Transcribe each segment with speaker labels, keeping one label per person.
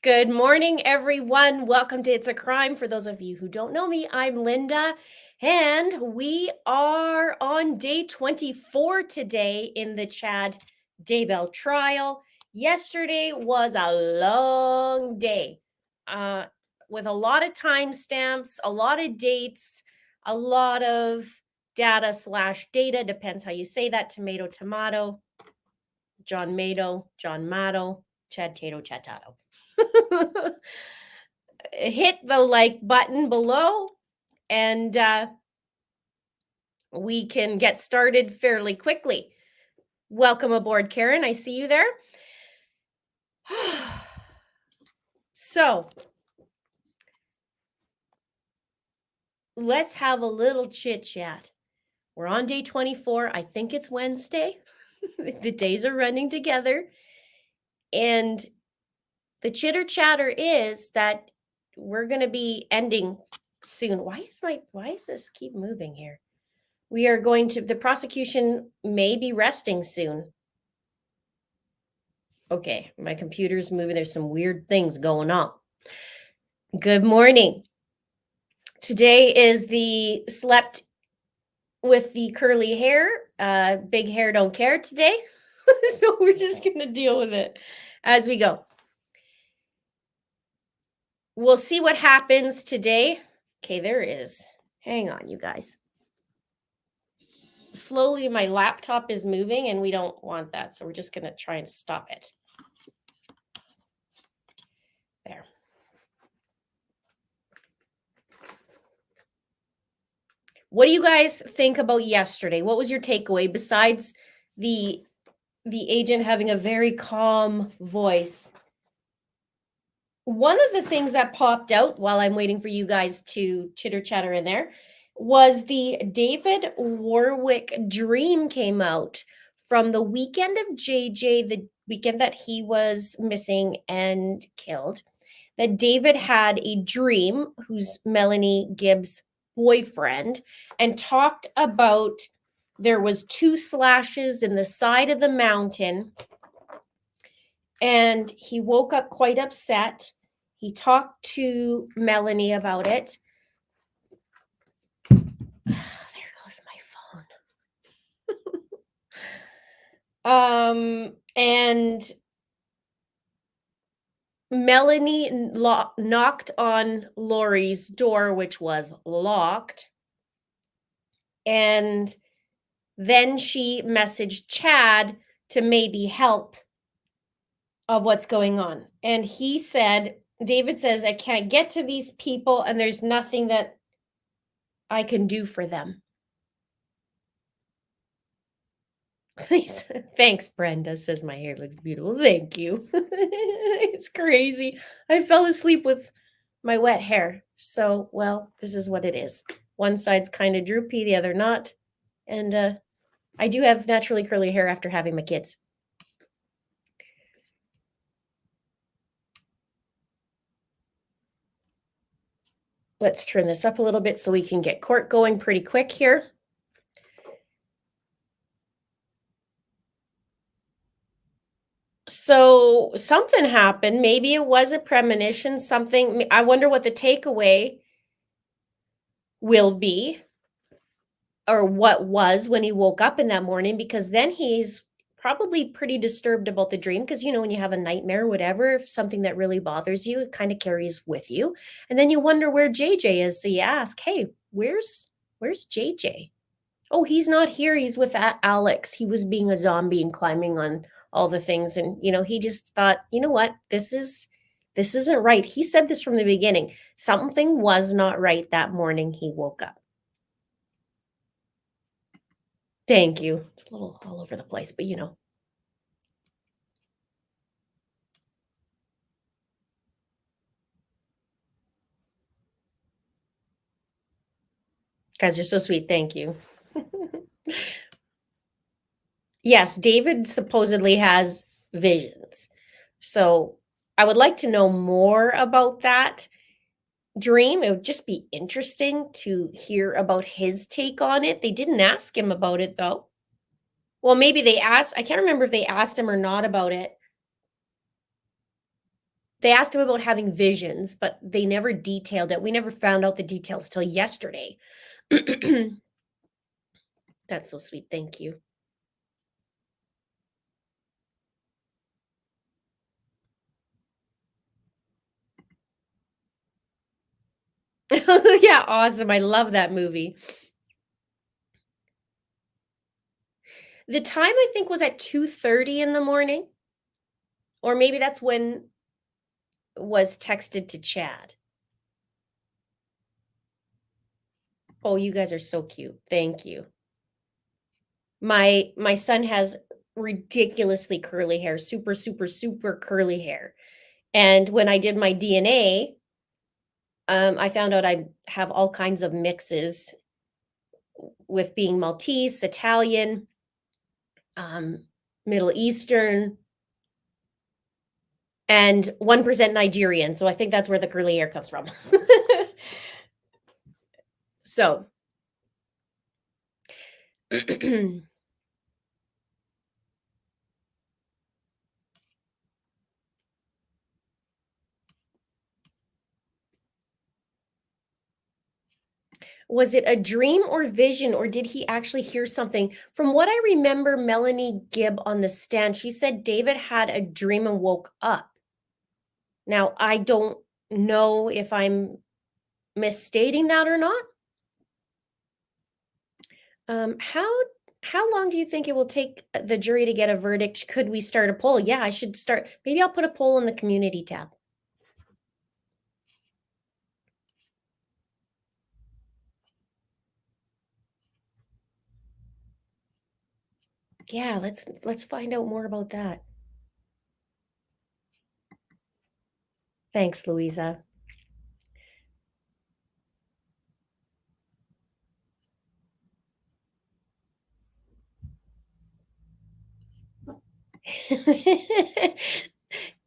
Speaker 1: Good morning, everyone. Welcome to It's a Crime. For those of you who don't know me, I'm Linda, and we are on day 24 today in the Chad Daybell trial. Yesterday was a long day with a lot of timestamps, a lot of dates, a lot of data/data, depends how you say that. Tomato, tomato, John Mato, John Mato, Chad Tato, Chad Tato. Hit the like button below and we can get started fairly quickly. Welcome aboard, Karen. I see you there. So let's have a little chit chat. We're on day 24. I think it's Wednesday. The days are running together. And the chitter chatter is that we're going to be ending soon. Why is this keep moving here? We are going to, the prosecution may be resting soon. Okay, my computer's moving. There's some weird things going on. Good morning. Today is the slept with the curly hair. Big hair don't care today. So we're just going to deal with it as we go. We'll see what happens today. Okay, there is. Hang on, you guys. Slowly, my laptop is moving and we don't want that. So we're just going to try and stop it. There. What do you guys think about yesterday? What was your takeaway besides the agent having a very calm voice? One of the things that popped out while I'm waiting for you guys to chitter chatter in there was the David Warwick dream came out from the weekend of JJ, the weekend that he was missing and killed. That David had a dream, who's Melanie Gibbs' boyfriend, and talked about there was 2 slashes in the side of the mountain, and he woke up quite upset. He talked to Melanie about it. There goes my phone. And Melanie knocked on Lori's door, which was locked. And then she messaged Chad to maybe help of what's going on. And he said, David says, I can't get to these people and there's nothing that I can do for them. Thanks, Brenda, says my hair looks beautiful. Thank you. It's crazy. I fell asleep with my wet hair. So, well, this is what it is. One side's kind of droopy, the other not. And I do have naturally curly hair after having my kids. Let's turn this up a little bit so we can get court going pretty quick here. So something happened. Maybe it was a premonition, something. I wonder what the takeaway will be, or what was when he woke up in that morning, because then he's probably pretty disturbed about the dream, because when you have a nightmare, whatever, if something that really bothers you, it kind of carries with you. And then you wonder where JJ is. So you ask, hey, where's JJ? Oh, he's not here. He's with Alex. He was being a zombie and climbing on all the things. And, he just thought, you know what? This isn't right. He said this from the beginning. Something was not right that morning he woke up. Thank you. It's a little all over the place, but Guys, you're so sweet. Thank you. Yes, David supposedly has visions. So I would like to know more about that dream. It would just be interesting to hear about his take on it. They didn't ask him about it, though. Well, maybe they asked. I can't remember if they asked him or not about it. They asked him about having visions, but they never detailed it. We never found out the details till yesterday. That's so sweet. Thank you. Yeah, awesome. I love that movie. The time I think was at 2:30 in the morning, or maybe that's when was texted to Chad. Oh, you guys are so cute. Thank you. My son has ridiculously curly hair, super, super, super curly hair. And when I did my DNA, I found out I have all kinds of mixes with being Maltese, Italian, Middle Eastern, and 1% Nigerian. So I think that's where the curly hair comes from. So was it a dream or vision, or did he actually hear something? From what I remember, Melanie Gibb on the stand, she said David had a dream and woke up. Now, I don't know if I'm misstating that or not. How long do you think it will take the jury to get a verdict? Could we start a poll? Yeah, I should start. Maybe I'll put a poll in the community tab. Yeah, let's find out more about that. Thanks, Louisa.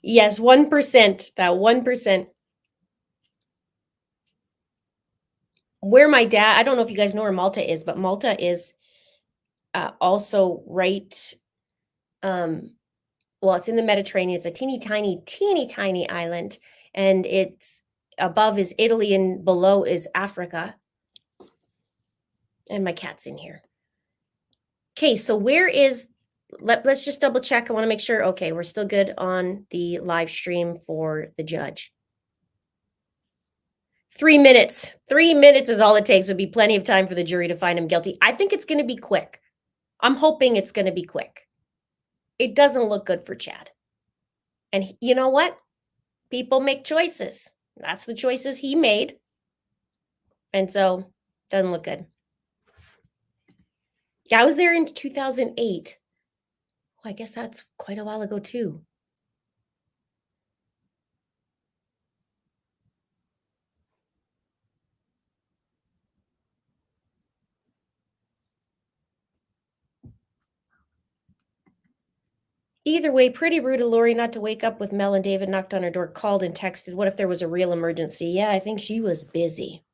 Speaker 1: Yes, 1%. That 1%. Where my dad, I don't know if you guys know where Malta is, but Malta is also right. Well, it's in the Mediterranean. It's a teeny tiny island, and it's above is Italy and below is Africa. And my cat's in here. Okay, so where is, let's just double check. I want to make sure. Okay, we're still good on the live stream for the judge. 3 minutes. 3 minutes is all it takes. Would be plenty of time for the jury to find him guilty. I think it's going to be quick. I'm hoping it's going to be quick. It doesn't look good for Chad. And you know what? People make choices. That's the choices he made. And so, doesn't look good. Yeah, I was there in 2008. Oh, I guess that's quite a while ago too. Either way, pretty rude of Lori not to wake up with Mel and David knocked on her door, called and texted. What if there was a real emergency? Yeah, I think she was busy.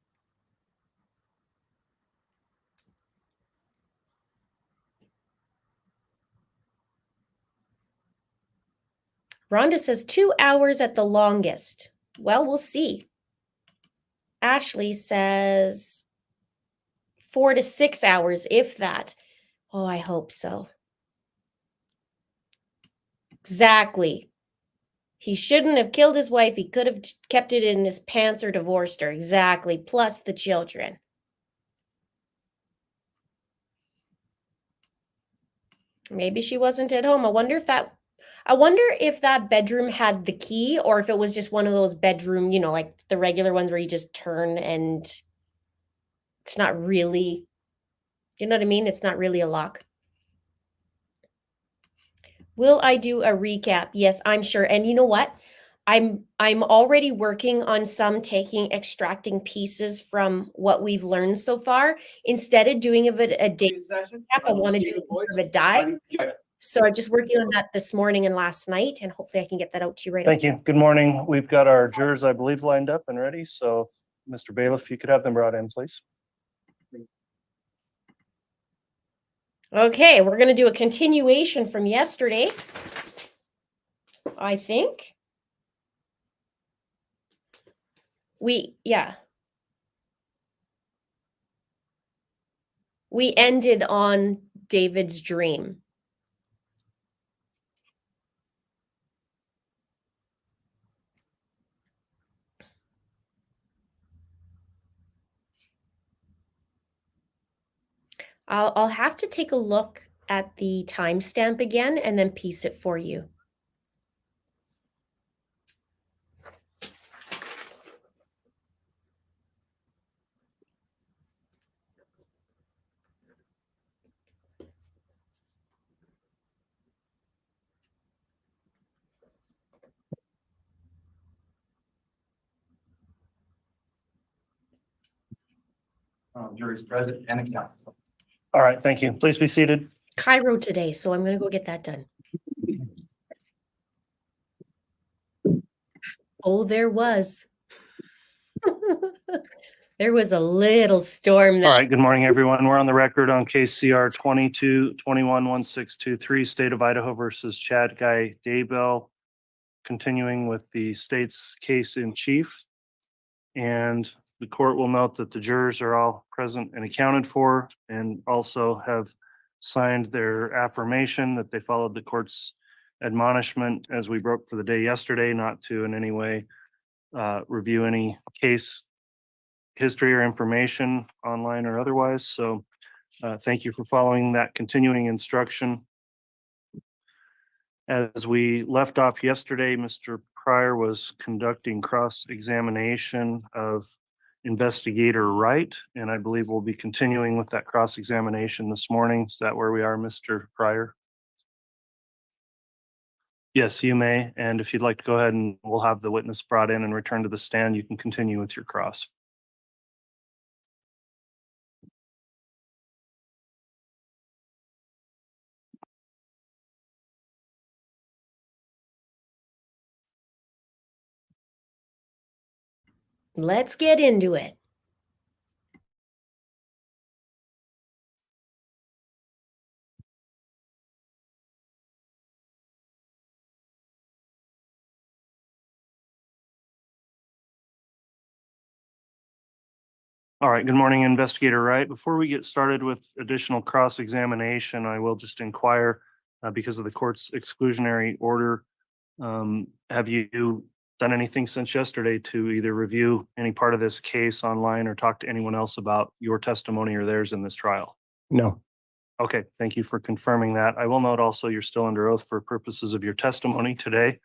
Speaker 1: Rhonda says 2 hours at the longest. Well, we'll see. Ashley says 4 to 6 hours, if that. Oh, I hope so. Exactly. He shouldn't have killed his wife. He could have kept it in his pants or divorced her. Exactly. Plus the children. Maybe she wasn't at home. I wonder if that bedroom had the key, or if it was just one of those bedroom, like the regular ones where you just turn and it's not really, you know what I mean? It's not really a lock. Will I do a recap? Yes, I'm sure. And you know what? I'm already working on extracting pieces from what we've learned so far. Instead of doing a day recap, I want to do more of a dive. So I'm just working on that this morning and last night, and hopefully I can get that out to you right away.
Speaker 2: Thank you. Good morning. We've got our jurors, I believe, lined up and ready. So, Mr. Bailiff, you could have them brought in, please.
Speaker 1: Okay, we're going to do a continuation from yesterday, I think. Yeah. We ended on David's dream. I'll have to take a look at the timestamp again and then piece it for you.
Speaker 3: Jury's present and account.
Speaker 2: All right, thank you. Please be seated.
Speaker 1: Cairo today, so I'm going to go get that done. Oh, there was. There was a little storm.
Speaker 2: All right, good morning, everyone. We're on the record on case CR 22-21-1623, State of Idaho versus Chad Guy Daybell, continuing with the state's case in chief. And the court will note that the jurors are all present and accounted for, and also have signed their affirmation that they followed the court's admonishment as we broke for the day yesterday, not to in any way review any case history or information online or otherwise. So thank you for following that continuing instruction. As we left off yesterday, Mr. Pryor was conducting cross-examination of investigator Wright, and I believe we'll be continuing with that cross-examination this morning. Is that where we are, Mr. Pryor? Yes, you may. And if you'd like to go ahead and we'll have the witness brought in and return to the stand, you can continue with your cross.
Speaker 1: Let's get into it.
Speaker 2: All right, good morning, Investigator Wright. Before we get started with additional cross-examination, I will just inquire, because of the court's exclusionary order, have you done anything since yesterday to either review any part of this case online or talk to anyone else about your testimony or theirs in this trial?
Speaker 4: No.
Speaker 2: Okay, thank you for confirming that. I will note also you're still under oath for purposes of your testimony today.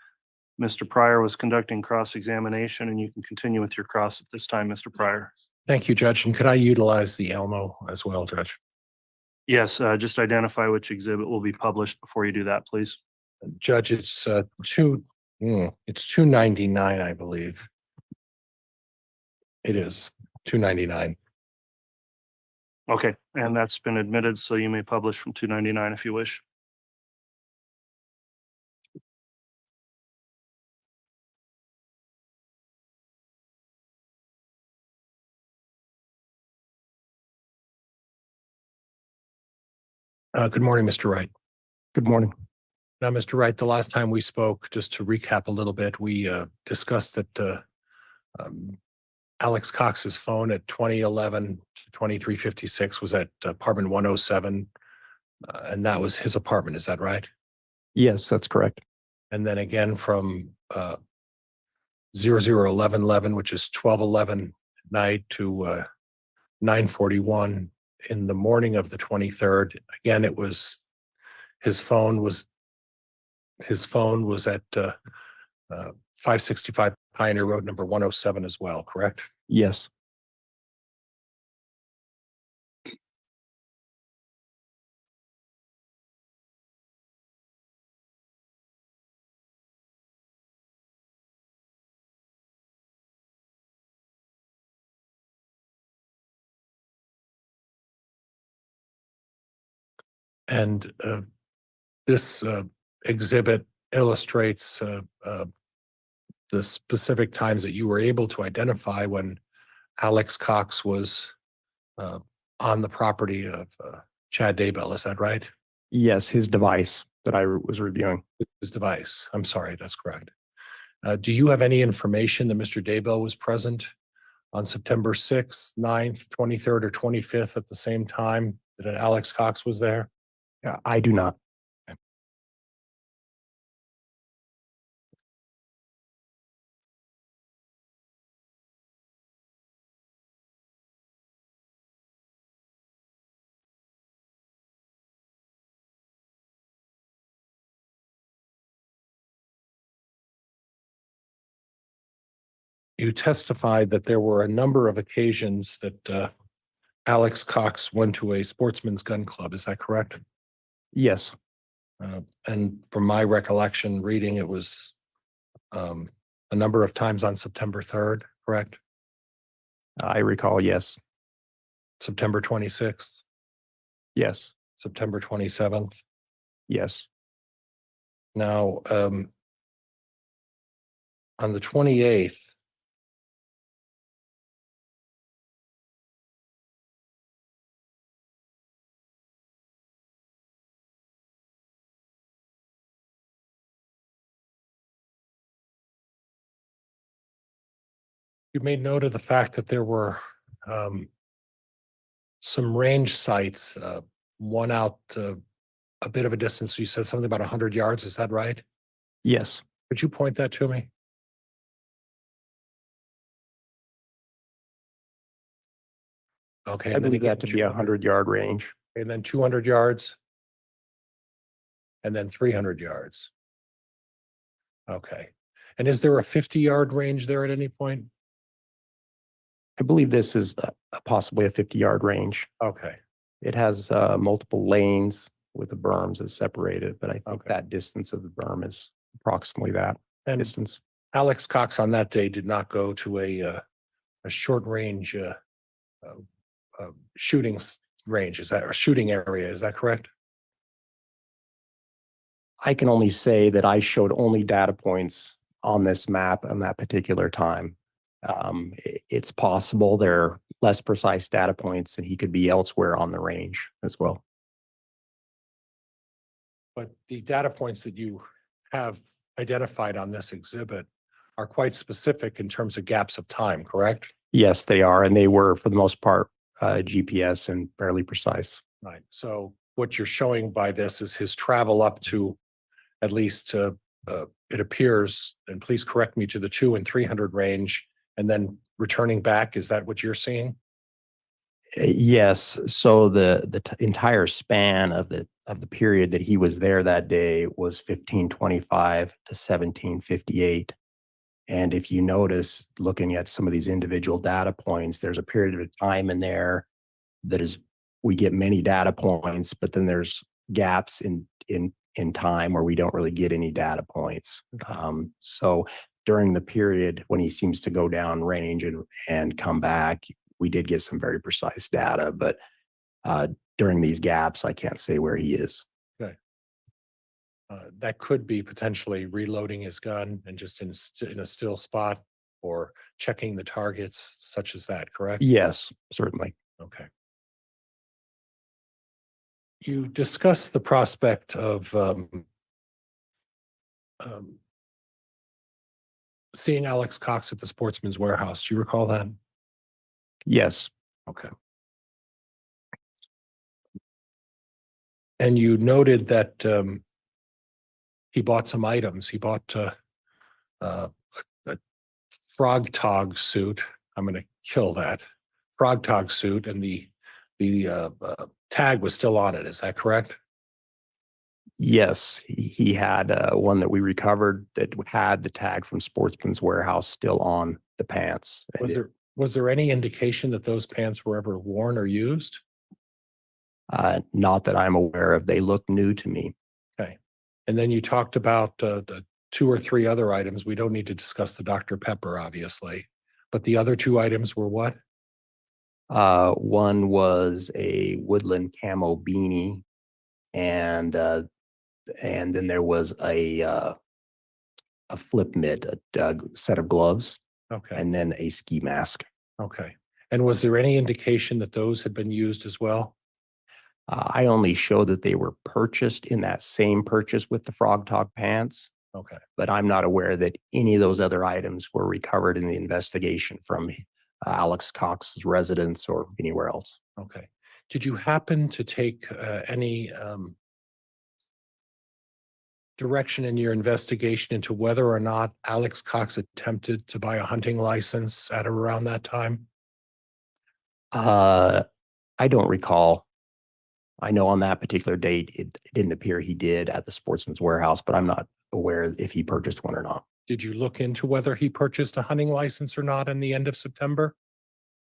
Speaker 2: Mr. Pryor was conducting cross-examination, and you can continue with your cross at this time, Mr. Pryor.
Speaker 4: Thank you, Judge. And could I utilize the Elmo as well, Judge?
Speaker 2: Yes, just identify which exhibit will be published before you do that, please.
Speaker 4: Judge, it's 299, I believe. It is 299.
Speaker 2: Okay, and that's been admitted, so you may publish from 299 if you wish.
Speaker 4: Good morning, Mr. Wright.
Speaker 3: Good morning.
Speaker 4: Now, Mr. Wright, the last time we spoke, just to recap a little bit, we discussed that Alex Cox's phone at 2011 to 2356 was at apartment 107, and that was his apartment. Is that right?
Speaker 3: Yes, that's correct.
Speaker 4: And then again from 001111, which is 1211 at night, to 941 in the morning of the 23rd. Again, it was his phone was at 565 Pioneer Road, number 107 as well, correct?
Speaker 3: Yes.
Speaker 4: And this exhibit illustrates the specific times that you were able to identify when Alex Cox was on the property of Chad Daybell. Is that right?
Speaker 3: Yes, his device that I was reviewing.
Speaker 4: His device. I'm sorry, that's correct. Do you have any information that Mr. Daybell was present on September 6th, 9th, 23rd, or 25th at the same time that Alex Cox was there?
Speaker 3: I do not.
Speaker 4: You testified that there were a number of occasions that Alex Cox went to a sportsman's gun club. Is that correct?
Speaker 3: Yes,
Speaker 4: And from my recollection, reading, it was a number of times on September 3rd, correct?
Speaker 3: I recall. Yes,
Speaker 4: September 26th,
Speaker 3: yes,
Speaker 4: September 27th.
Speaker 3: yes.
Speaker 4: Now, on the 28th, you made note of the fact that there were some range sites, one out a bit of a distance. You said something about 100 yards. Is that right?
Speaker 3: Yes,
Speaker 4: Could you point that to me? Okay.
Speaker 3: I
Speaker 4: and then
Speaker 3: believe
Speaker 4: again,
Speaker 3: that to be a 100-yard range.
Speaker 4: And then 200 yards. And then 300 yards. Okay. And is there a 50-yard range there at any point?
Speaker 3: I believe this is possibly a 50-yard range.
Speaker 4: Okay.
Speaker 3: It has multiple lanes with the berms that separate it, but I think
Speaker 4: Okay.
Speaker 3: that distance of the berm is approximately that
Speaker 4: And
Speaker 3: distance.
Speaker 4: Alex Cox on that day did not go to a short range shooting range. Is that a shooting area? Is that correct?
Speaker 3: I can only say that I showed only data points on this map on that particular time. It's possible there are less precise data points and he could be elsewhere on the range as well.
Speaker 4: But the data points that you have identified on this exhibit are quite specific in terms of gaps of time, correct?
Speaker 3: Yes, they are. And they were, for the most part, GPS and fairly precise.
Speaker 4: Right. So what you're showing by this is his travel up to at least it appears, and please correct me, to the 200 and 300 range, and then returning back. Is that what you're seeing?
Speaker 3: Yes. So the entire span of the period that he was there that day was 1525 to 1758. And if you notice, looking at some of these individual data points, there's a period of time in there that is, we get many data points, but then there's gaps in time where we don't really get any data points. So during the period when he seems to go down range and come back, we did get some very precise data, but during these gaps, I can't say where he is.
Speaker 4: Okay. That could be potentially reloading his gun and just in a still spot, or checking the targets such as that, correct?
Speaker 3: Yes, certainly.
Speaker 4: Okay. You discussed the prospect of seeing Alex Cox at the Sportsman's Warehouse. Do you recall that?
Speaker 3: Yes.
Speaker 4: Okay. And you noted that he bought some items. He bought a frog tog suit. I'm going to kill that frog tog suit, and the tag was still on it. Is that correct?
Speaker 3: Yes, he had one that we recovered that had the tag from Sportsman's Warehouse still on the pants. And
Speaker 4: Was there any indication that those pants were ever worn or used?
Speaker 3: not that I'm aware of. They look new to me.
Speaker 4: Okay. And then you talked about the 2 or 3 other items. We don't need to discuss the Dr. Pepper, obviously, but the other 2 items were what?
Speaker 3: One was a woodland camo beanie, and then there was a flip mitt, a set of gloves,
Speaker 4: Okay.
Speaker 3: and then a ski mask.
Speaker 4: Okay. And was there any indication that those had been used as well?
Speaker 3: I only showed that they were purchased in that same purchase with the frog tog pants,
Speaker 4: Okay.
Speaker 3: but I'm not aware that any of those other items were recovered in the investigation from Alex Cox's residence or anywhere else.
Speaker 4: Okay. Did you happen to take any direction in your investigation into whether or not Alex Cox attempted to buy a hunting license at or around that time?
Speaker 3: I don't recall. I know on that particular date, it didn't appear he did at the Sportsman's Warehouse, but I'm not aware if he purchased one or not.
Speaker 4: Did you look into whether he purchased a hunting license or not in the end of September?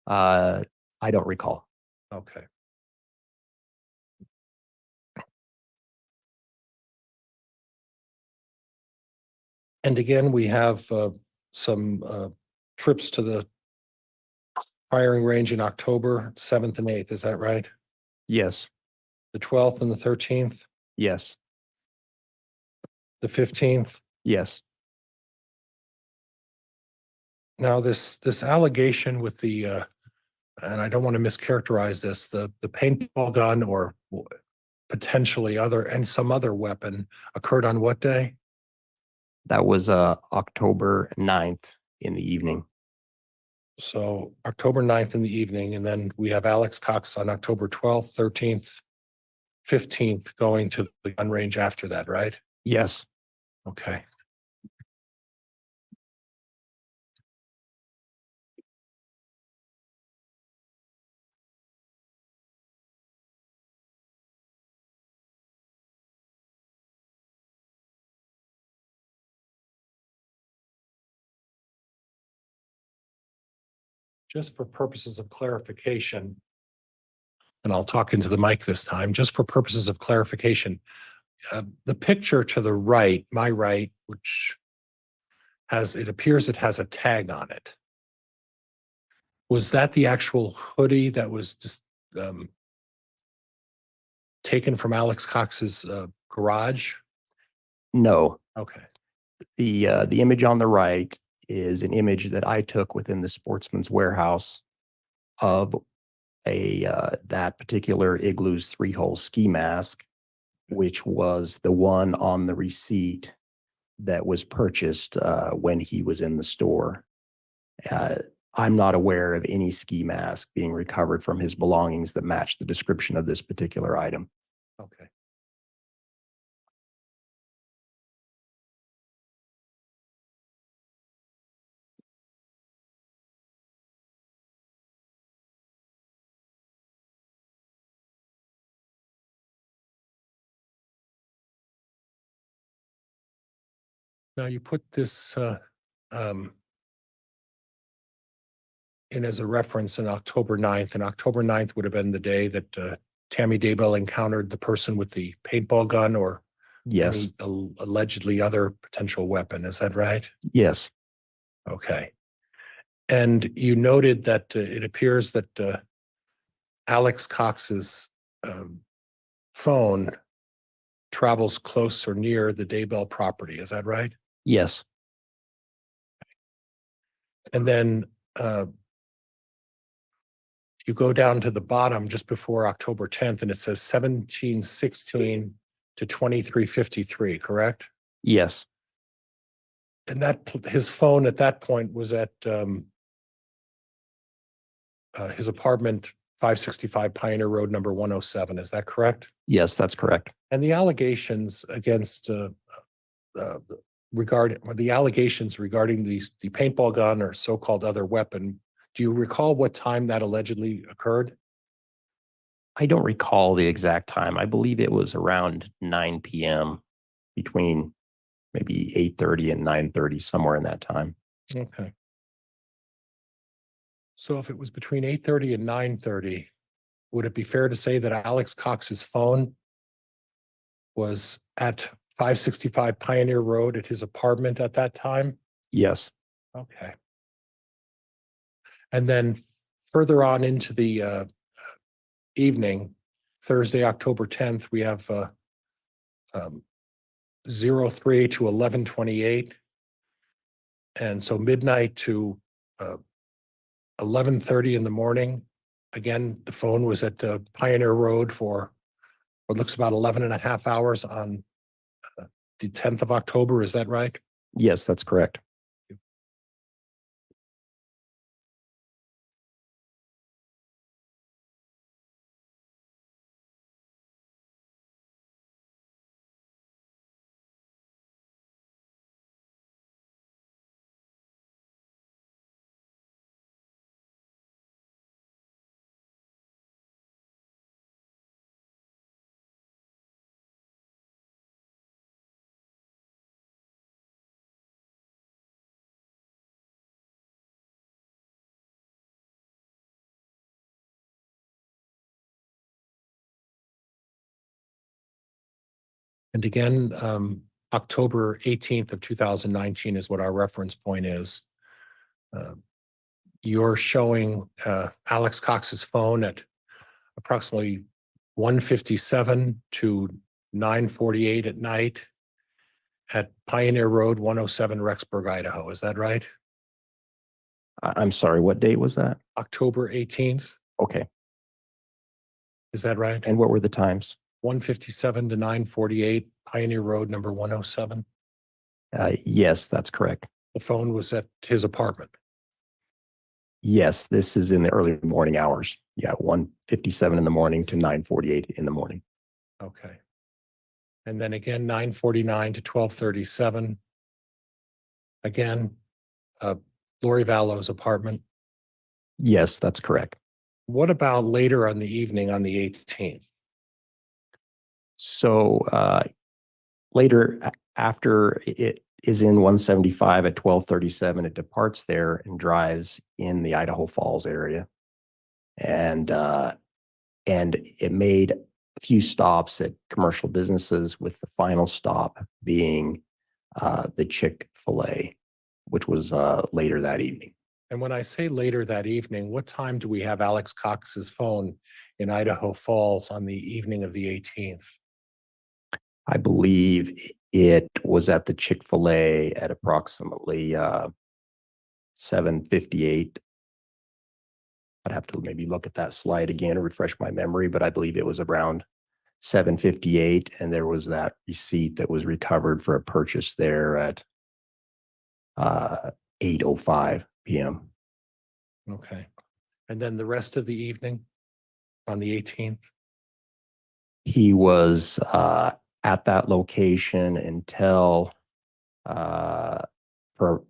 Speaker 3: I don't recall.
Speaker 4: Okay. And again, we have some trips to the firing range in October 7th and 8th. Is that right?
Speaker 3: Yes,
Speaker 4: The 12th and the 13th,
Speaker 3: yes,
Speaker 4: the 15th.
Speaker 3: yes.
Speaker 4: Now, this allegation with the and I don't want to mischaracterize this, the paintball gun or potentially some other weapon occurred on what day?
Speaker 3: That was October 9th in the evening.
Speaker 4: So October 9th in the evening, and then we have Alex Cox on October 12th, 13th, 15th going to the gun range after that, right?
Speaker 3: Yes.
Speaker 4: Okay. Just for purposes of clarification, and I'll talk into the mic this time, just for purposes of clarification, the picture to the right, my right, which it appears it has a tag on it. Was that the actual hoodie that was just taken from Alex Cox's garage?
Speaker 3: No.
Speaker 4: Okay.
Speaker 3: The image on the right is an image that I took within the Sportsman's Warehouse of that particular Igloo's 3-hole ski mask, which was the one on the receipt that was purchased when he was in the store. I'm not aware of any ski mask being recovered from his belongings that match the description of this particular item.
Speaker 4: Okay. Now you put this in as a reference in October 9th, and October 9th would have been the day that Tammy Daybell encountered the person with the paintball gun or
Speaker 3: Yes.
Speaker 4: any allegedly other potential weapon. Is that right?
Speaker 3: Yes.
Speaker 4: Okay. And you noted that it appears that Alex Cox's phone travels close or near the Daybell property. Is that right?
Speaker 3: Yes.
Speaker 4: And then you go down to the bottom just before October 10th, and it says 1716 to 2353, correct?
Speaker 3: Yes.
Speaker 4: And that his phone at that point was at his apartment, 565 Pioneer Road, number 107. Is that correct?
Speaker 3: Yes, that's correct.
Speaker 4: And the allegations against regarding the paintball gun or so-called other weapon, do you recall what time that allegedly occurred?
Speaker 3: I don't recall the exact time. I believe it was around 9 p.m. between maybe 8:30 and 9:30, somewhere in that time.
Speaker 4: Okay. So if it was between 8:30 and 9:30, would it be fair to say that Alex Cox's phone was at 565 Pioneer Road at his apartment at that time?
Speaker 3: Yes.
Speaker 4: Okay. And then further on into the evening, Thursday, October 10th, we have 03 to 11:28. And so midnight to 11:30 in the morning. Again, the phone was at Pioneer Road for what looks about 11 and a half hours on the 10th of October. Is that right?
Speaker 3: Yes, that's correct.
Speaker 4: And again, October 18th of 2019 is what our reference point is. You're showing Alex Cox's phone at approximately 1:57 to 9:48 at night at Pioneer Road, 107 Rexburg, Idaho. Is that right?
Speaker 3: I'm sorry, what date was that?
Speaker 4: October 18th.
Speaker 3: Okay.
Speaker 4: Is that right?
Speaker 3: And what were the times?
Speaker 4: 1:57 to 9:48 Pioneer Road, number 107.
Speaker 3: Yes, that's correct.
Speaker 4: The phone was at his apartment.
Speaker 3: Yes, this is in the early morning hours. Yeah, 1:57 in the morning to 9:48 in the morning.
Speaker 4: Okay. And then again, 9:49 to 12:37. Again, Lori Vallo's apartment.
Speaker 3: Yes, that's correct.
Speaker 4: What about later on the evening on the 18th?
Speaker 3: So later, after it is in 175 at 12:37, it departs there and drives in the Idaho Falls area, and it made a few stops at commercial businesses, with the final stop being the Chick-fil-A, which was later that evening.
Speaker 4: And when I say later that evening, what time do we have Alex Cox's phone in Idaho Falls on the evening of the 18th?
Speaker 3: I believe it was at the Chick-fil-A at approximately 7:58. I'd have to maybe look at that slide again and refresh my memory, but I believe it was around 7:58, and there was that receipt that was recovered for a purchase there at 8:05 p.m.
Speaker 4: Okay. And then the rest of the evening on the 18th?
Speaker 3: He was at that location until for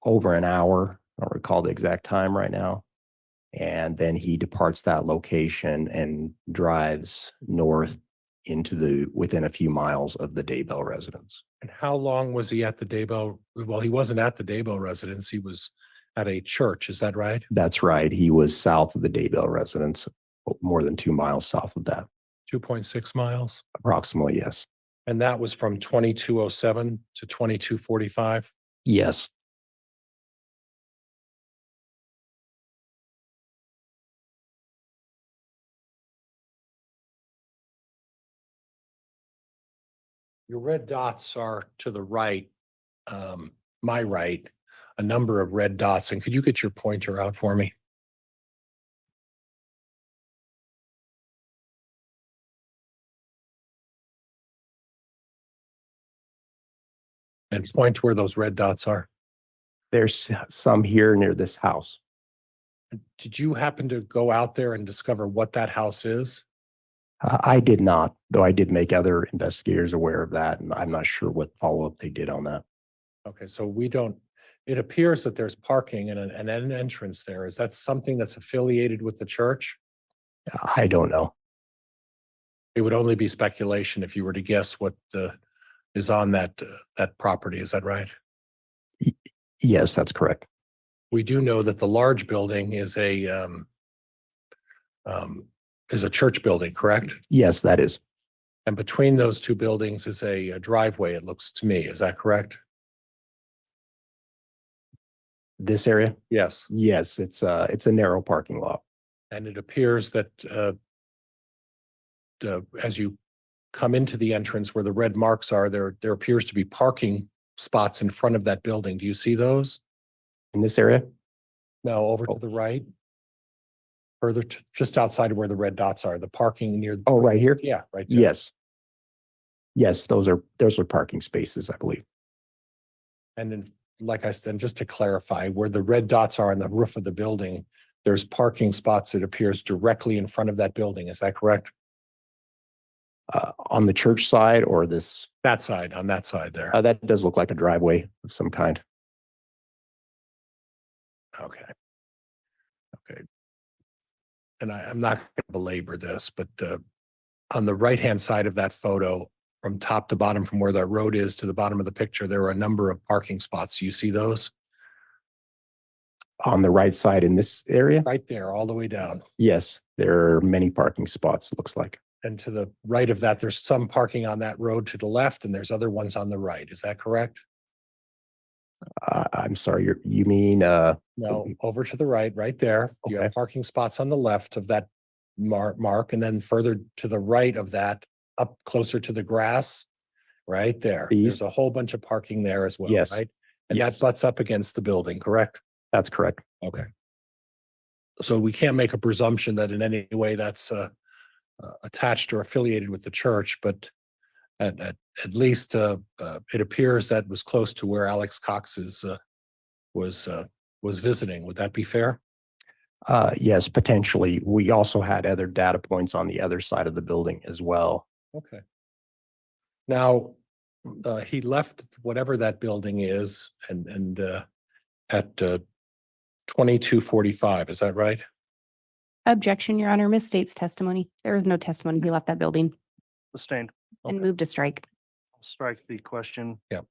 Speaker 3: over an hour. I don't recall the exact time right now. And then he departs that location and drives north into within a few miles of the Daybell residence.
Speaker 4: And how long was he at the Daybell? Well, he wasn't at the Daybell residence. He was at a church. Is that right?
Speaker 3: That's right. He was south of the Daybell residence, more than 2 miles south of that.
Speaker 4: 2.6 miles.
Speaker 3: Approximately, yes.
Speaker 4: And that was from 2207 to 2245.
Speaker 3: Yes.
Speaker 4: Your red dots are to the right, my right, a number of red dots. And could you get your pointer out for me? And point to where those red dots are.
Speaker 3: There's some here near this house.
Speaker 4: Did you happen to go out there and discover what that house is?
Speaker 3: I did not, though I did make other investigators aware of that, and I'm not sure what follow-up they did on that.
Speaker 4: Okay, so we don't, it appears that there's parking and an entrance there. Is that something that's affiliated with the church?
Speaker 3: I don't know.
Speaker 4: It would only be speculation if you were to guess what is on that property. Is that right?
Speaker 3: Yes, that's correct.
Speaker 4: We do know that the large building is a church building, correct?
Speaker 3: Yes, that is.
Speaker 4: And between those two buildings is a driveway, it looks to me. Is that correct?
Speaker 3: This area?
Speaker 4: Yes.
Speaker 3: Yes, it's a narrow parking lot.
Speaker 4: And it appears that as you come into the entrance where the red marks are, there appears to be parking spots in front of that building. Do you see those?
Speaker 3: In this area?
Speaker 4: No, over
Speaker 3: Oh.
Speaker 4: to the right. Further to just outside of where the red dots are, the parking near.
Speaker 3: Oh, right here?
Speaker 4: Yeah, right there.
Speaker 3: Yes. Yes, those are parking spaces, I believe.
Speaker 4: And then, like I said, just to clarify, where the red dots are on the roof of the building, there's parking spots that appears directly in front of that building. Is that correct?
Speaker 3: On the church side or this?
Speaker 4: That side, on that side there.
Speaker 3: That does look like a driveway of some kind.
Speaker 4: Okay. Okay. And I'm not going to belabor this, but on the right-hand side of that photo, from top to bottom, from where that road is to the bottom of the picture, there are a number of parking spots. Do you see those?
Speaker 3: On the right side in this area?
Speaker 4: Right there, all the way down.
Speaker 3: Yes, there are many parking spots, it looks like.
Speaker 4: and to the right of that, there's some parking on that road to the left and there's other ones on the right. Is that correct?
Speaker 3: I'm sorry, you mean,
Speaker 4: No, over to the right, right there. You have
Speaker 3: Okay.
Speaker 4: parking spots on the left of that mark, and then further to the right of that, up closer to the grass, right there.
Speaker 3: These?
Speaker 4: There's a whole bunch of parking there as well,
Speaker 3: Yes.
Speaker 4: right? And that
Speaker 3: Yes.
Speaker 4: butts up against the building, correct?
Speaker 3: That's correct.
Speaker 4: Okay. So we can't make a presumption that in any way that's attached or affiliated with the church, but at least it appears that was close to where Alex Cox was visiting. Would that be fair?
Speaker 3: Yes, potentially. We also had other data points on the other side of the building as well.
Speaker 4: Okay. Now, he left whatever that building is and at 2245, is that right?
Speaker 5: Objection, Your Honor, misstates testimony. There is no testimony. He left that building
Speaker 2: Sustained.
Speaker 5: and
Speaker 4: Okay.
Speaker 5: moved to strike.
Speaker 2: I'll strike the question.
Speaker 4: The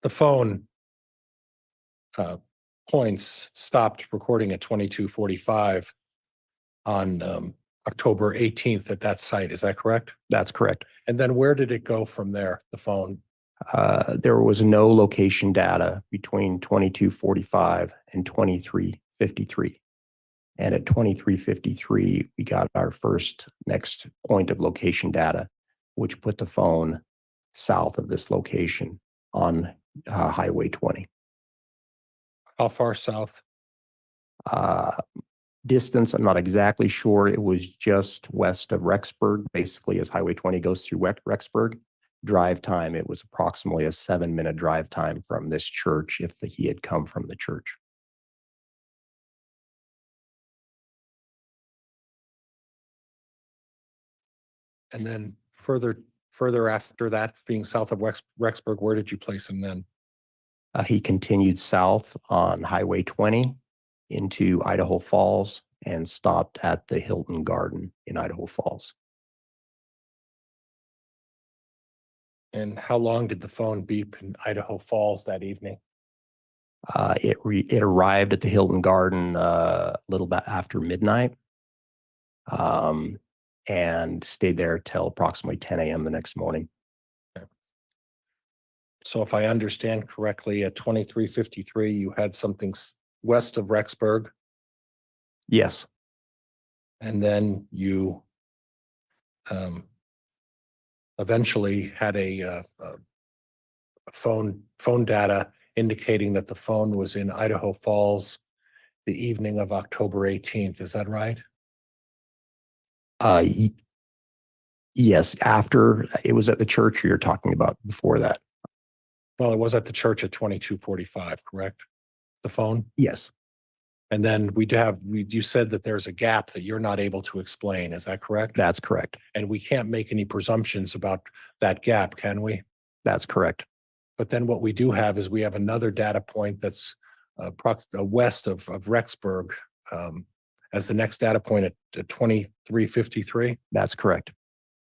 Speaker 4: phone points stopped recording at 2245 on October 18th at that site. Is that correct?
Speaker 3: That's correct.
Speaker 4: And then where did it go from there, the phone?
Speaker 3: There was no location data between 2245 and 2353. And at 2353, we got our first next point of location data, which put the phone south of this location on Highway 20.
Speaker 4: How far south?
Speaker 3: Distance, I'm not exactly sure. It was just west of Rexburg, basically as Highway 20 goes through Rexburg. Drive time, it was approximately a 7-minute drive time from this church if he had come from the church.
Speaker 4: And then further after that, being south of Rexburg, where did you place him then?
Speaker 3: He continued south on Highway 20 into Idaho Falls and stopped at the Hilton Garden in Idaho Falls.
Speaker 4: And how long did the phone beep in Idaho Falls that evening?
Speaker 3: It arrived at the Hilton Garden a little bit after midnight, and stayed there till approximately 10 a.m. the next morning.
Speaker 4: So if I understand correctly, at 2353, you had something west of Rexburg,
Speaker 3: Yes,
Speaker 4: and then you eventually had a phone data indicating that the phone was in Idaho Falls the evening of October 18th. Is that right?
Speaker 3: yes. After it was at the church you're talking about before that.
Speaker 4: Well, it was at the church at 2245, correct? The phone?
Speaker 3: Yes,
Speaker 4: And then you said that there's a gap that you're not able to explain. Is that correct?
Speaker 3: that's correct.
Speaker 4: And we can't make any presumptions about that gap, can we?
Speaker 3: That's correct.
Speaker 4: But then what we do have is we have another data point that's west of Rexburg as the next data point at 2353.
Speaker 3: That's correct.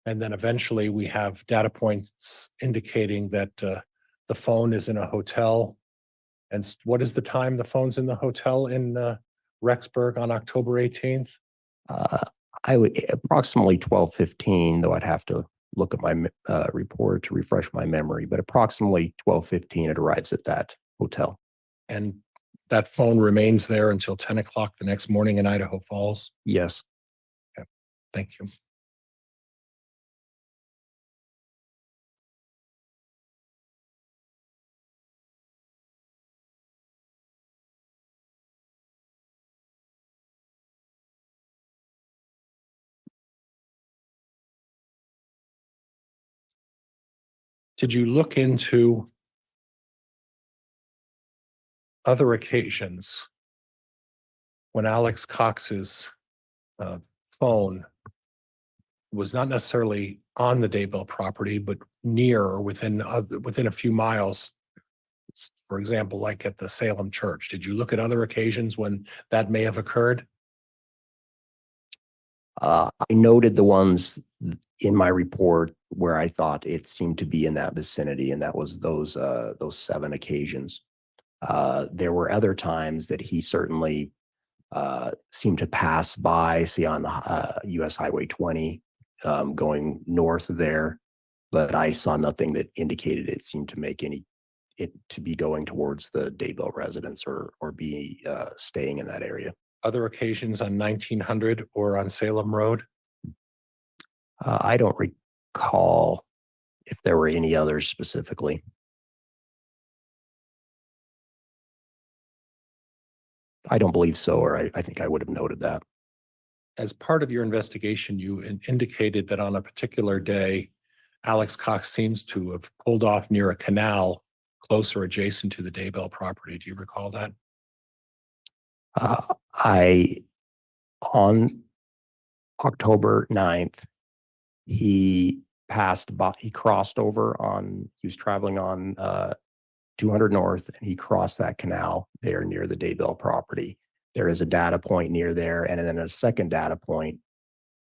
Speaker 4: And then eventually we have data points indicating that the phone is in a hotel. And what is the time the phone's in the hotel in Rexburg on October 18th?
Speaker 3: I would approximately 12:15, though I'd have to look at my report to refresh my memory, but approximately 12:15 it arrives at that hotel.
Speaker 4: And that phone remains there until 10 o'clock the next morning in Idaho Falls?
Speaker 3: Yes.
Speaker 4: Thank you. Did you look into other occasions when Alex Cox's phone was not necessarily on the Daybell property, but near or within a few miles? For example, like at the Salem Church. Did you look at other occasions when that may have occurred?
Speaker 3: I noted the ones in my report where I thought it seemed to be in that vicinity, and that was those 7 occasions. There were other times that he certainly seemed to pass by, say on US Highway 20, going north of there, but I saw nothing that indicated it seemed to make it to be going towards the Daybell residence or be staying in that area.
Speaker 4: Other occasions on 1900 or on Salem Road?
Speaker 3: I don't recall if there were any others specifically. I don't believe so, or I think I would have noted that.
Speaker 4: As part of your investigation, you indicated that on a particular day, Alex Cox seems to have pulled off near a canal closer adjacent to the Daybell property. Do you recall that?
Speaker 3: On October 9th, he crossed over he was traveling on 200 North, and he crossed that canal there near the Daybell property. There is a data point near there, and then a second data point.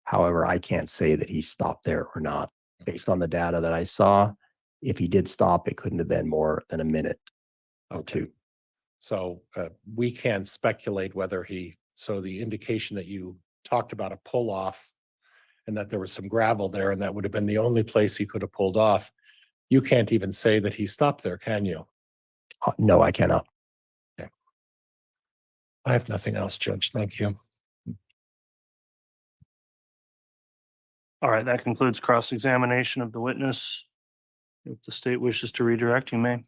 Speaker 3: However, I can't say that he stopped there or not. Based on the data that I saw, if he did stop, it couldn't have been more than a minute or two.
Speaker 4: So we can't speculate whether so the indication that you talked about a pull off and that there was some gravel there and that would have been the only place he could have pulled off. You can't even say that he stopped there, can you?
Speaker 3: No, I cannot.
Speaker 4: Okay. I have nothing else, Judge. Thank you.
Speaker 2: All right, that concludes cross-examination of the witness. If the state wishes to redirect, you may.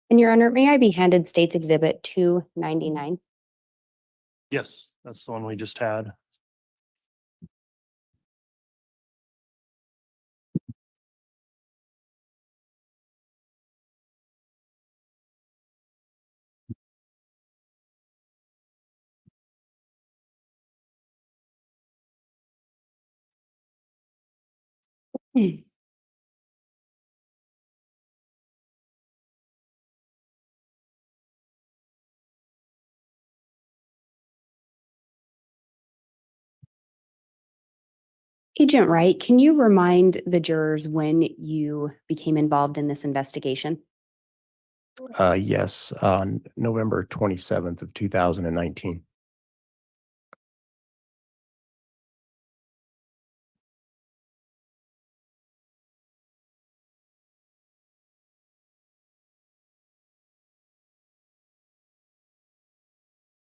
Speaker 5: And Your Honor, may I be handed State's Exhibit 299?
Speaker 2: Yes, that's the one we just had.
Speaker 5: Agent Wright, can you remind the jurors when you became involved in this investigation?
Speaker 3: Yes, on November 27th of 2019.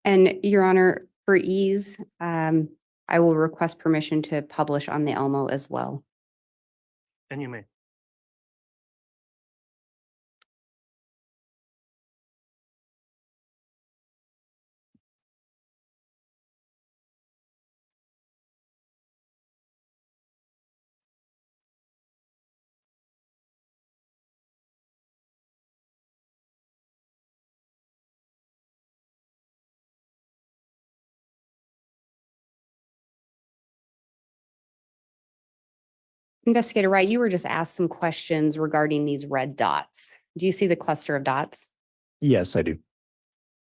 Speaker 5: And Your Honor, for ease, I will request permission to publish on the Elmo as well.
Speaker 2: And you may.
Speaker 5: Investigator Wright, you were just asked some questions regarding these red dots. Do you see the cluster of dots?
Speaker 3: Yes, I do.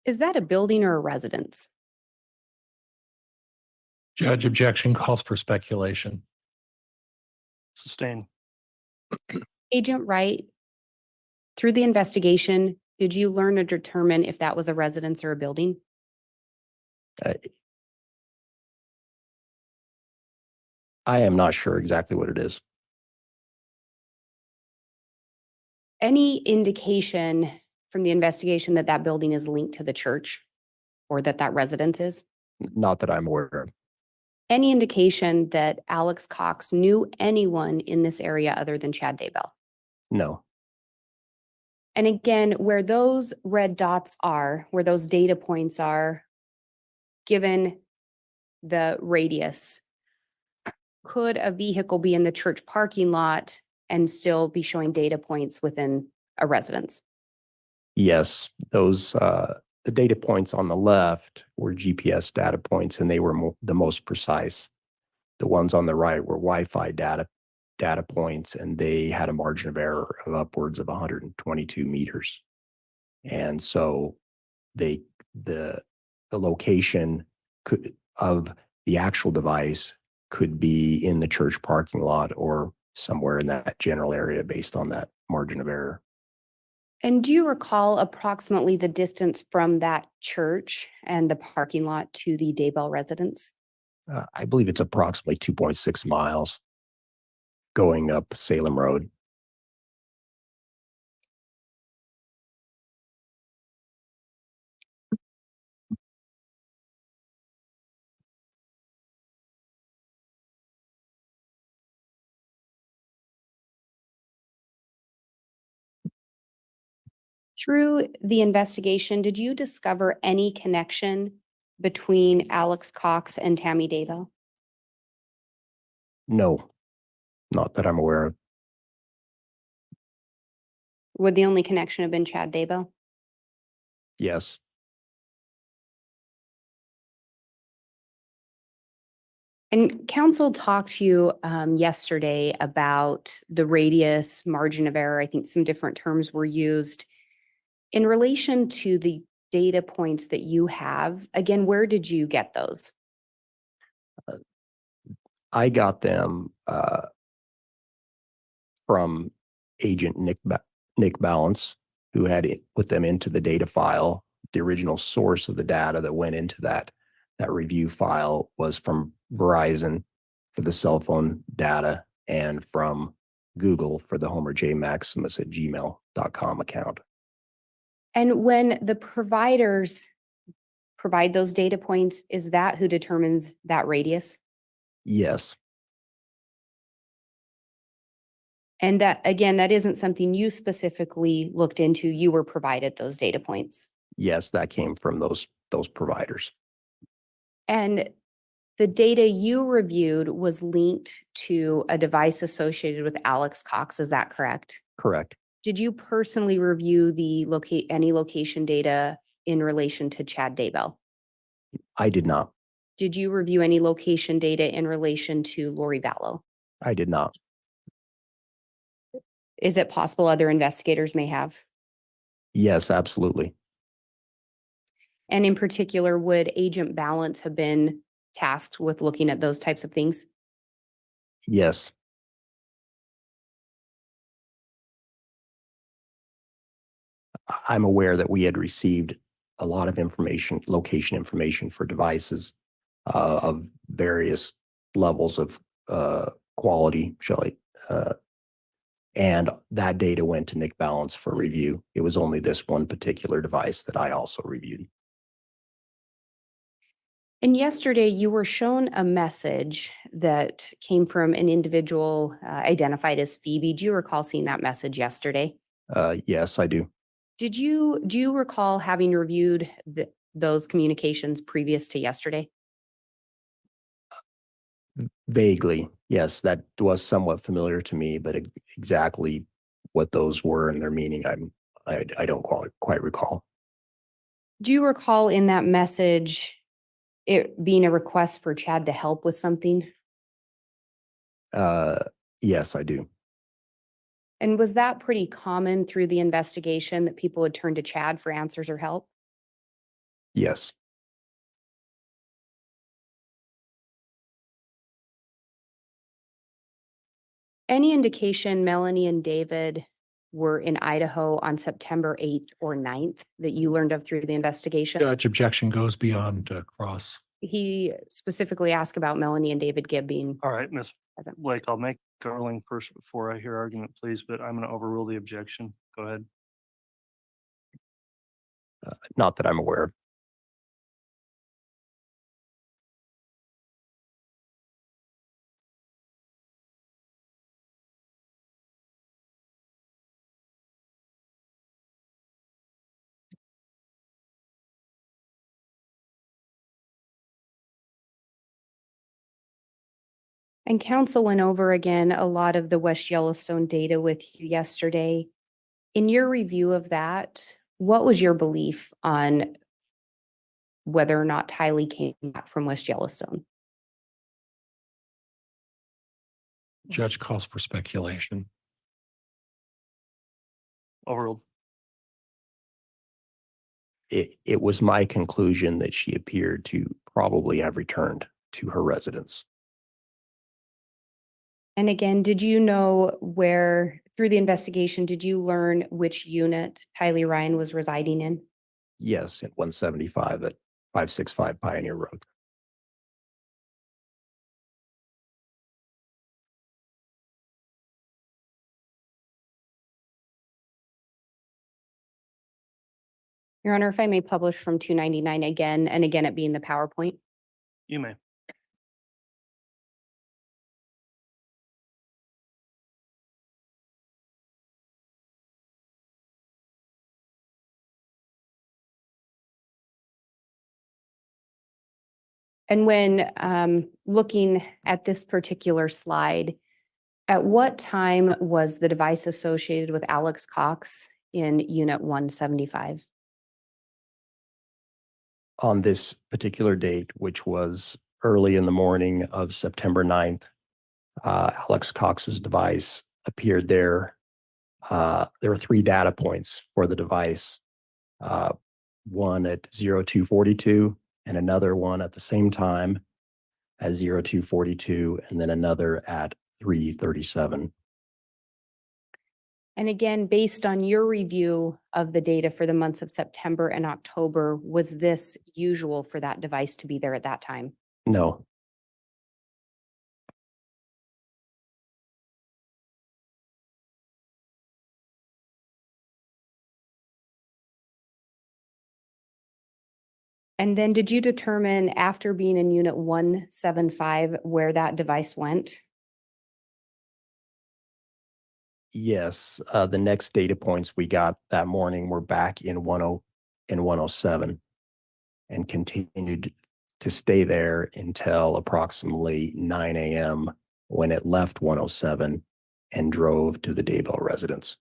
Speaker 5: Is that a building or a residence?
Speaker 4: Judge, objection calls for speculation.
Speaker 2: Sustain.
Speaker 5: Agent Wright, through the investigation, did you learn or determine if that was a residence or a building?
Speaker 3: I am not sure exactly what it is.
Speaker 5: Any indication from the investigation that that building is linked to the church or that that residence is?
Speaker 3: Not that I'm aware of.
Speaker 5: Any indication that Alex Cox knew anyone in this area other than Chad Daybell?
Speaker 3: No.
Speaker 5: And again, where those red dots are, where those data points are, given the radius, could a vehicle be in the church parking lot and still be showing data points within a residence?
Speaker 3: Yes, those the data points on the left were GPS data points, and they were the most precise. The ones on the right were Wi-Fi data points, and they had a margin of error of upwards of 122 meters. And so the location of the actual device could be in the church parking lot or somewhere in that general area based on that margin of error.
Speaker 5: And do you recall approximately the distance from that church and the parking lot to the Daybell residence?
Speaker 3: I believe it's approximately 2.6 miles going up Salem Road.
Speaker 5: Through the investigation, did you discover any connection between Alex Cox and Tammy Daybell?
Speaker 3: No, not that I'm aware of.
Speaker 5: Would the only connection have been Chad Daybell?
Speaker 3: Yes.
Speaker 5: And council talked to you yesterday about the radius, margin of error. I think some different terms were used. In relation to the data points that you have, again, where did you get those?
Speaker 3: I got them from Agent Nick Balance, who had put them into the data file. The original source of the data that went into that review file was from Verizon for the cell phone data and from Google for the Homer J. Maximus at gmail.com account.
Speaker 5: And when the providers provide those data points, is that who determines that radius?
Speaker 3: Yes,
Speaker 5: And that, again, that isn't something you specifically looked into. You were provided those data points.
Speaker 3: yes, that came from those providers.
Speaker 5: And the data you reviewed was linked to a device associated with Alex Cox. Is that correct?
Speaker 3: Correct.
Speaker 5: Did you personally review the any location data in relation to Chad Daybell?
Speaker 3: I did not.
Speaker 5: Did you review any location data in relation to Lori Vallow?
Speaker 3: I did not.
Speaker 5: Is it possible other investigators may have?
Speaker 3: Yes, absolutely.
Speaker 5: And in particular, would Agent Balance have been tasked with looking at those types of things?
Speaker 3: Yes. I'm aware that we had received a lot of information, location information for devices of various levels of quality, and that data went to Nick Balance for review. It was only this one particular device that I also reviewed.
Speaker 5: And yesterday you were shown a message that came from an individual identified as Phoebe. Do you recall seeing that message yesterday?
Speaker 3: Yes, I do.
Speaker 5: Do you recall having reviewed those communications previous to yesterday?
Speaker 3: Vaguely, yes, that was somewhat familiar to me, but exactly what those were and their meaning, I don't quite recall.
Speaker 5: Do you recall in that message it being a request for Chad to help with something?
Speaker 3: Yes, I do.
Speaker 5: And was that pretty common through the investigation that people would turn to Chad for answers or help?
Speaker 3: Yes.
Speaker 5: Any indication Melanie and David were in Idaho on September 8th or 9th that you learned of through the investigation?
Speaker 4: Judge, objection goes beyond cross.
Speaker 5: He specifically asked about Melanie and David Gibb being
Speaker 2: All right, Ms.
Speaker 5: present.
Speaker 2: Blake, I'll make a ruling first before I hear argument, please, but I'm going to overrule the objection. Go ahead.
Speaker 3: Not that I'm aware of.
Speaker 5: And council went over again a lot of the West Yellowstone data with you yesterday. In your review of that, what was your belief on whether or not Tylee came back from West Yellowstone?
Speaker 4: Judge calls for speculation.
Speaker 2: Overruled.
Speaker 3: It was my conclusion that she appeared to probably have returned to her residence.
Speaker 5: And again, did you know where, through the investigation, did you learn which unit Tylee Ryan was residing in?
Speaker 3: Yes, at 175 at 565 Pioneer Road.
Speaker 5: Your Honor, if I may publish from 299 again, and again, it being the PowerPoint.
Speaker 2: You may.
Speaker 5: And when looking at this particular slide, at what time was the device associated with Alex Cox in Unit 175?
Speaker 3: On this particular date, which was early in the morning of September 9th, Alex Cox's device appeared there. There were 3 data points for the device, one at 0242 and another one at the same time as 0242, and then another at 337.
Speaker 5: And again, based on your review of the data for the months of September and October, was this usual for that device to be there at that time?
Speaker 3: No,
Speaker 5: And then did you determine after being in Unit 175 where that device went?
Speaker 3: yes, the next data points we got that morning were back in 107 and continued to stay there until approximately 9 a.m. when it left 107 and drove to the Daybell residence.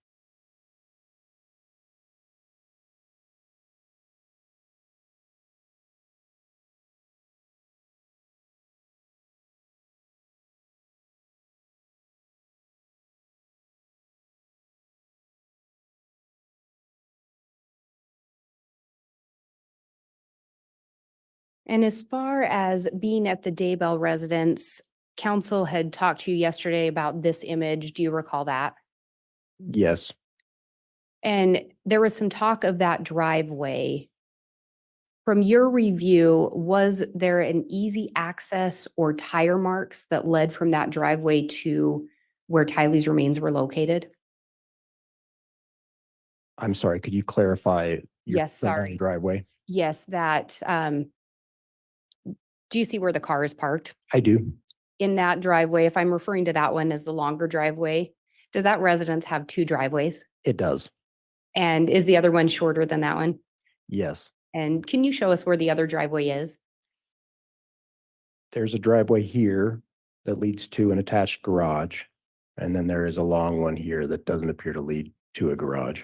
Speaker 5: And as far as being at the Daybell residence, council had talked to you yesterday about this image. Do you recall that?
Speaker 3: Yes,
Speaker 5: And there was some talk of that driveway. From your review, was there an easy access or tire marks that led from that driveway to where Tylee's remains were located?
Speaker 3: I'm sorry, could you clarify
Speaker 5: Yes,
Speaker 3: the
Speaker 5: sorry.
Speaker 3: driveway?
Speaker 5: Yes, that, do you see where the car is parked?
Speaker 3: I do.
Speaker 5: In that driveway, if I'm referring to that one as the longer driveway, does that residence have 2 driveways?
Speaker 3: It does.
Speaker 5: And is the other one shorter than that one?
Speaker 3: Yes.
Speaker 5: And can you show us where the other driveway is?
Speaker 3: There's a driveway here that leads to an attached garage. And then there is a long one here that doesn't appear to lead to a garage.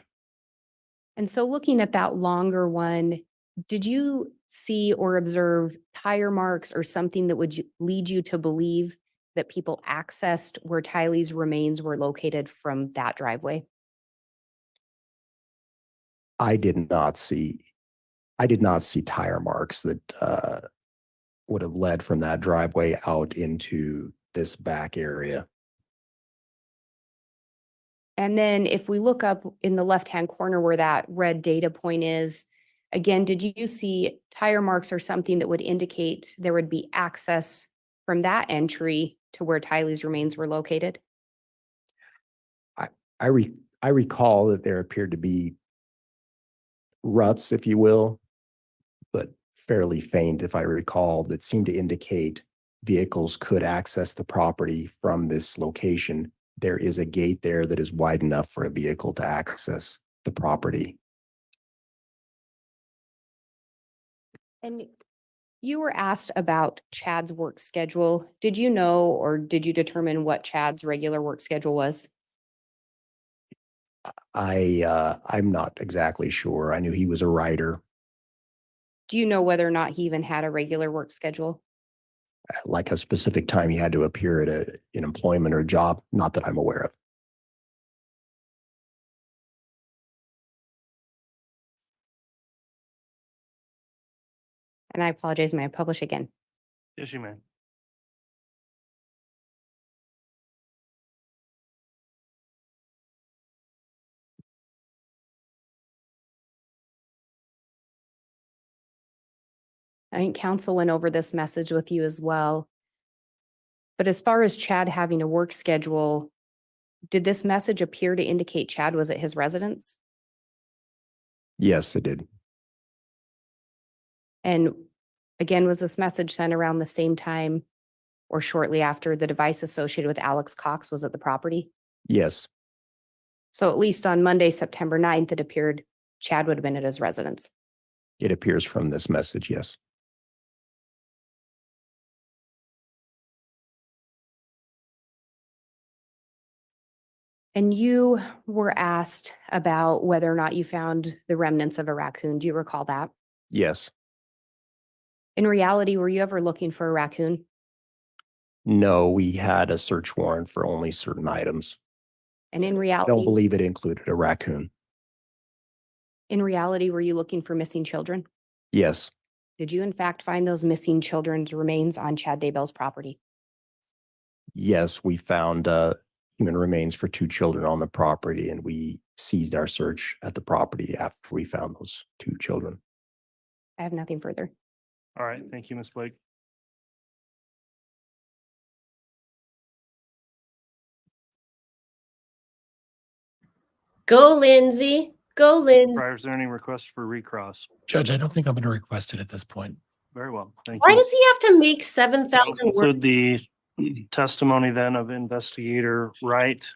Speaker 5: And so looking at that longer one, did you see or observe tire marks or something that would lead you to believe that people accessed where Tylee's remains were located from that driveway?
Speaker 3: I did not see tire marks that would have led from that driveway out into this back area.
Speaker 5: And then if we look up in the left-hand corner where that red data point is, again, did you see tire marks or something that would indicate there would be access from that entry to where Tylee's remains were located?
Speaker 3: I recall that there appeared to be ruts, if you will, but fairly faint, if I recall, that seemed to indicate vehicles could access the property from this location. There is a gate there that is wide enough for a vehicle to access the property.
Speaker 5: And you were asked about Chad's work schedule. Did you know or did you determine what Chad's regular work schedule was?
Speaker 3: I'm not exactly sure. I knew he was a writer,
Speaker 5: Do you know whether or not he even had a regular work schedule?
Speaker 3: like a specific time he had to appear at an employment or job, not that I'm aware of.
Speaker 5: And I apologize, may I publish again?
Speaker 2: Yes, you may.
Speaker 5: I think council went over this message with you as well. But as far as Chad having a work schedule, did this message appear to indicate Chad was at his residence?
Speaker 3: Yes, it did.
Speaker 5: And again, was this message sent around the same time or shortly after the device associated with Alex Cox was at the property?
Speaker 3: Yes,
Speaker 5: So at least on Monday, September 9th, it appeared Chad would have been at his residence.
Speaker 3: it appears from this message. Yes.
Speaker 5: And you were asked about whether or not you found the remnants of a raccoon. Do you recall that?
Speaker 3: Yes.
Speaker 5: In reality, were you ever looking for a raccoon?
Speaker 3: No, we had a search warrant for only certain items.
Speaker 5: And in
Speaker 3: I don't
Speaker 5: reality,
Speaker 3: believe it included a raccoon.
Speaker 5: were you looking for missing children?
Speaker 3: Yes.
Speaker 5: Did you in fact find those missing children's remains on Chad Daybell's property?
Speaker 3: Yes, we found human remains for 2 children on the property, and we seized our search at the property after we found those 2 children.
Speaker 5: I have nothing further.
Speaker 2: All right, thank you, Ms. Blake.
Speaker 1: Go, Lindsay. Go, Lindsay.
Speaker 2: Prior, is there any requests for recross?
Speaker 4: Judge, I don't think I'm going to request it at this point.
Speaker 2: Very well, thank
Speaker 1: Why
Speaker 2: you.
Speaker 1: does he have to make 7,000 words?
Speaker 2: Include the testimony then of investigator Wright.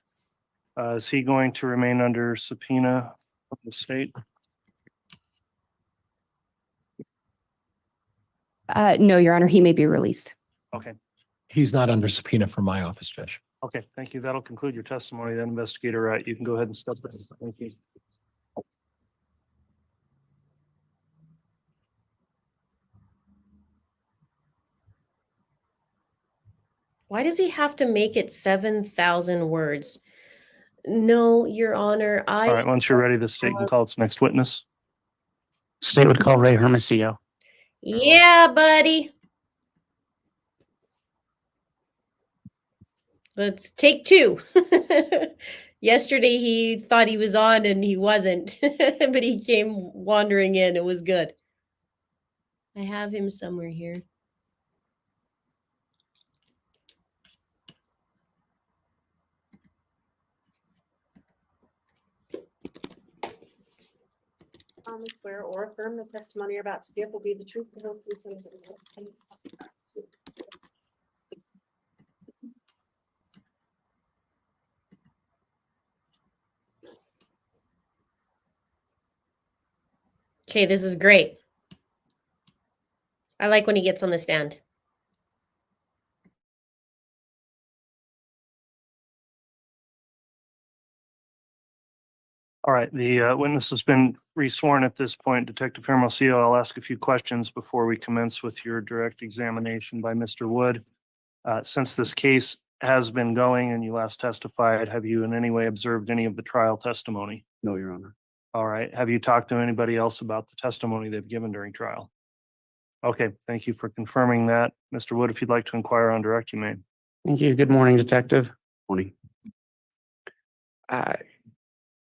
Speaker 2: Is he going to remain under subpoena of the state?
Speaker 5: No, Your Honor, he may be released.
Speaker 2: Okay,
Speaker 4: He's not under subpoena from my office, Judge.
Speaker 2: okay, thank you. That'll conclude your testimony then, investigator Wright. You can go ahead and step in. Thank you.
Speaker 1: Why does he have to make it 7,000 words? No, Your Honor,
Speaker 2: All right, once you're ready, the state can call its next witness.
Speaker 6: State would call Ray Hermosillo.
Speaker 1: Yeah, buddy. Let's take 2. Yesterday he thought he was on and he wasn't, but he came wandering in. It was good. I have him somewhere here.
Speaker 7: Swear or affirm the testimony you're about to give will be the truth, the whole truth, and nothing but the truth.
Speaker 1: Okay, this is great. I like when he gets on the stand.
Speaker 2: All right, the witness has been resworn at this point. Detective Hermosillo, I'll ask a few questions before we commence with your direct examination by Mr. Wood. Since this case has been going and you last testified, have you in any way observed any of the trial testimony?
Speaker 8: No, Your Honor.
Speaker 2: All right, have you talked to anybody else about the testimony they've given during trial? Okay, thank you for confirming that. Mr. Wood, if you'd like to inquire on direct, you may.
Speaker 6: Thank you. Good morning, Detective.
Speaker 8: Morning.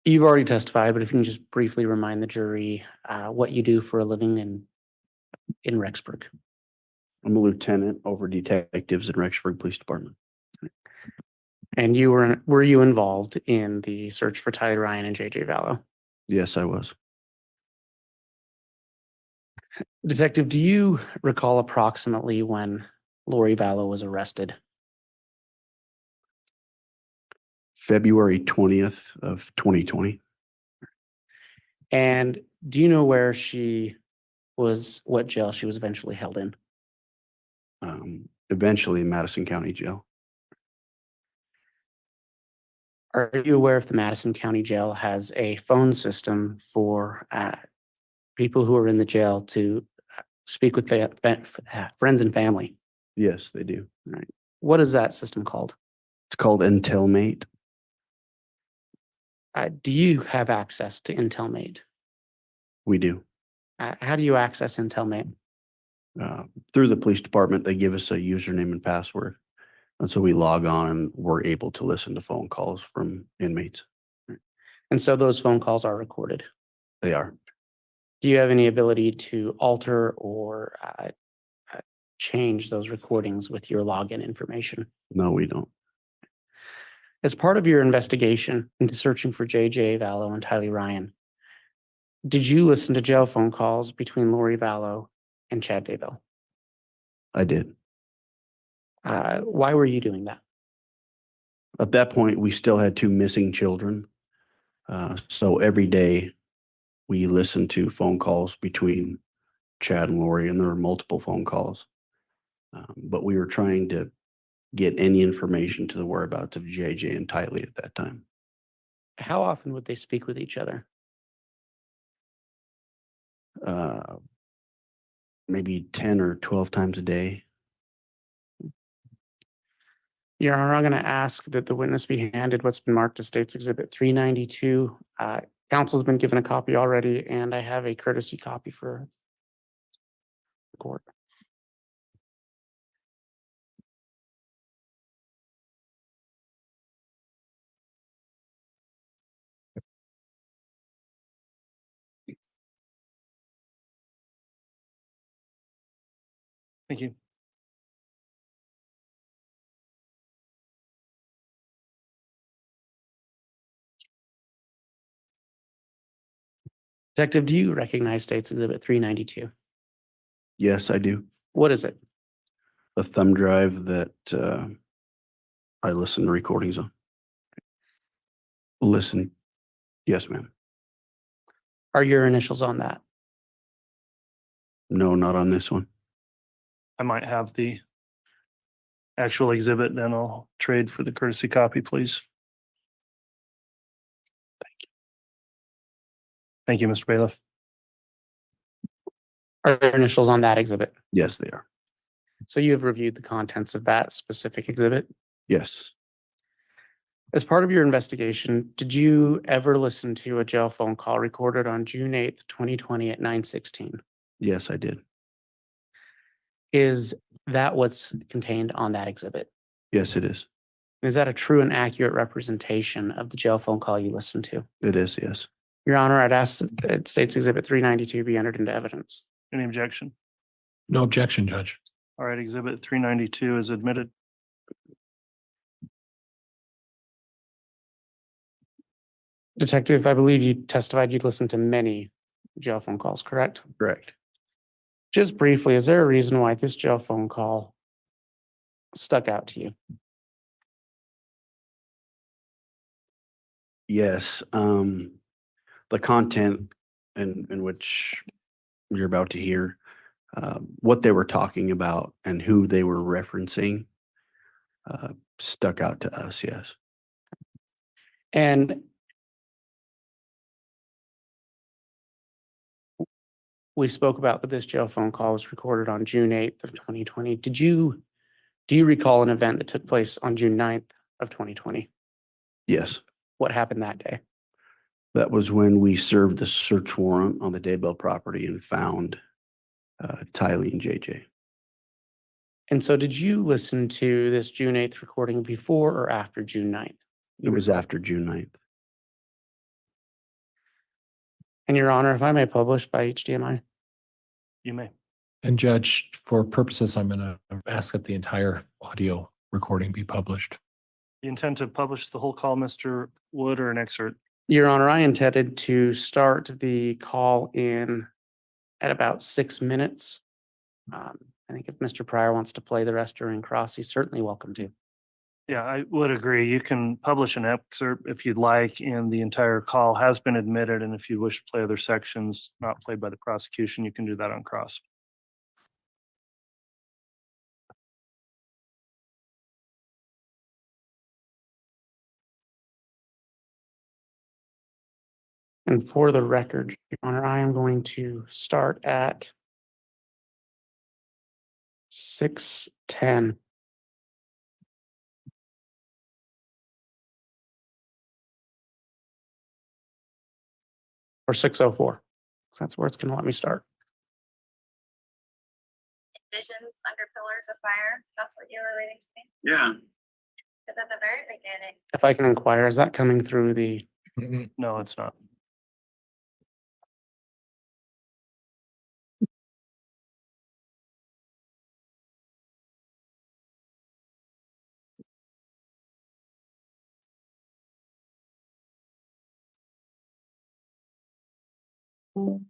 Speaker 6: You've already testified, but if you can just briefly remind the jury what you do for a living in Rexburg.
Speaker 8: I'm a lieutenant over detectives in Rexburg Police Department.
Speaker 6: And were you involved in the search for Tyler Ryan and JJ Vallow?
Speaker 8: Yes, I was.
Speaker 6: Detective, do you recall approximately when Lori Vallow was arrested?
Speaker 8: February 20th of 2020.
Speaker 6: And do you know where what jail she was eventually held in?
Speaker 8: Eventually Madison County Jail.
Speaker 6: Are you aware if the Madison County Jail has a phone system for people who are in the jail to speak with friends and family?
Speaker 8: Yes, they do.
Speaker 6: What is that system called?
Speaker 8: It's called Intelmate.
Speaker 6: Do you have access to Intelmate?
Speaker 8: We do.
Speaker 6: How do you access Intelmate?
Speaker 8: Through the police department, they give us a username and password. And so we log on and we're able to listen to phone calls from inmates.
Speaker 6: And so those phone calls are recorded.
Speaker 8: They are.
Speaker 6: Do you have any ability to alter or change those recordings with your login information?
Speaker 8: No, we don't.
Speaker 6: As part of your investigation into searching for JJ Vallow and Tylee Ryan, did you listen to jail phone calls between Lori Vallow and Chad Daybell?
Speaker 8: I did.
Speaker 6: Why were you doing that?
Speaker 8: At that point, we still had 2 missing children. So every day we listened to phone calls between Chad and Lori, and there were multiple phone calls. But we were trying to get any information to the whereabouts of JJ and Tylee at that time.
Speaker 6: How often would they speak with each other?
Speaker 8: Maybe 10 or 12 times a day.
Speaker 6: Your Honor, I'm going to ask that the witness be handed what's been marked as State's Exhibit 392. Counsel has been given a copy already, and I have a courtesy copy for the court.
Speaker 2: Thank you.
Speaker 6: Detective, do you recognize State's Exhibit 392?
Speaker 8: Yes, I do.
Speaker 6: What is it?
Speaker 8: A thumb drive that I listen to recordings on. Listen. Yes, ma'am.
Speaker 6: Are your initials on that?
Speaker 8: No, not on this one.
Speaker 2: I might have the actual exhibit, then I'll trade for the courtesy copy, please. Thank you, Mr. Bailiff.
Speaker 6: Are there initials on that exhibit?
Speaker 8: Yes, they are.
Speaker 6: So you have reviewed the contents of that specific exhibit?
Speaker 8: Yes.
Speaker 6: As part of your investigation, did you ever listen to a jail phone call recorded on June 8th, 2020 at 9:16?
Speaker 8: Yes, I did.
Speaker 6: Is that what's contained on that exhibit?
Speaker 8: Yes, it is.
Speaker 6: Is that a true and accurate representation of the jail phone call you listened to?
Speaker 8: It is, yes.
Speaker 6: Your Honor, I'd ask that State's Exhibit 392 be entered into evidence.
Speaker 2: Any objection?
Speaker 4: No objection, Judge.
Speaker 2: All right, exhibit 392 is admitted.
Speaker 6: Detective, I believe you testified you'd listened to many jail phone calls, correct?
Speaker 8: Correct.
Speaker 6: Just briefly, is there a reason why this jail phone call stuck out to you?
Speaker 8: Yes. The content in which you're about to hear, what they were talking about and who they were referencing, stuck out to us. Yes.
Speaker 6: And we spoke about that this jail phone call was recorded on June 8th of 2020. Do you recall an event that took place on June 9th of 2020?
Speaker 8: Yes.
Speaker 6: What happened that day?
Speaker 8: That was when we served the search warrant on the Daybell property and found Tylee and JJ.
Speaker 6: And so did you listen to this June 8th recording before or after June 9th?
Speaker 8: It was after June 9th.
Speaker 6: And Your Honor, if I may publish by HDMI?
Speaker 2: You may.
Speaker 4: And Judge, for purposes, I'm going to ask that the entire audio recording be published.
Speaker 2: You intend to publish the whole call, Mr. Wood, or an excerpt?
Speaker 6: Your Honor, I intended to start the call in at about 6 minutes. I think if Mr. Pryor wants to play the rest during cross, he's certainly welcome to.
Speaker 2: Yeah, I would agree. You can publish an excerpt if you'd like, and the entire call has been admitted. And if you wish to play other sections not played by the prosecution, you can do that on cross.
Speaker 6: And for the record, Your Honor, I am going to start at 6:10. Or 6:04. So that's where it's going to let me start.
Speaker 9: Visions under pillars of fire. That's what you were reading to me.
Speaker 8: Yeah.
Speaker 9: Because at the very beginning,
Speaker 6: If I can inquire, is that coming through the,
Speaker 2: No, it's not.
Speaker 9: Says,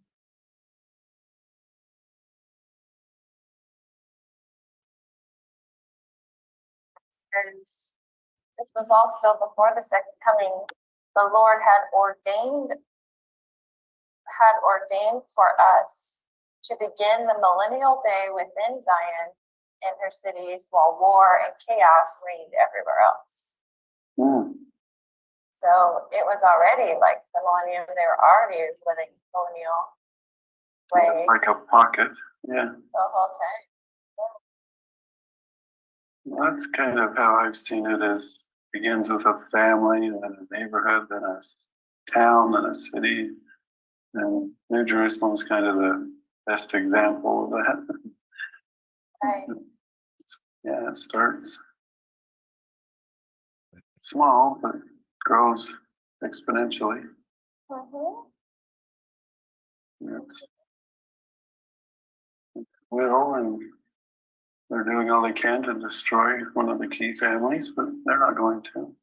Speaker 9: this was all still before the second coming. The Lord had ordained for us to begin the millennial day within Zion and her cities while war and chaos reigned everywhere else. So it was already like the millennium, they were already living millennial way
Speaker 10: Like a pocket, yeah.
Speaker 9: the whole time.
Speaker 10: That's kind of how I've seen it. As begins with a family, then a neighborhood, then a town, then a city. And New Jerusalem's kind of the best example of that.
Speaker 9: Right.
Speaker 10: Yeah, it starts small, but grows exponentially.
Speaker 9: Mhm.
Speaker 10: It's little, and they're doing all they can to destroy one of the key families, but they're not going to.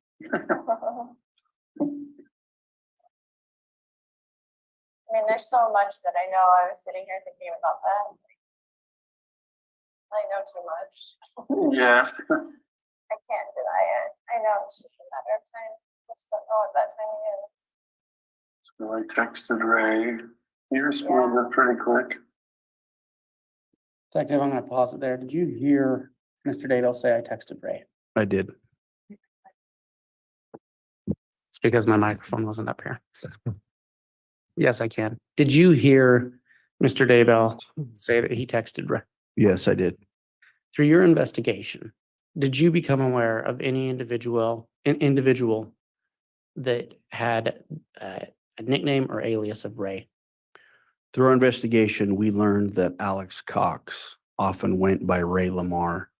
Speaker 9: I mean, there's so much that I know. I was sitting here thinking about that. I know too much.
Speaker 10: Yes.
Speaker 9: I can't deny it. I know it's just a matter of time. I just don't know what that timing is.
Speaker 10: So I texted Ray. He responded pretty quick.
Speaker 6: Detective, I'm gonna pause it there. Did you hear Mr. Daybell say I texted Ray?
Speaker 8: I did.
Speaker 6: It's because my microphone wasn't up here. Yes, I can. Did you hear Mr. Daybell say that he texted Ray?
Speaker 8: Yes, I did.
Speaker 6: Through your investigation, did you become aware of any individual that had a nickname or alias of Ray?
Speaker 8: Through our investigation, we learned that Alex Cox often went by Ray Lamar.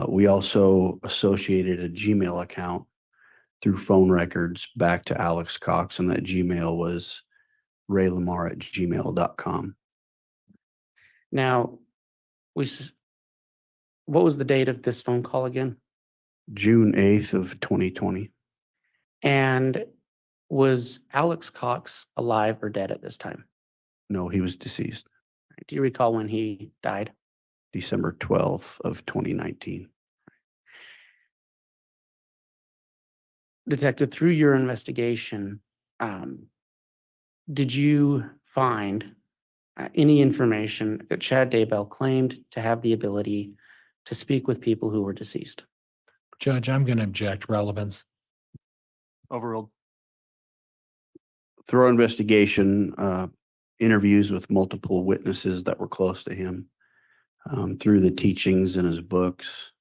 Speaker 8: We also associated a Gmail account through phone records back to Alex Cox, and that Gmail was raylamar@gmail.com.
Speaker 6: Now, what was the date of this phone call again?
Speaker 8: June 8th of 2020.
Speaker 6: And was Alex Cox alive or dead at this time?
Speaker 8: No, he was deceased.
Speaker 6: Do you recall when he died?
Speaker 8: December 12th of 2019.
Speaker 6: Detective, through your investigation, did you find any information that Chad Daybell claimed to have the ability to speak with people who were deceased?
Speaker 4: Judge, I'm going to object relevance.
Speaker 2: Overruled.
Speaker 8: Through our investigation, interviews with multiple witnesses that were close to him, through the teachings in his books,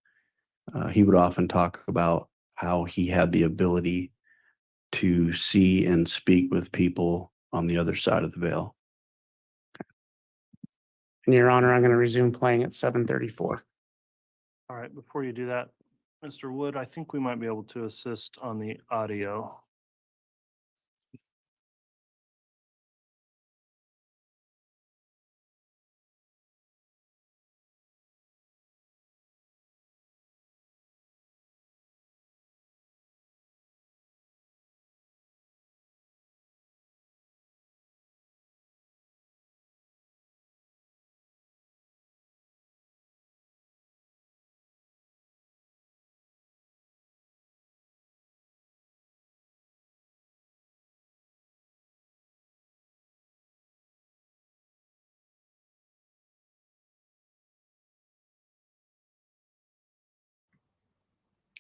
Speaker 8: he would often talk about how he had the ability to see and speak with people on the other side of the veil.
Speaker 6: And Your Honor, I'm going to resume playing at 7:34.
Speaker 2: All right, before you do that, Mr. Wood, I think we might be able to assist on the audio.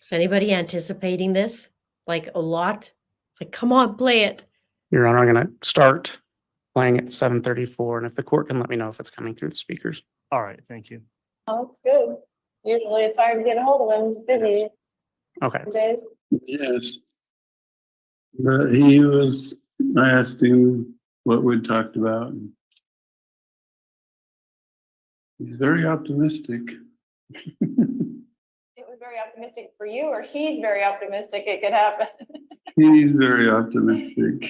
Speaker 1: Is anybody anticipating this? Like a lot? It's like, come on, play it.
Speaker 6: Your Honor, I'm going to start playing at 7:34, and if the court can let me know if it's coming through the speakers.
Speaker 2: All right, thank you.
Speaker 7: Oh, that's good. Usually it's hard to get a hold of him. He's busy
Speaker 6: Okay.
Speaker 7: days.
Speaker 10: Yes. But I asked him what we'd talked about. And he's very optimistic.
Speaker 7: It was very optimistic for you, or he's very optimistic it could happen.
Speaker 10: He's very optimistic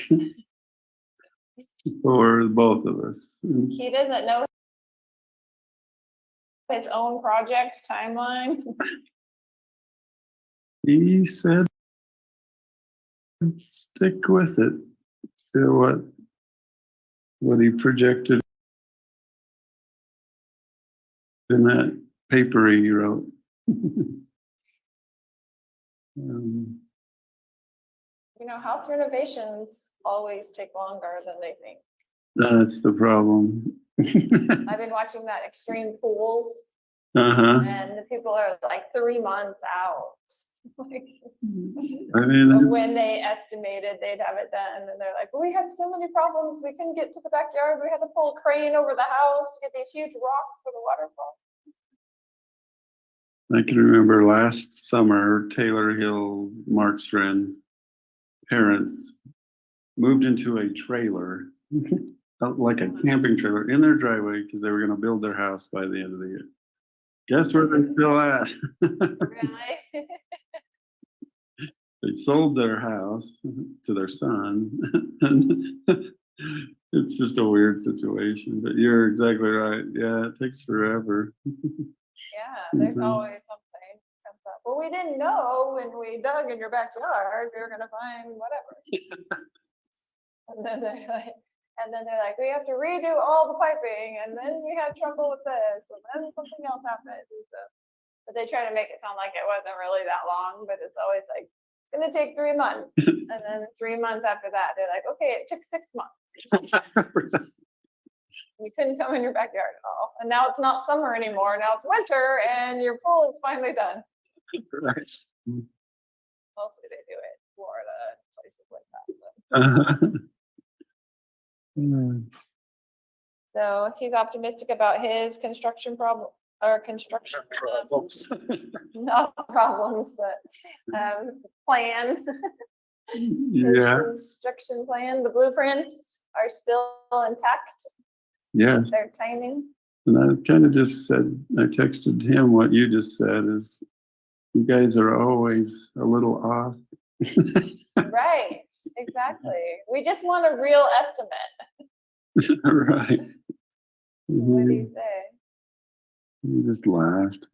Speaker 10: for both of us.
Speaker 7: He doesn't know his own project timeline.
Speaker 10: He said, stick with it. Do what what he projected in that paper he wrote.
Speaker 9: You know, house renovations always take longer than they think.
Speaker 10: That's the problem.
Speaker 9: I've been watching that Extreme Pools,
Speaker 10: Uh-huh.
Speaker 9: and the people are like 3 months out. Like,
Speaker 10: I mean,
Speaker 9: of when they estimated they'd have it done, and they're like, we had so many problems, we couldn't get to the backyard, we had to pull a crane over the house to get these huge rocks for the waterfall.
Speaker 10: I can remember last summer, Taylor Hill, Mark's friend, parents moved into a trailer, like a camping trailer in their driveway because they were going to build their house by the end of the year. Guess where they're still at?
Speaker 9: Really?
Speaker 10: They sold their house to their son. And it's just a weird situation, but you're exactly right. Yeah, it takes forever.
Speaker 9: Yeah, there's
Speaker 10: Mhm.
Speaker 9: always something comes up. Well, we didn't know when we dug in your backyard, we were gonna find whatever. And then they're like, we have to redo all the piping, and then we had trouble with this, and then something else happened. And so, but they try to make it sound like it wasn't really that long, but it's always like, it's gonna take 3 months. And then 3 months after that, they're like, okay, it took 6 months. You couldn't come in your backyard at all. And now it's not summer anymore. Now it's winter and your pool is finally done.
Speaker 10: Right.
Speaker 9: Mostly they do it in Florida, places like that. But. So he's optimistic about his construction problem or construction
Speaker 10: Problems.
Speaker 9: not problems, but plan. His
Speaker 10: Yeah,
Speaker 9: construction plan, the blueprints are still intact.
Speaker 10: yes.
Speaker 9: They're tiny.
Speaker 10: And I kind of just said, I texted him what you just said is, you guys are always a little off.
Speaker 9: Right, exactly. We just want a real estimate.
Speaker 10: Right.
Speaker 9: What do
Speaker 10: He
Speaker 9: you say?
Speaker 10: he just laughed.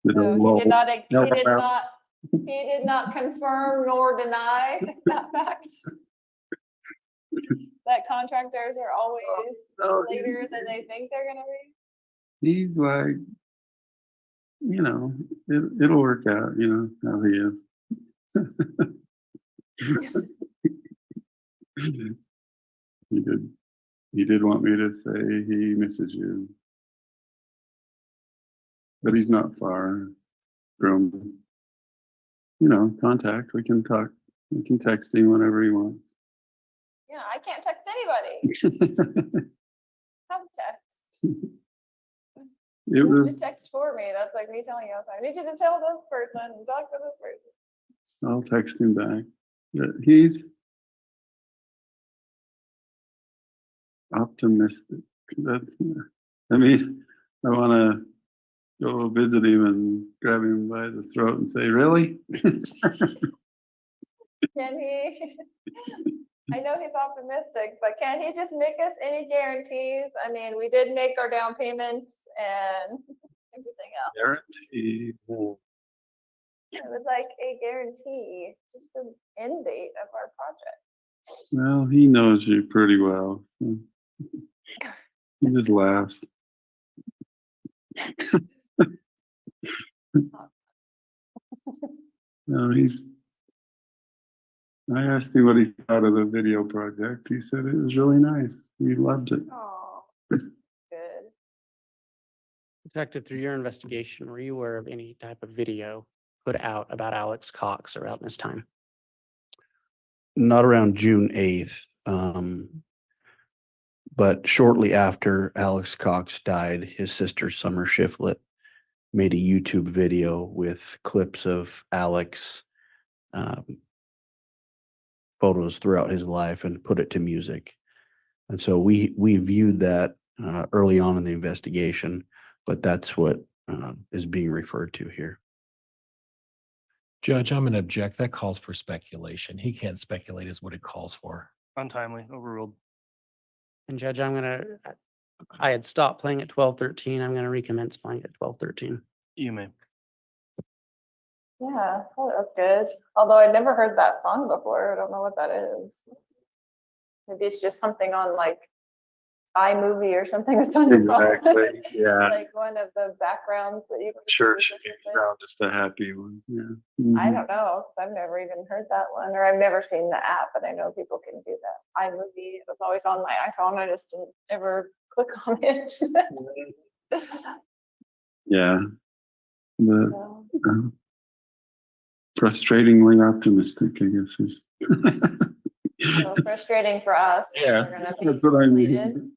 Speaker 10: Did a
Speaker 9: So
Speaker 10: little-
Speaker 9: he did not confirm nor deny that fact. That contractors are always
Speaker 10: No,
Speaker 9: later than they think they're gonna be.
Speaker 10: he's like, it'll work out, how he is. He did want me to say he misses you. But he's not far from, contact. We can talk. We can text him whenever he wants.
Speaker 9: Yeah, I can't text anybody. Have a text.
Speaker 10: It
Speaker 9: You have
Speaker 10: was,
Speaker 9: to text for me. That's like me telling you, I need you to tell this person and talk to this person.
Speaker 10: I'll text him back. But he's optimistic. I want to go visit him and grab him by the throat and say, really?
Speaker 9: Can he? I know he's optimistic, but can he just make us any guarantees? I mean, we did make our down payments and everything else.
Speaker 10: Guarantee.
Speaker 9: It was like a guarantee, just an end date of our project.
Speaker 10: Well, he knows you pretty well. So he just laughs. No, I asked him what he thought of the video project. He said it was really nice. He loved it.
Speaker 9: Oh, good.
Speaker 6: Detective, through your investigation, were you aware of any type of video put out about Alex Cox around this time?
Speaker 8: Not around June 8th. But shortly after Alex Cox died, his sister Summer Shiflett made a YouTube video with clips of Alex photos throughout his life and put it to music. And so we viewed that early on in the investigation, but that's what is being referred to here.
Speaker 4: Judge, I'm going to object. That calls for speculation. He can't speculate is what it calls for.
Speaker 2: Untimely, overruled.
Speaker 6: And Judge, I had stopped playing at 12:13. I'm gonna recommence playing at 12:13.
Speaker 2: You may.
Speaker 9: Yeah, oh, that's good. Although I'd never heard that song before. I don't know what that is. Maybe it's just something on like iMovie or something that's on your phone.
Speaker 10: Exactly, yeah.
Speaker 9: Like one of the backgrounds that you can
Speaker 10: Church
Speaker 9: use or something.
Speaker 10: background, just a happy one, yeah.
Speaker 9: I
Speaker 10: Mhm.
Speaker 9: don't know, because I've never even heard that one, or I've never seen the app, but I know people can do that. iMovie, it was always on my iPhone. I just didn't ever click on it.
Speaker 10: Yeah. The
Speaker 9: So,
Speaker 10: frustratingly optimistic, I guess is.
Speaker 9: so frustrating for us.
Speaker 10: Yeah,
Speaker 9: We're gonna be
Speaker 10: that's what I
Speaker 9: completed.
Speaker 10: mean.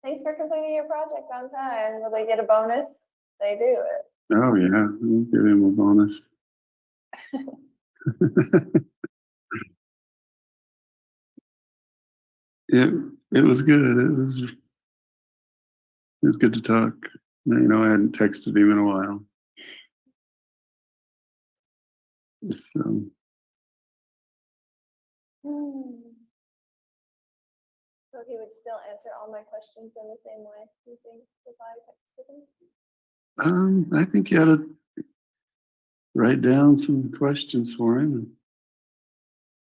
Speaker 9: Thanks for completing your project on time. Will they get a bonus? They do it.
Speaker 10: Oh, yeah, we'll give him a bonus. It was good. It was good to talk. You know, I hadn't texted him in a while. So,
Speaker 9: So he would still answer all my questions in the same way, you think, if I texted him?
Speaker 10: I think you ought to write down some questions for him and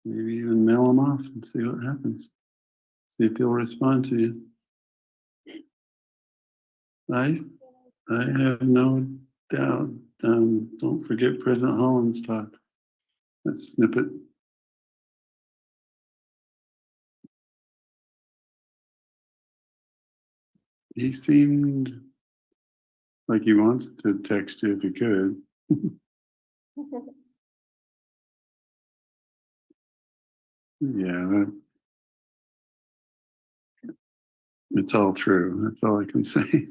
Speaker 10: maybe even mail them off and see what happens. See if he'll respond to you. I have no doubt. Don't forget President Holland's talk. That snippet. He seemed like he wants to text you if he could. Yeah, it's all true. That's all I can say.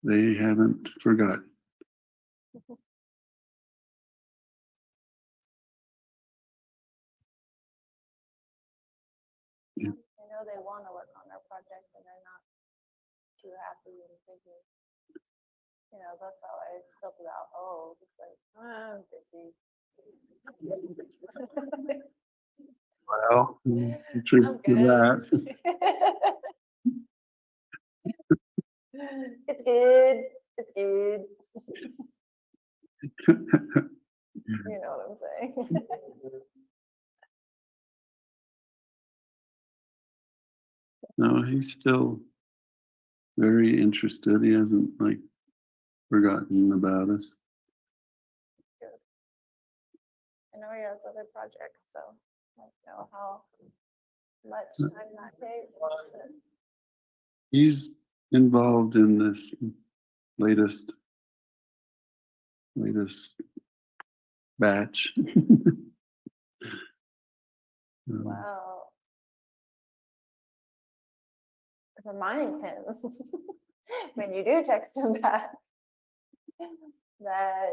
Speaker 10: They haven't forgotten.
Speaker 9: I know they want to work on their project and they're not too happy and thinking, you know, that's how I spelled it out. Oh, just like, I'm busy.
Speaker 10: Well, the truth
Speaker 9: I'm
Speaker 10: of
Speaker 9: good. It's good. It's good.
Speaker 10: that.
Speaker 9: You know what I'm saying?
Speaker 10: No, he's still very interested. He hasn't like forgotten about us.
Speaker 9: I know he has other projects, so I don't know how much time that takes. but
Speaker 10: He's involved in this latest batch.
Speaker 9: Wow. Remind him when you do text him back that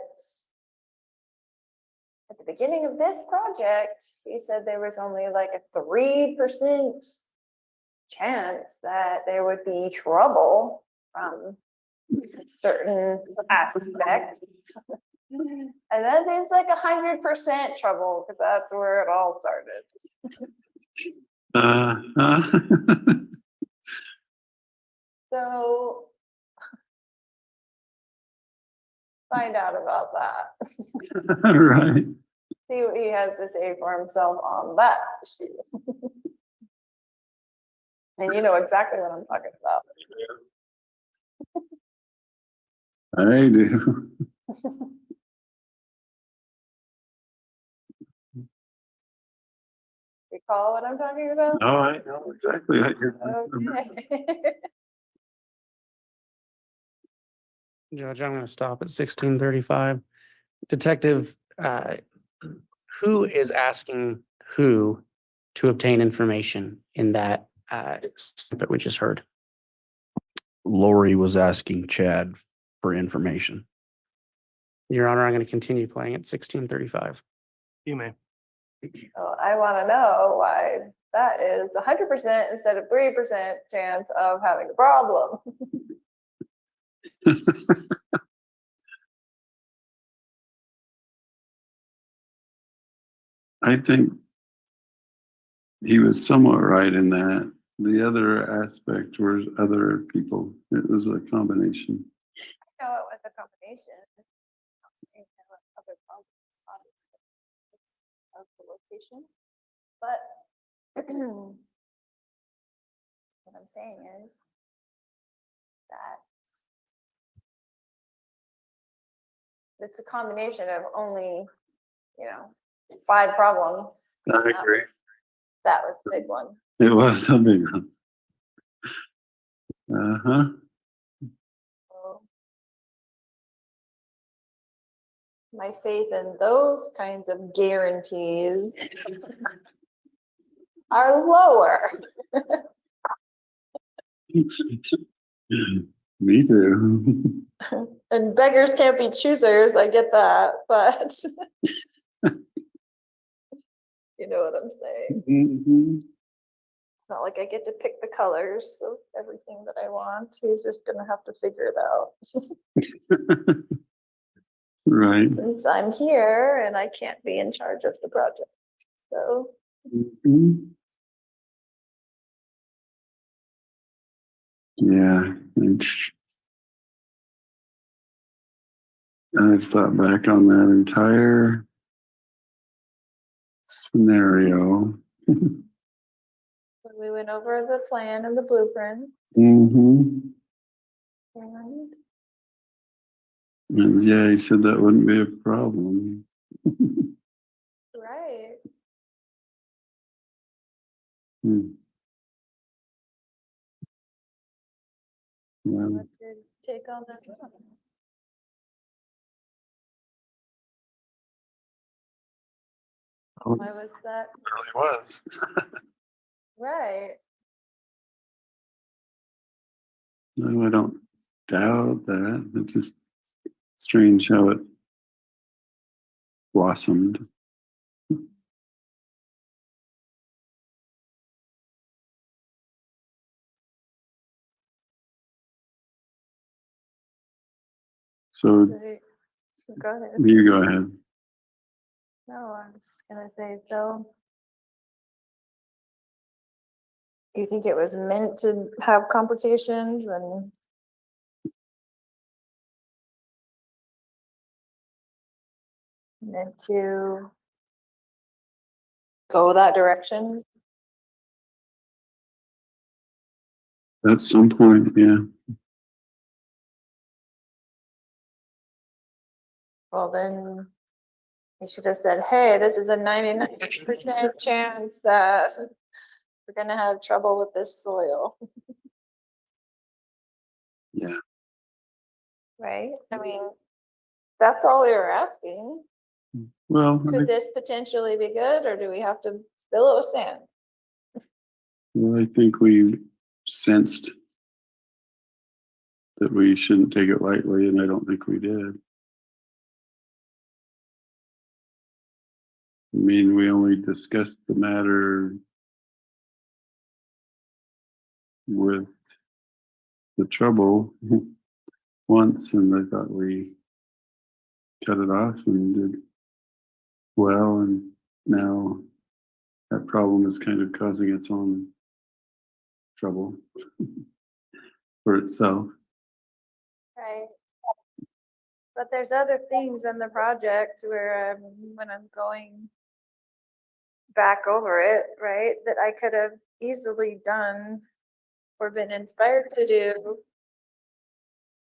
Speaker 9: at the beginning of this project, he said there was only like a 3% chance that there would be trouble from certain aspects. And then there's like 100% trouble because that's where it all started. So find out about that.
Speaker 10: Right.
Speaker 9: See what he has to say for himself on that issue. And you know exactly what I'm talking about.
Speaker 10: I do.
Speaker 9: Recall what I'm talking about?
Speaker 10: Oh, I know exactly what you're talking about.
Speaker 9: Okay.
Speaker 6: Judge, I'm going to stop at 16:35. Detective, who is asking who to obtain information in that snippet we just heard?
Speaker 8: Lori was asking Chad for information.
Speaker 6: Your Honor, I'm going to continue playing at 16:35.
Speaker 2: You may.
Speaker 9: So I want to know why that is 100% instead of 3% chance of having a problem.
Speaker 10: I think he was somewhat right in that. The other aspect was other people. It was a combination.
Speaker 9: No, it was a combination. I'm saying there were other problems, obviously, it's of the location. But what I'm saying is that it's a combination of only, 5 problems.
Speaker 10: I agree.
Speaker 9: That was a big one.
Speaker 10: It was a big one. Uh-huh.
Speaker 9: So my faith in those kinds of guarantees are lower.
Speaker 10: Me too.
Speaker 9: And beggars can't be choosers, I get that, but you know what I'm saying?
Speaker 10: Mhm.
Speaker 9: It's not like I get to pick the colors of everything that I want. He's just gonna have to figure it out.
Speaker 10: Right.
Speaker 9: Since I'm here and I can't be in charge of the project, so.
Speaker 10: Mhm. Yeah. I've thought back on that entire scenario.
Speaker 9: We went over the plan and the blueprint
Speaker 10: Mm-hmm.
Speaker 9: and
Speaker 10: And yeah, he said that wouldn't be a problem.
Speaker 9: right.
Speaker 10: Hmm. Yeah.
Speaker 9: What's your take on that?
Speaker 10: Oh,
Speaker 9: Why was that?
Speaker 10: it really was.
Speaker 9: Right.
Speaker 10: No, I don't doubt that. It's just strange how it blossomed. So
Speaker 9: So go ahead.
Speaker 10: you go ahead.
Speaker 9: No, I'm just gonna say, so. You think it was meant to have complications and meant to go that direction?
Speaker 10: At some point, yeah.
Speaker 9: Well, then you should have said, hey, this is a 99% chance that we're gonna have trouble with this soil,
Speaker 10: Yeah.
Speaker 9: right? I mean, that's all we were asking.
Speaker 10: Well,
Speaker 9: Could this potentially be good, or do we have to fill it with sand?
Speaker 10: I think we sensed that we shouldn't take it lightly, and I don't think we did. I mean, we only discussed the matter with the trouble once, and I thought we cut it off and did well, and now that problem is kind of causing its own trouble for itself.
Speaker 9: Right. But there's other things in the project where when I'm going back over it, right, that I could have easily done or been inspired to do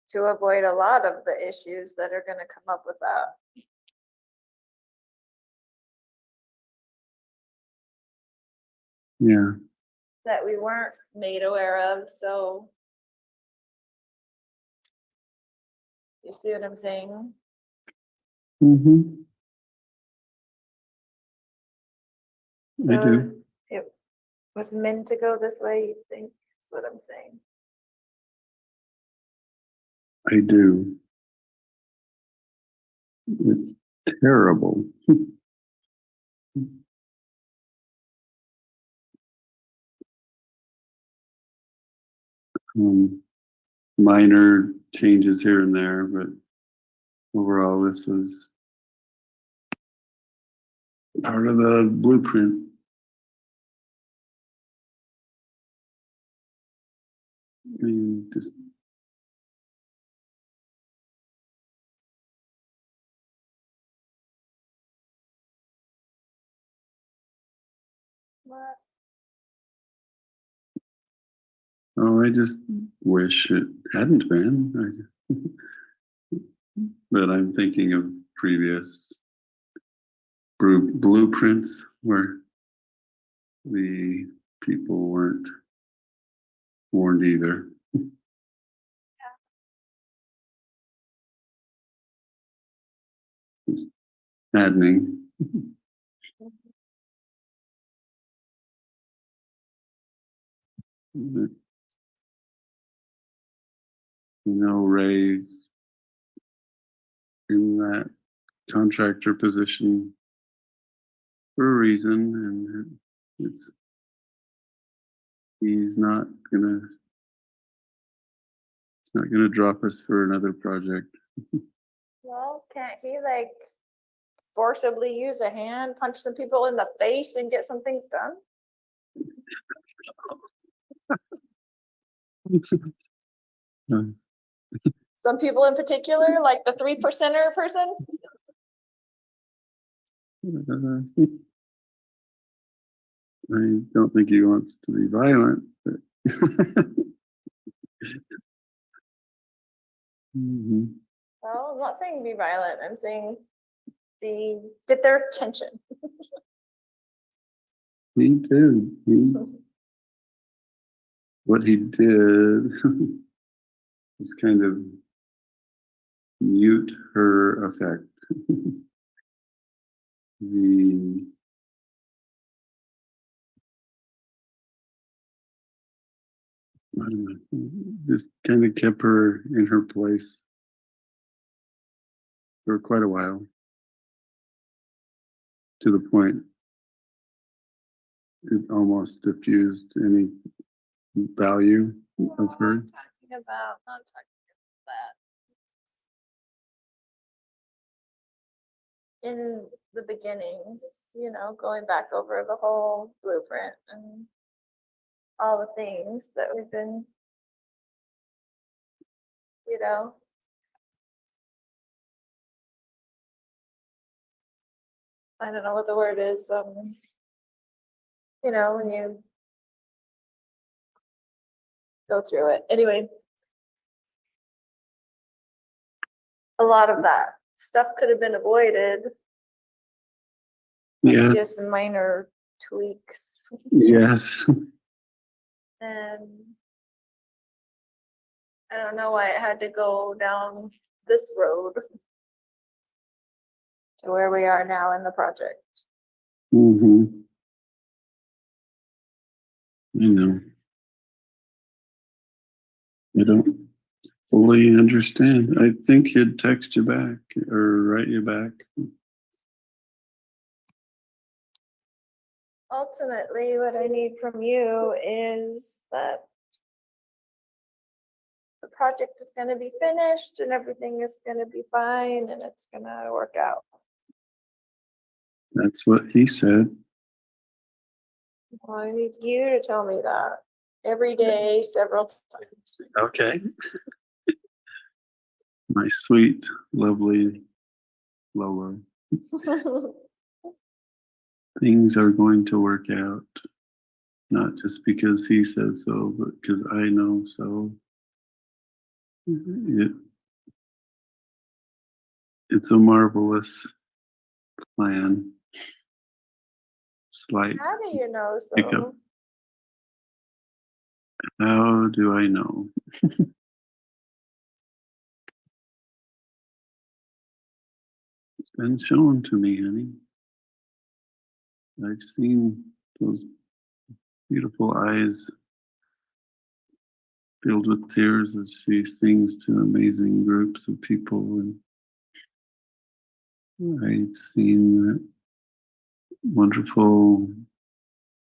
Speaker 9: to avoid a lot of the issues that are gonna come up with that.
Speaker 10: Yeah.
Speaker 9: That we weren't made aware of, so. You see what I'm saying?
Speaker 10: Mm-hmm. I
Speaker 9: So
Speaker 10: do.
Speaker 9: it was meant to go this way, you think, is what I'm saying.
Speaker 10: I do. It's terrible. Minor changes here and there, but overall, this was part of the blueprint. I mean, just
Speaker 9: What?
Speaker 10: oh, I just wish it hadn't been. But I'm thinking of previous blueprints where the people weren't warned either. It's maddening. Raise in that contractor position for a reason, and it's he's not gonna drop us for another project.
Speaker 9: Well, can't he like forcibly use a hand, punch some people in the face and get some things done? Some people in particular, like the 3%er person?
Speaker 10: I don't think he wants to be violent, but Mhm.
Speaker 9: Well, I'm not saying be violent. I'm saying get their attention.
Speaker 10: He did. What he did was kind of mute her effect. I don't know, just kind of kept her in her place for quite a while, to the point it almost diffused any value of her.
Speaker 9: Not talking about that. In the beginnings, going back over the whole blueprint and all the things that we've been, I don't know what the word is, when you go through it. Anyway, a lot of that stuff could have been avoided.
Speaker 10: Yeah.
Speaker 9: Just minor tweaks.
Speaker 10: Yes.
Speaker 9: And I don't know why it had to go down this road to where we are now in the project.
Speaker 10: Mm-hmm. I know. I don't fully understand. I think he'd text you back or write you back.
Speaker 9: Ultimately, what I need from you is that the project is going to be finished and everything is going to be fine and it's going to work out.
Speaker 10: That's what he said.
Speaker 9: Well, I need you to tell me that every day, several times.
Speaker 10: Okay. My sweet, lovely Lola. Things are going to work out. Not just because he says so, but because I know so. It's a marvelous plan. Slight
Speaker 9: How do you know
Speaker 10: hiccup.
Speaker 9: so?
Speaker 10: How do I know? It's been shown to me, honey. I've seen those beautiful eyes filled with tears as she sings to amazing groups of people. And I've seen that wonderful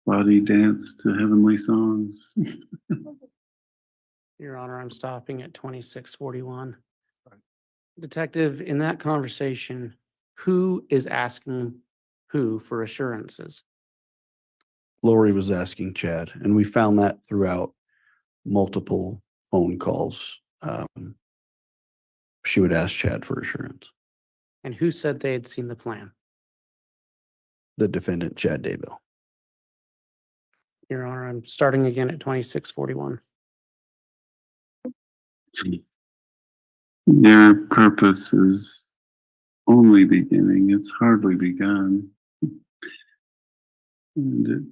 Speaker 10: body dance to heavenly songs.
Speaker 6: Your Honor, I'm stopping at 2641. Detective, in that conversation, who is asking who for assurances?
Speaker 8: Lori was asking Chad, and we found that throughout multiple phone calls, she would ask Chad for assurance.
Speaker 6: And who said they had seen the plan?
Speaker 8: The defendant, Chad Daybell.
Speaker 6: Your Honor, I'm starting again at 2641.
Speaker 10: Your purpose is only beginning. It's hardly begun. And it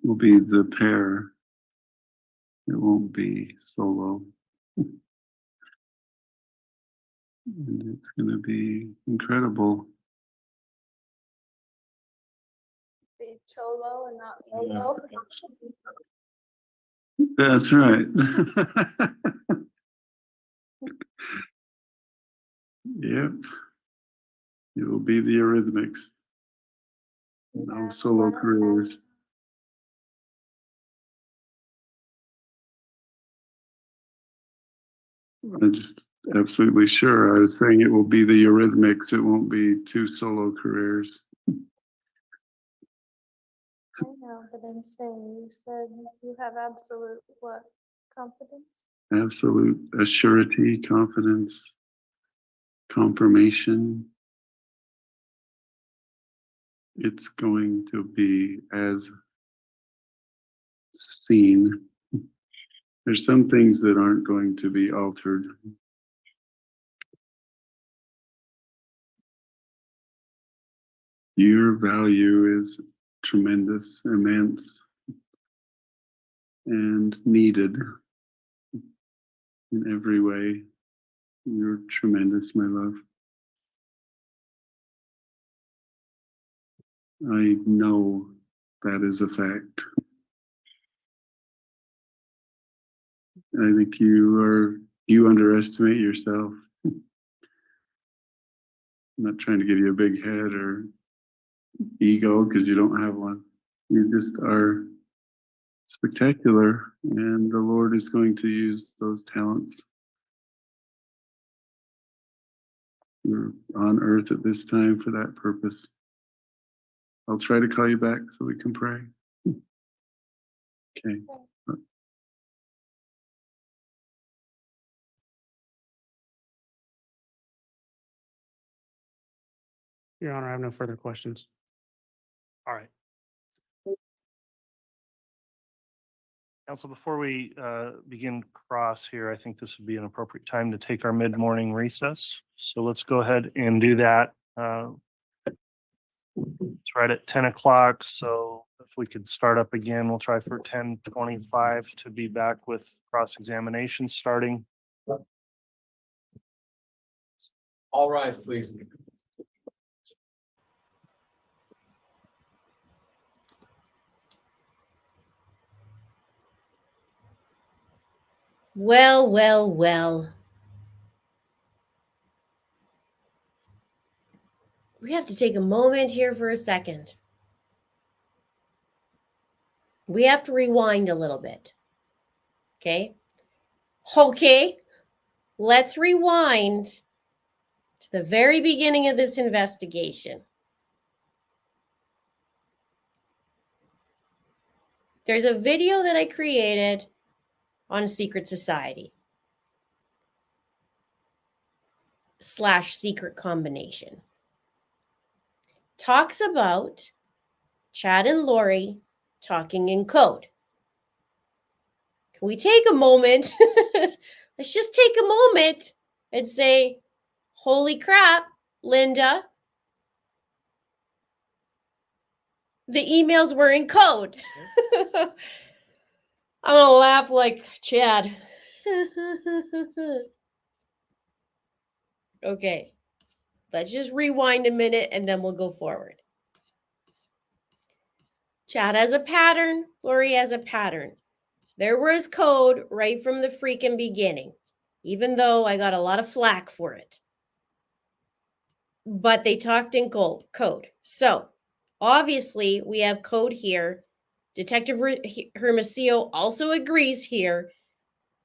Speaker 10: will be the pair. It won't be solo. And it's going to be incredible.
Speaker 9: Be cholo and not solo.
Speaker 10: That's right. Yep. It will be the Eurythmics. No solo careers. I'm just absolutely sure. I was saying it will be the Eurythmics. It won't be two solo careers.
Speaker 9: I know, but I'm saying, you said you have absolute what? Confidence?
Speaker 10: Absolute assurity, confidence, confirmation. It's going to be as seen. There's some things that aren't going to be altered. Your value is tremendous, immense, and needed in every way. You're tremendous, my love. I know that is a fact. I think you underestimate yourself. I'm not trying to give you a big head or ego because you don't have one. You just are spectacular, and the Lord is going to use those talents. You're on earth at this time for that purpose. I'll try to call you back so we can pray. Okay.
Speaker 6: Your Honor, I have no further questions.
Speaker 2: All right. Council, before we begin cross here, I think this would be an appropriate time to take our mid-morning recess. So let's go ahead and do that. It's right at 10 o'clock. So if we could start up again, we'll try for 10:25 to be back with cross-examination starting.
Speaker 11: All rise, please.
Speaker 1: Well, well, well. We have to take a moment here for a second. We have to rewind a little bit. Okay? Okay. Let's rewind to the very beginning of this investigation. There's a video that I created on Secret Society / secret combination. Talks about Chad and Lori talking in code. Can we take a moment? Let's just take a moment and say, holy crap, Linda. The emails were in code. I'm going to laugh like Chad. Okay. Let's just rewind a minute and then we'll go forward. Chad has a pattern. Lori has a pattern. There was code right from the freaking beginning, even though I got a lot of flack for it. But they talked in code. So obviously we have code here. Detective Hermosillo also agrees here.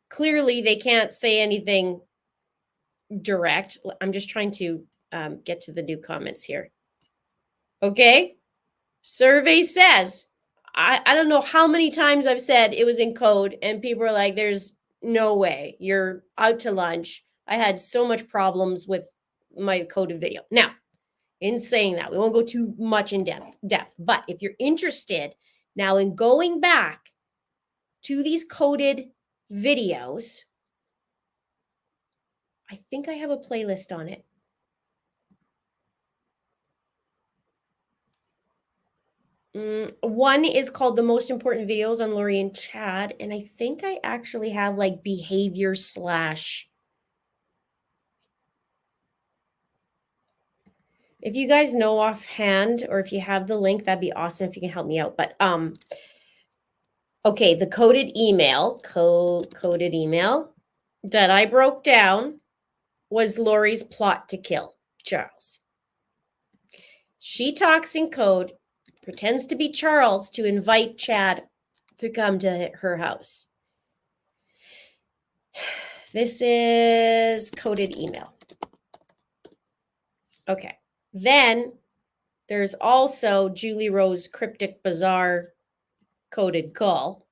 Speaker 1: Clearly they can't say anything direct. I'm just trying to get to the new comments here. Okay. Survey says, I don't know how many times I've said it was in code and people are like, there's no way. You're out to lunch. I had so much problems with my coded video. Now, in saying that, we won't go too much in depth, but if you're interested now in going back to these coded videos, I think I have a playlist on it. One is called The Most Important Videos on Lori and Chad, and I think I actually have like behavior slash. If you guys know offhand, or if you have the link, that'd be awesome if you can help me out. But okay, the coded email that I broke down was Lori's plot to kill Charles. She talks in code, pretends to be Charles to invite Chad to come to her house. This is coded email. Okay. Then there's also Julie Rose cryptic bizarre coded call,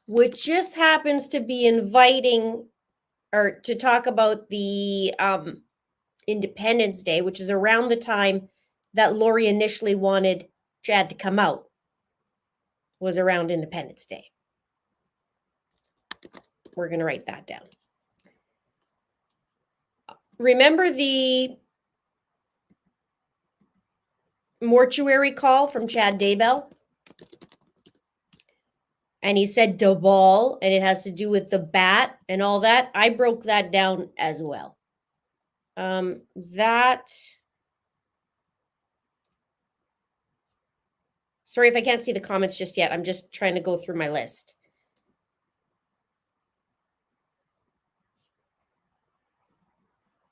Speaker 1: which just happens to be inviting or to talk about the Independence Day, which is around the time that Lori initially wanted Chad to come out, was around Independence Day. We're going to write that down. Remember the mortuary call from Chad Daybell? And he said Daybell, and it has to do with the bat and all that. I broke that down as well. Sorry if I can't see the comments just yet. I'm just trying to go through my list.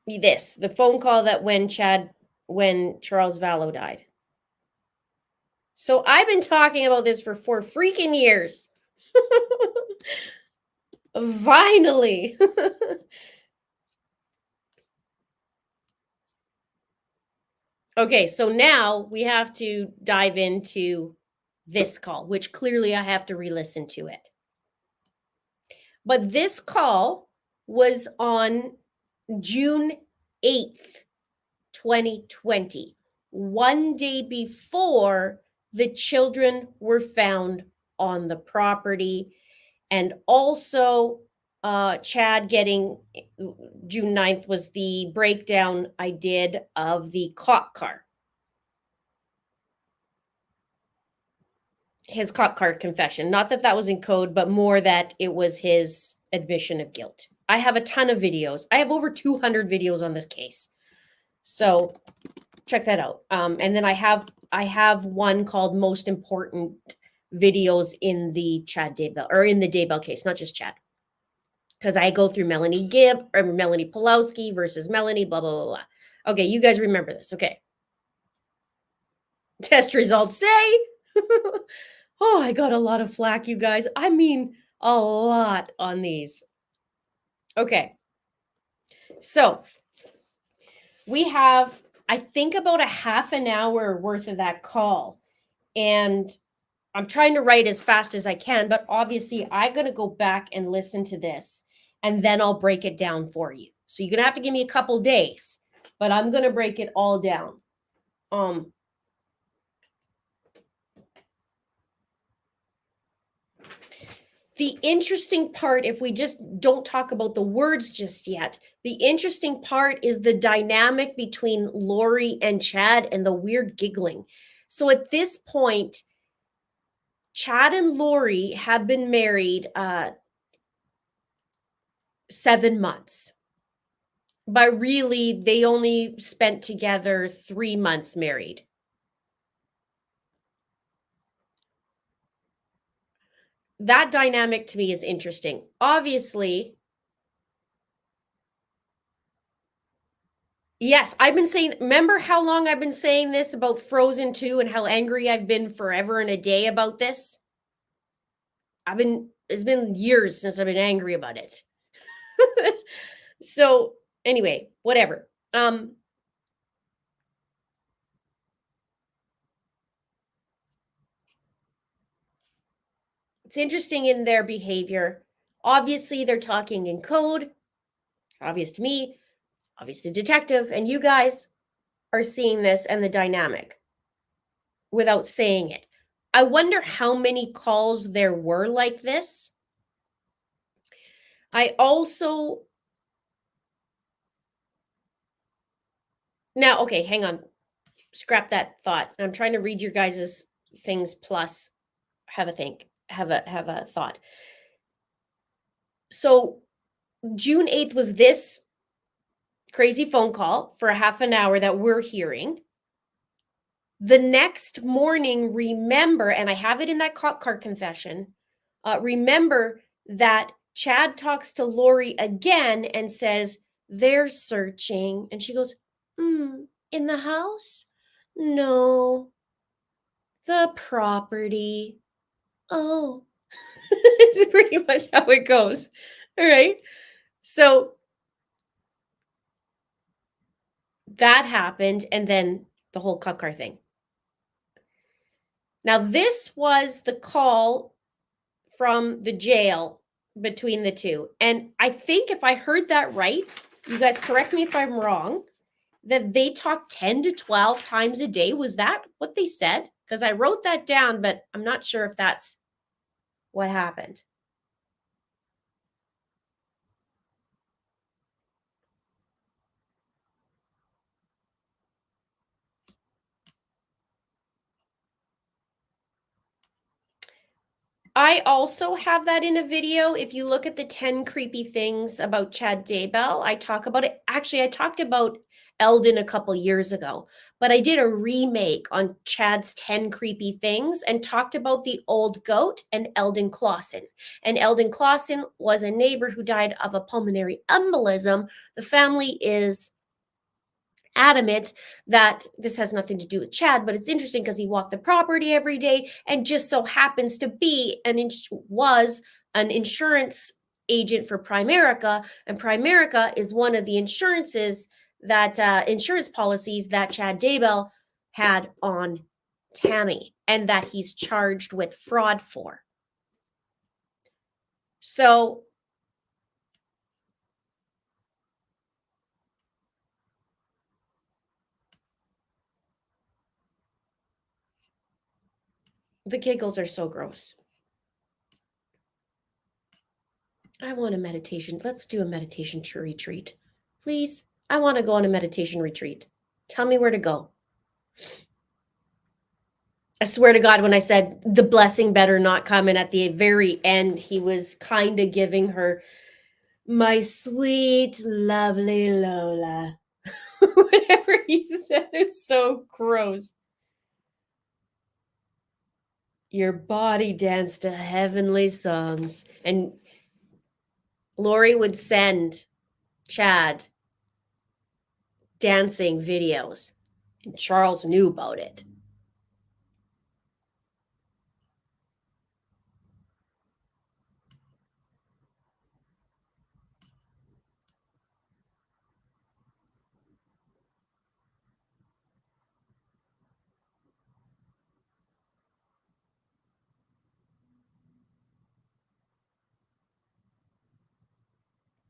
Speaker 1: The phone call that when Charles Vallow died. So I've been talking about this for 4 freaking years. Finally. Okay, so now we have to dive into this call, which clearly I have to re-listen to it. But this call was on June 8th, 2020, one day before the children were found on the property. And also, Chad getting June 9th was the breakdown I did of the cop car. His cop car confession. Not that that was in code, but more that it was his admission of guilt. I have a ton of videos. I have over 200 videos on this case. So check that out. And then I have one called Most Important Videos in the Chad Daybell, or in the Daybell case, not just Chad. Because I go through Melanie Pulowski versus Melanie, blah, blah, blah, blah. Okay, you guys remember this. Okay. Test results say, oh, I got a lot of flack, you guys. I mean, a lot on these. Okay. So we have, I think, about a half an hour worth of that call. And I'm trying to write as fast as I can, but obviously I'm going to go back and listen to this, and then I'll break it down for you. So you're going to have to give me a couple days, but I'm going to break it all down. The interesting part, if we just don't talk about the words just yet, the interesting part is the dynamic between Lori and Chad and the weird giggling. So at this point, Chad and Lori have been married 7 months. But really, they only spent together 3 months married. That dynamic to me is interesting. Obviously, yes, I've been saying, remember how long I've been saying this about Frozen 2 and how angry I've been forever and a day about this? It's been years since I've been angry about it. So anyway, whatever. It's interesting in their behavior. Obviously, they're talking in code. Obvious to me, obvious to detective, and you guys are seeing this and the dynamic without saying it. I wonder how many calls there were like this. I also now, okay, hang on. Scrap that thought. I'm trying to read your guys's things plus have a thought. So June 8th was this crazy phone call for a half an hour that we're hearing. The next morning, remember, and I have it in that cop car confession, remember that Chad talks to Lori again and says, they're searching. And she goes, in the house? No. The property. Oh. It's pretty much how it goes. All right. So that happened, and then the whole cop car thing. Now, this was the call from the jail between the two. And I think if I heard that right, you guys correct me if I'm wrong, that they talked 10 to 12 times a day. Was that what they said? Because I wrote that down, but I'm not sure if that's what happened. I also have that in a video. If you look at the 10 creepy things about Chad Daybell, I talk about it. Actually, I talked about Eldon a couple years ago, but I did a remake on Chad's 10 creepy things and talked about the old goat and Eldon Clausen. And Eldon Clausen was a neighbor who died of a pulmonary embolism. The family is adamant that this has nothing to do with Chad, but it's interesting because he walked the property every day and just so happens to be was an insurance agent for Primerica, and Primerica is one of the insurances that insurance policies that Chad Daybell had on Tammy and that he's charged with fraud for. So the giggles are so gross. I want a meditation. Let's do a meditation retreat. Please. I want to go on a meditation retreat. Tell me where to go. I swear to God, when I said the blessing better not come, and at the very end, he was kind of giving her, my sweet, lovely Lola. Whatever he said is so gross. Your body danced to heavenly songs. And Lori would send Chad dancing videos, and Charles knew about it.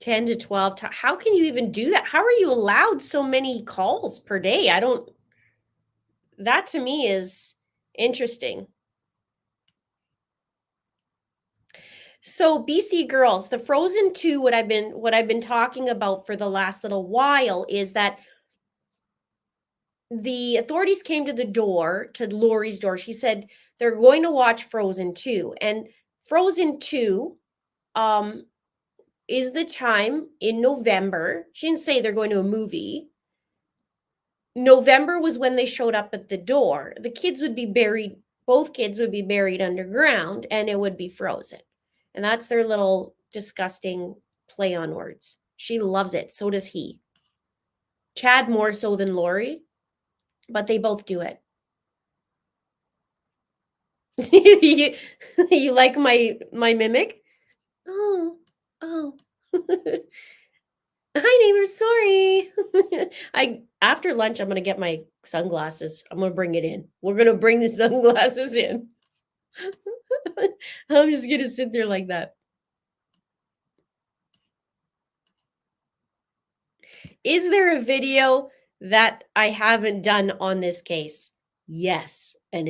Speaker 1: $10 to $12. How can you even do that? How are you allowed so many calls per day? That to me is interesting. So BC girls, the Frozen 2, what I've been talking about for the last little while is that the authorities came to Lori's door. She said they're going to watch Frozen 2. And Frozen 2 is the time in November. She didn't say they're going to a movie. November was when they showed up at the door. The kids would be buried, both kids would be buried underground, and it would be frozen. And that's their little disgusting play on words. She loves it. So does he. Chad more so than Lori, but they both do it. You like my mimic? Oh. Hi, neighbor. Sorry. After lunch, I'm gonna get my sunglasses. I'm gonna bring it in. We're gonna bring the sunglasses in. I'm just gonna sit there like that. Is there a video that I haven't done on this case? Yes, and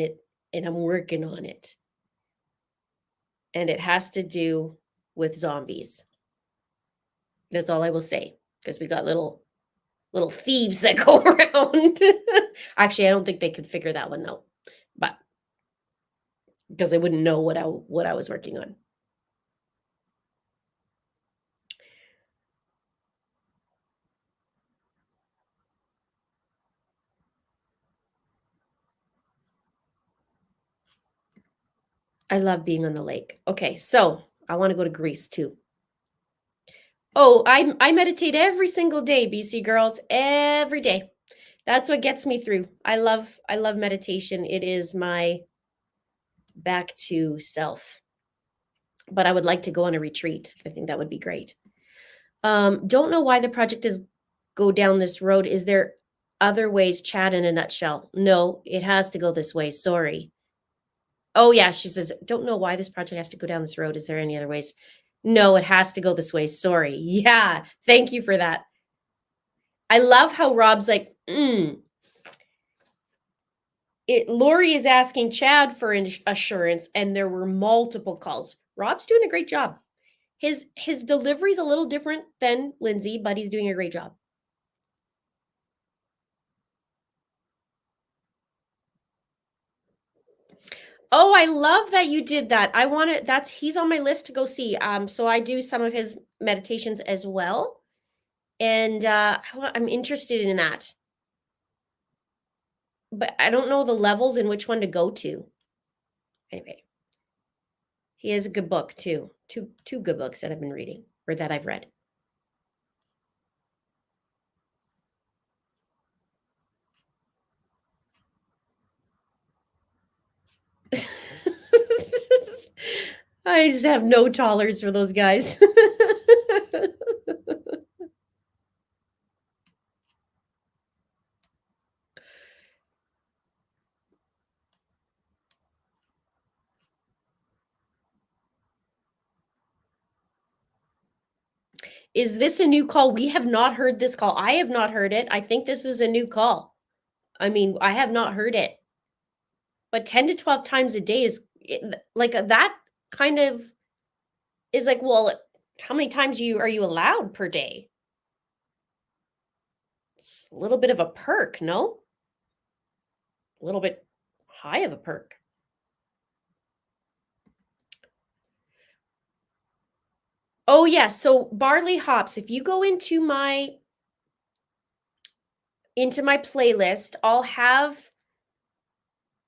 Speaker 1: I'm working on it. And it has to do with zombies. That's all I will say, because we got little thieves that go around. Actually, I don't think they could figure that one out, but because they wouldn't know what I was working on. I love being on the lake. Okay, so I want to go to Greece too. Oh, I meditate every single day, BC girls, every day. That's what gets me through. I love meditation. It is my back to self. But I would like to go on a retreat. I think that would be great. Don't know why the project is go down this road. Is there other ways, Chad, in a nutshell? No, it has to go this way. Sorry. Oh, yeah, she says, don't know why this project has to go down this road. Is there any other ways? No, it has to go this way. Sorry. Yeah, thank you for that. I love how Rob's like, Lori is asking Chad for assurance, and there were multiple calls. Rob's doing a great job. His delivery's a little different than Lindsay, but he's doing a great job. Oh, I love that you did that. I want to, he's on my list to go see. So I do some of his meditations as well. And I'm interested in that. But I don't know the levels and which one to go to. Anyway, he has a good book too. Two good books that I've been reading or that I've read. I just have no tolerance for those guys. Is this a new call? We have not heard this call. I have not heard it. I think this is a new call. I mean, I have not heard it. But 10 to 12 times a day is like that kind of is like, well, how many times are you allowed per day? It's a little bit of a perk, no? A little bit high of a perk. Oh, yeah. So barley hops, if you go into my playlist, I'll have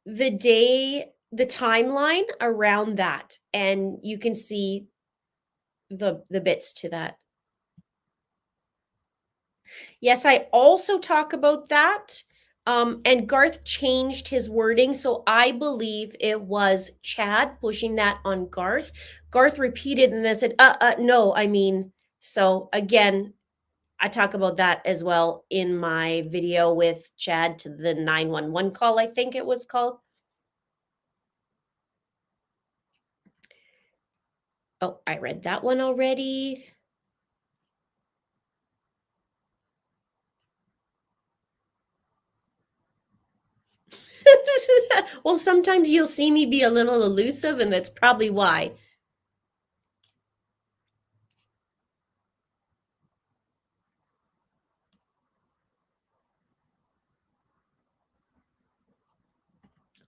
Speaker 1: the day, the timeline around that, and you can see the bits to that. Yes, I also talk about that. And Garth changed his wording. So I believe it was Chad pushing that on Garth. Garth repeated and then said, no, I mean, so again, I talk about that as well in my video with Chad to the 911 call, I think it was called. Oh, I read that one already. Well, sometimes you'll see me be a little elusive, and that's probably why.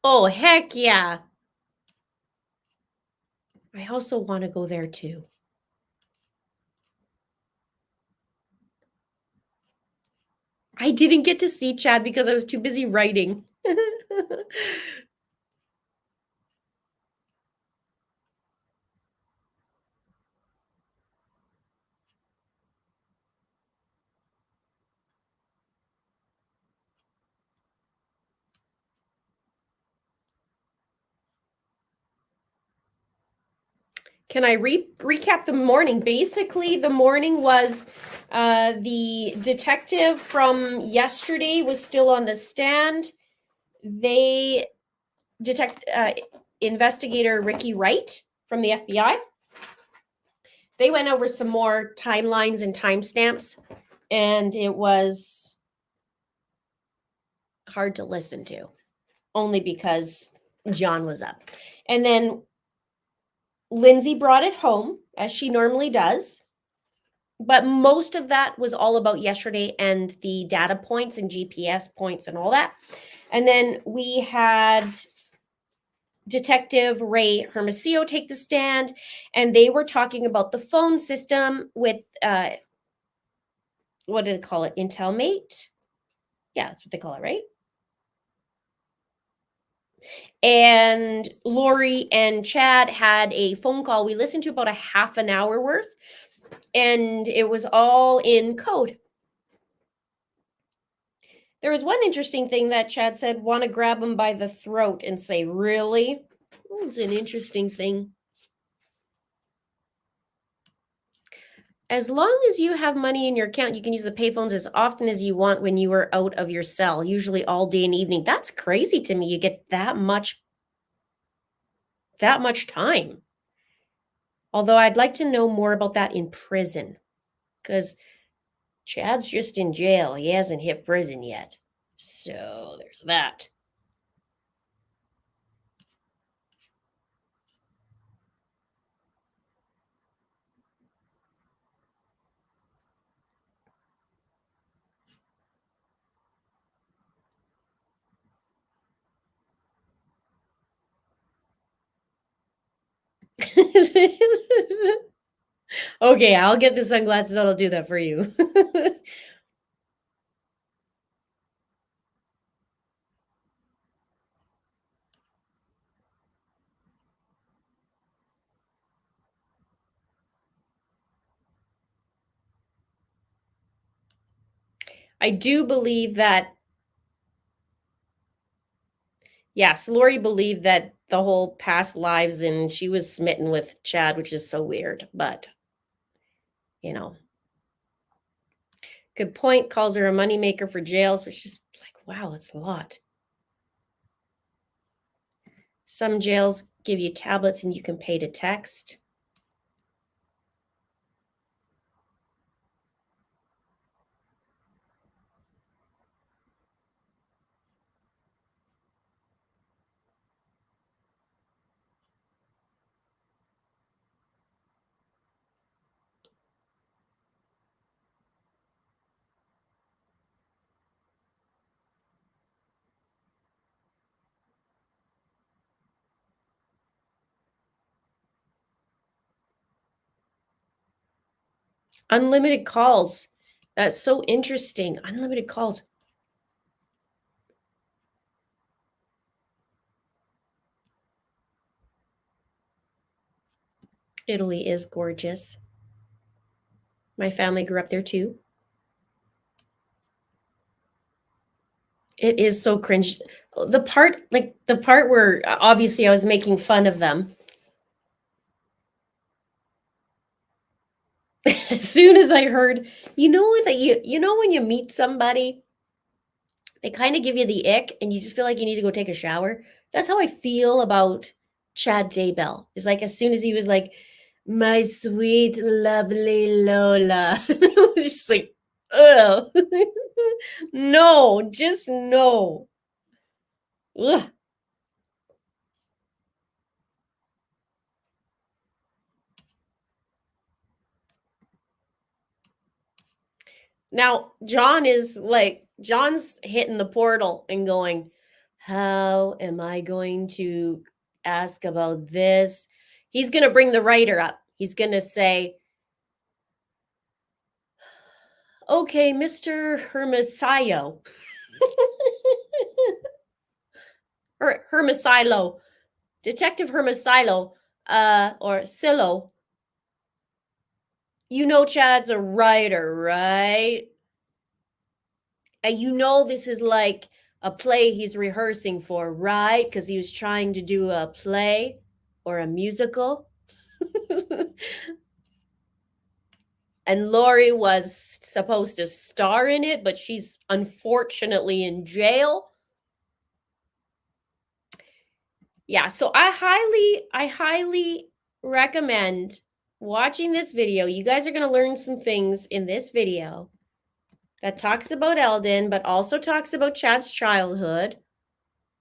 Speaker 1: Oh, heck yeah. I also want to go there too. I didn't get to see Chad because I was too busy writing. Can I recap the morning? Basically, the morning was the detective from yesterday was still on the stand. Investigator Ricky Wright from the FBI. They went over some more timelines and timestamps, and it was hard to listen to, only because John was up. And then Lindsay brought it home, as she normally does. But most of that was all about yesterday and the data points and GPS points and all that. And then we had Detective Ray Hermosillo take the stand, and they were talking about the phone system with, what did they call it? Intelmate? Yeah, that's what they call it, right? And Lori and Chad had a phone call. We listened to about a half an hour worth, and it was all in code. There was one interesting thing that Chad said, want to grab him by the throat and say, really? It's an interesting thing. As long as you have money in your account, you can use the payphones as often as you want when you are out of your cell, usually all day and evening. That's crazy to me. You get that much time. Although I'd like to know more about that in prison, because Chad's just in jail. He hasn't hit prison yet. So there's that. Okay, I'll get the sunglasses. I'll do that for you. I do believe that, yes, Lori believed that the whole past lives and she was smitten with Chad, which is so weird, but you know. Good point. Calls her a moneymaker for jails, which is like, wow, that's a lot. Some jails give you tablets and you can pay to text. Unlimited calls. That's so interesting. Unlimited calls. Italy is gorgeous. My family grew up there too. It is so cringe. The part where obviously I was making fun of them. As soon as I heard, you know when you meet somebody, they kind of give you the ick and you just feel like you need to go take a shower. That's how I feel about Chad Daybell. It's like as soon as he was like, my sweet, lovely Lola. It was just like, ugh. No, just no. Ugh. Now, John's hitting the portal and going, how am I going to ask about this? He's going to bring the writer up. He's going to say, okay, Mr. Hermosillo. Hermosillo. Detective Hermosillo, or Silo. You know Chad's a writer, right? And you know this is like a play he's rehearsing for, right? Because he was trying to do a play or a musical. And Lori was supposed to star in it, but she's unfortunately in jail. Yeah, so I highly recommend watching this video. You guys are going to learn some things in this video. that talks about Eldon, but also talks about Chad's childhood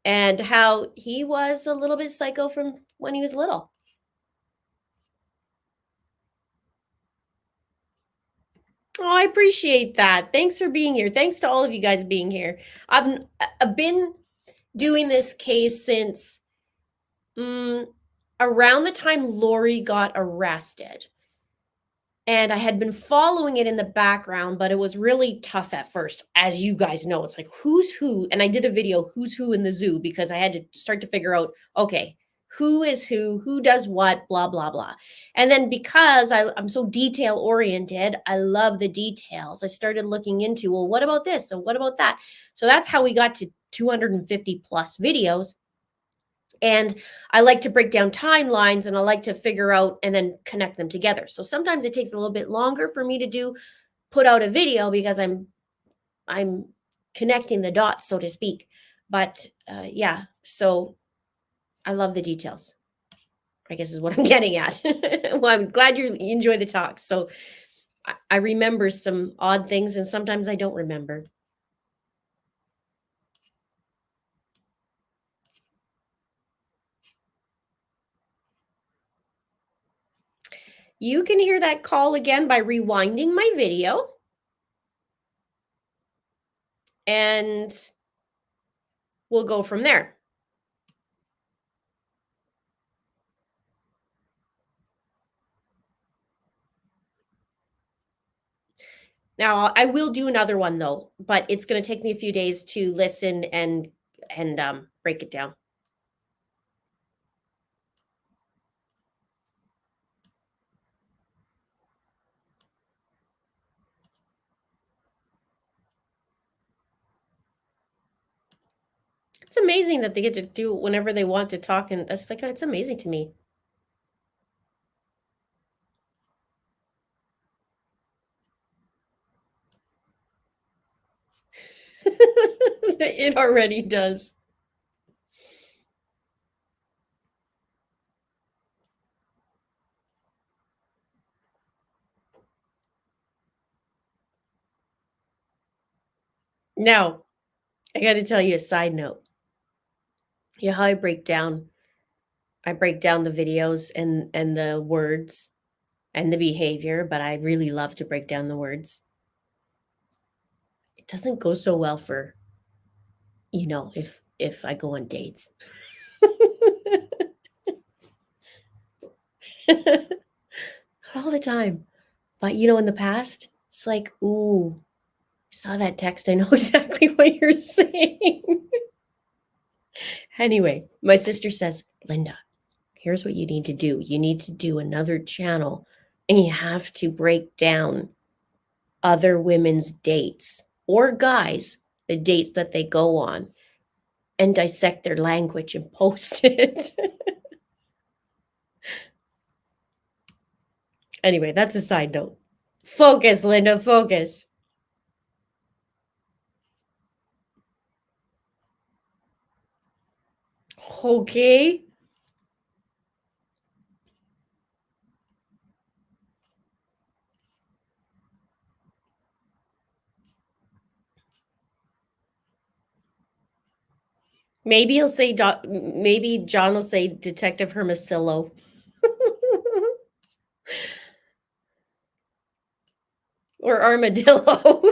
Speaker 1: and how he was a little bit psycho from when he was little. Oh, I appreciate that. Thanks for being here. Thanks to all of you guys being here. I've been doing this case since around the time Lori got arrested. And I had been following it in the background, but it was really tough at first. As you guys know, it's like, who's who? And I did a video, who's who in the zoo, because I had to start to figure out, okay, who is who does what, blah, blah, blah. And then because I'm so detail oriented, I love the details. I started looking into, well, what about this? So what about that? So that's how we got to 250 plus videos. And I like to break down timelines and I like to figure out and then connect them together. So sometimes it takes a little bit longer for me to put out a video because I'm connecting the dots, so to speak. But yeah, so I love the details, I guess is what I'm getting at. Well, I'm glad you enjoy the talk. So I remember some odd things and sometimes I don't remember. You can hear that call again by rewinding my video. And we'll go from there. Now, I will do another one though, but it's going to take me a few days to listen and break it down. It's amazing that they get to do it whenever they want to talk, and that's like, it's amazing to me. It already does. Now, I got to tell you a side note. You know how I break down the videos and the words and the behavior, but I really love to break down the words. It doesn't go so well for, you know, if I go on dates. All the time. But you know, in the past, it's like, ooh, I saw that text. I know exactly what you're saying. Anyway, my sister says, Linda, here's what you need to do. You need to do another channel and you have to break down other women's dates or guys, the dates that they go on, and dissect their language and post it. Anyway, that's a side note. Focus, Linda, focus. Okay. Maybe he'll say, maybe John will say Detective Hermosillo. Or armadillo.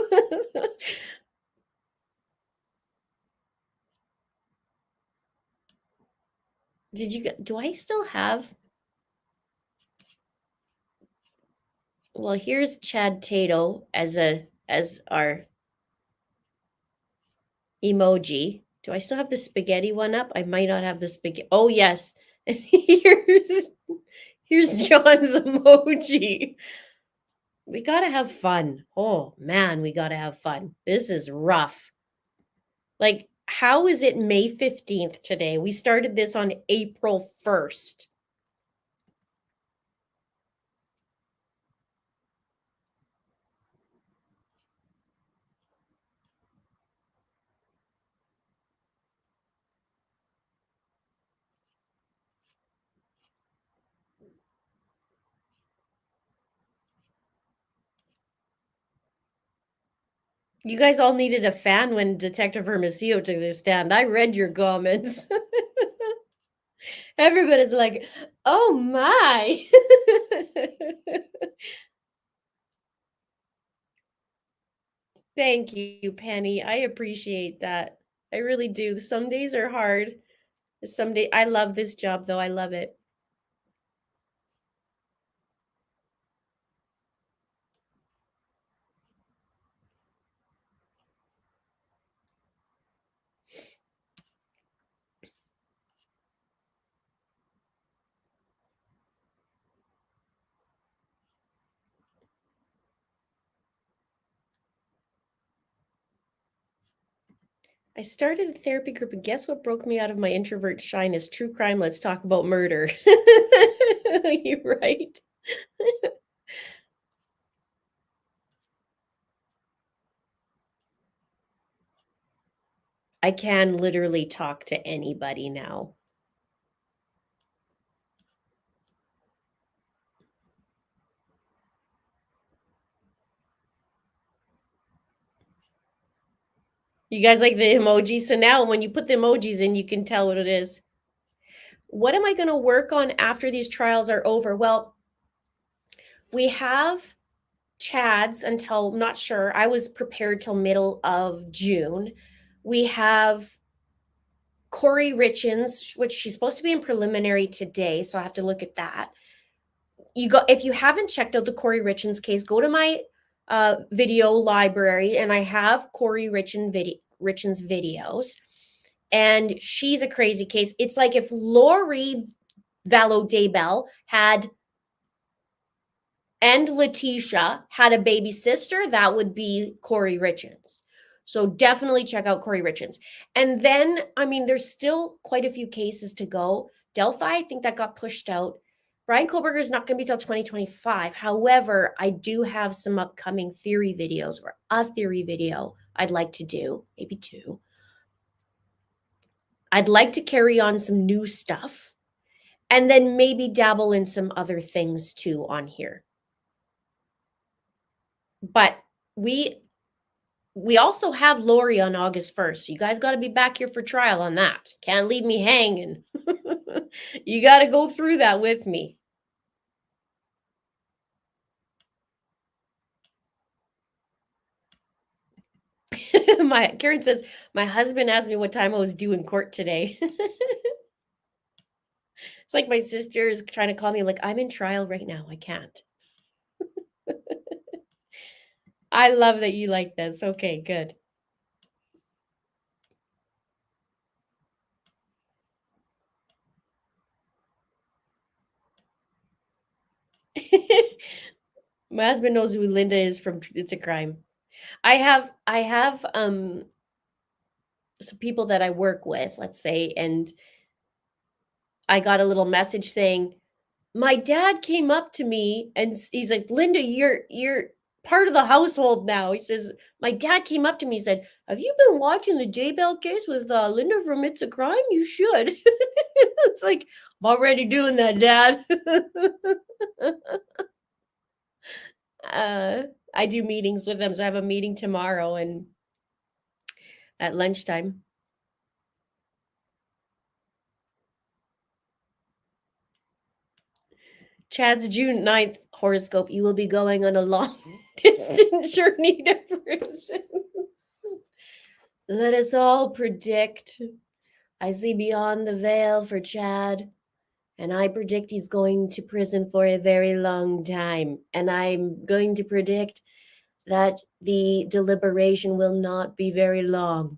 Speaker 1: Do I still have? Well, here's Chad Tato as our emoji. Do I still have the spaghetti one up? I might not have the spaghetti. Oh, yes. And here's John's emoji. We got to have fun. Oh, man, we got to have fun. This is rough. Like, how is it May 15th today? We started this on April 1st. You guys all needed a fan when Detective Hermosillo took the stand. I read your comments. Everybody's like, oh my. Thank you, Penny. I appreciate that. I really do. Some days are hard. Some day I love this job though. I love it. I started a therapy group, and guess what broke me out of my introvert shyness? True crime. Let's talk about murder. You're right. I can literally talk to anybody now. You guys like the emojis? So now when you put the emojis in, you can tell what it is. What am I going to work on after these trials are over? Well, we have Chad's until, I'm not sure. I was prepared till middle of June. We have Corey Richins, which she's supposed to be in preliminary today, so I have to look at that. If you haven't checked out the Corey Richins case, go to my video library, and I have Corey Richins videos, and she's a crazy case. It's like if Lori Vallow Daybell and Letitia had a baby sister, that would be Corey Richins. So definitely check out Corey Richins. And then, I mean, there's still quite a few cases to go. Delphi, I think that got pushed out. Brian Koberger is not going to be till 2025. However, I do have some upcoming theory videos, or a theory video I'd like to do, maybe 2. I'd like to carry on some new stuff, and then maybe dabble in some other things too on here. But we also have Lori on August 1st. You guys got to be back here for trial on that. Can't leave me hanging. You got to go through that with me. Karen says, my husband asked me what time I was due in court today. It's like my sister is trying to call me, like, I'm in trial right now. I can't. I love that you like this. Okay, good. My husband knows who Linda is from It's a Crime. I have some people that I work with, let's say, and I got a little message saying, my dad came up to me and he's like, Linda, you're part of the household now. He says, my dad came up to me and said, have you been watching the Daybell case with Linda from It's a Crime? You should. It's like, I'm already doing that, Dad. I do meetings with them. So I have a meeting tomorrow and at lunchtime. Chad's June 9th horoscope. You will be going on a long distance journey to prison. Let us all predict. I see beyond the veil for Chad, and I predict he's going to prison for a very long time. And I'm going to predict that the deliberation will not be very long.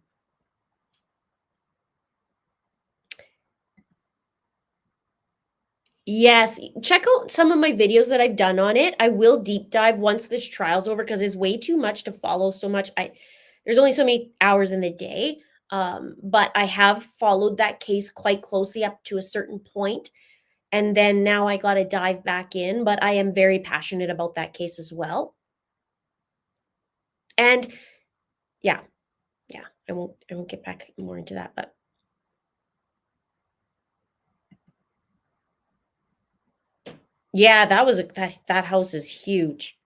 Speaker 1: Yes, check out some of my videos that I've done on it. I will deep dive once this trial's over because it's way too much to follow so much. There's only so many hours in the day. But I have followed that case quite closely up to a certain point. And then now I got to dive back in, but I am very passionate about that case as well. And yeah, I won't get back more into that, but yeah, that house is huge.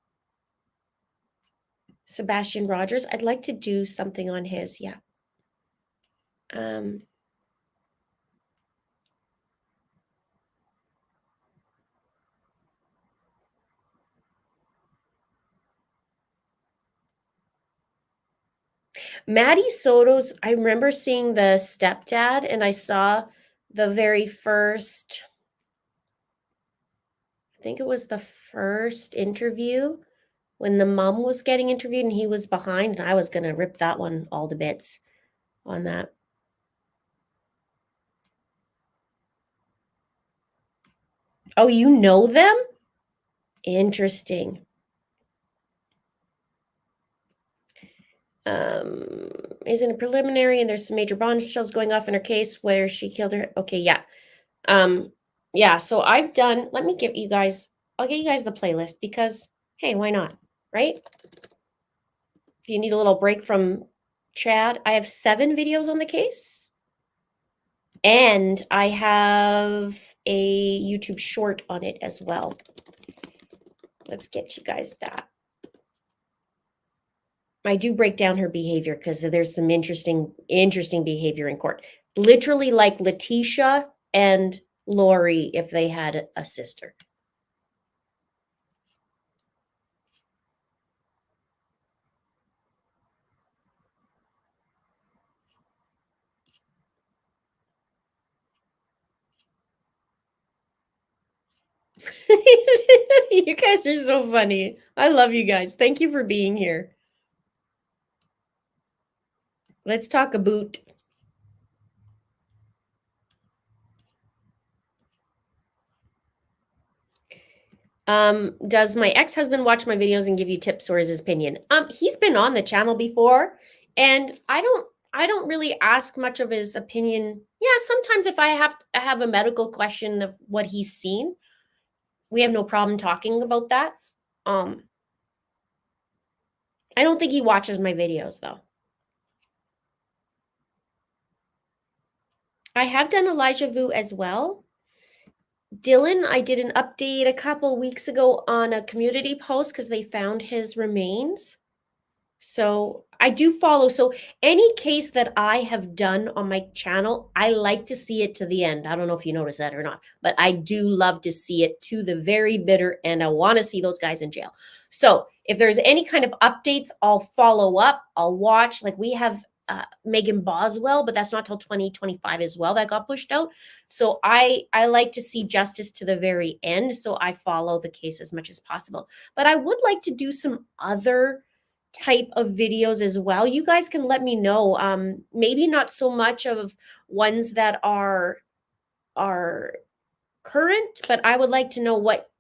Speaker 1: Sebastian Rogers. I'd like to do something on his, yeah. Maddie Soto's, I remember seeing the stepdad, and I saw the very first, I think it was the first interview when the mom was getting interviewed and he was behind, and I was going to rip that one all to bits on that. Oh, you know them? Interesting. Isn't a preliminary, and there's some major bombshells going off in her case where she killed her. Okay, yeah. Yeah, so I've done, let me give you guys, I'll get you guys the playlist because, hey, why not, right? If you need a little break from Chad, I have 7 videos on the case. And I have a YouTube short on it as well. Let's get you guys that. I do break down her behavior because there's some interesting behavior in court. Literally like Letitia and Lori if they had a sister. You guys are so funny. I love you guys. Thank you for being here. Let's talk a boot. Does my ex-husband watch my videos and give you tips, or is his opinion? He's been on the channel before, and I don't really ask much of his opinion. Yeah, sometimes if I have a medical question of what he's seen, we have no problem talking about that. I don't think he watches my videos though. I have done Elijah Vu as well. Dylan, I did an update a couple weeks ago on a community post because they found his remains. So I do follow. So any case that I have done on my channel, I like to see it to the end. I don't know if you noticed that or not, but I do love to see it to the very bitter end. I want to see those guys in jail. So if there's any kind of updates, I'll follow up. I'll watch. Like we have Megan Boswell, but that's not till 2025 as well. That got pushed out. So I like to see justice to the very end. So I follow the case as much as possible. But I would like to do some other type of videos as well. You guys can let me know. Maybe not so much of ones that are current, but I would like to know what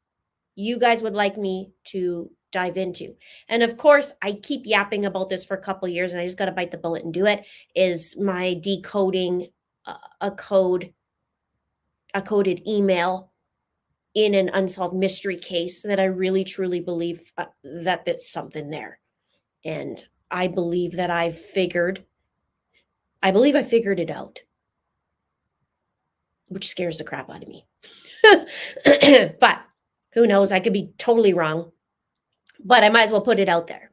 Speaker 1: you guys would like me to dive into. And of course, I keep yapping about this for a couple of years, and I just got to bite the bullet and do it, is my decoding a coded email in an unsolved mystery case that I really truly believe that there's something there. And I believe that I figured it out, which scares the crap out of me. But who knows? I could be totally wrong, but I might as well put it out there.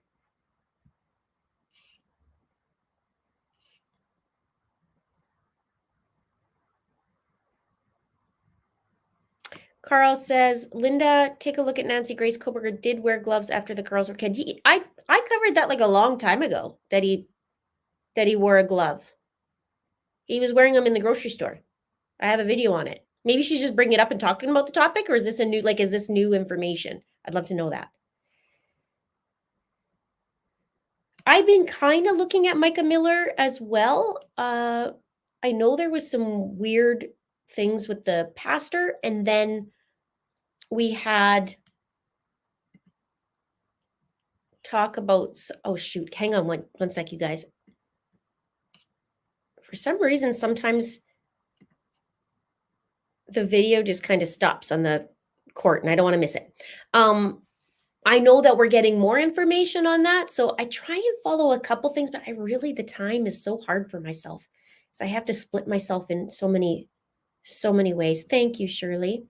Speaker 1: Carl says, Linda, take a look at Nancy Grace Koberger did wear gloves after the girls were killed. I covered that like a long time ago that he wore a glove. He was wearing them in the grocery store. I have a video on it. Maybe she's just bringing it up and talking about the topic, or is this is this new information? I'd love to know that. I've been kind of looking at Micah Miller as well. I know there was some weird things with the pastor, and then we had talk about, oh shoot, hang on one sec, you guys. For some reason, sometimes the video just kind of stops on the court, and I don't want to miss it. I know that we're getting more information on that, so I try and follow a couple things, but the time is so hard for myself. So I have to split myself in so many ways. Thank you, Shirley.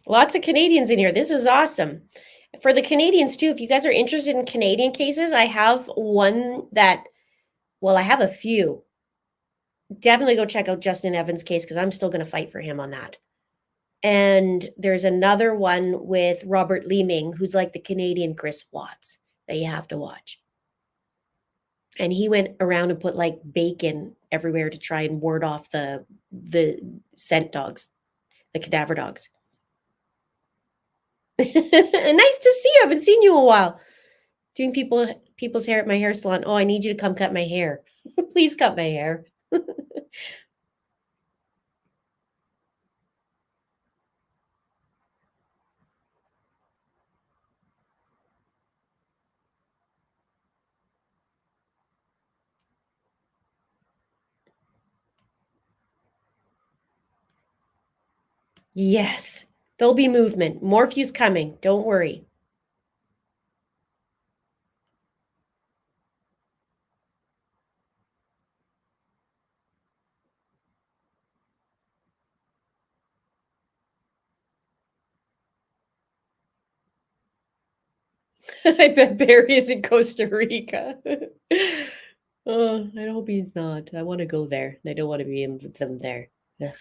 Speaker 1: Lots of Canadians in here. This is awesome. For the Canadians too, if you guys are interested in Canadian cases, I have one that, well, I have a few. Definitely go check out Justin Evans' case because I'm still going to fight for him on that. And there's another one with Robert Leeming, who's like the Canadian Chris Watts that you have to watch. And he went around and put like bacon everywhere to try and ward off the scent dogs, the cadaver dogs. Nice to see you. I haven't seen you in a while. Doing people's hair at my hair salon. Oh, I need you to come cut my hair. Please cut my hair. Yes, there'll be movement. Morphew's coming. Don't worry. I bet Barry is in Costa Rica. Oh, I hope he's not. I want to go there. I don't want to be in with them there. Ugh.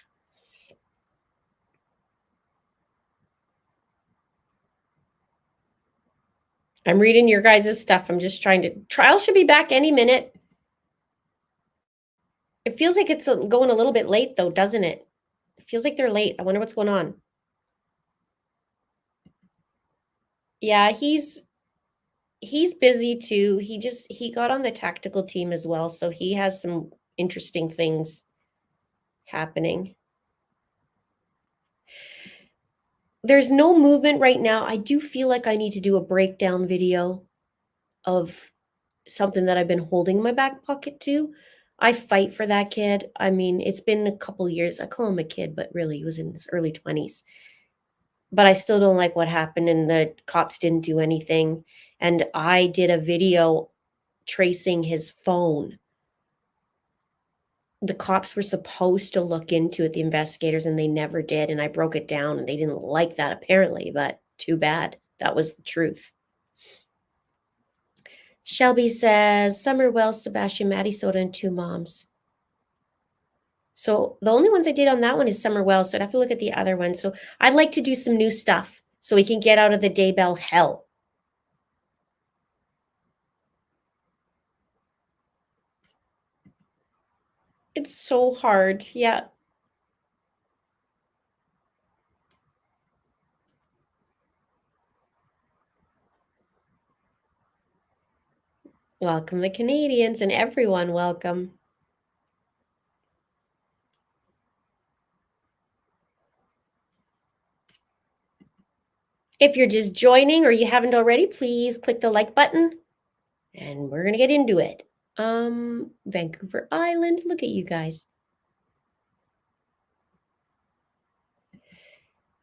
Speaker 1: I'm reading your guys' stuff. I'm just trying to. Trial should be back any minute. It feels like it's going a little bit late, though, doesn't it? It feels like they're late. I wonder what's going on. Yeah, he's busy too. He got on the tactical team as well, so he has some interesting things happening. There's no movement right now. I do feel like I need to do a breakdown video of something that I've been holding in my back pocket too. I fight for that kid. I mean, it's been a couple years. I call him a kid, but really he was in his early 20s. But I still don't like what happened, and the cops didn't do anything. And I did a video tracing his phone. The cops were supposed to look into it, the investigators, and they never did. And I broke it down, and they didn't like that apparently, but too bad. That was the truth. Shelby says, Summer Wells, Sebastian, Maddie Soda, and Two Moms. So the only ones I did on that one is Summer Wells, so I'd have to look at the other one. So I'd like to do some new stuff so we can get out of the Daybell hell. It's so hard. Yeah. Welcome the Canadians and everyone welcome. If you're just joining or you haven't already, please click the like button and we're going to get into it. Vancouver Island, look at you guys.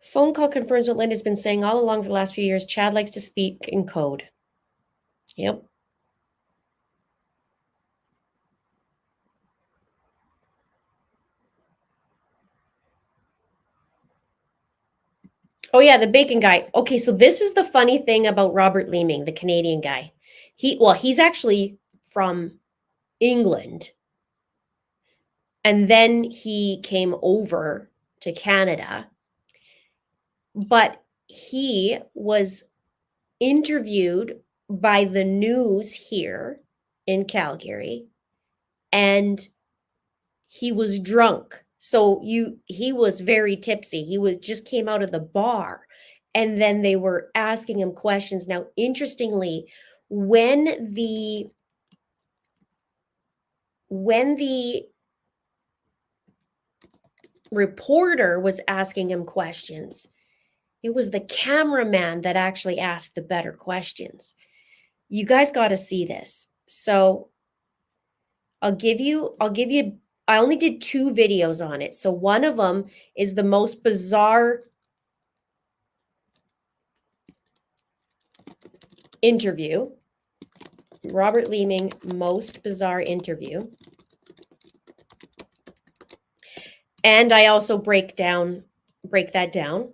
Speaker 1: Phone call confirms what Linda's been saying all along for the last few years. Chad likes to speak in code. Yep. Oh yeah, the bacon guy. Okay, so this is the funny thing about Robert Leeming, the Canadian guy. He's actually from England. And then he came over to Canada. But he was interviewed by the news here in Calgary, and he was drunk. So he was very tipsy. He just came out of the bar, and then they were asking him questions. Now, interestingly, when the reporter was asking him questions, it was the cameraman that actually asked the better questions. You guys got to see this. So I only did 2 videos on it. So one of them is the most bizarre interview. Robert Leeming, most bizarre interview. And I also break that down.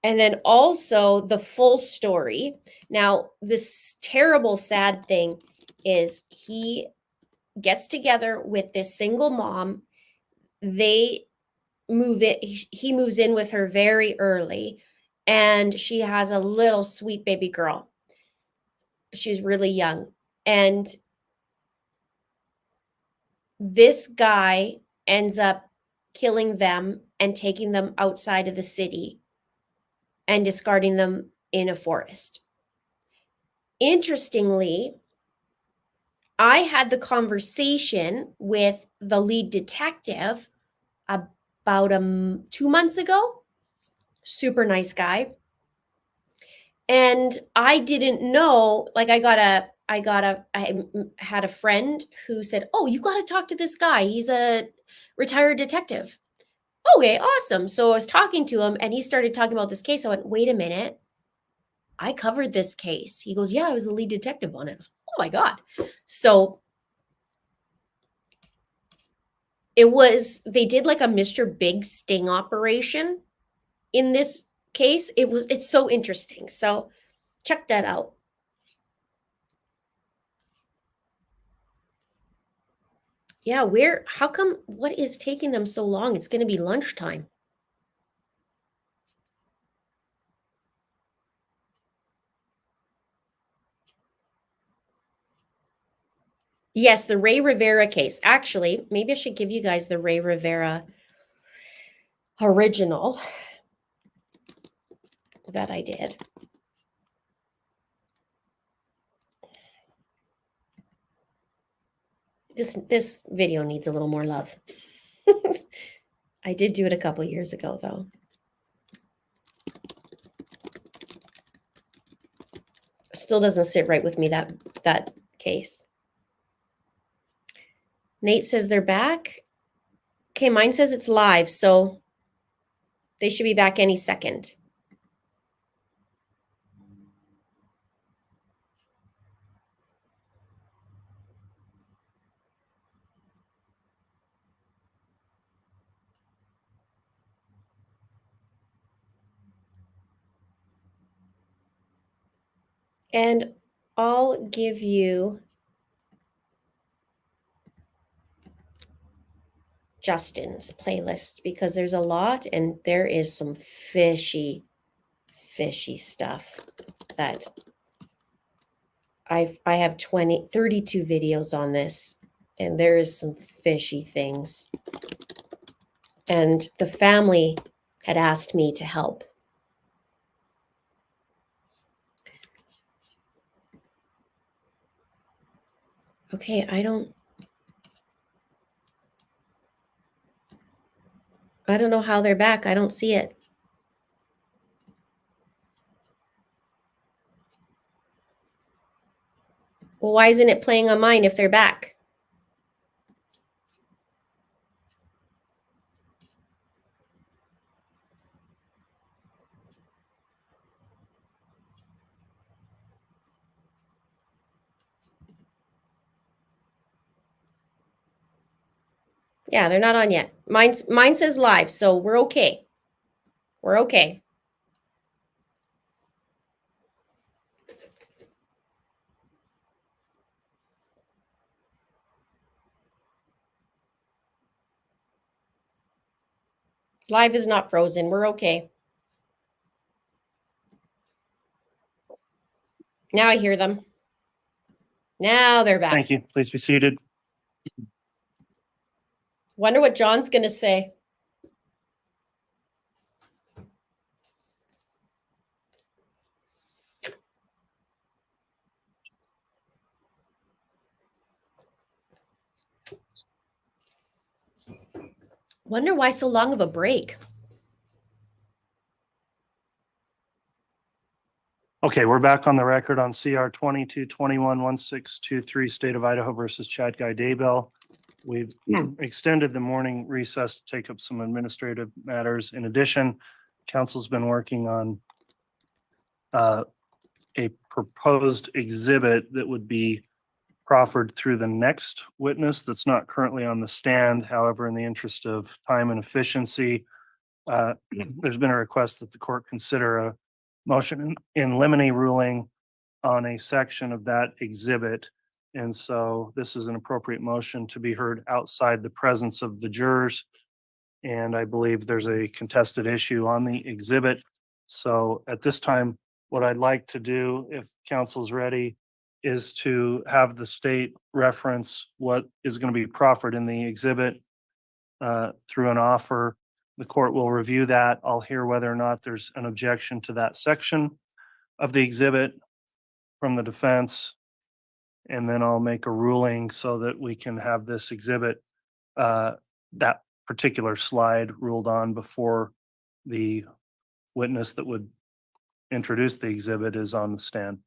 Speaker 1: And then also the full story. Now, this terrible, sad thing is he gets together with this single mom. They he moves in with her very early, and she has a little sweet baby girl. She's really young. And this guy ends up killing them and taking them outside of the city and discarding them in a forest. Interestingly, I had the conversation with the lead detective about 2 months ago. Super nice guy. And I didn't know, like I had a friend who said, "Oh, you got to talk to this guy. He's a retired detective." Okay, awesome. So I was talking to him and he started talking about this case. I went, "Wait a minute. I covered this case." He goes, "Yeah, I was the lead detective on it." I was like, "Oh my God." So they did like a Mr. Big sting operation in this case. It's so interesting. So check that out. Yeah, how come, what is taking them so long? It's going to be lunchtime. Yes, the Ray Rivera case. Actually, maybe I should give you guys the Ray Rivera original that I did. This video needs a little more love. I did do it a couple years ago, though. Still doesn't sit right with me, that case. Nate says they're back. Okay, mine says it's live, so they should be back any second. And I'll give you Justin's playlist because there's a lot and there is some fishy stuff that I have 32 videos on this, and there is some fishy things. And the family had asked me to help. Okay, I don't know how they're back. I don't see it. Well, why isn't it playing on mine if they're back? Yeah, they're not on yet. Mine says live, so we're okay. We're okay. Live is not frozen. We're okay. Now I hear them. Now they're back.
Speaker 2: Thank you. Please be seated.
Speaker 1: Wonder what John's going to say. Wonder why so long of a break.
Speaker 2: Okay, we're back on the record on CR 2221-1623, State of Idaho versus Chad Guy Daybell. We've extended the morning recess to take up some administrative matters. In addition, council's been working on a proposed exhibit that would be proffered through the next witness that's not currently on the stand. However, in the interest of time and efficiency, There's been a request that the court consider a motion in limine ruling on a section of that exhibit. And so this is an appropriate motion to be heard outside the presence of the jurors. And I believe there's a contested issue on the exhibit. So at this time, what I'd like to do, if council's ready, is to have the state reference what is going to be proffered in the exhibit through an offer. The court will review that. I'll hear whether or not there's an objection to that section of the exhibit from the defense. And then I'll make a ruling so that we can have this exhibit, that particular slide ruled on before the witness that would introduce the exhibit is on the stand.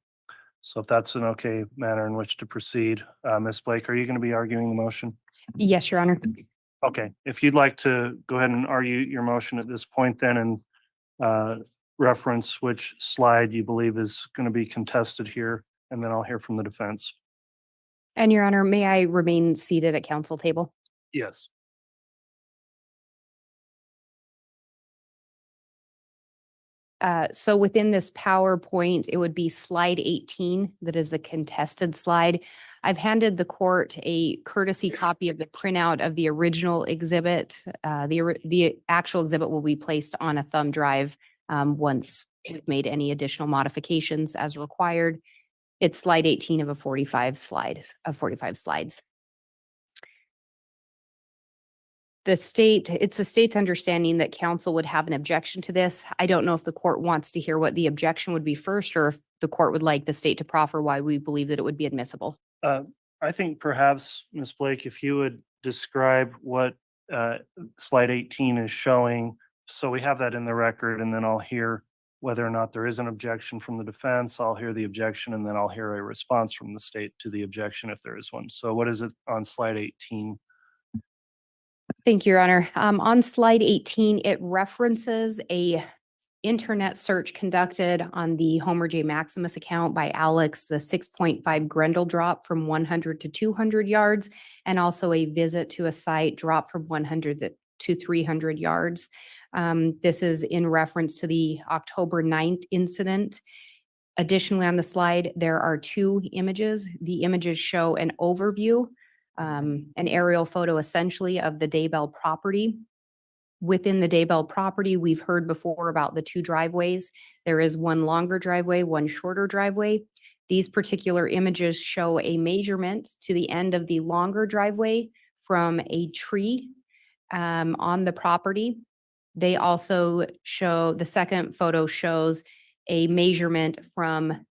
Speaker 2: So if that's an okay manner in which to proceed, Ms. Blake, are you going to be arguing the motion?
Speaker 5: Yes, Your Honor.
Speaker 2: Okay, if you'd like to go ahead and argue your motion at this point then and reference which slide you believe is going to be contested here, and then I'll hear from the defense.
Speaker 5: And Your Honor, may I remain seated at council table?
Speaker 2: Yes.
Speaker 5: So within this PowerPoint, it would be slide 18. That is the contested slide. I've handed the court a courtesy copy of the printout of the original exhibit. The actual exhibit will be placed on a thumb drive once we've made any additional modifications as required. It's slide 18 of 45 slides. It's the state's understanding that council would have an objection to this. I don't know if the court wants to hear what the objection would be first, or if the court would like the state to proffer why we believe that it would be admissible.
Speaker 2: I think perhaps, Ms. Blake, if you would describe what slide 18 is showing, so we have that in the record, and then I'll hear whether or not there is an objection from the defense. I'll hear the objection, and then I'll hear a response from the state to the objection if there is one. So what is it on slide 18?
Speaker 5: Thank you, Your Honor. On slide 18, it references a internet search conducted on the Homer J. Maximus account by Alex, the 6.5 Grendel drop from 100 to 200 yards, and also a visit to a site drop from 100 to 300 yards. This is in reference to the October 9th incident. Additionally, on the slide, there are two images. The images show an overview, an aerial photo essentially of the Daybell property. Within the Daybell property, we've heard before about the two driveways. There is one longer driveway, one shorter driveway. These particular images show a measurement to the end of the longer driveway from a tree on the property. They also show, the second photo shows a measurement from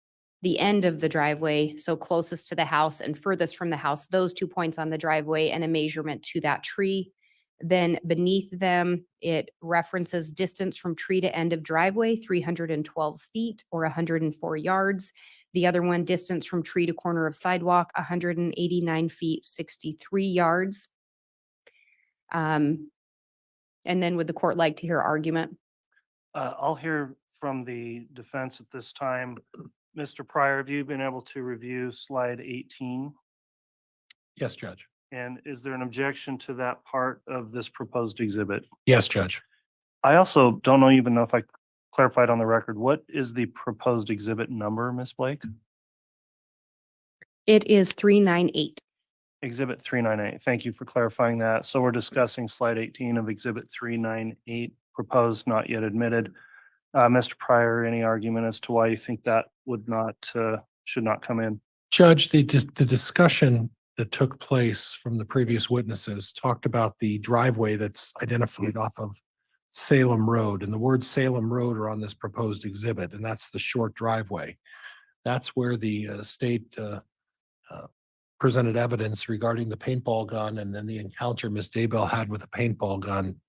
Speaker 5: the end of the driveway, so closest to the house and furthest from the house, those 2 points on the driveway, and a measurement to that tree. Then beneath them, it references distance from tree to end of driveway, 312 feet or 104 yards. The other one, distance from tree to corner of sidewalk, 189 feet, 63 yards. And then would the court like to hear argument?
Speaker 2: I'll hear from the defense at this time. Mr. Pryor, have you been able to review slide 18?
Speaker 4: Yes, Judge.
Speaker 2: And is there an objection to that part of this proposed exhibit?
Speaker 4: Yes, Judge.
Speaker 2: I also don't know even know if I clarified on the record, what is the proposed exhibit number, Ms. Blake?
Speaker 5: It is 398.
Speaker 2: Exhibit 398. Thank you for clarifying that. So we're discussing slide 18 of exhibit 398, proposed, not yet admitted. Mr. Pryor, any argument as to why you think that would not, should not come in?
Speaker 4: Judge, the discussion that took place from the previous witnesses talked about the driveway that's identified off of Salem Road, and the words Salem Road are on this proposed exhibit, and that's the short driveway. That's where the state presented evidence regarding the paintball gun and then the encounter Ms. Daybell had with a paintball gun.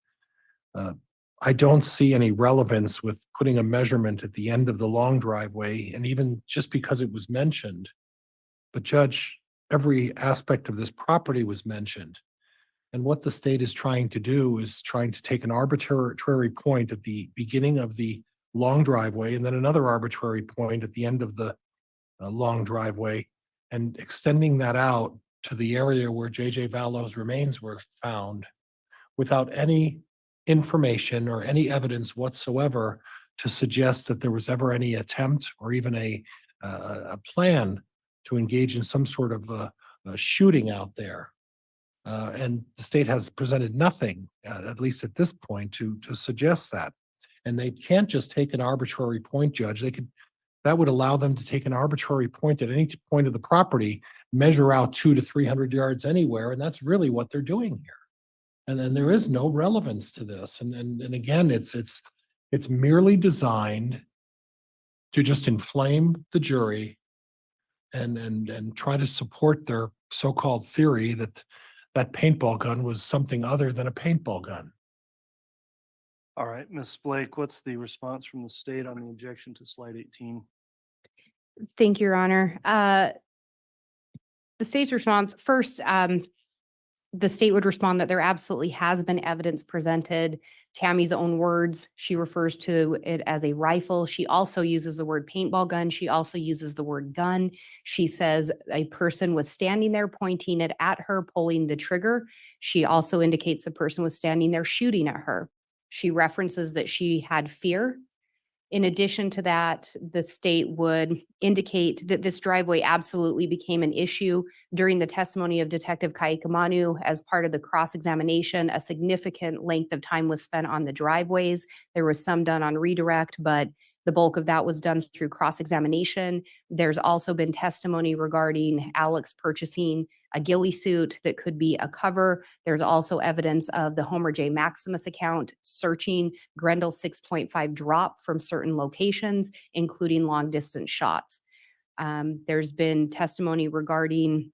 Speaker 4: I don't see any relevance with putting a measurement at the end of the long driveway, and even just because it was mentioned. But Judge, every aspect of this property was mentioned. And what the state is trying to do is trying to take an arbitrary point at the beginning of the long driveway and then another arbitrary point at the end of the long driveway, and extending that out to the area where J.J. Vallow's remains were found without any information or any evidence whatsoever to suggest that there was ever any attempt or even a plan to engage in some sort of a shooting out there. And the state has presented nothing, at least at this point, to suggest that. And they can't just take an arbitrary point, Judge. That would allow them to take an arbitrary point at any point of the property, measure out 200 to 300 yards anywhere, and that's really what they're doing here. And then there is no relevance to this. And again, it's merely designed to just inflame the jury and try to support their so-called theory that that paintball gun was something other than a paintball gun.
Speaker 2: All right, Ms. Blake, what's the response from the state on the objection to slide 18?
Speaker 5: Thank you, Your Honor. The state's response, first, the state would respond that there absolutely has been evidence presented. Tammy's own words, she refers to it as a rifle. She also uses the word paintball gun. She also uses the word gun. She says a person was standing there pointing it at her, pulling the trigger. She also indicates the person was standing there shooting at her. She references that she had fear. In addition to that, the state would indicate that this driveway absolutely became an issue during the testimony of Detective Kaikamanu. As part of the cross-examination, a significant length of time was spent on the driveways. There was some done on redirect, but the bulk of that was done through cross-examination. There's also been testimony regarding Alex purchasing a ghillie suit that could be a cover. There's also evidence of the Homer J. Maximus account searching Grendel 6.5 drop from certain locations, including long-distance shots. There's been testimony regarding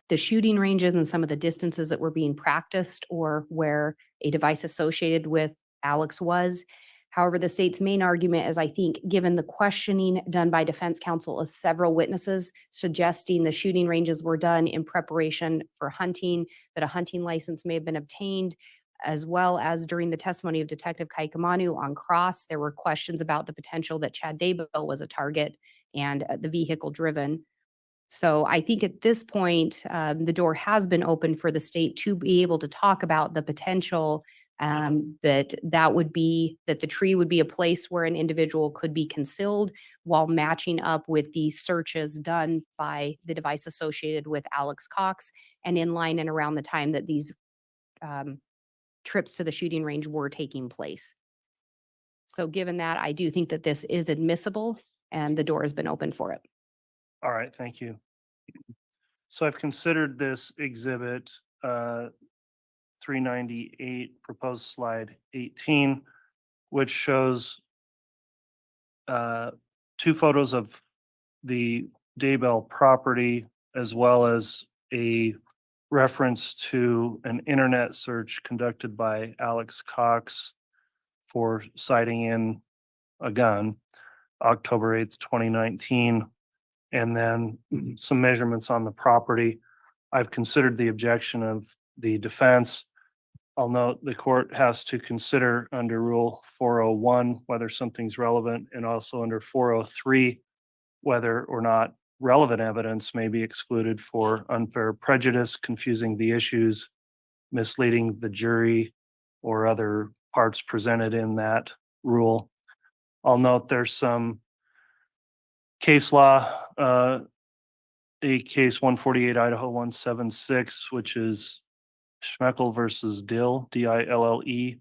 Speaker 5: the shooting ranges and some of the distances that were being practiced or where a device associated with Alex was. However, the state's main argument is, I think, given the questioning done by defense counsel of several witnesses suggesting the shooting ranges were done in preparation for hunting, that a hunting license may have been obtained, as well as during the testimony of Detective Kaikamanu on cross, there were questions about the potential that Chad Daybell was a target and the vehicle driven. So I think at this point, the door has been open for the state to be able to talk about the potential that the tree would be a place where an individual could be concealed while matching up with the searches done by the device associated with Alex Cox and in line and around the time that these trips to the shooting range were taking place. So given that, I do think that this is admissible and the door has been open for it.
Speaker 2: All right, thank you. So I've considered this exhibit 398, proposed slide 18, which shows two photos of the Daybell property, as well as a reference to an internet search conducted by Alex Cox for citing in a gun, October 8th, 2019, and then some measurements on the property. I've considered the objection of the defense. I'll note the court has to consider under Rule 401 whether something's relevant, and also under 403 whether or not relevant evidence may be excluded for unfair prejudice, confusing the issues, misleading the jury, or other parts presented in that rule. I'll note there's some case law, a case 148 Idaho 176, which is Schmeckel versus Dill, D-I-L-L-E,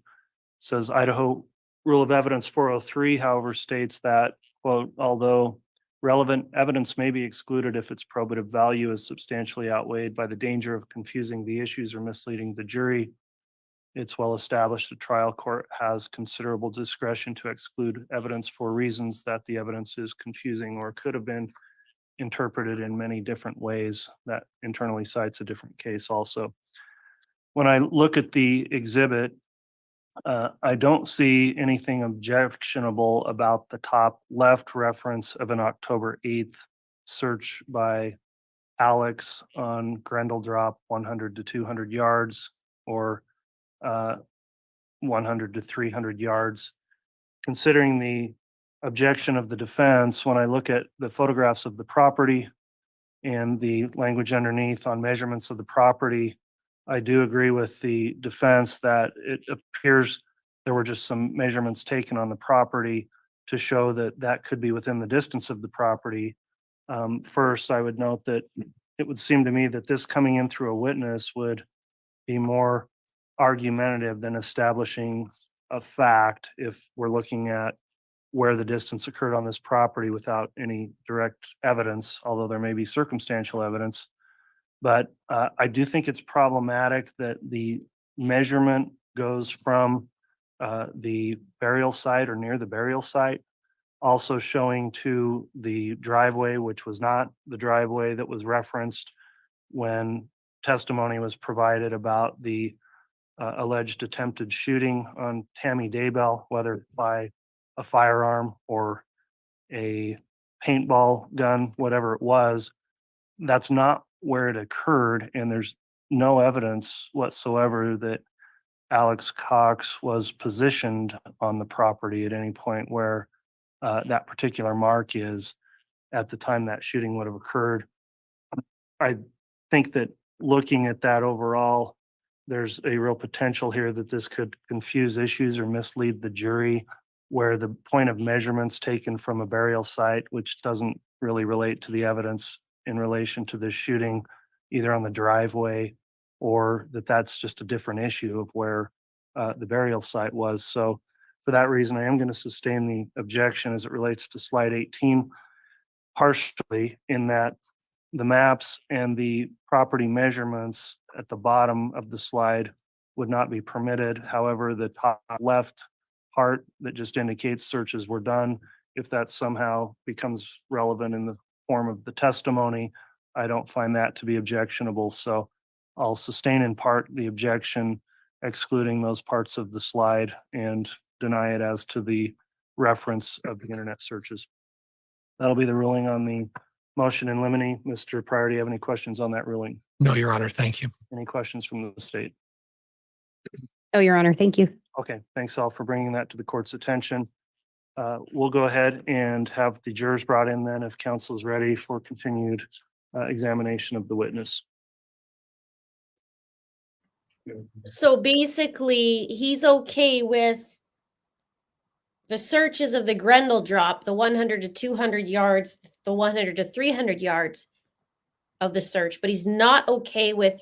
Speaker 2: says Idaho Rule of Evidence 403, however, states that, quote, although relevant evidence may be excluded if its probative value is substantially outweighed by the danger of confusing the issues or misleading the jury, it's well established the trial court has considerable discretion to exclude evidence for reasons that the evidence is confusing or could have been interpreted in many different ways. That internally cites a different case also. When I look at the exhibit, I don't see anything objectionable about the top left reference of an October 8th search by Alex on Grendel drop 100 to 200 yards or 100 to 300 yards. Considering the objection of the defense, when I look at the photographs of the property and the language underneath on measurements of the property, I do agree with the defense that it appears there were just some measurements taken on the property to show that that could be within the distance of the property. First, I would note that it would seem to me that this coming in through a witness would be more argumentative than establishing a fact if we're looking at where the distance occurred on this property without any direct evidence, although there may be circumstantial evidence. But I do think it's problematic that the measurement goes from the burial site or near the burial site, also showing to the driveway, which was not the driveway that was referenced when testimony was provided about the alleged attempted shooting on Tammy Daybell, whether by a firearm or a paintball gun, whatever it was. That's not where it occurred, and there's no evidence whatsoever that Alex Cox was positioned on the property at any point where that particular mark is at the time that shooting would have occurred. I think that looking at that overall, there's a real potential here that this could confuse issues or mislead the jury, where the point of measurements taken from a burial site, which doesn't really relate to the evidence in relation to this shooting, either on the driveway or that's just a different issue of where the burial site was. So for that reason, I am going to sustain the objection as it relates to slide 18, partially in that the maps and the property measurements at the bottom of the slide would not be permitted. However, the top left part that just indicates searches were done, if that somehow becomes relevant in the form of the testimony, I don't find that to be objectionable. So I'll sustain in part the objection, excluding those parts of the slide, and deny it as to the reference of the internet searches. That'll be the ruling on the motion in limine. Mr. Pryor, do you have any questions on that ruling?
Speaker 4: No, Your Honor. Thank you.
Speaker 2: Any questions from the state?
Speaker 5: Oh, Your Honor, thank you.
Speaker 2: Okay, thanks all for bringing that to the court's attention. We'll go ahead and have the jurors brought in then if counsel is ready for continued examination of the witness.
Speaker 1: So basically, he's okay with the searches of the Grendel drop, the 100 to 200 yards, the 100 to 300 yards of the search, but he's not okay with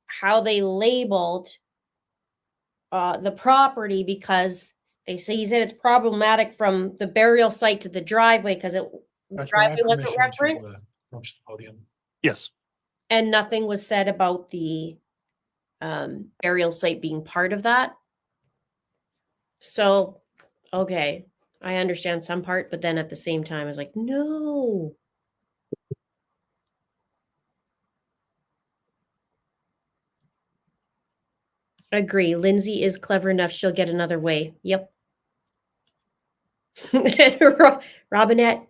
Speaker 1: how they labeled the property, because he said it's problematic from the burial site to the driveway because the driveway wasn't referenced.
Speaker 2: Yes.
Speaker 1: And nothing was said about the burial site being part of that. So, okay, I understand some part, but then at the same time, I was like, no. Agree. Lindsay is clever enough. She'll get another way. Yep. Robinette,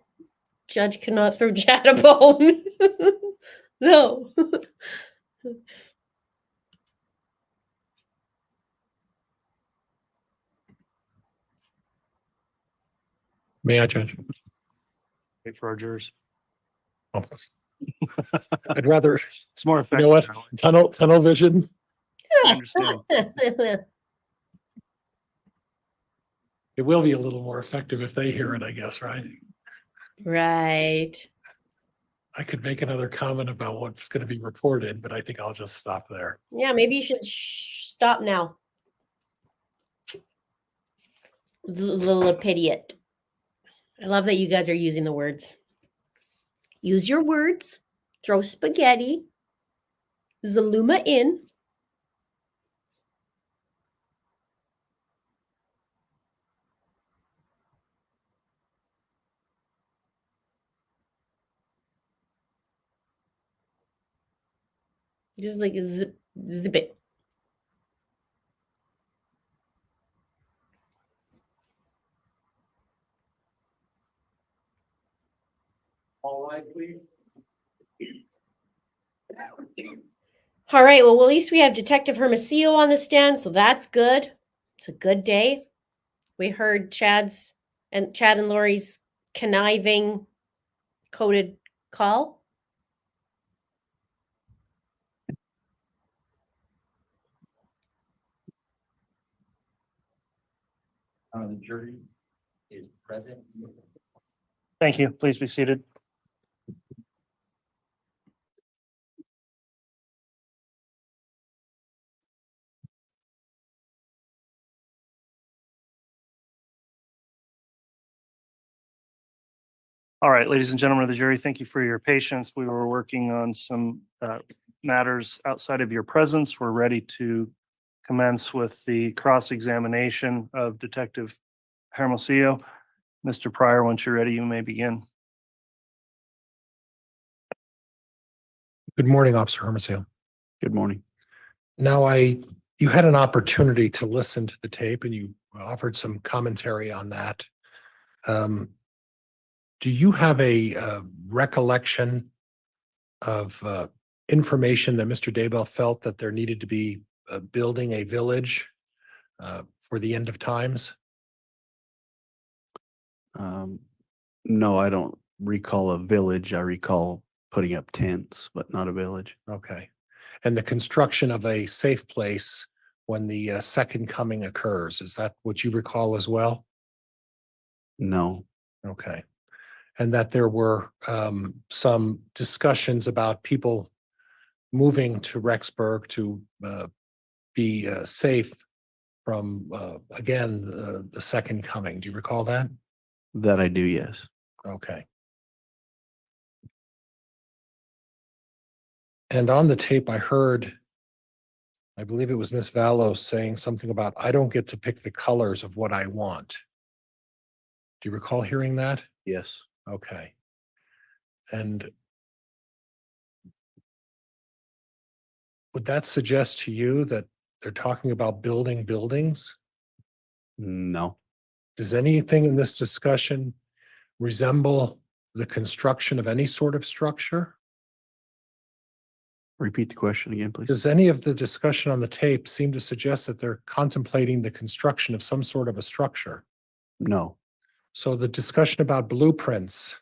Speaker 1: judge cannot throw Chad a bone. No.
Speaker 4: May I, Judge?
Speaker 2: Wait for our jurors.
Speaker 4: Oh. I'd rather,
Speaker 2: It's more
Speaker 4: you
Speaker 2: effective.
Speaker 4: know what,
Speaker 2: now.
Speaker 4: tunnel vision.
Speaker 2: I understand.
Speaker 4: It will be a little more effective if they hear it, I guess, right?
Speaker 1: Right.
Speaker 4: I could make another comment about what's going to be reported, but I think I'll just stop there.
Speaker 1: Yeah, maybe you should stop now. The idiot. I love that you guys are using the words. Use your words. Throw spaghetti. Zaluma in. Just like zip it.
Speaker 11: All right, please.
Speaker 1: All right, well, at least we have Detective Hermosillo on the stand, so that's good. It's a good day. We heard Chad and Lori's conniving coded call.
Speaker 11: The jury is present.
Speaker 2: Thank you. Please be seated. All right, ladies and gentlemen of the jury, thank you for your patience. We were working on some matters outside of your presence. We're ready to commence with the cross-examination of Detective Hermosillo. Mr. Pryor, once you're ready, you may begin.
Speaker 4: Good morning, Officer Hermosillo.
Speaker 8: Good morning.
Speaker 4: Now, you had an opportunity to listen to the tape and you offered some commentary on that. Do you have a recollection of information that Mr. Daybell felt that there needed to be building a village for the end of times?
Speaker 8: No, I don't recall a village. I recall putting up tents, but not a village.
Speaker 4: Okay. And the construction of a safe place when the second coming occurs, is that what you recall as well?
Speaker 8: No,
Speaker 4: Okay. And that there were some discussions about people moving to Rexburg to be safe from, again, the second coming. Do you recall that?
Speaker 8: that I do, yes.
Speaker 4: Okay. And on the tape, I heard, I believe it was Miss Vallow saying something about, I don't get to pick the colors of what I want. Do you recall hearing that?
Speaker 8: Yes.
Speaker 4: Okay. And would that suggest to you that they're talking about building buildings?
Speaker 8: No.
Speaker 4: Does anything in this discussion resemble the construction of any sort of structure?
Speaker 8: Repeat the question again, please.
Speaker 4: Does any of the discussion on the tape seem to suggest that they're contemplating the construction of some sort of a structure?
Speaker 8: No,
Speaker 4: So the discussion about blueprints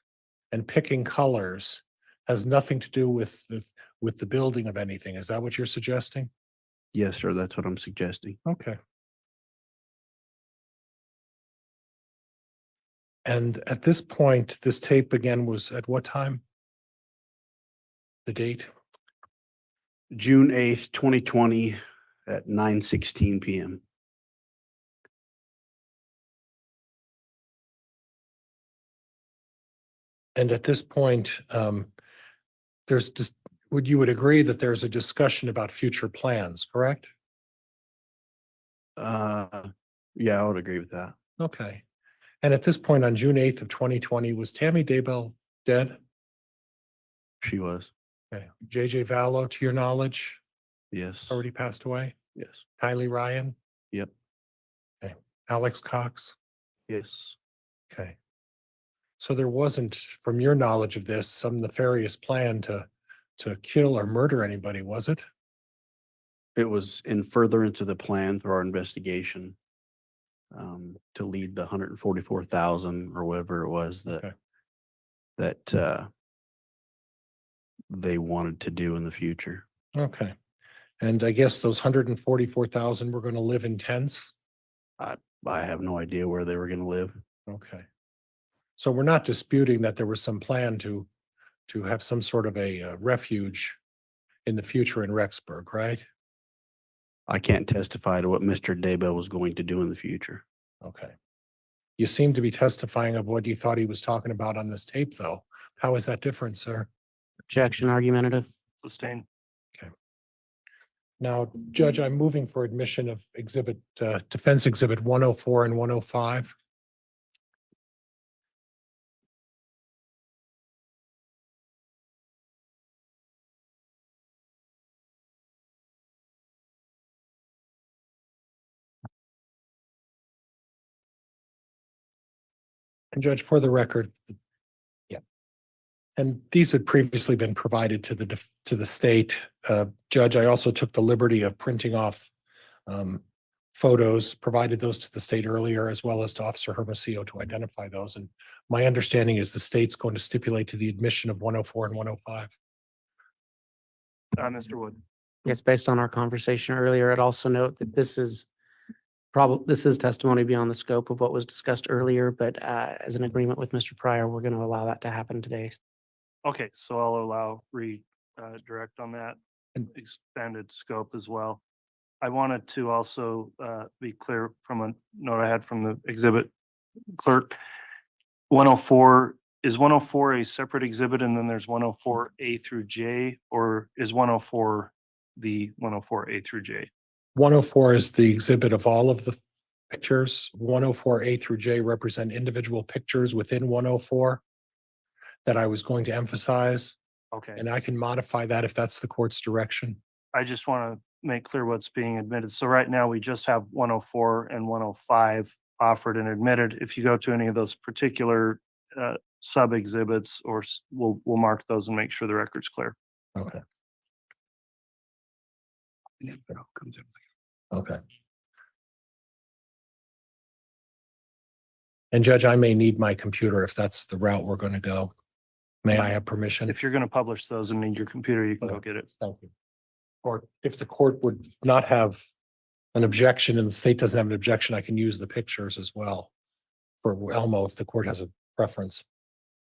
Speaker 4: and picking colors has nothing to do with the building of anything. Is that what you're suggesting?
Speaker 8: yes, sir. That's what I'm suggesting.
Speaker 4: Okay. And at this point, this tape again was at what time? The date?
Speaker 8: June 8th, 2020 at 9:16 PM.
Speaker 4: And at this point, there's just, you would agree that there's a discussion about future plans, correct?
Speaker 8: Yeah, I would agree with that.
Speaker 4: Okay. And at this point, on June 8th of 2020, was Tammy Daybell dead?
Speaker 8: She was.
Speaker 4: Okay. JJ Vallow, to your knowledge,
Speaker 8: Yes.
Speaker 4: already passed away?
Speaker 8: Yes.
Speaker 4: Kylie Ryan?
Speaker 8: Yep.
Speaker 4: Okay. Alex Cox?
Speaker 8: Yes.
Speaker 4: Okay. So there wasn't, from your knowledge of this, some nefarious plan to kill or murder anybody, was it?
Speaker 8: It was in furtherance of the plan through our investigation to lead the 144,000 or whatever it was
Speaker 4: Okay.
Speaker 8: that they wanted to do in the future.
Speaker 4: Okay. And I guess those 144,000 were going to live in tents?
Speaker 8: I have no idea where they were going to live.
Speaker 4: Okay. So we're not disputing that there was some plan to have some sort of a refuge in the future in Rexburg, right?
Speaker 8: I can't testify to what Mr. Daybell was going to do in the future.
Speaker 4: Okay. You seem to be testifying of what you thought he was talking about on this tape, though. How is that different, sir?
Speaker 6: Objection argumentative.
Speaker 2: Sustained.
Speaker 4: Now, Judge, I'm moving for admission of Defense Exhibit 104 and 105. And Judge, for the record, yeah. And these had previously been provided to the state. Judge, I also took the liberty of printing off photos, provided those to the state earlier, as well as to Officer Hermosillo to identify those. And my understanding is the state's going to stipulate to the admission of 104 and 105.
Speaker 2: Mr. Wood.
Speaker 6: Yes, based on our conversation earlier, I'd also note that this is Probably, this is testimony beyond the scope of what was discussed earlier, but as an agreement with Mr. Pryor, we're going to allow that to happen today.
Speaker 2: Okay, so I'll allow redirect on that and expanded scope as well. I wanted to also be clear from a note I had from the exhibit clerk. 104, is 104 a separate exhibit and then there's 104A through J, or is 104 the 104A through J?
Speaker 4: 104 is the exhibit of all of the pictures. 104A through J represent individual pictures within 104 that I was going to emphasize,
Speaker 2: Okay,
Speaker 4: and I can modify that if that's the court's direction.
Speaker 2: I just want to make clear what's being admitted. So right now we just have 104 and 105 offered and admitted. If you go to any of those particular sub exhibits, or we'll mark those and make sure the record's clear.
Speaker 4: Okay. Okay. And Judge, I may need my computer if that's the route we're going to go. May I have permission?
Speaker 2: If you're going to publish those and need your computer, you can go get it.
Speaker 4: Thank you. Or if the court would not have an objection and the state doesn't have an objection, I can use the pictures as well for Elmo if the court has a preference.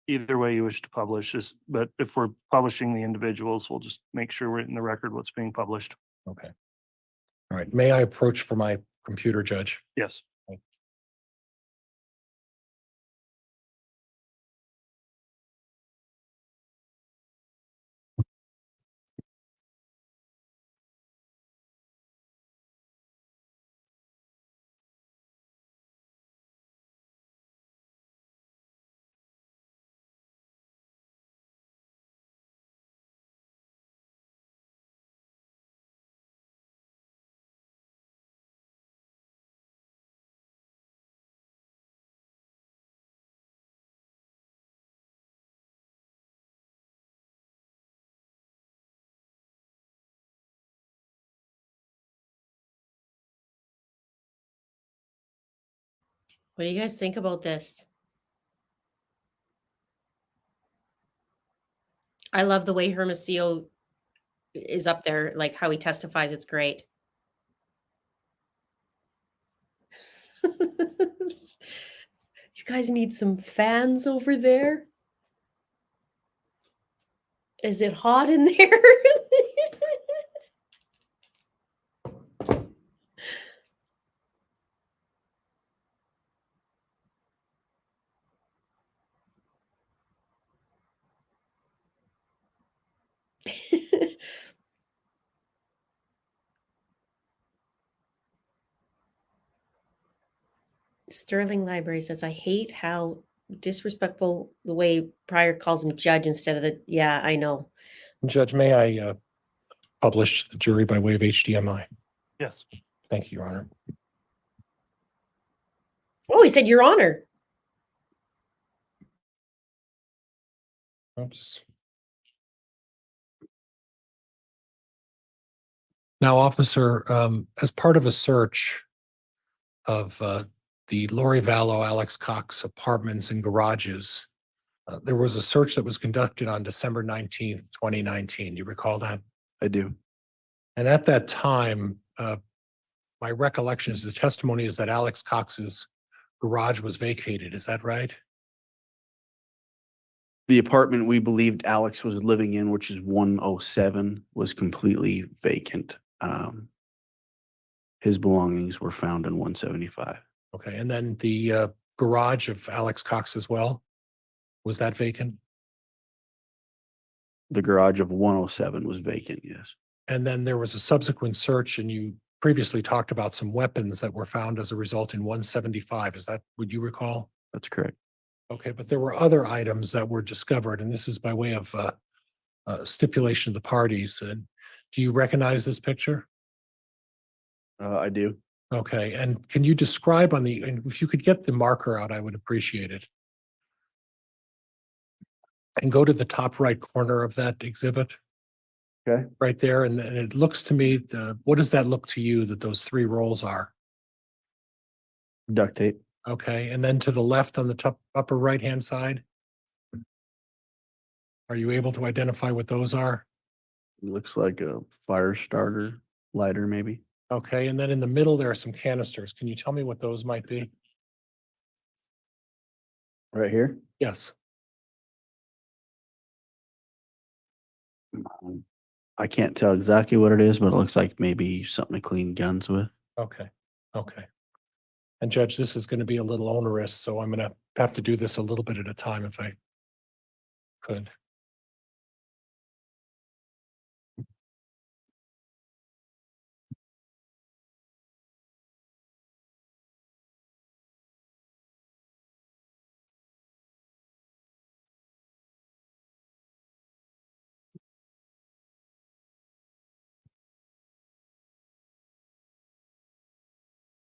Speaker 2: Either way you wish to publish this, but if we're publishing the individuals, we'll just make sure we're in the record what's being published.
Speaker 4: Okay. All right. May I approach for my computer, Judge?
Speaker 2: Yes.
Speaker 1: What do you guys think about this? I love the way Hermosillo is up there, like how he testifies. It's great. You guys need some fans over there? Is it hot in there? Sterling Library says, I hate how disrespectful the way Pryor calls him judge instead of the, yeah, I know.
Speaker 4: Judge, may I publish the jury by way of HDMI?
Speaker 2: Yes.
Speaker 4: Thank you, Your Honor.
Speaker 1: Oh, he said, Your Honor.
Speaker 4: Oops. Now, officer, as part of a search of the Lori Vallow, Alex Cox apartments and garages, there was a search that was conducted on December 19th, 2019. You recall that?
Speaker 8: I do.
Speaker 4: And at that time, my recollection is the testimony is that Alex Cox's garage was vacated. Is that right?
Speaker 8: The apartment we believed Alex was living in, which is 107, was completely vacant. His belongings were found in 175.
Speaker 4: Okay. And then the garage of Alex Cox as well, was that vacant?
Speaker 8: The garage of 107 was vacant, yes.
Speaker 4: And then there was a subsequent search and you previously talked about some weapons that were found as a result in 175. Is that, would you recall?
Speaker 8: That's correct.
Speaker 4: Okay, but there were other items that were discovered, and this is by way of stipulation of the parties. And do you recognize this picture?
Speaker 8: I do.
Speaker 4: Okay, and can you describe on the, and if you could get the marker out, I would appreciate it. And go to the top right corner of that exhibit.
Speaker 8: Okay.
Speaker 4: Right there, and it looks to me, what does that look to you that those three rolls are?
Speaker 8: Duct tape.
Speaker 4: Okay, and then to the left on the top upper right-hand side? Are you able to identify what those are?
Speaker 8: Looks like a fire starter lighter, maybe.
Speaker 4: Okay, and then in the middle, there are some canisters. Can you tell me what those might be?
Speaker 8: Right here.
Speaker 4: Yes.
Speaker 8: I can't tell exactly what it is, but it looks like maybe something to clean guns with.
Speaker 4: Okay, okay. And Judge, this is going to be a little onerous, so I'm going to have to do this a little bit at a time if I could.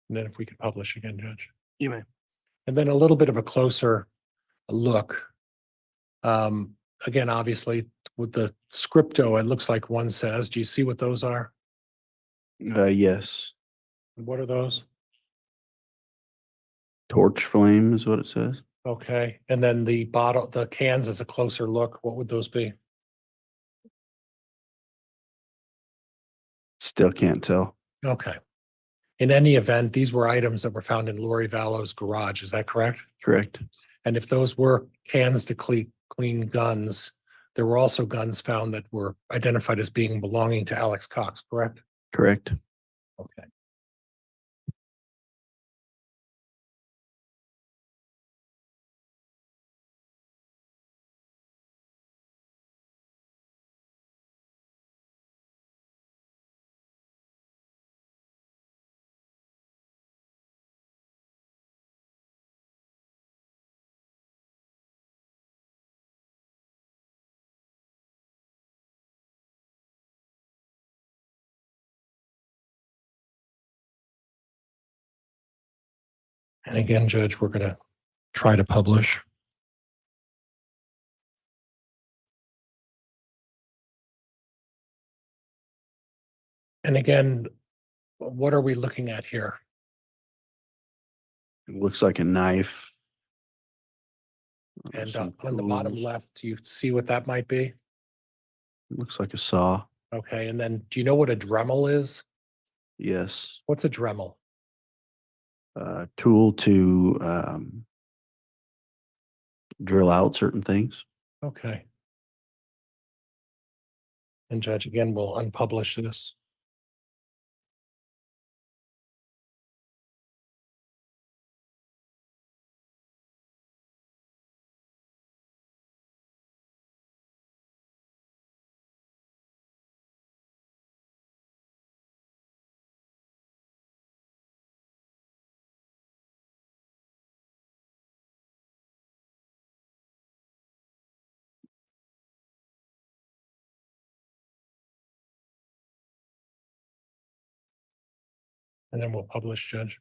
Speaker 4: And then if we could publish again, Judge.
Speaker 2: You may.
Speaker 4: And then a little bit of a closer look. Again, obviously, with the scripto, it looks like one says, do you see what those are?
Speaker 8: Yes.
Speaker 4: What are those?
Speaker 8: Torch flame is what it says.
Speaker 4: Okay, and then the bottle, the cans is a closer look. What would those be?
Speaker 8: Still can't tell.
Speaker 4: Okay. In any event, these were items that were found in Lori Vallo's garage. Is that correct?
Speaker 8: Correct.
Speaker 4: And if those were cans to clean guns, there were also guns found that were identified as being belonging to Alex Cox, correct?
Speaker 8: Correct.
Speaker 4: Okay. And again, Judge, we're going to try to publish. And again, what are we looking at here?
Speaker 8: It looks like a knife.
Speaker 4: And
Speaker 8: Some
Speaker 4: on the bottom
Speaker 8: tools.
Speaker 4: left, do you see what that might be?
Speaker 8: Looks like a saw.
Speaker 4: Okay, and then do you know what a Dremel is?
Speaker 8: Yes.
Speaker 4: What's a Dremel?
Speaker 8: Tool to drill out certain things.
Speaker 4: Okay. And Judge, again, we'll unpublish this. And then we'll publish, Judge.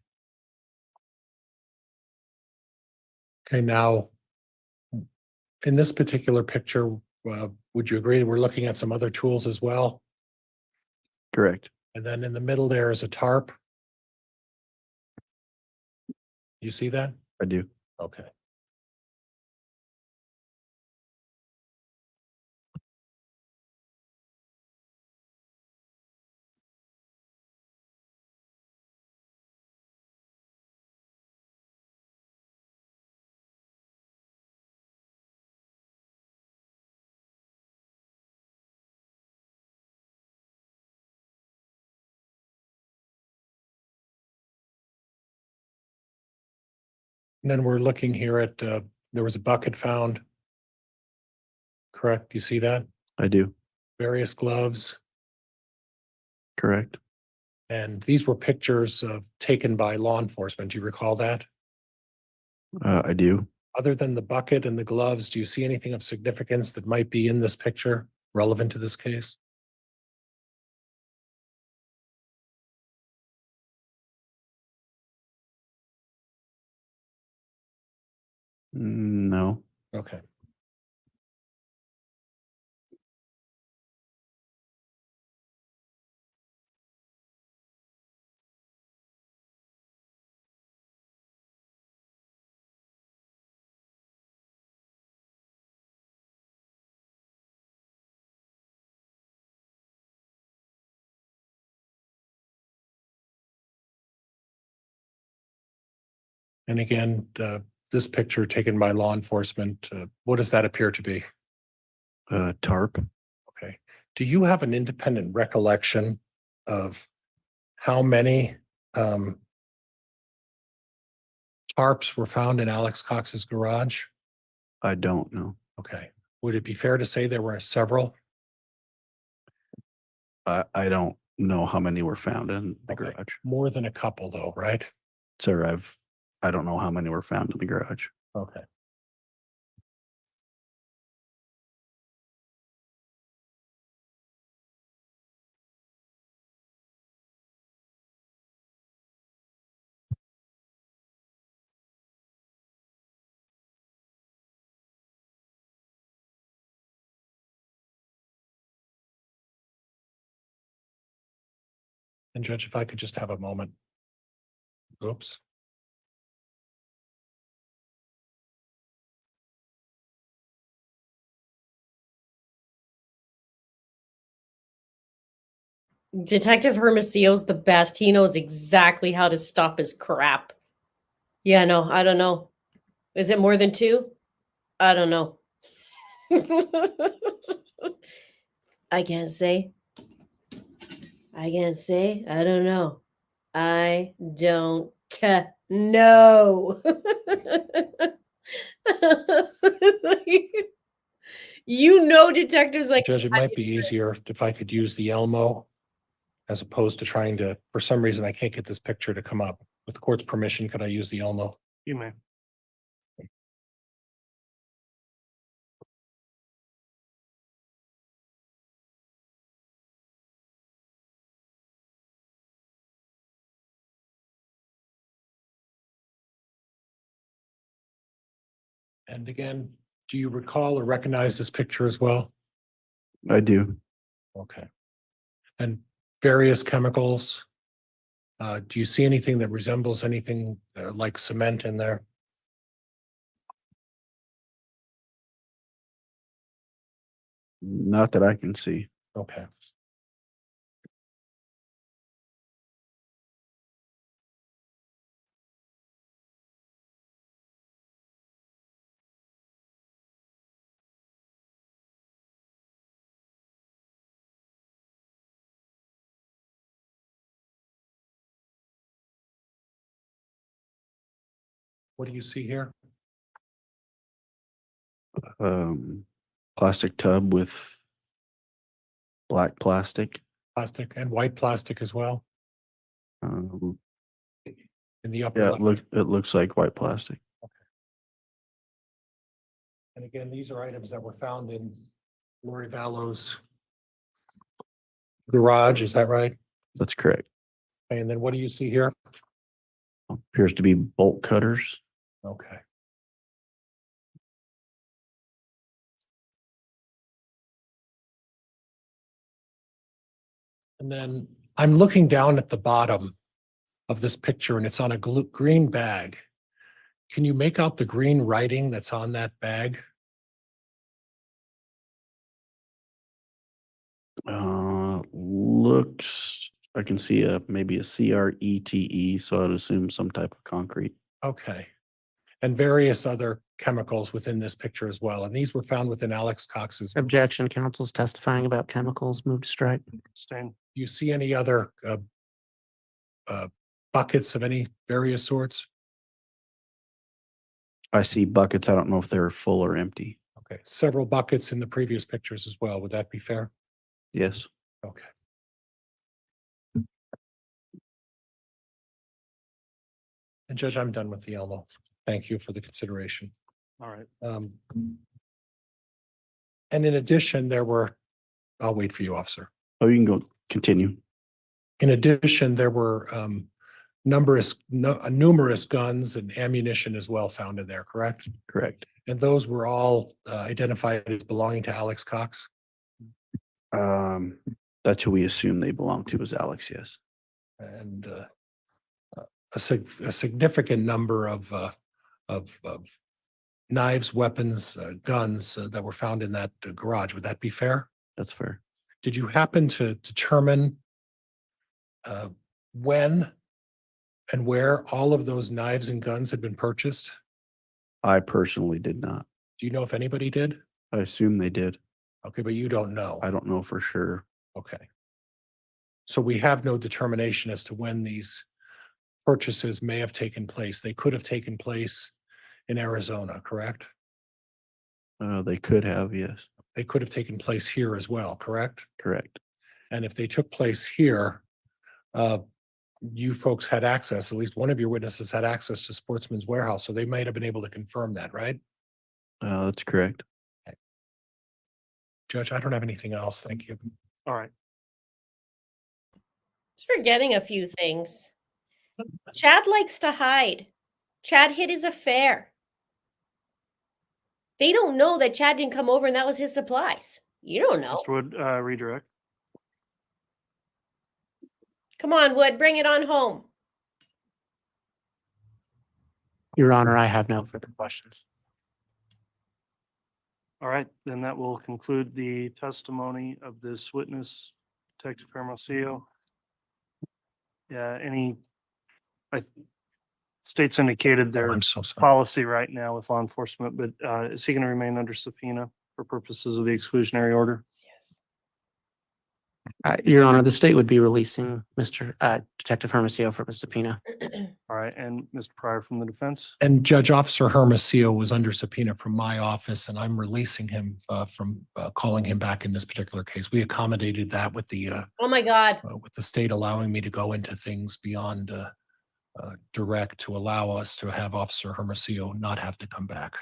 Speaker 4: Okay, now, in this particular picture, would you agree we're looking at some other tools as well?
Speaker 8: Correct.
Speaker 4: And then in the middle there is a tarp. You see that?
Speaker 8: I do.
Speaker 4: Okay. And then we're looking here at, there was a bucket found. Correct? You see that?
Speaker 8: I do.
Speaker 4: Various gloves.
Speaker 8: Correct.
Speaker 4: And these were pictures taken by law enforcement. Do you recall that?
Speaker 8: I do.
Speaker 4: Other than the bucket and the gloves, do you see anything of significance that might be in this picture relevant to this case?
Speaker 8: No.
Speaker 4: Okay. And again, this picture taken by law enforcement, what does that appear to be?
Speaker 8: Tarp.
Speaker 4: Okay. Do you have an independent recollection of how many tarps were found in Alex Cox's garage?
Speaker 8: I don't know.
Speaker 4: Okay. Would it be fair to say there were several?
Speaker 8: I don't know how many were found in the
Speaker 4: Okay.
Speaker 8: garage.
Speaker 4: More than a couple though, right?
Speaker 8: Sir, I don't know how many were found in the garage.
Speaker 4: Okay. And Judge, if I could just have a moment. Oops.
Speaker 1: Detective Hermosillo's the best. He knows exactly how to stop his crap. Yeah, no, I don't know. Is it more than 2? I don't know. I can't say. I can't say. I don't know. I don't know. You know, detectives like
Speaker 4: Judge, it might be easier if I could use the Elmo as opposed to trying to, for some reason, I can't get this picture to come up. With the court's permission, could I use the Elmo?
Speaker 2: You may.
Speaker 4: And again, do you recall or recognize this picture as well?
Speaker 8: I do.
Speaker 4: Okay. And various chemicals. Do you see anything that resembles anything like cement in there?
Speaker 8: Not that I can see.
Speaker 4: Okay. What do you see here?
Speaker 8: Plastic tub with black plastic.
Speaker 4: Plastic and white plastic as well
Speaker 8: Um,
Speaker 4: in the upper
Speaker 8: yeah,
Speaker 4: left.
Speaker 8: it looks like white plastic.
Speaker 4: And again, these are items that were found in Lori Vallow's garage, is that right?
Speaker 8: That's correct.
Speaker 4: And then what do you see here?
Speaker 8: Appears to be bolt cutters.
Speaker 4: Okay. And then I'm looking down at the bottom of this picture and it's on a green bag. Can you make out the green writing that's on that bag?
Speaker 8: Looks, I can see maybe a CRETE, so I'd assume some type of concrete.
Speaker 4: Okay. And various other chemicals within this picture as well. And these were found within Alex Cox's.
Speaker 6: Objection, counsel's testifying about chemicals. Move to strike.
Speaker 2: Stain.
Speaker 4: Do you see any other buckets of any various sorts?
Speaker 8: I see buckets. I don't know if they're full or empty.
Speaker 4: Okay, several buckets in the previous pictures as well. Would that be fair?
Speaker 8: Yes.
Speaker 4: Okay. And Judge, I'm done with the Elmo. Thank you for the consideration.
Speaker 2: All right.
Speaker 4: And in addition, I'll wait for you, officer.
Speaker 8: Oh, you can go continue.
Speaker 4: In addition, there were numerous guns and ammunition as well found in there, correct?
Speaker 8: Correct.
Speaker 4: And those were all identified as belonging to Alex Cox?
Speaker 8: That's who we assume they belong to, is Alex, yes.
Speaker 4: And a significant number of knives, weapons, guns that were found in that garage. Would that be fair?
Speaker 8: That's fair.
Speaker 4: Did you happen to determine when And where all of those knives and guns had been purchased?
Speaker 8: I personally did not.
Speaker 4: Do you know if anybody did?
Speaker 8: I assume they did.
Speaker 4: Okay, but you don't know.
Speaker 8: I don't know for sure.
Speaker 4: Okay. So we have no determination as to when these purchases may have taken place. They could have taken place in Arizona, correct?
Speaker 8: They could have, yes,
Speaker 4: They could have taken place here as well, correct?
Speaker 8: correct.
Speaker 4: And if they took place here, you folks had access, at least one of your witnesses had access to Sportsman's Warehouse, so they might have been able to confirm that, right?
Speaker 8: That's correct.
Speaker 4: Judge, I don't have anything else. Thank you.
Speaker 2: All right.
Speaker 1: Just forgetting a few things. Chad likes to hide. Chad hid his affair. They don't know that Chad didn't come over and that was his supplies. You don't know.
Speaker 2: Mr. Wood, redirect.
Speaker 1: Come on, Wood, bring it on home.
Speaker 6: Your Honor, I have no further questions.
Speaker 2: All right, then that will conclude the testimony of this witness, Detective Hermosillo. Yeah, states indicated their
Speaker 4: I'm so sorry.
Speaker 2: policy right now with law enforcement, but is he going to remain under subpoena for purposes of the exclusionary order?
Speaker 6: Your Honor, the state would be releasing Mr. Detective Hermosillo from a subpoena.
Speaker 2: All right, and Mr. Pryor from the defense?
Speaker 4: And Judge Officer Hermosillo was under subpoena from my office, and I'm releasing him from calling him back in this particular case. We accommodated that with the
Speaker 1: Oh my God.
Speaker 4: state allowing me to go into things beyond direct to allow us to have Officer Hermosillo not have to come back.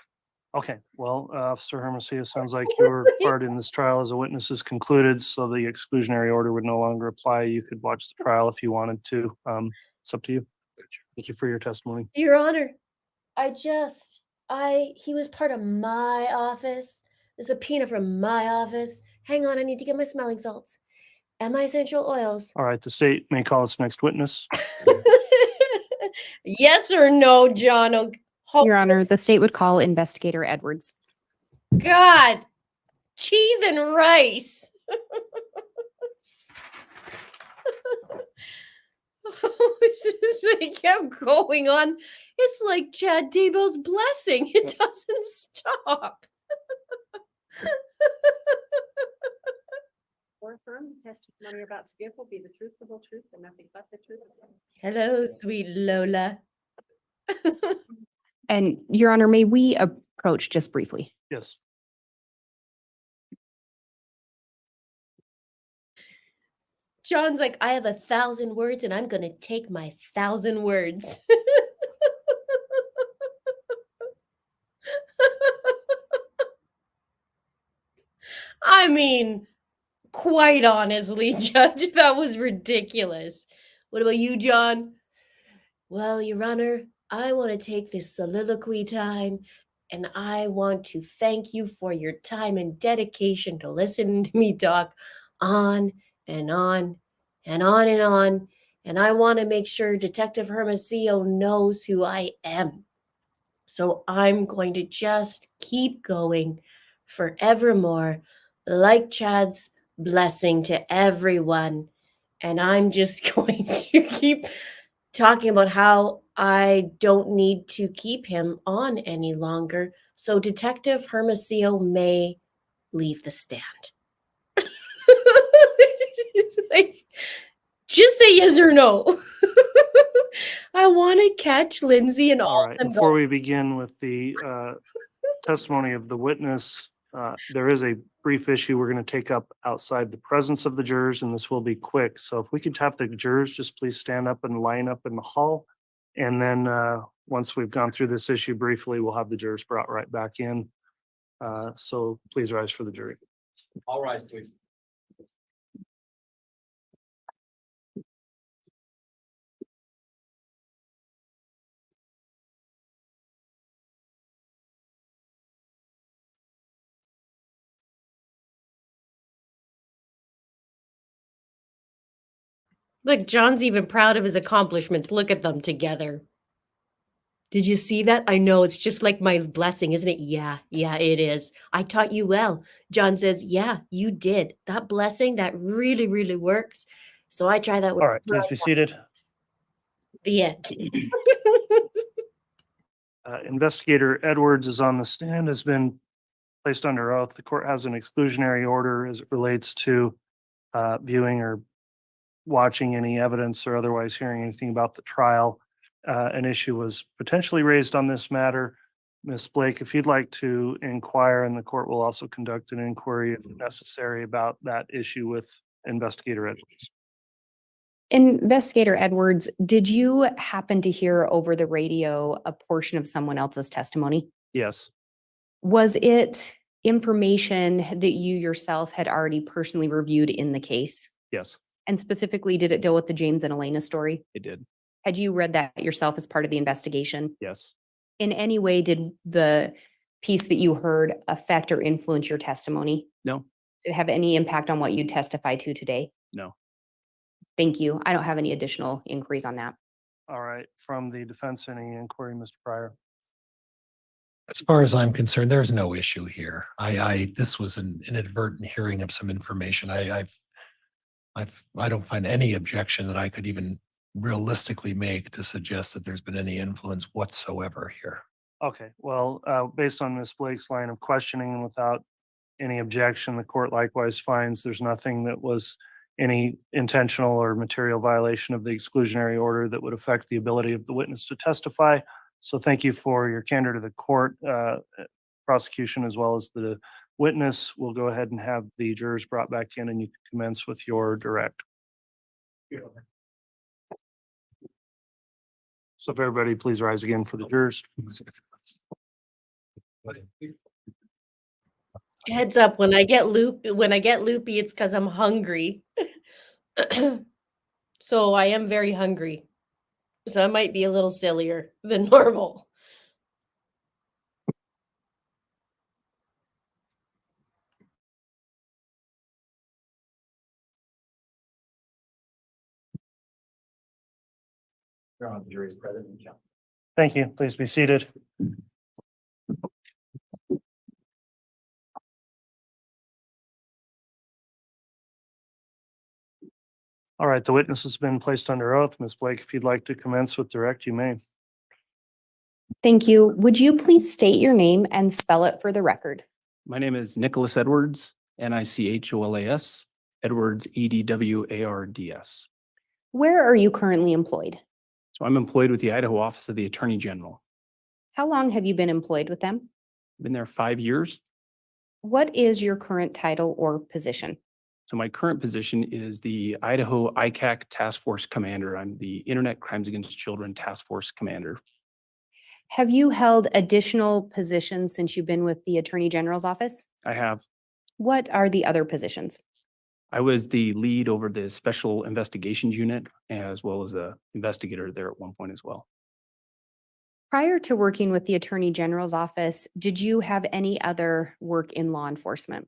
Speaker 2: Okay, well, Officer Hermosillo, sounds like your part in this trial as a witness is concluded, so the exclusionary order would no longer apply. You could watch the trial if you wanted to. It's up to you. Thank you for your testimony.
Speaker 1: Your Honor, he was part of my office. The subpoena from my office. Hang on, I need to get my smelling salts and my essential oils.
Speaker 2: All right, the state may call its next witness.
Speaker 1: Yes or no, John?
Speaker 5: Your Honor, the state would call Investigator Edwards.
Speaker 1: God, cheese and rice. It's just, they kept going on. It's like Chad Daybell's blessing. It doesn't stop.
Speaker 7: Or affirm the testimony you're about to give will be the truth, the whole truth, and nothing but the truth.
Speaker 1: Hello, sweet Lola.
Speaker 5: And Your Honor, may we approach just briefly?
Speaker 2: Yes.
Speaker 1: John's like, I have 1,000 words and I'm going to take my 1,000 words. I mean, quite honestly, Judge, that was ridiculous. What about you, John? Well, Your Honor, I want to take this soliloquy time and I want to thank you for your time and dedication to listening to me talk on and on and on and on. And I want to make sure Detective Hermosillo knows who I am. So I'm going to just keep going forevermore, like Chad's blessing to everyone. And I'm just going to keep talking about how I don't need to keep him on any longer. So Detective Hermosillo may leave the stand. Like, just say yes or no. I want to catch Lindsay and all
Speaker 2: All
Speaker 1: of
Speaker 2: right,
Speaker 1: them.
Speaker 2: before we begin with the testimony of the witness, there is a brief issue we're going to take up outside the presence of the jurors, and this will be quick. So if we could have the jurors just please stand up and line up in the hall. And then once we've gone through this issue briefly, we'll have the jurors brought right back in. So please rise for the jury.
Speaker 11: All rise, please.
Speaker 1: Look, John's even proud of his accomplishments. Look at them together. Did you see that? I know, it's just like my blessing, isn't it? Yeah, it is. I taught you well. John says, yeah, you did. That blessing, that really, really works. So I try that.
Speaker 2: All right, please be seated.
Speaker 1: The end.
Speaker 2: Investigator Edwards is on the stand, has been placed under oath. The court has an exclusionary order as it relates to viewing or watching any evidence or otherwise hearing anything about the trial. An issue was potentially raised on this matter. Ms. Blake, if you'd like to inquire, and the court will also conduct an inquiry if necessary about that issue with Investigator Edwards.
Speaker 5: Investigator Edwards, did you happen to hear over the radio a portion of someone else's testimony?
Speaker 6: Yes,
Speaker 5: Was it information that you yourself had already personally reviewed in the case?
Speaker 6: yes,
Speaker 5: And specifically, did it deal with the James and Elena story?
Speaker 6: it did.
Speaker 5: Had you read that yourself as part of the investigation?
Speaker 6: Yes.
Speaker 5: In any way, did the piece that you heard affect or influence your testimony?
Speaker 6: No,
Speaker 5: Did it have any impact on what you testified to today?
Speaker 6: no.
Speaker 5: Thank you. I don't have any additional inquiries on that.
Speaker 2: All right, from the defense, any inquiry, Mr. Pryor?
Speaker 4: As far as I'm concerned, there's no issue here. This was an inadvertent hearing of some information. I don't find any objection that I could even realistically make to suggest that there's been any influence whatsoever here.
Speaker 2: Okay, well, based on Ms. Blake's line of questioning and without any objection, the court likewise finds there's nothing that was any intentional or material violation of the exclusionary order that would affect the ability of the witness to testify. So thank you for your candor to the court, prosecution, as well as the witness. We'll go ahead and have the jurors brought back in, and you can commence with your direct. So if everybody please rise again for the jurors.
Speaker 1: Heads up, when I get loopy, it's because I'm hungry. So I am very hungry. So I might be a little sillier than normal.
Speaker 11: The jury is present.
Speaker 2: Thank you. Please be seated. All right, the witness has been placed under oath. Ms. Blake, if you'd like to commence with direct, you may.
Speaker 5: Thank you. Would you please state your name and spell it for the record?
Speaker 6: My name is Nicholas Edwards, Nicholas, Edwards, Edwards.
Speaker 5: Where are you currently employed?
Speaker 6: So I'm employed with the Idaho Office of the Attorney General.
Speaker 5: How long have you been employed with them?
Speaker 6: Been there 5 years.
Speaker 5: What is your current title or position?
Speaker 6: So my current position is the Idaho ICAC Task Force Commander. I'm the Internet Crimes Against Children Task Force Commander.
Speaker 5: Have you held additional positions since you've been with the Attorney General's office?
Speaker 6: I have.
Speaker 5: What are the other positions?
Speaker 6: I was the lead over the Special Investigations Unit as well as the investigator there at one point as well.
Speaker 5: Prior to working with the Attorney General's office, did you have any other work in law enforcement?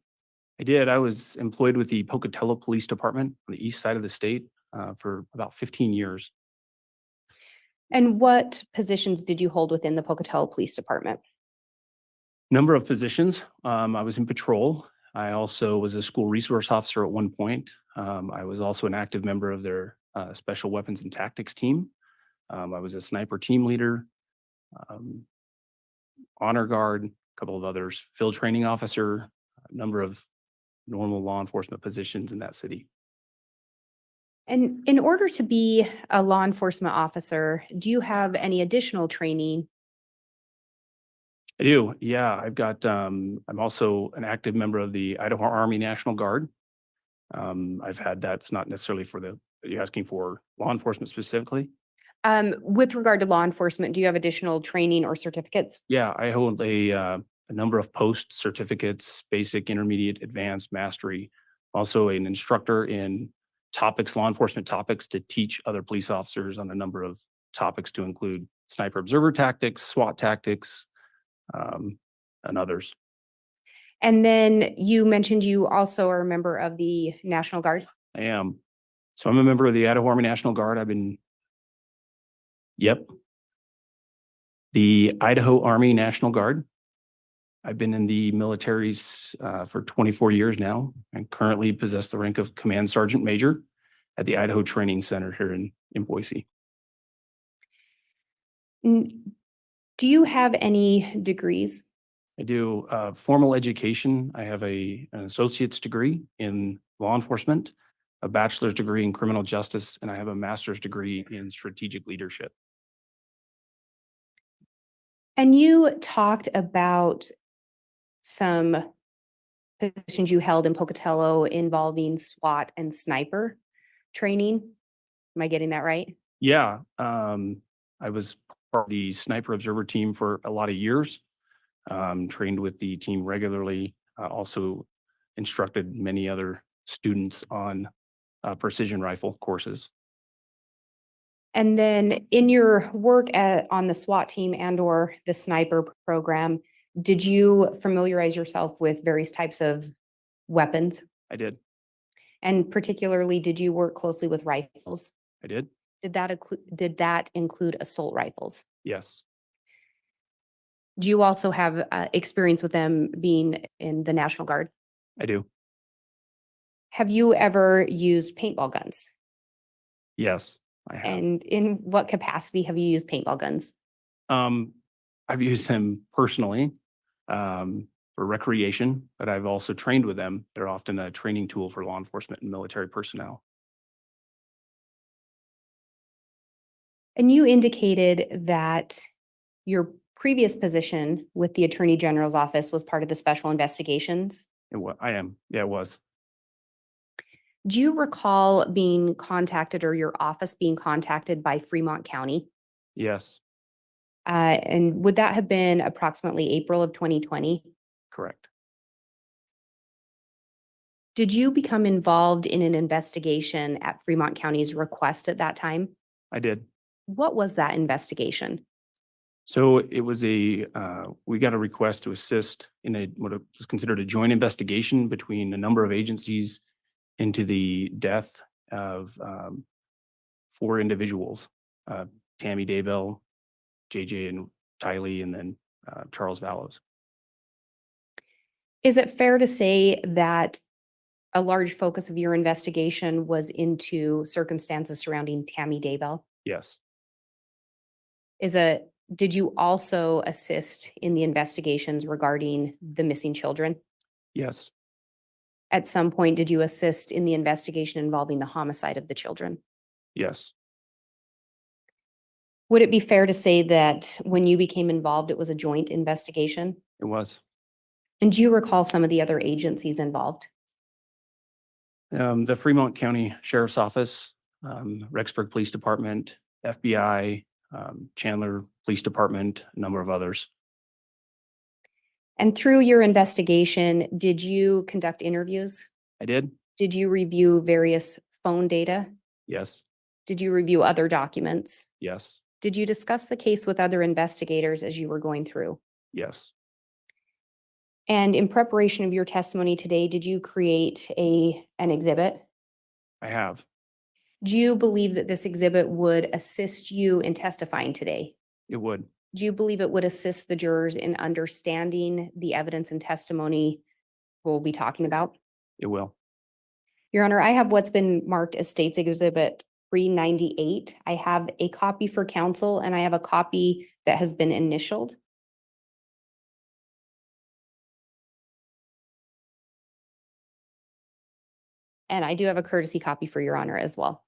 Speaker 6: I did. I was employed with the Pocatello Police Department on the east side of the state for about 15 years.
Speaker 5: And what positions did you hold within the Pocatello Police Department?
Speaker 6: Number of positions. I was in patrol. I also was a school resource officer at one point. I was also an active member of their special weapons and tactics team. I was a sniper team leader, honor guard, a couple of others, field training officer, a number of normal law enforcement positions in that city.
Speaker 5: And in order to be a law enforcement officer, do you have any additional training?
Speaker 6: I do. Yeah, I've got, I'm also an active member of the Idaho Army National Guard. I've had that's not necessarily for the, you're asking for law enforcement specifically?
Speaker 5: With regard to law enforcement, do you have additional training or certificates?
Speaker 6: Yeah, I hold a number of post certificates, basic, intermediate, advanced, mastery. Also an instructor in topics, law enforcement topics, to teach other police officers on a number of topics to include sniper observer tactics, SWAT tactics, and others.
Speaker 5: And then you mentioned you also are a member of the National Guard.
Speaker 6: I am. So I'm a member of the Idaho Army National Guard. I've been, the Idaho Army National Guard. I've been in the militaries for 24 years now and currently possess the rank of Command Sergeant Major at the Idaho Training Center here in Boise.
Speaker 5: Do you have any degrees?
Speaker 6: I do formal education. I have an associate's degree in law enforcement, a bachelor's degree in criminal justice, and I have a master's degree in strategic leadership.
Speaker 5: And you talked about some positions you held in Pocatello involving SWAT and sniper training. Am I getting that right?
Speaker 6: Yeah, I was part of the sniper observer team for a lot of years. Trained with the team regularly. Also instructed many other students on precision rifle courses.
Speaker 5: And then in your work on the SWAT team and or the sniper program, did you familiarize yourself with various types of weapons?
Speaker 6: I did.
Speaker 5: And particularly, did you work closely with rifles?
Speaker 6: I did.
Speaker 5: Did that include assault rifles?
Speaker 6: Yes.
Speaker 5: Do you also have experience with them being in the National Guard?
Speaker 6: I do.
Speaker 5: Have you ever used paintball guns?
Speaker 6: Yes, I have.
Speaker 5: And in what capacity have you used paintball guns?
Speaker 6: I've used them personally for recreation, but I've also trained with them. They're often a training tool for law enforcement and military personnel.
Speaker 5: And you indicated that your previous position with the Attorney General's office was part of the special investigations.
Speaker 6: I am. Yeah, it was.
Speaker 5: Do you recall being contacted or your office being contacted by Fremont County?
Speaker 6: Yes,
Speaker 5: And would that have been approximately April of 2020?
Speaker 6: correct.
Speaker 5: Did you become involved in an investigation at Fremont County's request at that time?
Speaker 6: I did.
Speaker 5: What was that investigation?
Speaker 6: So it was we got a request to assist in what was considered a joint investigation between a number of agencies into the death of 4 individuals, Tammy Daybell, JJ and Tylee, and then Charles Vallows.
Speaker 5: Is it fair to say that a large focus of your investigation was into circumstances surrounding Tammy Daybell?
Speaker 6: Yes,
Speaker 5: Did you also assist in the investigations regarding the missing children?
Speaker 6: yes,
Speaker 5: At some point, did you assist in the investigation involving the homicide of the children?
Speaker 6: yes,
Speaker 5: Would it be fair to say that when you became involved, it was a joint investigation?
Speaker 6: it was.
Speaker 5: And do you recall some of the other agencies involved?
Speaker 6: The Fremont County Sheriff's Office, Rexburg Police Department, FBI, Chandler Police Department, a number of others.
Speaker 5: And through your investigation, did you conduct interviews?
Speaker 6: I did.
Speaker 5: Did you review various phone data?
Speaker 6: Yes,
Speaker 5: Did you review other documents?
Speaker 6: yes,
Speaker 5: Did you discuss the case with other investigators as you were going through?
Speaker 6: yes,
Speaker 5: And in preparation of your testimony today, did you create an exhibit?
Speaker 6: I have.
Speaker 5: Do you believe that this exhibit would assist you in testifying today?
Speaker 6: It would.
Speaker 5: Do you believe it would assist the jurors in understanding the evidence and testimony we'll be talking about?
Speaker 6: It will.
Speaker 5: Your Honor, I have what's been marked as State's Exhibit 398. I have a copy for counsel and I have a copy that has been initialed. And I do have a courtesy copy for Your Honor as well.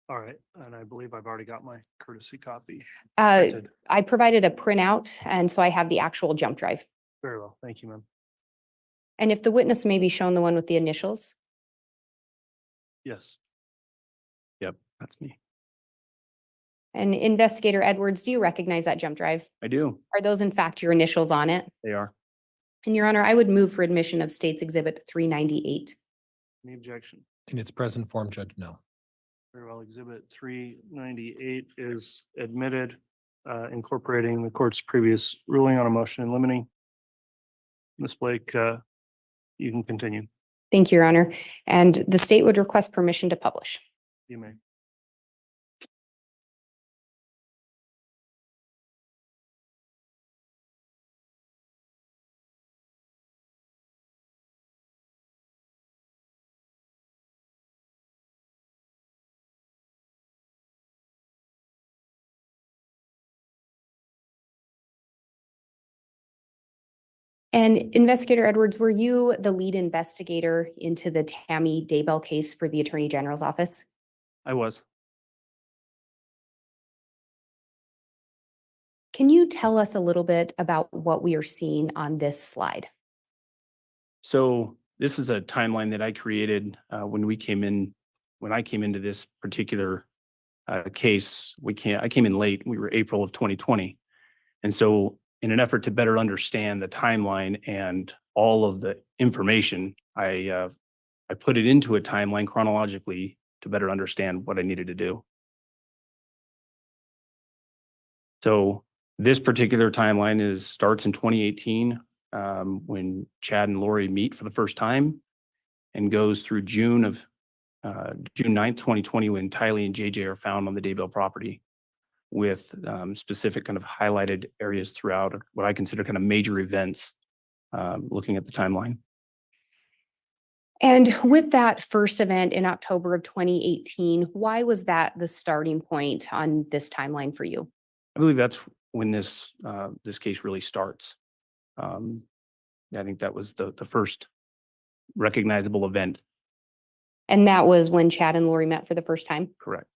Speaker 2: All right, and I believe I've already got my courtesy copy.
Speaker 5: Uh,
Speaker 2: Printed.
Speaker 5: I provided a printout, and so I have the actual jump drive.
Speaker 2: Very well, thank you, ma'am.
Speaker 5: And if the witness may be shown the one with the initials.
Speaker 2: Yes,
Speaker 6: Yep, that's me.
Speaker 5: And Investigator Edwards, do you recognize that jump drive?
Speaker 6: I do.
Speaker 5: Are those in fact your initials on it?
Speaker 6: They are.
Speaker 5: And Your Honor, I would move for admission of State's Exhibit 398.
Speaker 2: any objection?
Speaker 4: In its present form, Judge, no.
Speaker 2: Very well, Exhibit 398 is admitted, incorporating the court's previous ruling on a motion in limine. Ms. Blake, you can continue.
Speaker 5: Thank you, Your Honor. And the state would request permission to publish.
Speaker 2: You may.
Speaker 5: And Investigator Edwards, were you the lead investigator into the Tammy Daybell case for the Attorney General's office?
Speaker 2: I was.
Speaker 5: Can you tell us a little bit about what we are seeing on this slide?
Speaker 6: So this is a timeline that I created when I came into this particular case. I came in late. We were April of 2020. And so in an effort to better understand the timeline and all of the information, I put it into a timeline chronologically to better understand what I needed to do. So this particular timeline starts in 2018 when Chad and Lori meet for the first time, and goes through June 9th, 2020, when Tylee and JJ are found on the Daybell property, with specific kind of highlighted areas throughout what I consider kind of major events, looking at the timeline.
Speaker 5: And with that first event in October of 2018, why was that the starting point on this timeline for you?
Speaker 6: I believe that's when this case really starts. I think that was the first recognizable event.
Speaker 5: And that was when Chad and Lori met for the first time?
Speaker 6: Correct.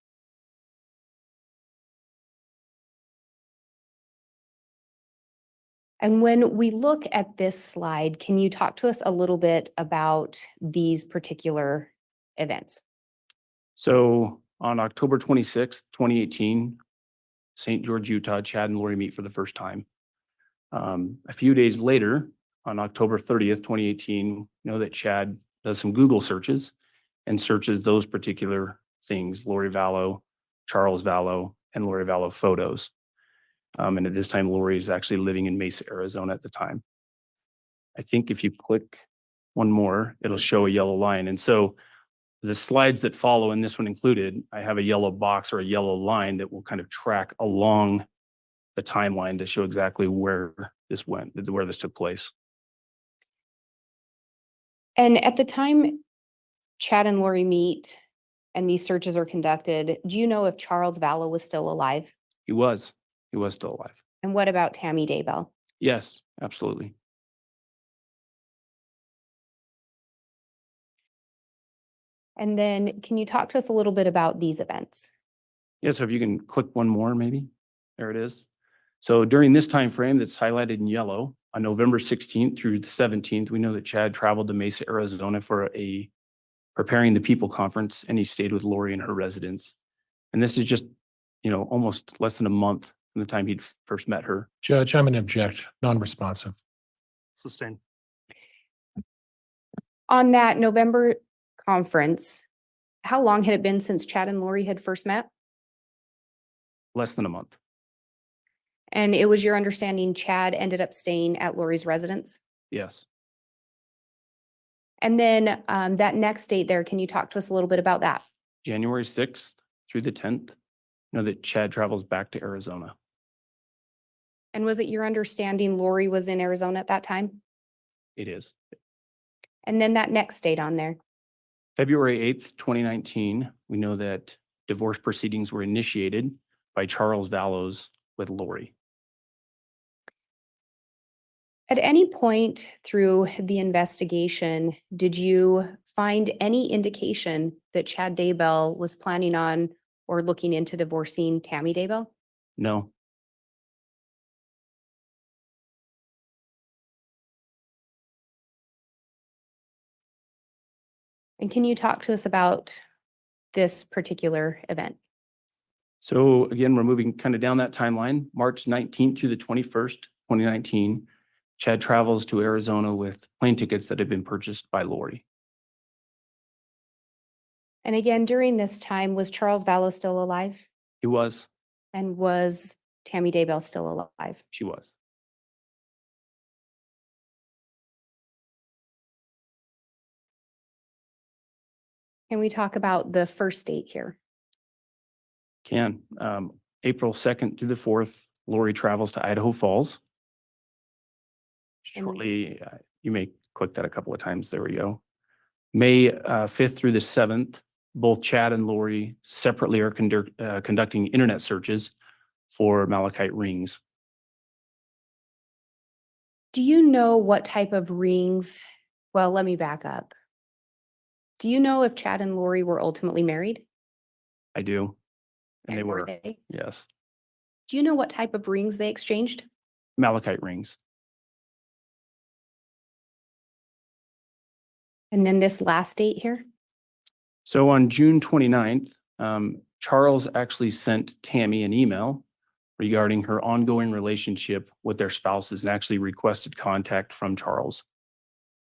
Speaker 5: And when we look at this slide, can you talk to us a little bit about these particular events?
Speaker 6: So on October 26th, 2018, St. George, Utah, Chad and Lori meet for the first time. A few days later, on October 30th, 2018, we know that Chad does some Google searches and searches those particular things: Lori Vallow, Charles Vallow, and Lori Vallow photos. And at this time, Lori is actually living in Mesa, Arizona at the time. I think if you click one more, it'll show a yellow line. And so the slides that follow, and this one included, I have a yellow box or a yellow line that will kind of track along the timeline to show exactly where this took place.
Speaker 5: And at the time Chad and Lori meet and these searches are conducted, do you know if Charles Vallow was still alive?
Speaker 6: He was still alive.
Speaker 5: And what about Tammy Daybell?
Speaker 6: Yes, absolutely.
Speaker 5: And then can you talk to us a little bit about these events?
Speaker 6: Yeah, so if you can click one more, maybe. There it is. So during this time frame that's highlighted in yellow, on November 16th through the 17th, we know that Chad traveled to Mesa, Arizona for a Preparing the People conference, and he stayed with Lori in her residence. And this is just, almost less than a month from the time he'd first met her.
Speaker 4: Judge, I'm going to object, non-responsive.
Speaker 2: Sustained.
Speaker 5: On that November conference, how long had it been since Chad and Lori had first met?
Speaker 6: Less than a month.
Speaker 5: And it was your understanding Chad ended up staying at Lori's residence?
Speaker 6: Yes.
Speaker 5: And then that next date there, can you talk to us a little bit about that?
Speaker 6: January 6th through the 10th, know that Chad travels back to Arizona.
Speaker 5: And was it your understanding Lori was in Arizona at that time?
Speaker 6: It is.
Speaker 5: And then that next date on there?
Speaker 6: February 8th, 2019, we know that divorce proceedings were initiated by Charles Vallows with Lori.
Speaker 5: At any point through the investigation, did you find any indication that Chad Daybell was planning on or looking into divorcing Tammy Daybell?
Speaker 6: No.
Speaker 5: And can you talk to us about this particular event?
Speaker 6: So again, we're moving kind of down that timeline. March 19th to the 21st, 2019, Chad travels to Arizona with plane tickets that had been purchased by Lori.
Speaker 5: And again, during this time, was Charles Vallow still alive?
Speaker 6: He was.
Speaker 5: And was Tammy Daybell still alive?
Speaker 6: She was.
Speaker 5: Can we talk about the first date here?
Speaker 6: Can. April 2nd through the 4th, Lori travels to Idaho Falls.
Speaker 5: And-
Speaker 6: Shortly, you may click that a couple of times. There we go. May 5th through the 7th, both Chad and Lori separately are conducting internet searches for malachite rings.
Speaker 5: Do you know what type of rings? Well, let me back up. Do you know if Chad and Lori were ultimately married?
Speaker 3: I do. And they were,
Speaker 5: they?
Speaker 3: yes.
Speaker 5: Do you know what type of rings they exchanged?
Speaker 3: Malachite rings.
Speaker 5: And then this last date here?
Speaker 3: So on June 29th, Charles actually sent Tammy an email regarding her ongoing relationship with their spouses and actually requested contact from Charles.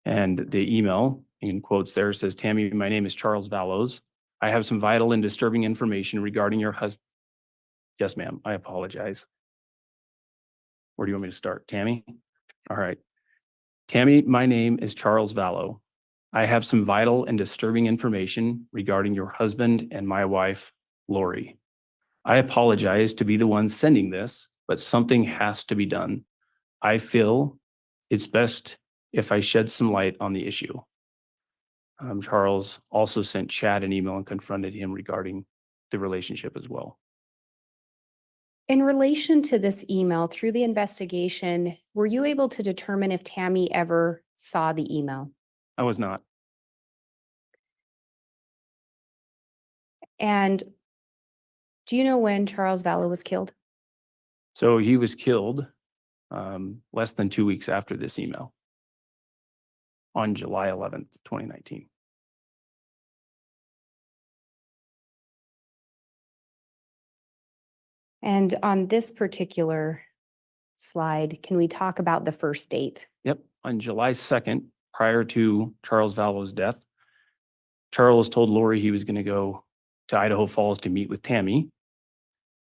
Speaker 3: And the email, in quotes there, says, Tammy, my name is Charles Vallows. I have some vital and disturbing information regarding your husband. Yes, ma'am. I apologize. Where do you want me to start? Tammy? All right. Tammy, my name is Charles Vallow. I have some vital and disturbing information regarding your husband and my wife, Lori. I apologize to be the one sending this, but something has to be done. I feel it's best if I shed some light on the issue. Charles also sent Chad an email and confronted him regarding the relationship as well.
Speaker 5: In relation to this email, through the investigation, were you able to determine if Tammy ever saw the email?
Speaker 3: I was not.
Speaker 5: And do you know when Charles Vallow was killed?
Speaker 3: So he was killed less than 2 weeks after this email on July 11th, 2019.
Speaker 5: And on this particular slide, can we talk about the first date?
Speaker 3: Yep, on July 2nd, prior to Charles Vallow's death, Charles told Lori he was going to go to Idaho Falls to meet with Tammy.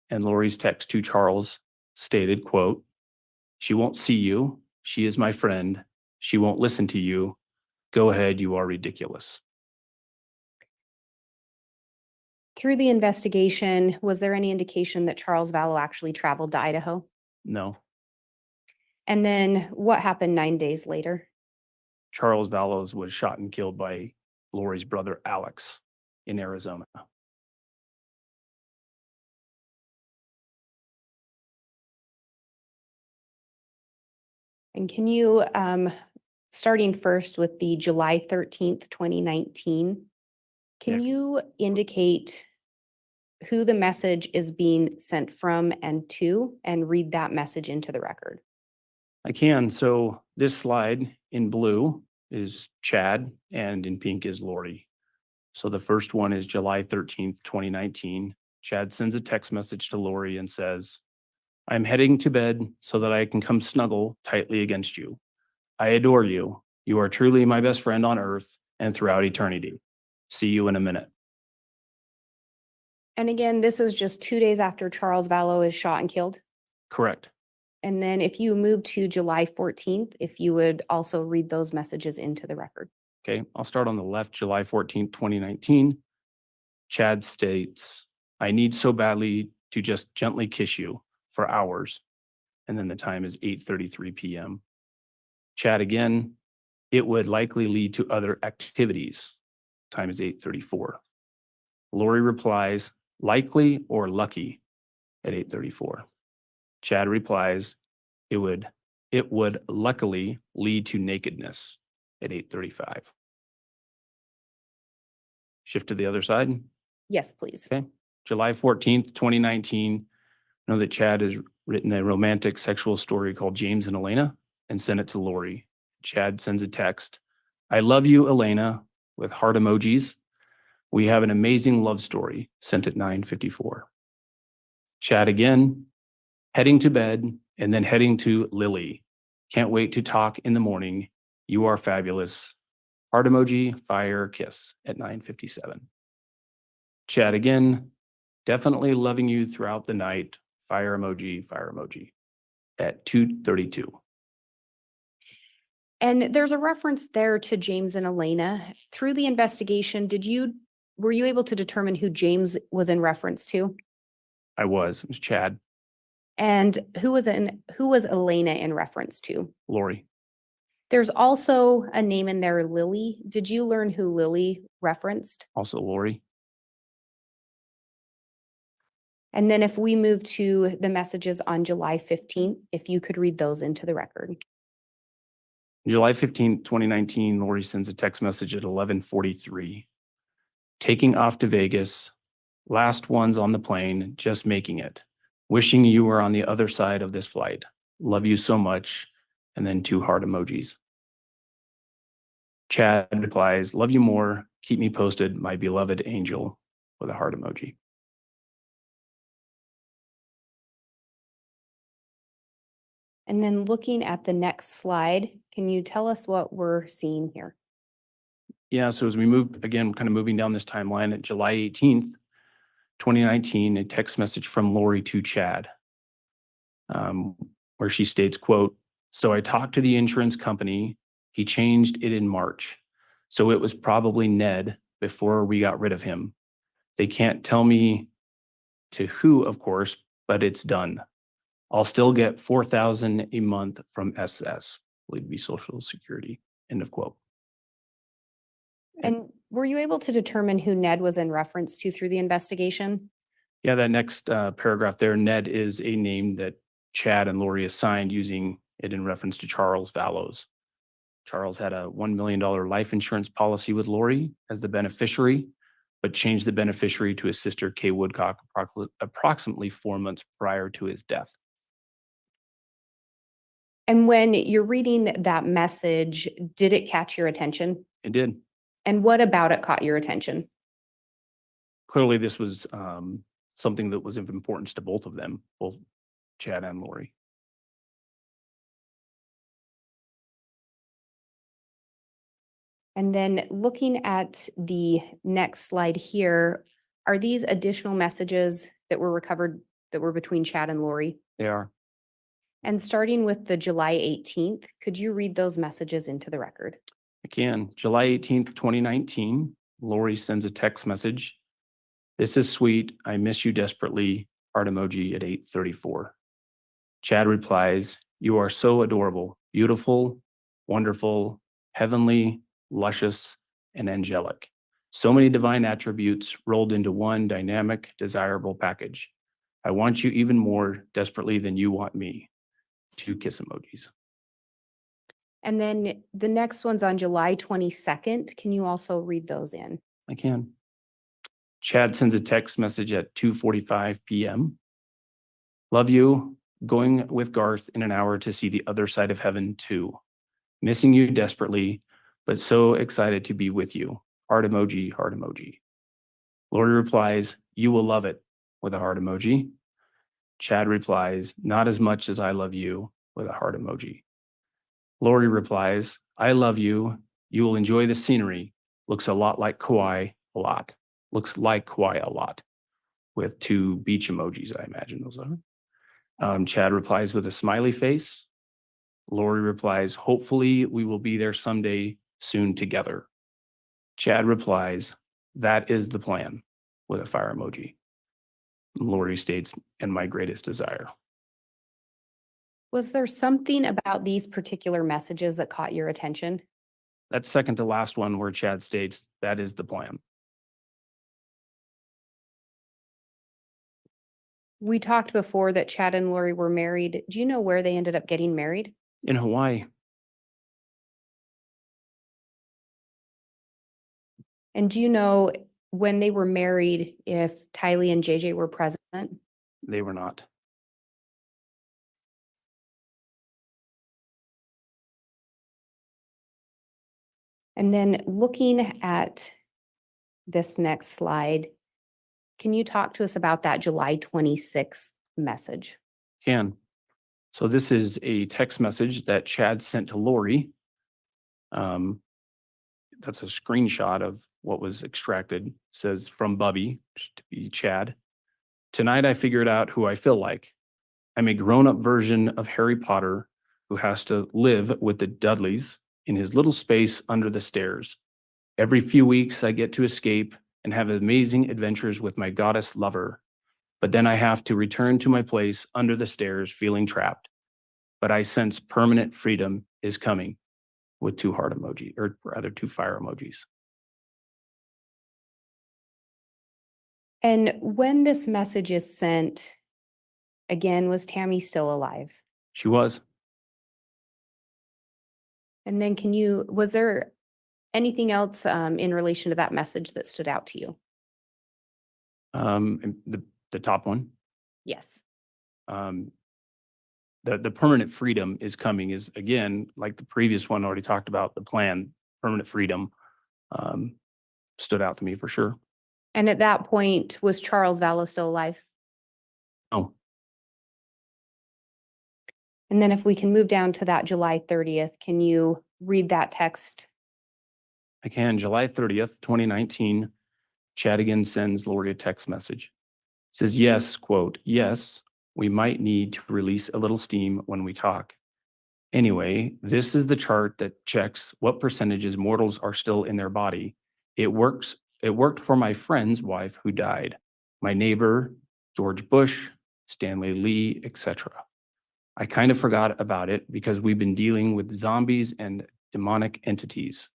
Speaker 3: And Lori's text to Charles stated, quote, she won't see you. She is my friend. She won't listen to you. Go ahead, you are ridiculous.
Speaker 5: Through the investigation, was there any indication that Charles Vallow actually traveled to Idaho?
Speaker 3: No,
Speaker 5: And then what happened 9 days later?
Speaker 3: Charles Vallows was shot and killed by Lori's brother, Alex, in Arizona.
Speaker 5: And can you, starting first with the July 13th, 2019, can
Speaker 3: Yeah.
Speaker 5: you indicate who the message is being sent from and to, and read that message into the record?
Speaker 3: I can. So this slide in blue is Chad and in pink is Lori. So the first one is July 13th, 2019. Chad sends a text message to Lori and says, I'm heading to bed so that I can come snuggle tightly against you. I adore you. You are truly my best friend on earth and throughout eternity. See you in a minute.
Speaker 5: And again, this is just 2 days after Charles Vallow is shot and killed.
Speaker 3: Correct.
Speaker 5: And then if you move to July 14th, if you would also read those messages into the record.
Speaker 3: Okay, I'll start on the left, July 14th, 2019. Chad states, I need so badly to just gently kiss you for hours. And then the time is 8:33 p.m. Chad again, it would likely lead to other activities. Time is 8:34. Lori replies, likely or lucky at 8:34. Chad replies, it would luckily lead to nakedness at 8:35. Shift to the other side.
Speaker 5: Yes, please.
Speaker 3: Okay. July 14th, 2019. I know that Chad has written a romantic sexual story called James and Elena and sent it to Lori. Chad sends a text. I love you, Elena, with heart emojis. We have an amazing love story, sent at 9:54. Chad again, heading to bed and then heading to Lily. Can't wait to talk in the morning. You are fabulous. Heart emoji, fire, kiss at 9:57. Chad again, definitely loving you throughout the night. Fire emoji at 2:32.
Speaker 5: And there's a reference there to James and Elena. Through the investigation, were you able to determine who James was in reference to?
Speaker 3: It was Chad,
Speaker 5: And who was Elena in reference to?
Speaker 3: Lori.
Speaker 5: There's also a name in there, Lily. Did you learn who Lily referenced?
Speaker 3: Also Lori.
Speaker 5: And then if we move to the messages on July 15th, if you could read those into the record.
Speaker 6: July 15th, 2019, Lori sends a text message at 11:43. Taking off to Vegas, last ones on the plane, just making it. Wishing you were on the other side of this flight. Love you so much. And then 2 heart emojis. Chad replies, love you more. Keep me posted, my beloved angel, with a heart emoji.
Speaker 5: And then looking at the next slide, can you tell us what we're seeing here?
Speaker 6: Yeah, so as we move, again, kind of moving down this timeline, at July 18th, 2019, a text message from Lori to Chad, where she states, quote, so I talked to the insurance company. He changed it in March. So it was probably Ned before we got rid of him. They can't tell me to who, of course, but it's done. I'll still get $4,000 a month from SS, believe to be Social Security, end of quote.
Speaker 5: And were you able to determine who Ned was in reference to through the investigation?
Speaker 6: Yeah, that next paragraph there, Ned is a name that Chad and Lori assigned using it in reference to Charles Vallows. Charles had a $1 million life insurance policy with Lori as the beneficiary, but changed the beneficiary to his sister, Kay Woodcock, approximately 4 months prior to his death.
Speaker 5: And when you're reading that message, did it catch your attention?
Speaker 6: It did.
Speaker 5: And what about it caught your attention?
Speaker 6: Clearly, this was something that was of importance to both of them, both Chad and Lori.
Speaker 5: And then looking at the next slide here, are these additional messages that were recovered that were between Chad and Lori?
Speaker 6: They are.
Speaker 5: And starting with the July 18th, could you read those messages into the record?
Speaker 6: I can. July 18th, 2019, Lori sends a text message. This is sweet. I miss you desperately. Heart emoji at 8:34. Chad replies, you are so adorable, beautiful, wonderful, heavenly, luscious, and angelic. So many divine attributes rolled into one dynamic, desirable package. I want you even more desperately than you want me. 2 kiss emojis.
Speaker 5: And then the next one's on July 22nd. Can you also read those in?
Speaker 6: I can. Chad sends a text message at 2:45 p.m. Love you. Going with Garth in an hour to see the other side of heaven too. Missing you desperately, but so excited to be with you. Heart emoji, heart emoji. Lori replies, you will love it, with a heart emoji. Chad replies, not as much as I love you, with a heart emoji. Lori replies, I love you. You will enjoy the scenery. Looks a lot like Kauai, a lot. Looks like Kauai a lot, with 2 beach emojis, I imagine those are. Chad replies with a smiley face. Lori replies, hopefully we will be there someday soon together. Chad replies, that is the plan, with a fire emoji. Lori states, and my greatest desire.
Speaker 5: Was there something about these particular messages that caught your attention?
Speaker 6: That's second to last one where Chad states, that is the plan.
Speaker 5: We talked before that Chad and Lori were married. Do you know where they ended up getting married?
Speaker 6: In Hawaii.
Speaker 5: And do you know when they were married if Tylee and JJ were present?
Speaker 6: They were not.
Speaker 5: And then looking at this next slide, can you talk to us about that July 26th message?
Speaker 6: Can. So this is a text message that Chad sent to Lori. That's a screenshot of what was extracted. It says from Bubby, to be Chad. Tonight I figured out who I feel like. I'm a grown-up version of Harry Potter who has to live with the Dudleys in his little space under the stairs. Every few weeks I get to escape and have amazing adventures with my goddess lover. But then I have to return to my place under the stairs feeling trapped. But I sense permanent freedom is coming, with 2 heart emoji, or rather 2 fire emojis.
Speaker 5: And when this message is sent, again, was Tammy still alive?
Speaker 6: She was.
Speaker 5: And then was there anything else in relation to that message that stood out to you?
Speaker 6: And the top one,
Speaker 5: Yes.
Speaker 6: the permanent freedom is coming is, again, like the previous one already talked about, the plan, permanent freedom, stood out to me for sure.
Speaker 5: And at that point, was Charles Vallow still alive?
Speaker 6: Oh,
Speaker 5: And then if we can move down to that July 30th, can you read that text?
Speaker 6: I can. July 30th, 2019, Chad again sends Lori a text message. It says, yes, quote, yes, we might need to release a little steam when we talk. Anyway, this is the chart that checks what percentages mortals are still in their body. It worked for my friend's wife who died, my neighbor, George Bush, Stanley Lee, etc. I kind of forgot about it because we've been dealing with zombies and demonic entities.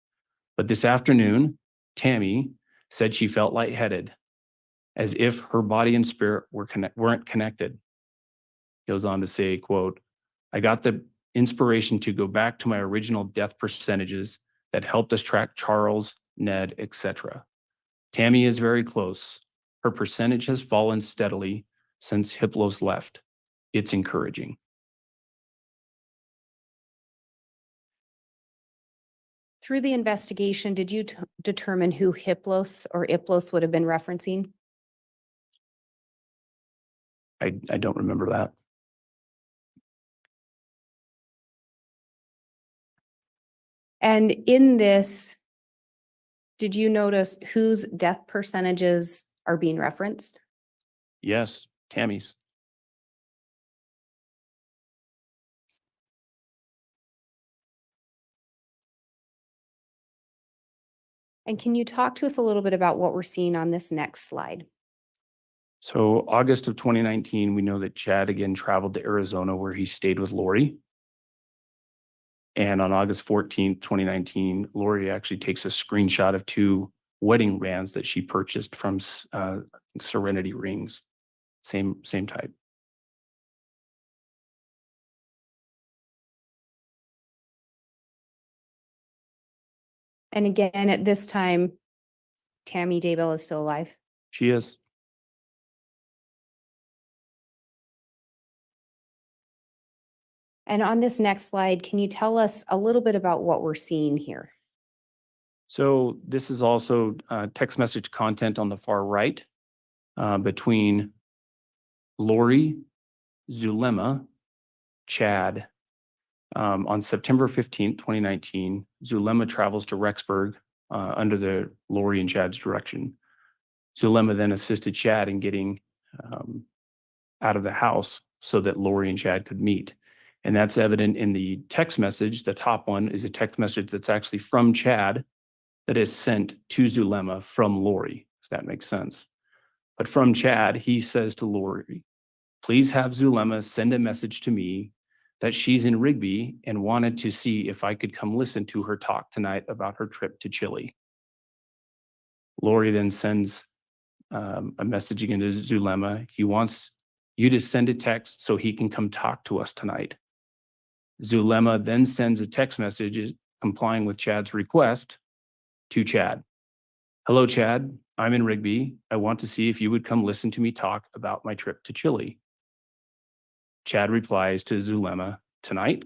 Speaker 6: But this afternoon, Tammy said she felt lightheaded, as if her body and spirit weren't connected. Goes on to say, quote, I got the inspiration to go back to my original death percentages that helped us track Charles, Ned, etc. Tammy is very close. Her percentage has fallen steadily since Hiplos left. It's encouraging.
Speaker 5: Through the investigation, did you determine who Hiplos or Iplos would have been referencing?
Speaker 6: I don't remember that.
Speaker 5: And in this, did you notice whose death percentages are being referenced?
Speaker 6: Yes, Tammy's.
Speaker 5: And can you talk to us a little bit about what we're seeing on this next slide?
Speaker 6: So August of 2019, we know that Chad again traveled to Arizona where he stayed with Lori. And on August 14th, 2019, Lori actually takes a screenshot of 2 wedding bands that she purchased from Serenity Rings. Same type.
Speaker 5: And again, at this time, Tammy Daybell is still alive.
Speaker 6: She is.
Speaker 5: And on this next slide, can you tell us a little bit about what we're seeing here?
Speaker 6: So this is also text message content on the far right between Lori, Zulema, Chad. On September 15th, 2019, Zulema travels to Rexburg under the Lori and Chad's direction. Zulema then assisted Chad in getting out of the house so that Lori and Chad could meet. And that's evident in the text message. The top one is a text message that's actually from Chad that is sent to Zulema from Lori, if that makes sense. But from Chad, he says to Lori, please have Zulema send a message to me that she's in Rigby and wanted to see if I could come listen to her talk tonight about her trip to Chile. Lori then sends a message again to Zulema. He wants you to send a text so he can come talk to us tonight. Zulema then sends a text message complying with Chad's request to Chad. Hello, Chad. I'm in Rigby. I want to see if you would come listen to me talk about my trip to Chile. Chad replies to Zulema, tonight? ?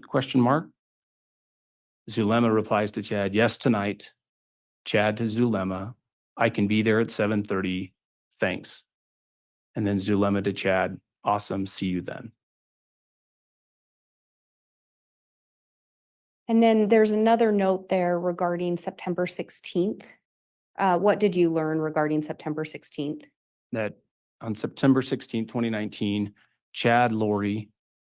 Speaker 6: Zulema replies to Chad, yes, tonight. Chad to Zulema, I can be there at 7:30. Thanks. And then Zulema to Chad, awesome, see you then.
Speaker 5: And then there's another note there regarding September 16th. What did you learn regarding September 16th?
Speaker 6: That on September 16, 2019, Chad, Lori,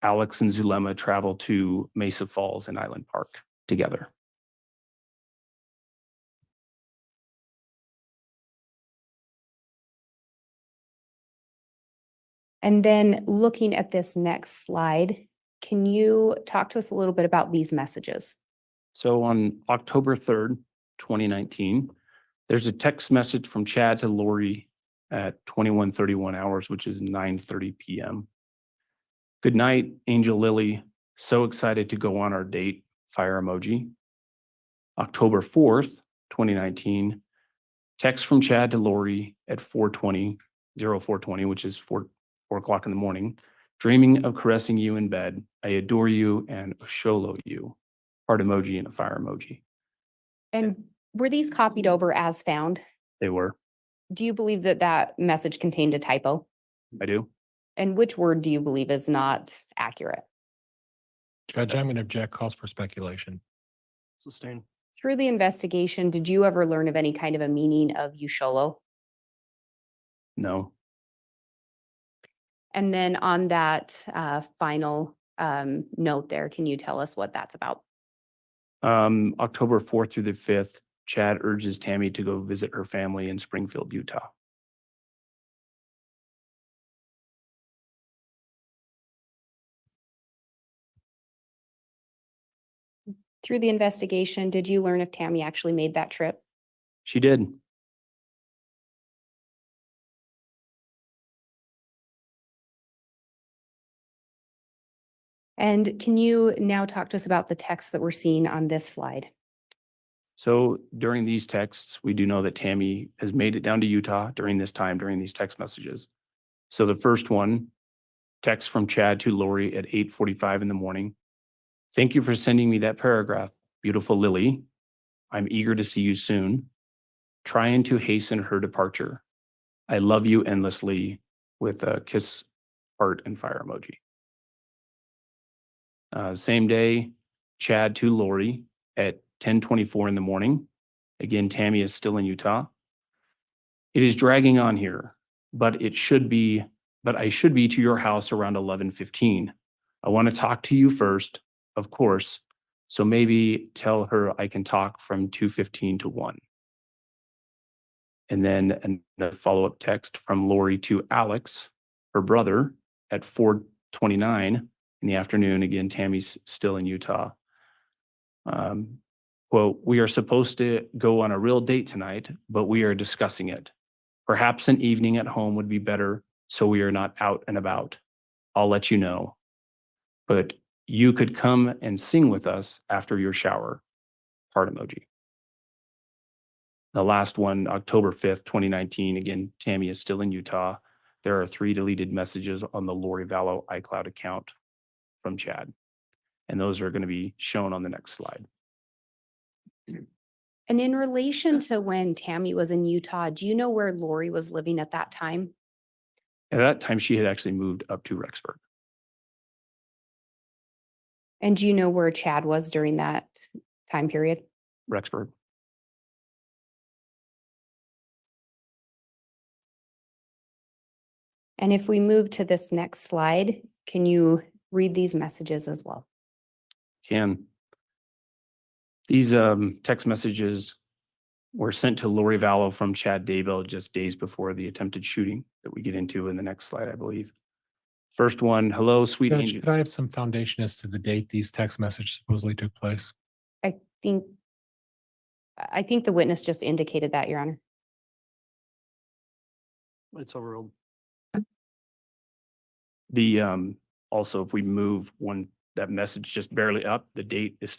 Speaker 6: Alex, and Zulema traveled to Mesa Falls and Island Park together.
Speaker 5: And then looking at this next slide, can you talk to us a little bit about these messages?
Speaker 6: So on October 3rd, 2019, there's a text message from Chad to Lori at 21:31 hours, which is 9:30 p.m. Good night, Angel Lily. So excited to go on our date, fire emoji. October 4th, 2019, text from Chad to Lori at 0420, which is 4 o'clock in the morning. Dreaming of caressing you in bed. I adore you and Osholo you. Heart emoji and a fire emoji.
Speaker 5: And were these copied over as found?
Speaker 6: They were.
Speaker 5: Do you believe that that message contained a typo?
Speaker 6: I do.
Speaker 5: And which word do you believe is not accurate?
Speaker 4: Judge, I'm going to object, calls for speculation.
Speaker 2: Sustain.
Speaker 5: Through the investigation, did you ever learn of any kind of a meaning of Usholo?
Speaker 6: No.
Speaker 5: And then on that final note there, can you tell us what that's about?
Speaker 6: October 4th through the 5th, Chad urges Tammy to go visit her family in Springfield, Utah.
Speaker 5: Through the investigation, did you learn if Tammy actually made that trip?
Speaker 6: She did.
Speaker 5: And can you now talk to us about the text that we're seeing on this slide?
Speaker 6: So during these texts, we do know that Tammy has made it down to Utah during this time, during these text messages. So the first one, text from Chad to Lori at 8:45 in the morning. Thank you for sending me that paragraph, beautiful Lily. I'm eager to see you soon. Trying to hasten her departure. I love you endlessly, with a kiss, heart, and fire emoji. Same day, Chad to Lori at 10:24 in the morning. Again, Tammy is still in Utah. It is dragging on here, but I should be to your house around 11:15. I want to talk to you first, of course. So maybe tell her I can talk from 2:15 to 1. And then a follow-up text from Lori to Alex, her brother, at 4:29 in the afternoon. Again, Tammy's still in Utah. Quote, we are supposed to go on a real date tonight, but we are discussing it. Perhaps an evening at home would be better so we are not out and about. I'll let you know. But you could come and sing with us after your shower. Heart emoji. The last one, October 5th, 2019. Again, Tammy is still in Utah. There are 3 deleted messages on the Lori Vallow iCloud account from Chad. And those are going to be shown on the next slide.
Speaker 5: And in relation to when Tammy was in Utah, do you know where Lori was living at that time?
Speaker 6: At that time, she had actually moved up to Rexburg.
Speaker 5: And do you know where Chad was during that time period?
Speaker 6: Rexburg.
Speaker 5: And if we move to this next slide, can you read these messages as well?
Speaker 6: Can. These text messages were sent to Lori Vallow from Chad Daybell just days before the attempted shooting that we get into in the next slide, I believe. First one, hello, sweet
Speaker 4: Judge,
Speaker 6: angel.
Speaker 4: could I have some foundation as to the date these text messages supposedly took place?
Speaker 5: I think the witness just indicated that, Your Honor.
Speaker 2: It's overruled.
Speaker 6: The also, if we move that message just barely up, the date is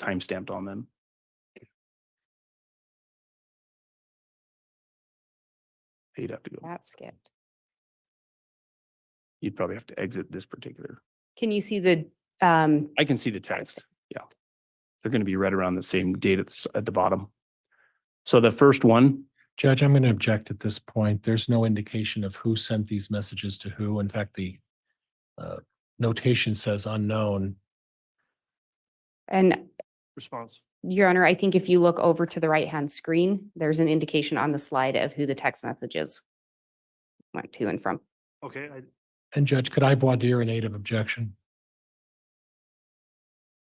Speaker 6: time stamped on them. You'd have to go.
Speaker 5: That skipped.
Speaker 6: You'd probably have to exit this particular.
Speaker 5: Can you see the
Speaker 6: I can see the text. Yeah. They're going to be right around the same date at the bottom. So the first one.
Speaker 4: Judge, I'm going to object at this point. There's no indication of who sent these messages to who. In fact, the notation says unknown.
Speaker 5: and
Speaker 2: Response.
Speaker 5: Your Honor, I think if you look over to the right-hand screen, there's an indication on the slide of who the text messages went to and from.
Speaker 2: Okay.
Speaker 4: And Judge, could I voir dire in aid of objection?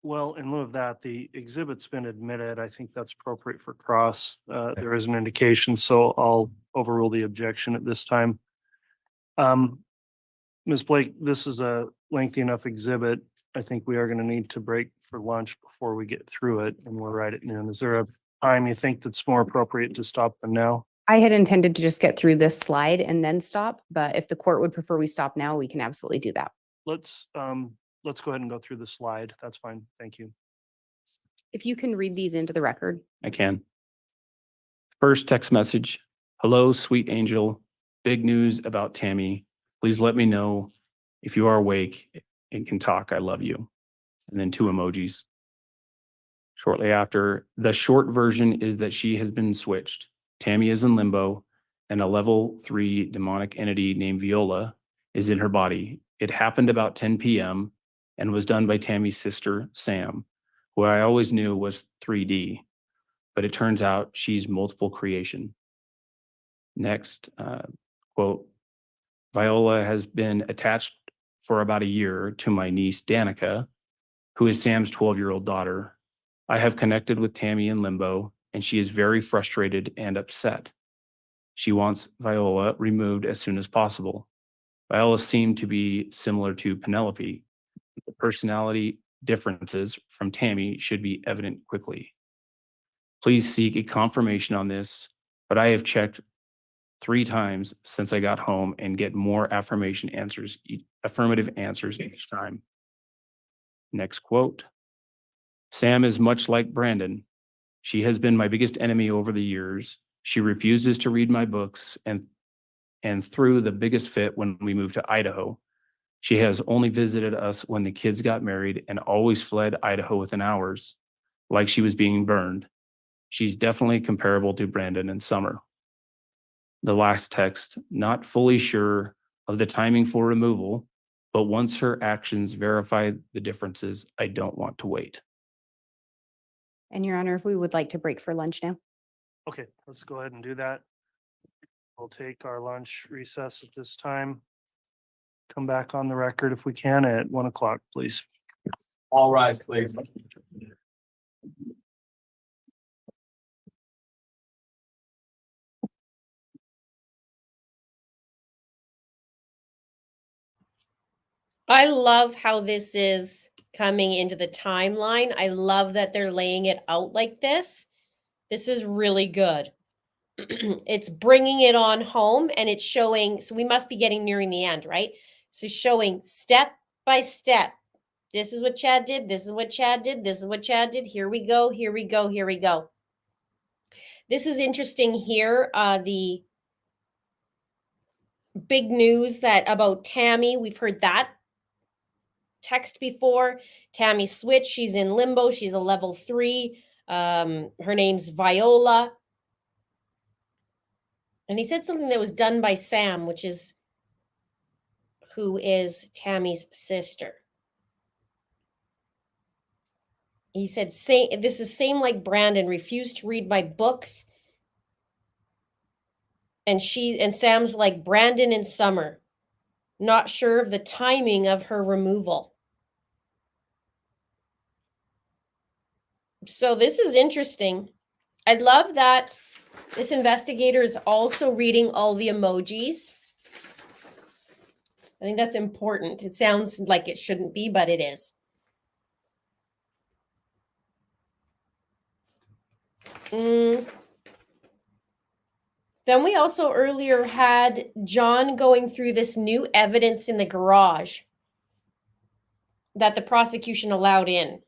Speaker 2: Well, in lieu of that, the exhibit's been admitted. I think that's appropriate for cross. There is an indication, so I'll overrule the objection at this time. Ms. Blake, this is a lengthy enough exhibit. I think we are going to need to break for lunch before we get through it, and we're right at noon. Is there a time you think that's more appropriate to stop than now?
Speaker 5: I had intended to just get through this slide and then stop, but if the court would prefer we stop now, we can absolutely do that.
Speaker 2: Let's go ahead and go through the slide. That's fine. Thank you.
Speaker 5: If you can read these into the record.
Speaker 6: I can. First text message. Hello, sweet angel. Big news about Tammy. Please let me know if you are awake and can talk. I love you. And then 2 emojis. Shortly after, the short version is that she has been switched. Tammy is in limbo, and a level 3 demonic entity named Viola is in her body. It happened about 10 p.m. and was done by Tammy's sister, Sam, who I always knew was 3D, but it turns out she's multiple creation. Next, quote, Viola has been attached for about a year to my niece, Danica, who is Sam's 12-year-old daughter. I have connected with Tammy in limbo, and she is very frustrated and upset. She wants Viola removed as soon as possible. Viola seemed to be similar to Penelope. The personality differences from Tammy should be evident quickly. Please seek a confirmation on this, but I have checked 3 times since I got home and get more affirmative answers each time. Next quote. Sam is much like Brandon. She has been my biggest enemy over the years. She refuses to read my books and threw the biggest fit when we moved to Idaho. She has only visited us when the kids got married and always fled Idaho within hours, like she was being burned. She's definitely comparable to Brandon and Summer. The last text, not fully sure of the timing for removal, but once her actions verify the differences, I don't want to wait.
Speaker 5: And Your Honor, if we would like to break for lunch now.
Speaker 2: Okay, let's go ahead and do that. We'll take our lunch recess at this time. Come back on the record if we can at 1 o'clock, please.
Speaker 11: All rise, please.
Speaker 1: I love how this is coming into the timeline. I love that they're laying it out like this. This is really good. It's bringing it on home and it's showing. So we must be getting nearing the end, right? So showing step by step. This is what Chad did. This is what Chad did. This is what Chad did. Here we go. Here we go. Here we go. This is interesting here. The big news that about Tammy, we've heard that text before. Tammy switched. She's in limbo. She's a level 3. Her name's Viola. And he said something that was done by Sam, who is Tammy's sister. He said, this is same like Brandon, refused to read my books. And Sam's like Brandon and Summer, not sure of the timing of her removal. So this is interesting. I love that this investigator is also reading all the emojis. I think that's important. It sounds like it shouldn't be, but it is. Then we also earlier had John going through this new evidence in the garage that the prosecution allowed in.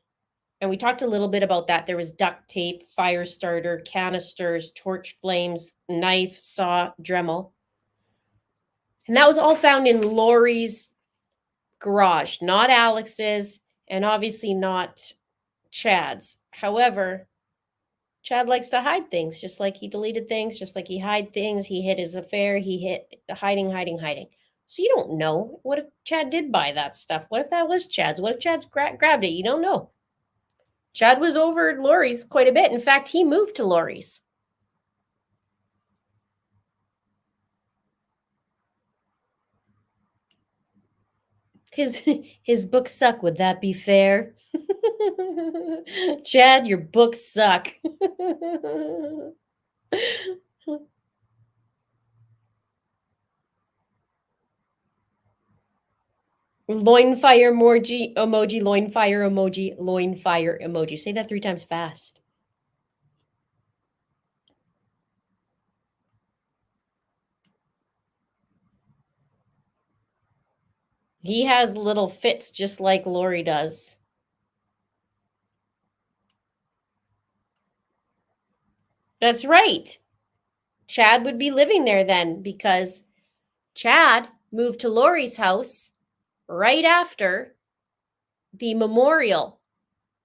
Speaker 1: And we talked a little bit about that. There was duct tape, fire starter, canisters, torch flames, knife, saw, Dremel. And that was all found in Lori's garage, not Alex's, and obviously not Chad's. However, Chad likes to hide things, just like he deleted things, just like he hid things. He hid his affair. He hid the hiding. So you don't know. What if Chad did buy that stuff? What if that was Chad's? What if Chad's grabbed it? You don't know. Chad was over at Lori's quite a bit. In fact, he moved to Lori's. His books suck. Would that be fair? Chad, your books suck. Loin fire emoji, loin fire emoji, loin fire emoji. Say that 3 times fast. He has little fits just like Lori does. That's right. Chad would be living there then because Chad moved to Lori's house right after the memorial,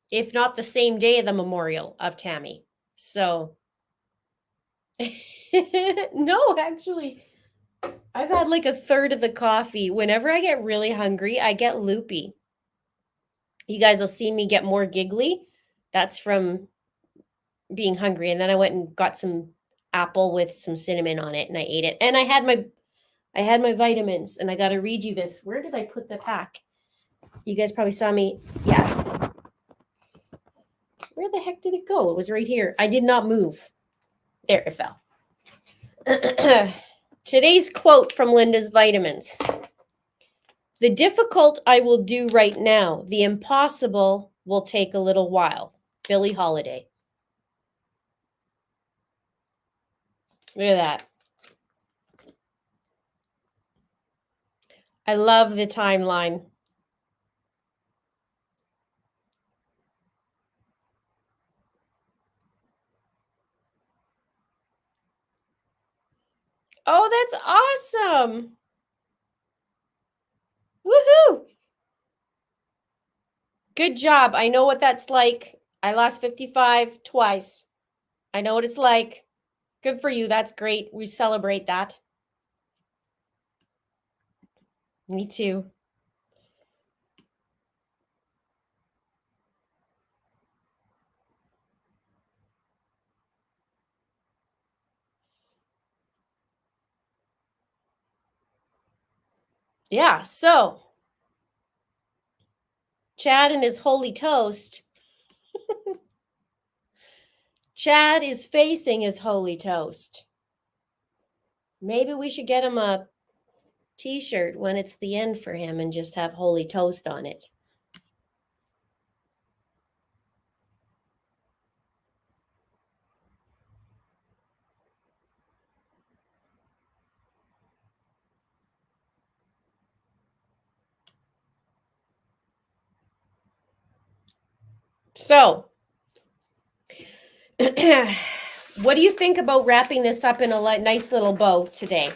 Speaker 1: if not the same day of the memorial of Tammy. So, no, actually, I've had like a third of the coffee. Whenever I get really hungry, I get loopy. You guys will see me get more giggly. That's from being hungry. And then I went and got some apple with some cinnamon on it and I ate it. And I had my vitamins, and I got to read you this. Where did I put the pack? You guys probably saw me. Yeah. Where the heck did it go? It was right here. I did not move. There, it fell. Today's quote from Linda's vitamins. The difficult I will do right now. The impossible will take a little while. Billie Holiday. Look at that. I love the timeline. Oh, that's awesome. Woohoo. Good job. I know what that's like. I lost 55 twice. I know what it's like. Good for you. That's great. We celebrate that. Me too. Yeah, so Chad and his holy toast. Chad is facing his holy toast. Maybe we should get him a t-shirt when it's the end for him and just have holy toast on it. So, what do you think about wrapping this up in a nice little bow today?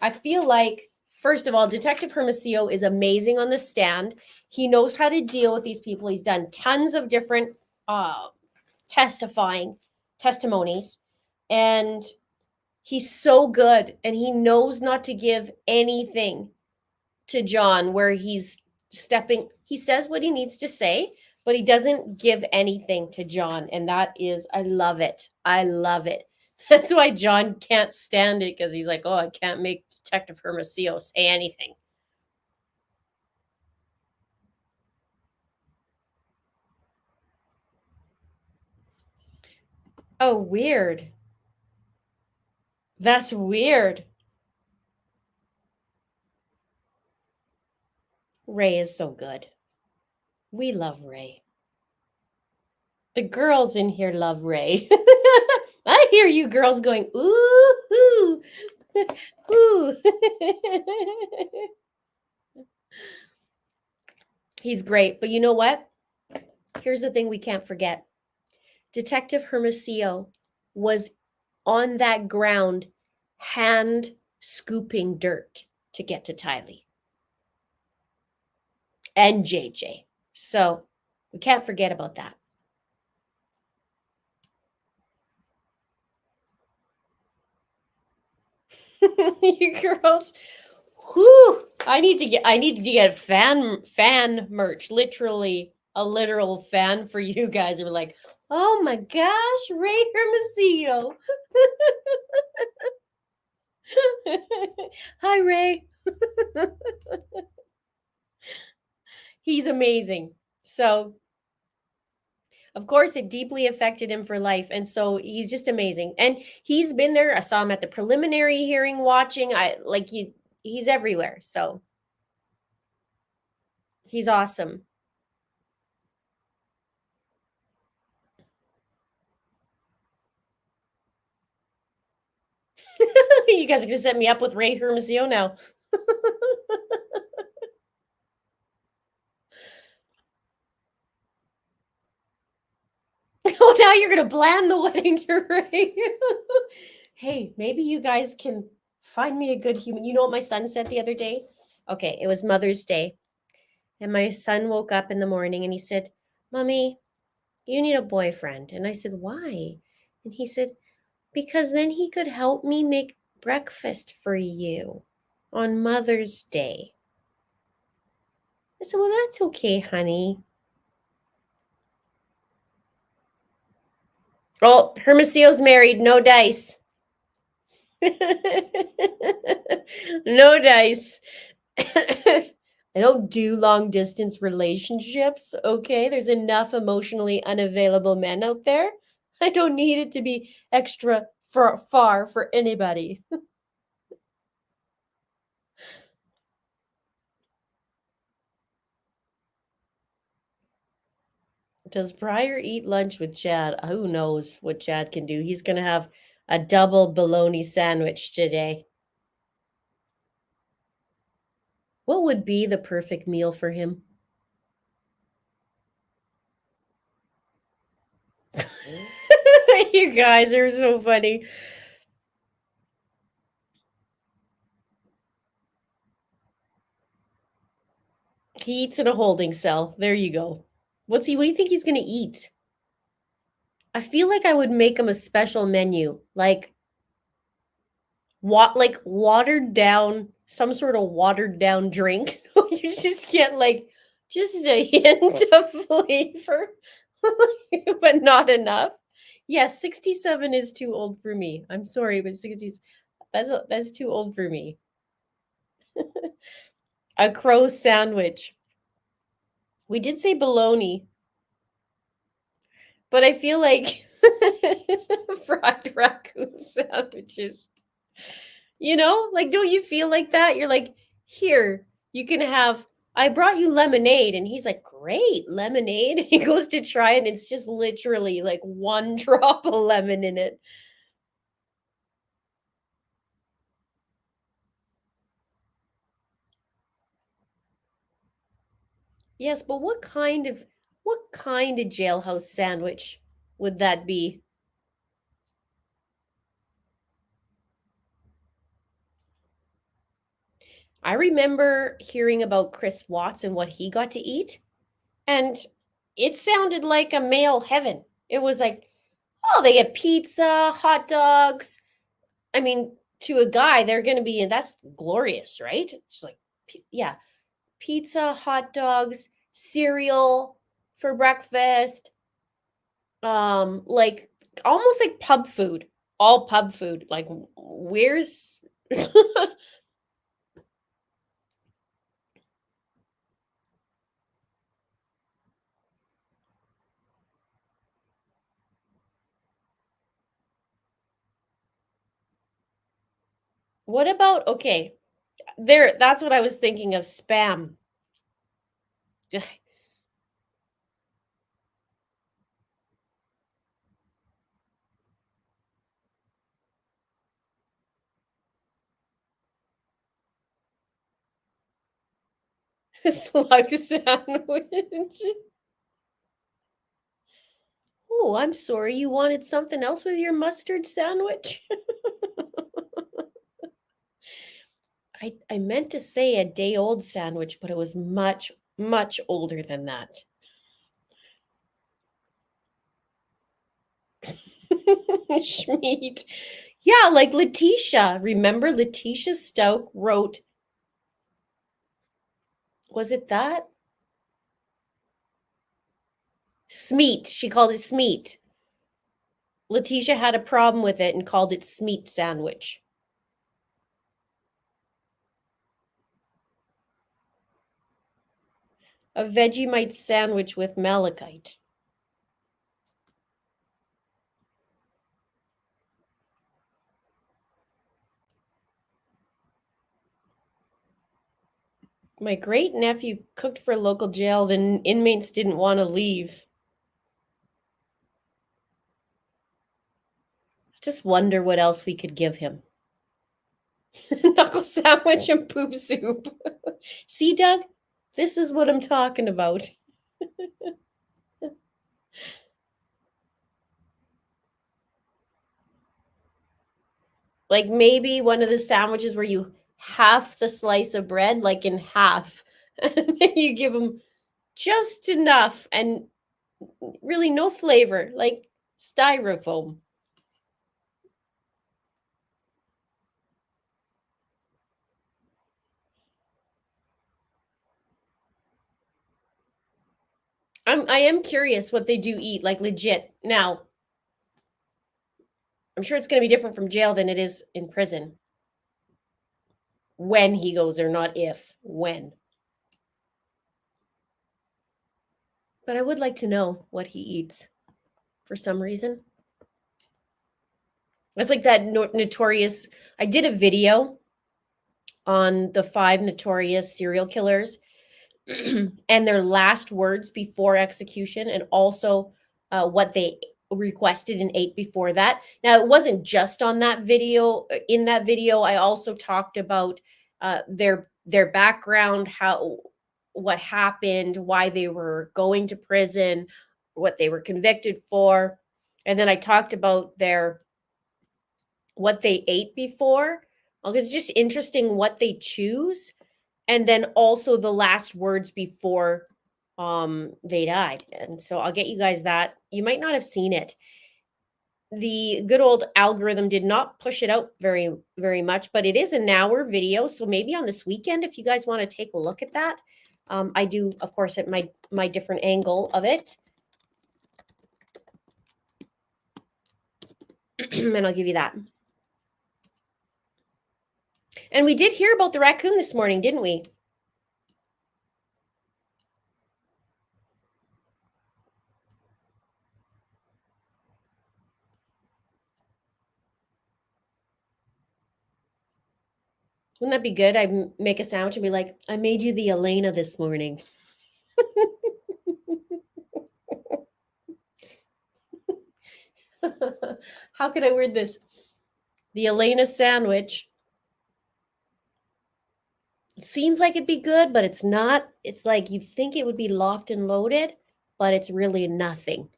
Speaker 1: I feel like, first of all, Detective Hermosillo is amazing on the stand. He knows how to deal with these people. He's done tons of different testimonies, and he's so good, and he knows not to give anything to John where he's stepping. He says what he needs to say, but he doesn't give anything to John. And that is, I love it. I love it. That's why John can't stand it, because he's like, oh, I can't make Detective Hermosillo say anything. Oh, weird. That's weird. Ray is so good. We love Ray. The girls in here love Ray. I hear you girls going, ooh, ooh, ooh. He's great. But you know what? Here's the thing we can't forget. Detective Hermosillo was on that ground hand scooping dirt to get to Tylee and JJ. So we can't forget about that. You girls, whoo! I need to get fan merch, literally a literal fan for you guys. Who are like, oh my gosh, Ray Hermosillo. Hi, Ray. He's amazing. So, of course, it deeply affected him for life. And so he's just amazing. And he's been there. I saw him at the preliminary hearing watching. He's everywhere. So he's awesome. You guys are going to set me up with Ray Hermosillo now. Oh, now you're gonna plan the wedding to Ray. Hey, maybe you guys can find me a good human. You know what my son said the other day? Okay, it was Mother's Day. And my son woke up in the morning and he said, Mommy, you need a boyfriend. And I said, Why? And he said, Because then he could help me make breakfast for you on Mother's Day. I said, Well, that's okay, honey. Oh, Hermosillo's married. No dice. No dice. I don't do long distance relationships, okay? There's enough emotionally unavailable men out there. I don't need it to be extra far for anybody. Does Briar eat lunch with Chad? Who knows what Chad can do? He's going to have a double bologna sandwich today. What would be the perfect meal for him? You guys are so funny. He eats in a holding cell. There you go. What do you think he's going to eat? I feel like I would make him a special menu, like watered down, some sort of watered down drink. So you just get like just a hint of flavor, but not enough. Yes, 67 is too old for me. I'm sorry, but 60s that's too old for me. A crow sandwich. We did say bologna, but I feel like fried raccoon sandwiches. You know, like, don't you feel like that? You're like, here, you can have, I brought you lemonade. And he's like, great, lemonade. He goes to try it, and it's just literally like one drop of lemon in it. Yes, but what kind of jailhouse sandwich would that be? I remember hearing about Chris Watts and what he got to eat, and it sounded like a male heaven. It was like, oh, they get pizza, hot dogs. I mean, to a guy, they're going to be, and that's glorious, right? It's like, yeah, pizza, hot dogs, cereal for breakfast, like almost like pub food, all pub food. Like, where's what about, okay, there, that's what I was thinking of, spam. Slug sandwich. Oh, I'm sorry, you wanted something else with your mustard sandwich? I meant to say a day old sandwich, but it was much, much older than that. Schmeat. Yeah, like Letitia. Remember Letitia Stout wrote, was it that? Smeat. She called it Smeat. Letitia had a problem with it and called it Smeat sandwich. A Vegemite sandwich with malachite. My great nephew cooked for a local jail, then inmates didn't want to leave. Just wonder what else we could give him. Knuckle sandwich and poop soup. See, Doug? This is what I'm talking about. Like maybe one of the sandwiches where you half the slice of bread, like in half, and then you give them just enough and really no flavor, like styrofoam. I am curious what they do eat, like legit. Now, I'm sure it's going to be different from jail than it is in prison. When he goes there, not if, when. But I would like to know what he eats for some reason. It's like that notorious. I did a video on the 5 notorious serial killers and their last words before execution, and also what they requested and ate before that. Now, it wasn't just on that video. In that video, I also talked about their background, what happened, why they were going to prison, what they were convicted for, and then I talked about what they ate before. It's just interesting what they choose, and then also the last words before they died. And so I'll get you guys that. You might not have seen it. The good old algorithm did not push it out very, very much, but it is an hour video. So maybe on this weekend, if you guys want to take a look at that, I do, of course, at my different angle of it. And I'll give you that. And we did hear about the raccoon this morning, didn't we? Wouldn't that be good? I'd make a sandwich and be like, I made you the Elena this morning. How could I word this? The Elena sandwich. It seems like it'd be good, but it's not. It's like you think it would be locked and loaded, but it's really nothing.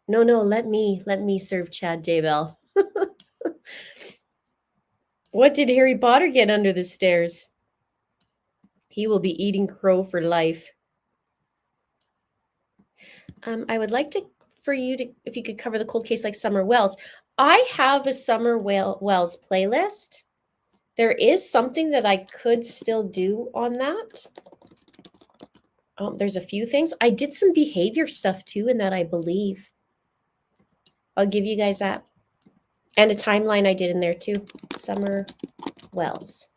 Speaker 1: No, let me serve Chad Daybell. What did Harry Potter get under the stairs? He will be eating crow for life. I would like for you to, if you could cover the cold case like Summer Wells. I have a Summer Wells playlist. There is something that I could still do on that. There's a few things. I did some behavior stuff too in that, I believe. I'll give you guys that. And a timeline I did in there too. Summer Wells.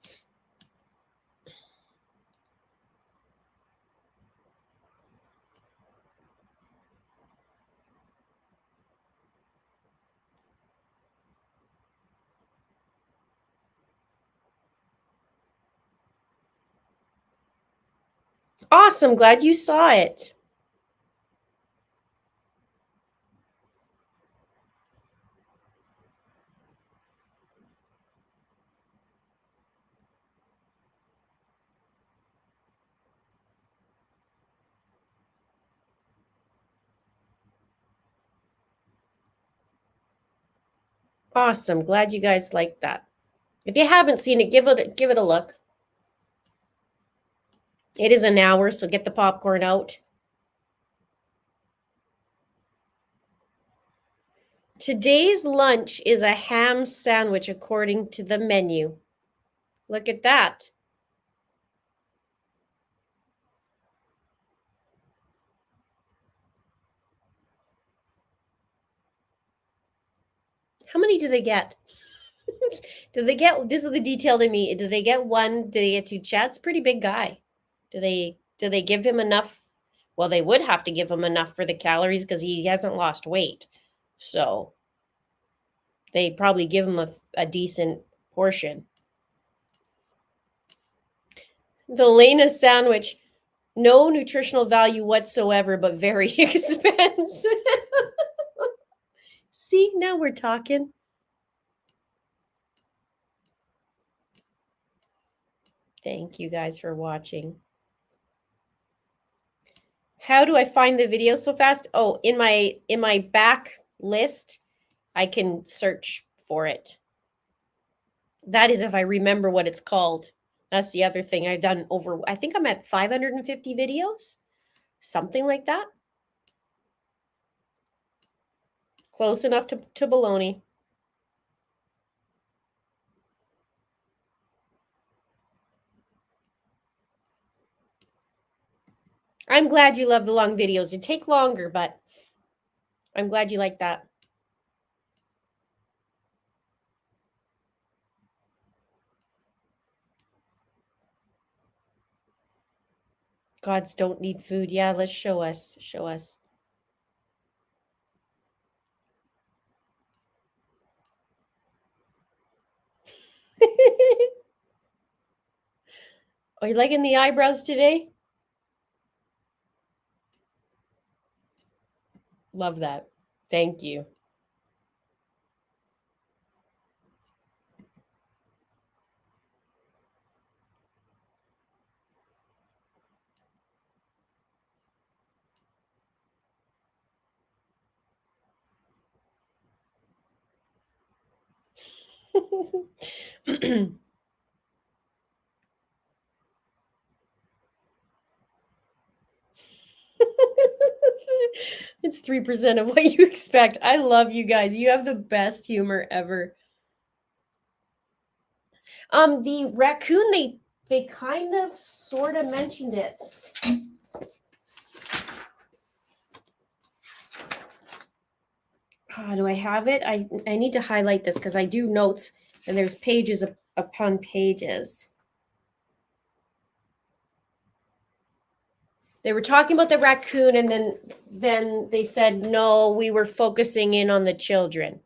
Speaker 1: Awesome. Glad you saw it. Awesome. Glad you guys liked that. If you haven't seen it, give it a look. It is an hour, so get the popcorn out. Today's lunch is a ham sandwich according to the menu. Look at that. How many do they get? Do they get, this is the detail to me, do they get one, do they get two? Chad's a pretty big guy. Do they give him enough? Well, they would have to give him enough for the calories because he hasn't lost weight. So they probably give him a decent portion. The Lena sandwich, no nutritional value whatsoever, but very expensive. See, now we're talking. Thank you guys for watching. How do I find the video so fast? Oh, in my back list, I can search for it. That is if I remember what it's called. That's the other thing I've done over, I think I'm at 550 videos, something like that. Close enough to baloney. I'm glad you love the long videos. They take longer, but I'm glad you like that. Gods don't need food. Yeah, let's show us. Show us. Are you liking the eyebrows today? Love that. Thank you. It's 3% of what you expect. I love you guys. You have the best humor ever. The raccoon, they kind of sort of mentioned it. Oh, do I have it? I need to highlight this because I do notes and there's pages upon pages. They were talking about the raccoon and then they said, no, we were focusing in on the children.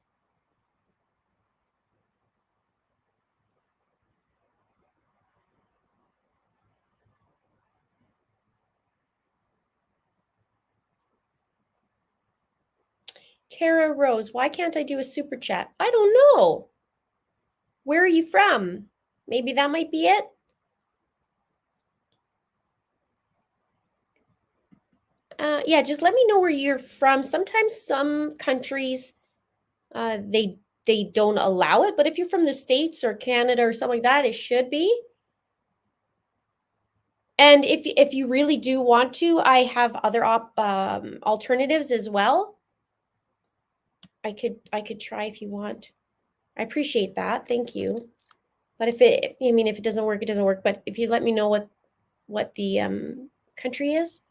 Speaker 1: Tara Rose, why can't I do a super chat? I don't know. Where are you from? Maybe that might be it. Yeah, just let me know where you're from. Sometimes some countries, they don't allow it, but if you're from the States or Canada or something like that, it should be. And if you really do want to, I have other alternatives as well. I could try if you want. I appreciate that. Thank you. But if it doesn't work, it doesn't work. But if you let me know what the country is.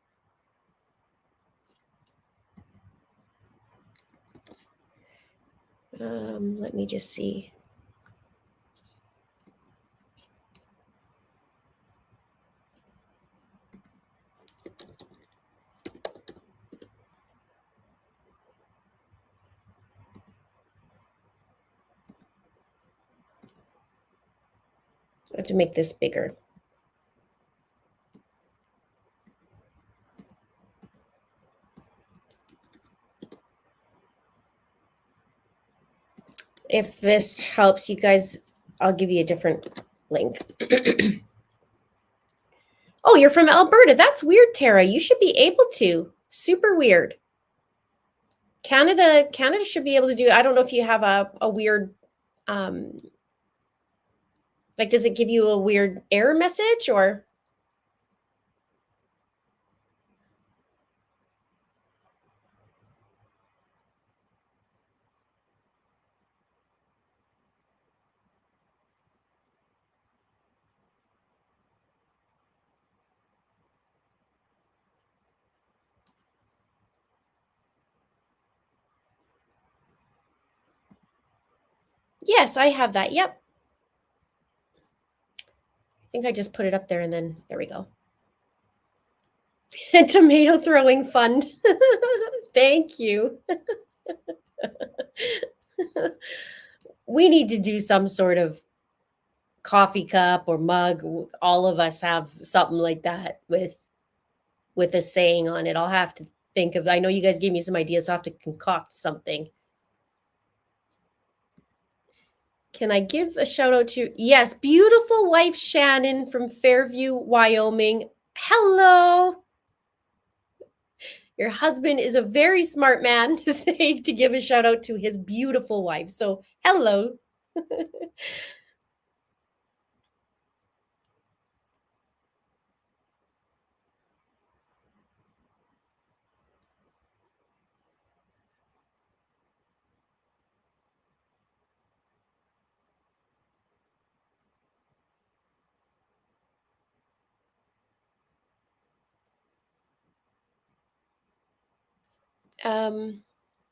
Speaker 1: Let me just see. I have to make this bigger. If this helps you guys, I'll give you a different link. Oh, you're from Alberta. That's weird, Tara. You should be able to. Super weird. Canada should be able to do. I don't know if you have a weird, like, does it give you a weird error message or? Yes, I have that. Yep. I think I just put it up there and then there we go. Tomato throwing fund. Thank you. We need to do some sort of coffee cup or mug. All of us have something like that with a saying on it. I'll have to think of, I know you guys gave me some ideas, so I'll have to concoct something. Can I give a shout out to, yes, beautiful wife Shannon from Fairview, Wyoming. Hello. Your husband is a very smart man to say, to give a shout out to his beautiful wife. So hello.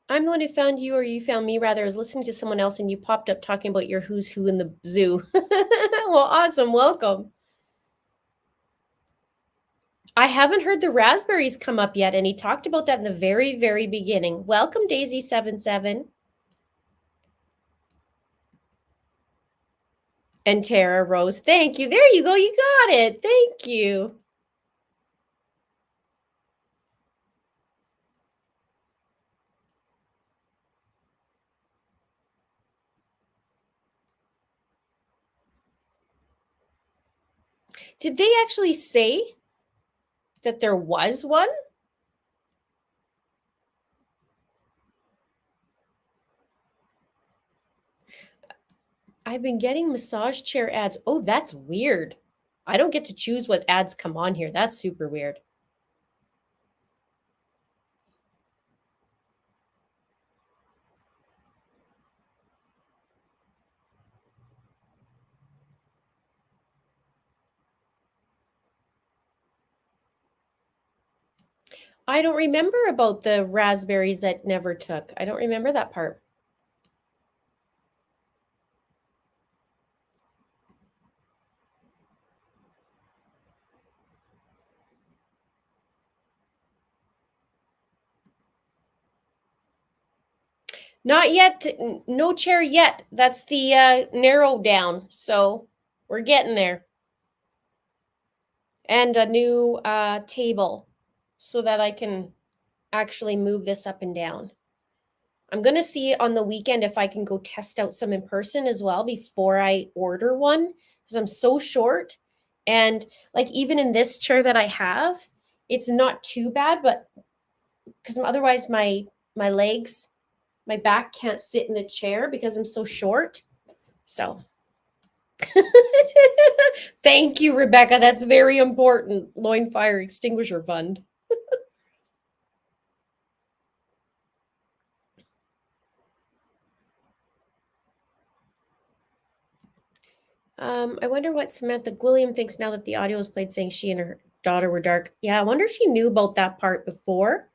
Speaker 1: I'm the one who found you, or you found me rather. I was listening to someone else and you popped up talking about your who's who in the zoo. Well, awesome. Welcome. I haven't heard the raspberries come up yet, and he talked about that in the very, very beginning. Welcome, Daisy77. And Tara Rose. Thank you. There you go. You got it. Thank you. Did they actually say that there was one? I've been getting massage chair ads. Oh, that's weird. I don't get to choose what ads come on here. That's super weird. I don't remember about the raspberries that never took. I don't remember that part. Not yet. No chair yet. That's the narrow down. So we're getting there. And a new table so that I can actually move this up and down. I'm going to see on the weekend if I can go test out some in person as well before I order one, because I'm so short. And like even in this chair that I have, it's not too bad, but because otherwise my legs, my back can't sit in the chair because I'm so short. So thank you, Rebecca. That's very important. Loin Fire Extinguisher Fund. I wonder what Samantha Gwilliam thinks now that the audio is played saying she and her daughter were dark. Yeah, I wonder if she knew about that part before.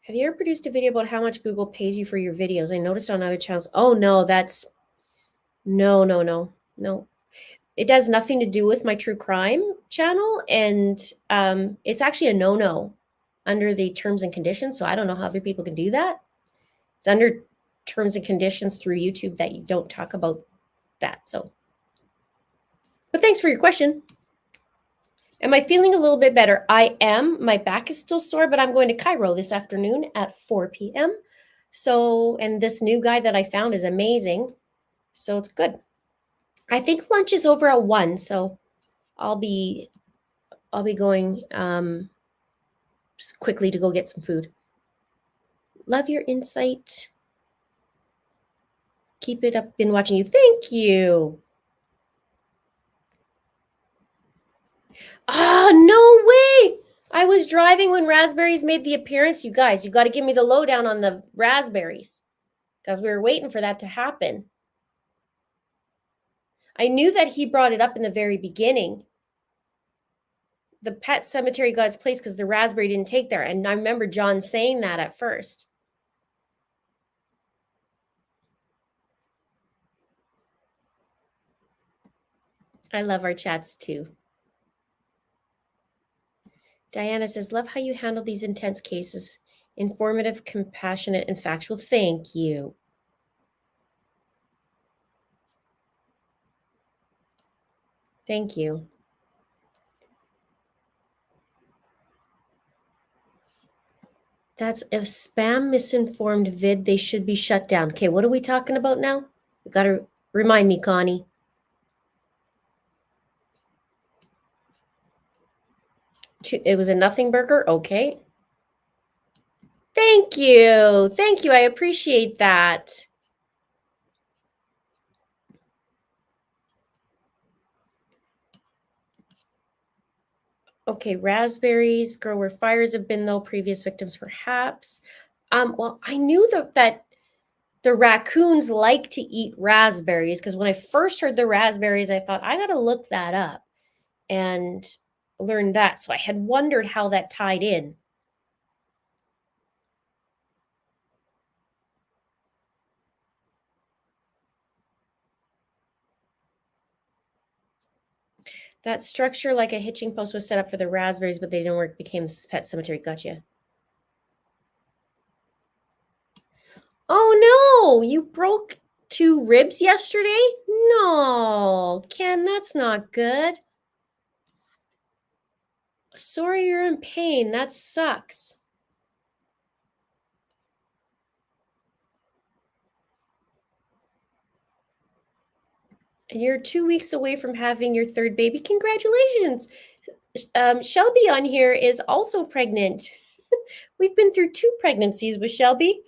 Speaker 1: Have you ever produced a video about how much Google pays you for your videos? I noticed on other channels. Oh, no, that's... No. It has nothing to do with my true crime channel, and it's actually a no-no under the terms and conditions, so I don't know how other people can do that. It's under terms and conditions through YouTube that you don't talk about that, so. But thanks for your question. Am I feeling a little bit better? I am. My back is still sore, but I'm going to Cairo this afternoon at 4 p.m. So, and this new guy that I found is amazing. So it's good. I think lunch is over at 1, so I'll be going quickly to go get some food. Love your insight. Keep it up. Been watching you. Thank you. Oh, no way. I was driving when raspberries made the appearance. You guys, you got to give me the lowdown on the raspberries because we were waiting for that to happen. I knew that he brought it up in the very beginning. The pet cemetery got its place because the raspberry didn't take there. And I remember John saying that at first. I love our chats too. Diana says, love how you handle these intense cases. Informative, compassionate, and factual. Thank you. Thank you. That's a spam misinformed vid. They should be shut down. Okay, what are we talking about now? We got to Remind me, Connie. It was a nothing burger? Okay. Thank you. Thank you. I appreciate that. Okay, raspberries, grow where fires have been, though, previous victims perhaps. Well, I knew that the raccoons like to eat raspberries because when I first heard the raspberries, I thought, I gotta look that up and learn that. So I had wondered how that tied in. That structure, like a hitching post, was set up for the raspberries, but they didn't work, became the pet cemetery. Gotcha. Oh no, you broke 2 ribs yesterday? No, Ken, that's not good. Sorry you're in pain. That sucks. And you're 2 weeks away from having your 3rd baby. Congratulations. Shelby on here is also pregnant. We've been through 2 pregnancies with Shelby.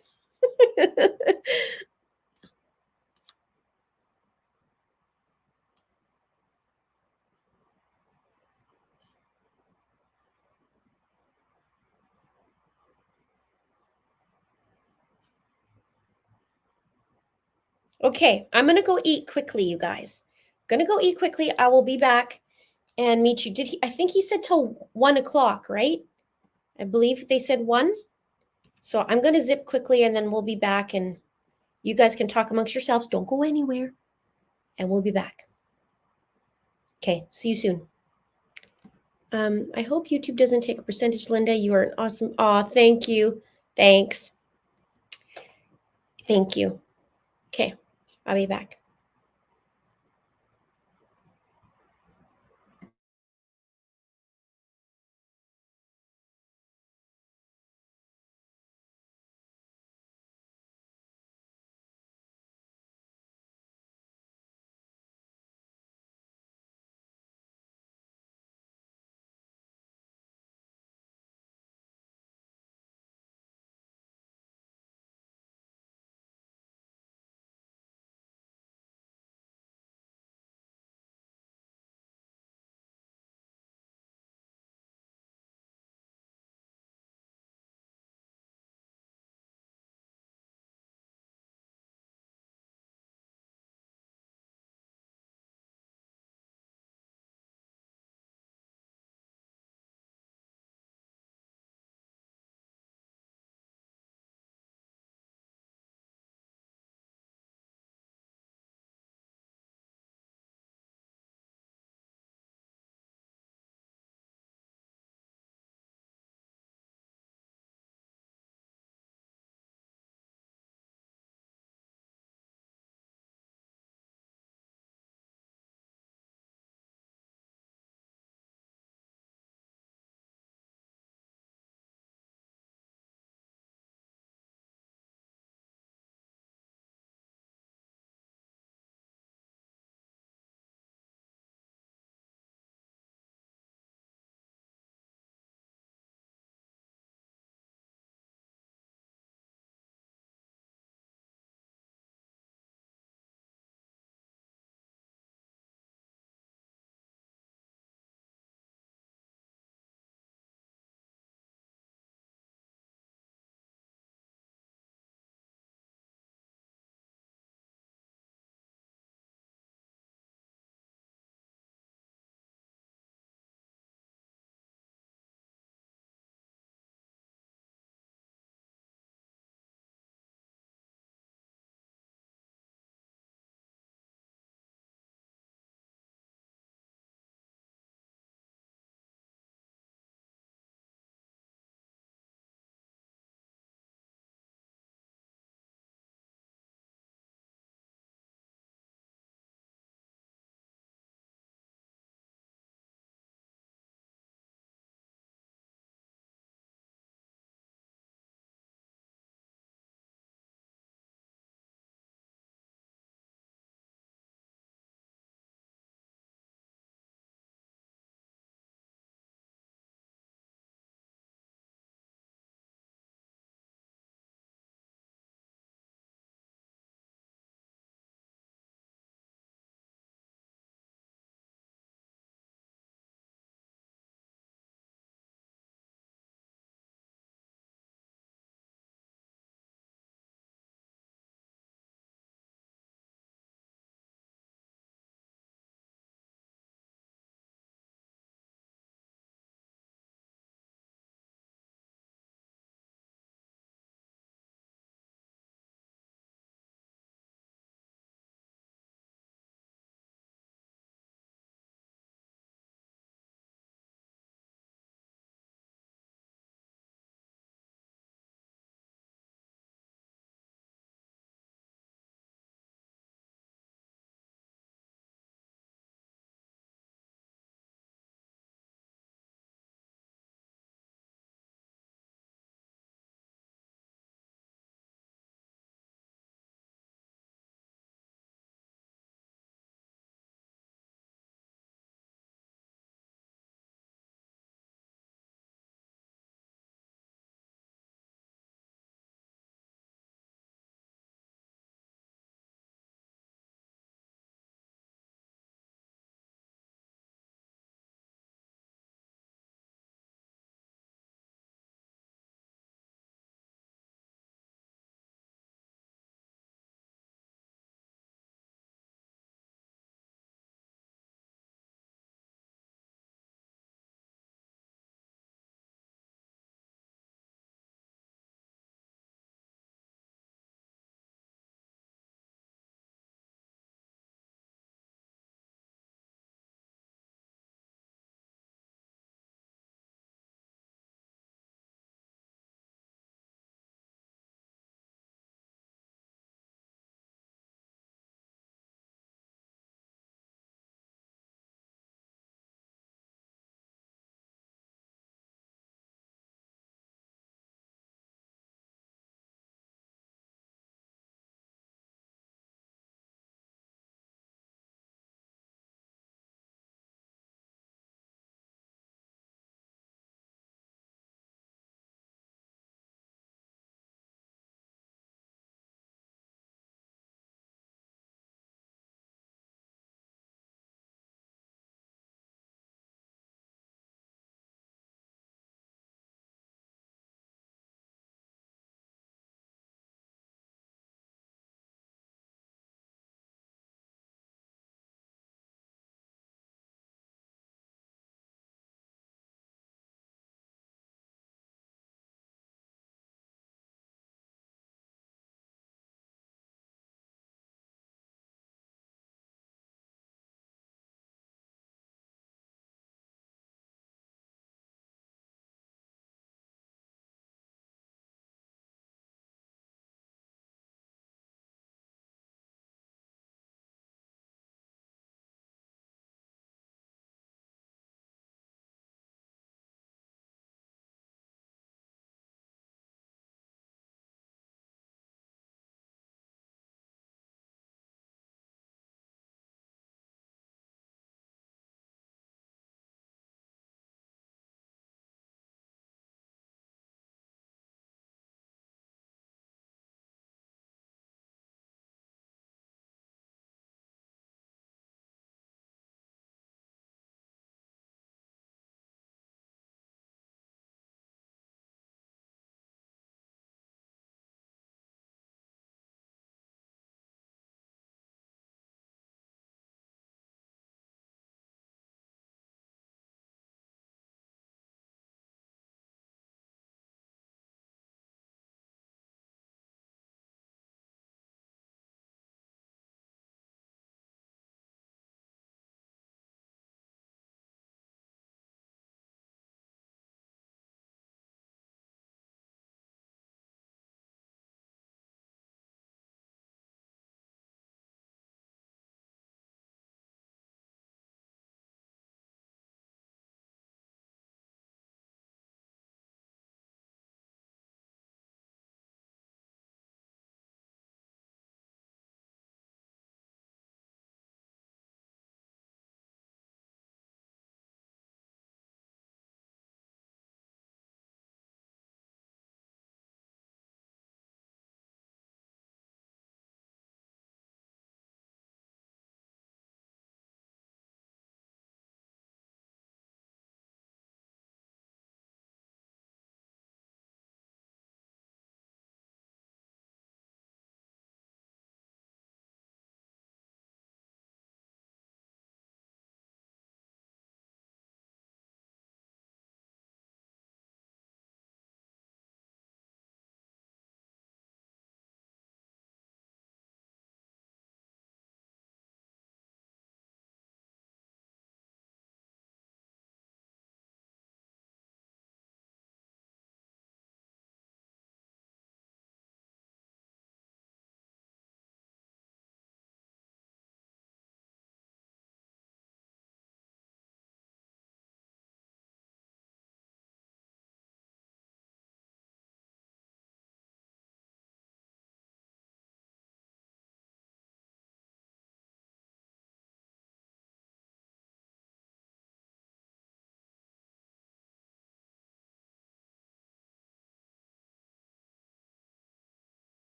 Speaker 1: Okay, I'm gonna go eat quickly, you guys. Gonna go eat quickly. I will be back and meet you. I think he said till 1 o'clock, right? I believe they said 1. So I'm gonna zip quickly and then we'll be back and you guys can talk amongst yourselves. Don't go anywhere. And we'll be back. Okay, see you soon. I hope YouTube doesn't take a percentage, Linda. You are an awesome. Aw, thank you. Thanks. Thank you. Okay, I'll be back.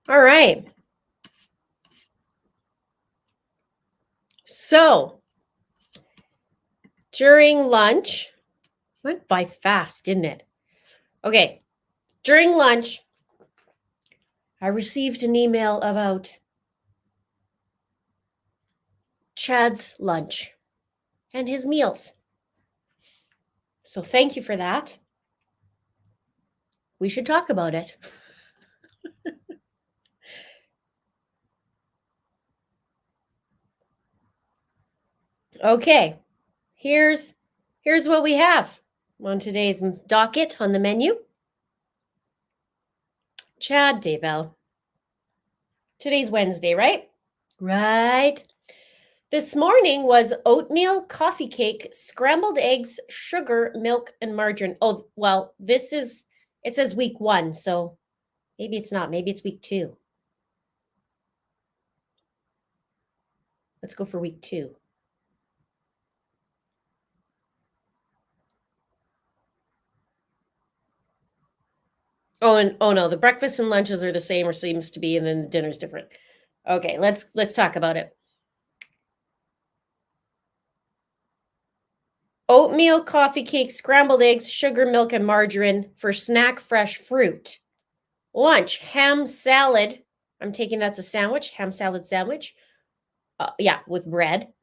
Speaker 1: All right. So during lunch, went by fast, didn't it? Okay. During lunch, I received an email about Chad's lunch and his meals. So thank you for that. We should talk about it. Okay. Here's what we have on today's docket on the menu. Chad Daybell. Today's Wednesday, right? Right. This morning was oatmeal, coffee cake, scrambled eggs, sugar, milk, and margarine. Oh, well, it says week 1, so maybe it's not. Maybe it's week 2. Let's go for week 2. Oh no, the breakfast and lunches are the same or seems to be, and then the dinner's different. Okay, let's talk about it. Oatmeal, coffee cake, scrambled eggs, sugar, milk, and margarine for snack fresh fruit. Lunch, ham salad. I'm taking that's a sandwich, ham salad sandwich. Yeah, with bread.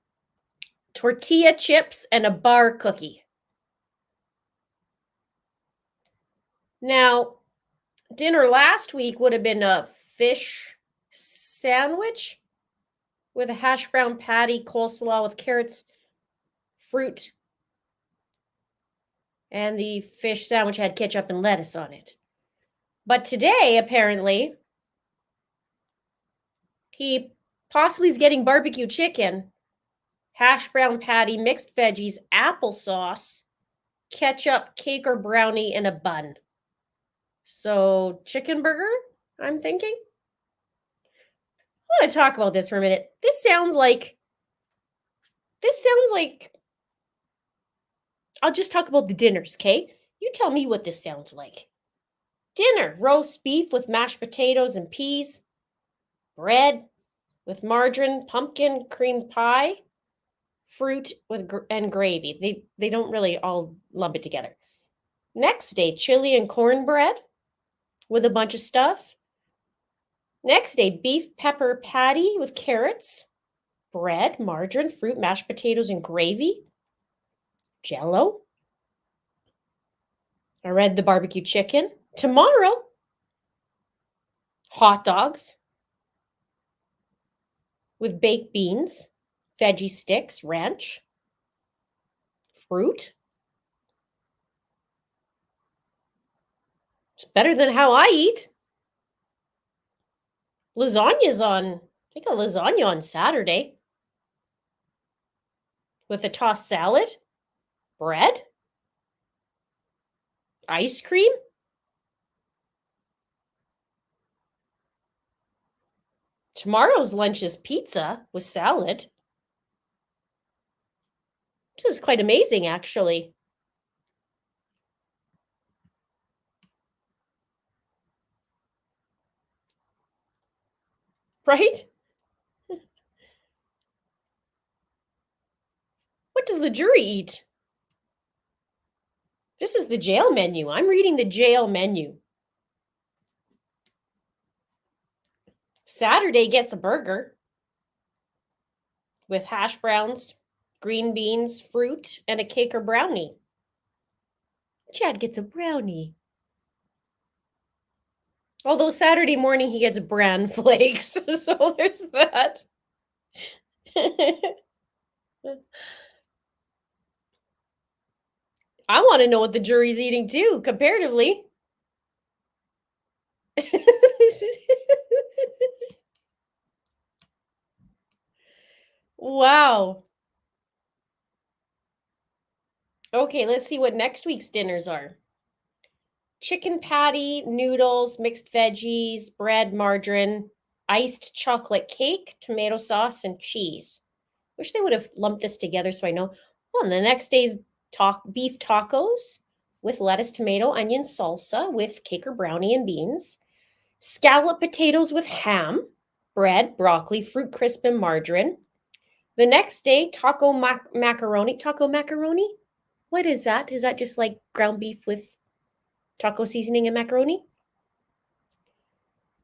Speaker 1: Tortilla chips and a bar cookie. Now, dinner last week would have been a fish sandwich with a hash brown patty, coleslaw with carrots, fruit, and the fish sandwich had ketchup and lettuce on it. But today, apparently, he possibly is getting barbecue chicken, hash brown patty, mixed veggies, applesauce, ketchup, cake or brownie, and a bun. So, chicken burger, I'm thinking. I want to talk about this for a minute. This sounds like I'll just talk about the dinners, okay? You tell me what this sounds like. Dinner, roast beef with mashed potatoes and peas, bread with margarine, pumpkin cream pie, fruit with and gravy. They don't really all lump it together. Next day, chili and cornbread with a bunch of stuff. Next day, beef pepper patty with carrots, bread, margarine, fruit, mashed potatoes, and gravy. Jello. I read the barbecue chicken. Tomorrow, hot dogs with baked beans, veggie sticks, ranch, fruit. It's better than how I eat. Lasagna's on, I think a lasagna on Saturday with a tossed salad, bread, ice cream. Tomorrow's lunch is pizza with salad. This is quite amazing, actually. Right? What does the jury eat? This is the jail menu. I'm reading the jail menu. Saturday gets a burger with hash browns, green beans, fruit, and a cake or brownie. Chad gets a brownie. Although Saturday morning he gets bran flakes. So there's that. I want to know what the jury's eating too, comparatively. Wow. Okay, let's see what next week's dinners are. Chicken patty, noodles, mixed veggies, bread, margarine, iced chocolate cake, tomato sauce, and cheese. Wish they would have lumped this together so I know. Well, and the next day's beef tacos with lettuce, tomato, onion salsa with cake or brownie and beans. scallop potatoes with ham, bread, broccoli, fruit crisp, and margarine. The next day, macaroni. Taco macaroni? What is that? Is that just like ground beef with taco seasoning and macaroni?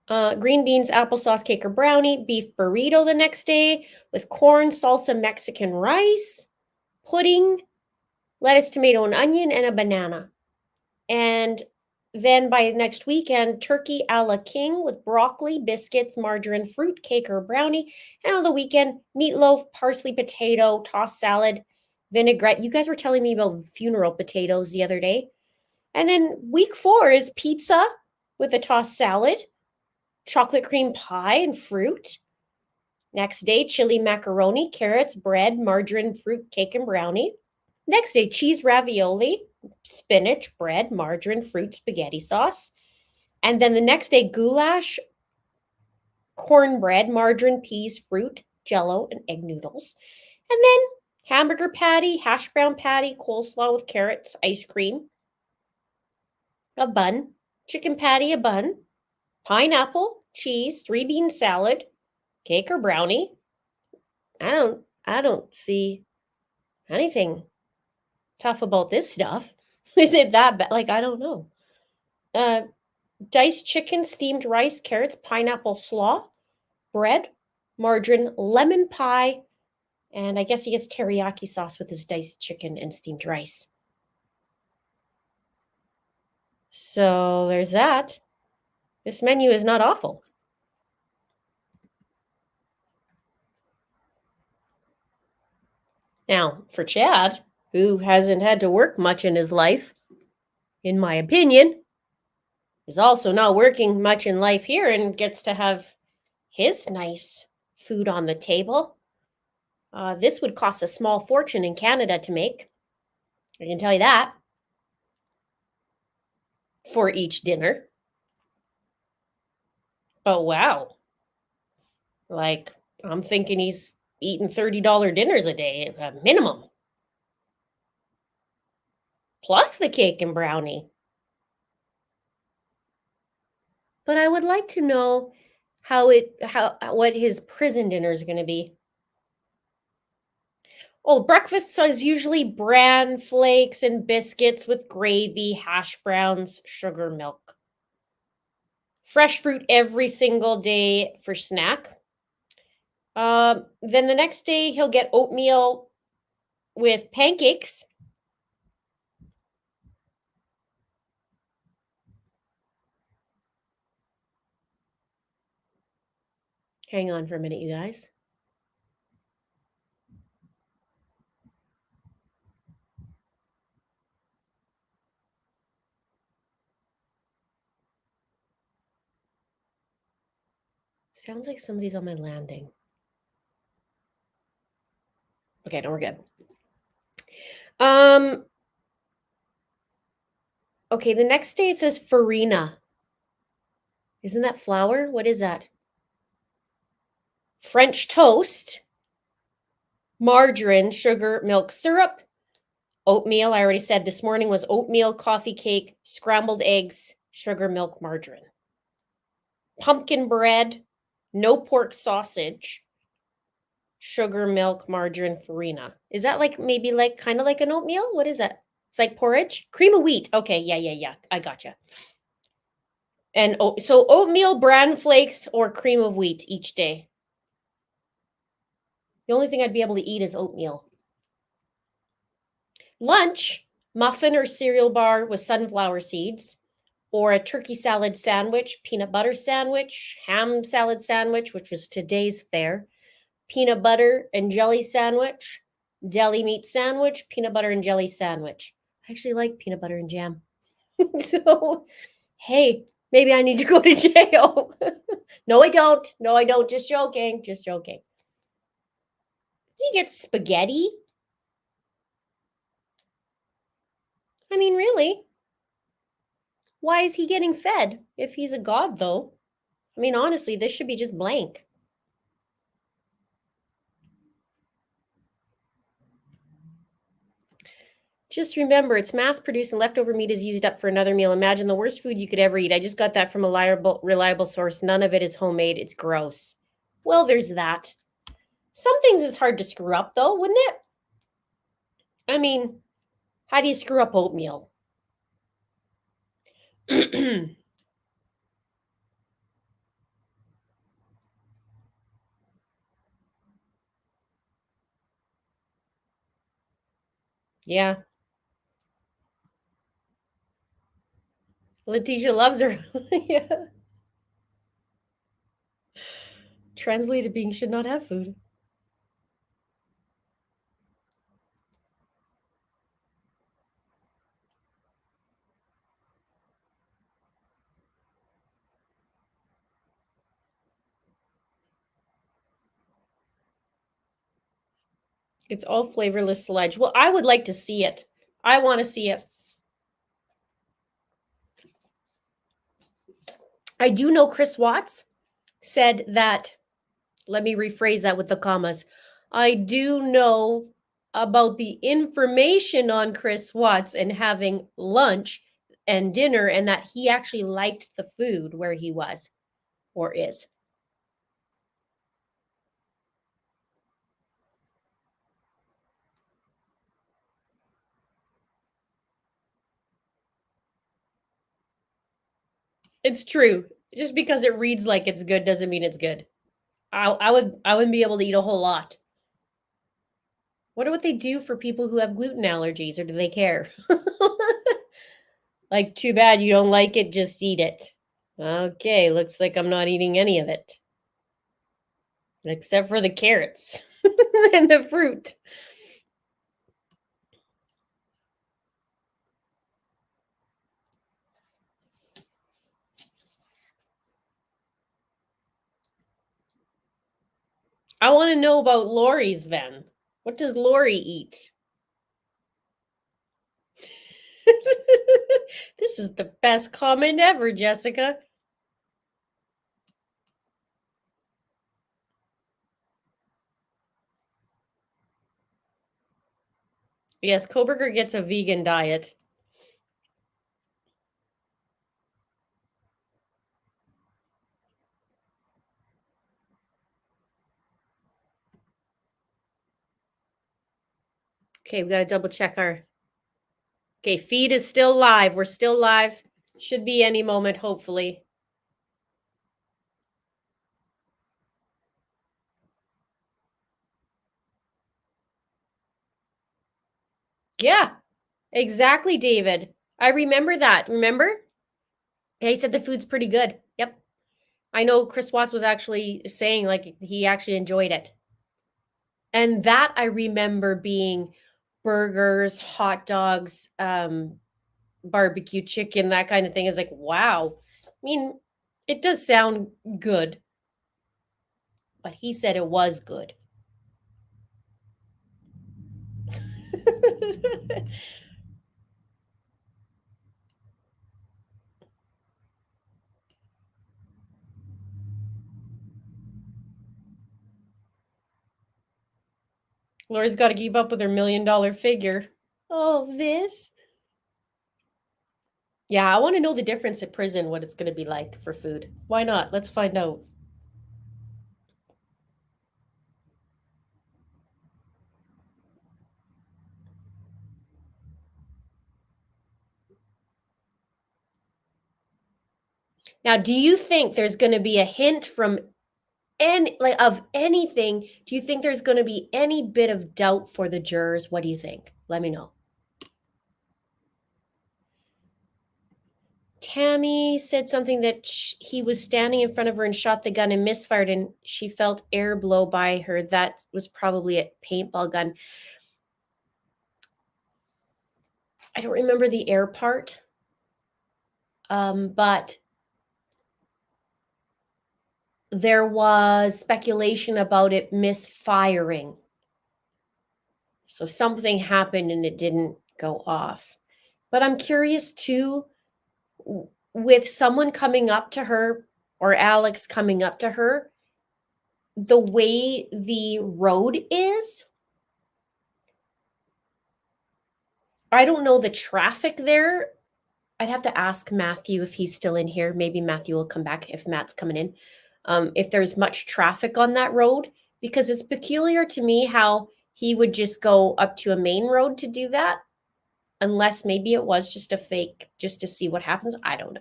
Speaker 1: Green beans, applesauce, cake or brownie, beef burrito the next day with corn, salsa, Mexican rice, pudding, lettuce, tomato, and onion, and a banana. And then by next weekend, turkey a la king with broccoli, biscuits, margarine, fruit, cake or brownie. And on the weekend, meatloaf, parsley, potato, tossed salad, vinaigrette. You guys were telling me about funeral potatoes the other day. And then week 4 is pizza with a tossed salad, chocolate cream pie and fruit. Next day, chili macaroni, carrots, bread, margarine, fruit, cake, and brownie. Next day, cheese ravioli, spinach, bread, margarine, fruit, spaghetti sauce. And then the next day, goulash, cornbread, margarine, peas, fruit, jello, and egg noodles. And then hamburger patty, hash brown patty, coleslaw with carrots, ice cream, a bun, chicken patty, a bun, pineapple, cheese, 3-bean salad, cake or brownie. I don't see anything tough about this stuff. Is it that bad? Like, I don't know. Diced chicken, steamed rice, carrots, pineapple slaw, bread, margarine, lemon pie, and I guess he gets teriyaki sauce with his diced chicken and steamed rice. So there's that. This menu is not awful. Now, for Chad, who hasn't had to work much in his life, in my opinion, is also not working much in life here and gets to have his nice food on the table. This would cost a small fortune in Canada to make. I can tell you that. For each dinner. But wow. Like, I'm thinking he's eating $30 dinners a day, minimum. Plus the cake and brownie. But I would like to know what his prison dinner is going to be. Oh, breakfast is usually bran flakes and biscuits with gravy, hash browns, sugar, milk. Fresh fruit every single day for snack. Then the next day he'll get oatmeal with pancakes. Hang on for a minute, you guys. Sounds like somebody's on my landing. Okay, no, we're good. Okay, the next day it says farina. Isn't that flour? What is that? French toast, margarine, sugar, milk, syrup, oatmeal. I already said this morning was oatmeal, coffee cake, scrambled eggs, sugar, milk, margarine. Pumpkin bread, no pork sausage, sugar, milk, margarine, farina. Is that like maybe like kind of like an oatmeal? What is that? It's like porridge? Cream of wheat. Okay, yeah. I gotcha. And so oatmeal, bran flakes, or cream of wheat each day. The only thing I'd be able to eat is oatmeal. Lunch, muffin or cereal bar with sunflower seeds, or a turkey salad sandwich, peanut butter sandwich, ham salad sandwich, which was today's fare, peanut butter and jelly sandwich, deli meat sandwich, peanut butter and jelly sandwich. I actually like peanut butter and jam. So, hey, maybe I need to go to jail. No, I don't. No, I don't. Just joking. Just joking. He gets spaghetti. I mean, really? Why is he getting fed if he's a god, though? I mean, honestly, this should be just blank. Just remember, it's mass-produced and leftover meat is used up for another meal. Imagine the worst food you could ever eat. I just got that from a reliable source. None of it is homemade. It's gross. Well, there's that. Some things is hard to screw up, though, wouldn't it? I mean, how do you screw up oatmeal? Yeah. Letitia loves her. Yeah. Translated being should not have food. It's all flavorless sludge. Well, I would like to see it. I want to see it. I do know Chris Watts said that, let me rephrase that with the commas. I do know about the information on Chris Watts and having lunch and dinner, and that he actually liked the food where he was or is. It's true. Just because it reads like it's good doesn't mean it's good. I wouldn't be able to eat a whole lot. Wonder what they do for people who have gluten allergies, or do they care? Like, too bad you don't like it, just eat it. Okay, looks like I'm not eating any of it. Except for the carrots and the fruit. I want to know about Lori's then. What does Lori eat? This is the best comment ever, Jessica. Yes, Koberger gets a vegan diet. Okay, we got to double check our... Okay, feed is still live. We're still live. Should be any moment, hopefully. Yeah, exactly, David. I remember that. Remember? Yeah, he said the food's pretty good. Yep. I know Chris Watts was actually saying like he actually enjoyed it. And that I remember being burgers, hot dogs, barbecue chicken, that kind of thing. Is like, wow. I mean, it does sound good. But he said it was good. Lori's got to keep up with her $1 million figure. Oh, this? Yeah, I want to know the difference at prison, what it's going to be like for food. Why not? Let's find out. Now, do you think there's going to be a hint from any, like, of anything? Do you think there's going to be any bit of doubt for the jurors? What do you think? Let me know. Tammy said something that he was standing in front of her and shot the gun and misfired, and she felt air blow by her. That was probably a paintball gun. I don't remember the air part, but there was speculation about it misfiring. So something happened and it didn't go off. But I'm curious too, with someone coming up to her or Alex coming up to her, the way the road is, I don't know the traffic there. I'd have to ask Matthew if he's still in here. Maybe Matthew will come back if Matt's coming in. If there's much traffic on that road, because it's peculiar to me how he would just go up to a main road to do that, unless maybe it was just a fake, just to see what happens. I don't know.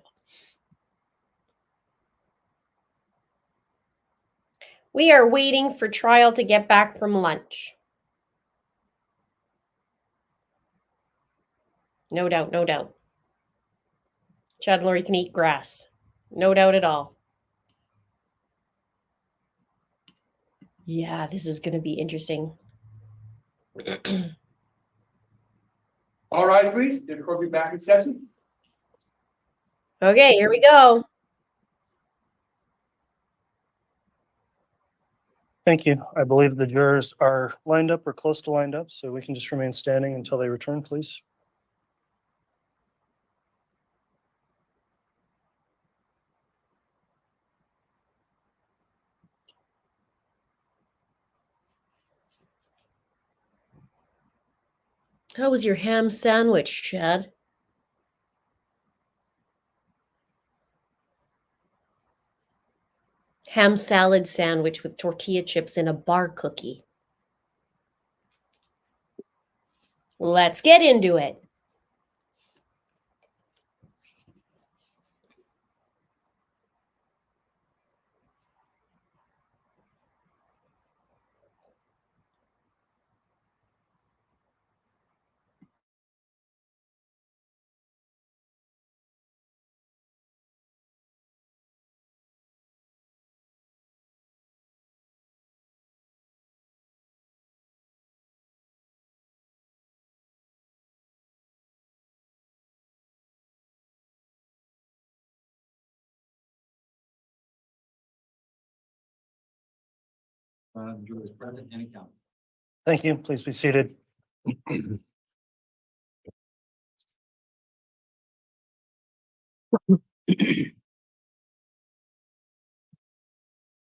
Speaker 1: We are waiting for trial to get back from lunch. No doubt, no doubt. Chad and Lori can eat grass. No doubt at all. Yeah, this is going to be interesting.
Speaker 11: All right, please. The court be back in session.
Speaker 1: Okay, here we go.
Speaker 2: Thank you. I believe the jurors are lined up or close to lined up, so we can just remain standing until they return, please.
Speaker 1: How was your ham sandwich, Chad? Ham salad sandwich with tortilla chips and a bar cookie. Let's get into it.
Speaker 11: Jurors present and account.
Speaker 2: Thank you. Please be seated.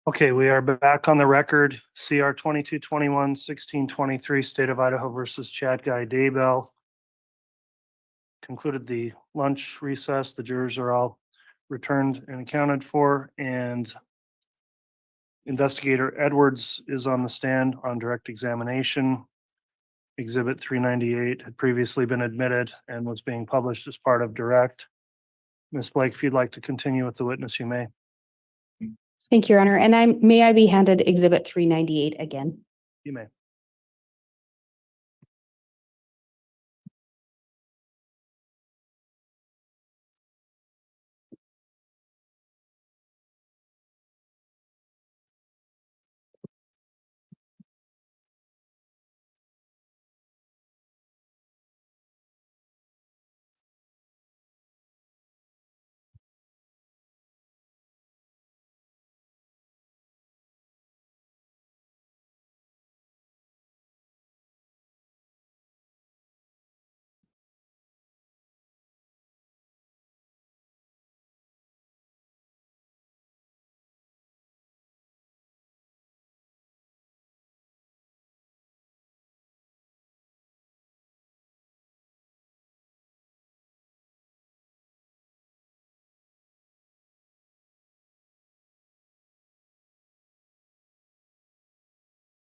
Speaker 2: Okay, we are back on the record. CR 2221-1623, State of Idaho versus Chad Guy Daybell. Concluded the lunch recess. The jurors are all returned and accounted for, and Investigator Edwards is on the stand on direct examination. Exhibit 398 had previously been admitted and was being published as part of direct. Ms. Blake, if you'd like to continue with the witness, you may.
Speaker 5: Thank you, Your Honor. And may I be handed Exhibit 398 again?
Speaker 2: You may.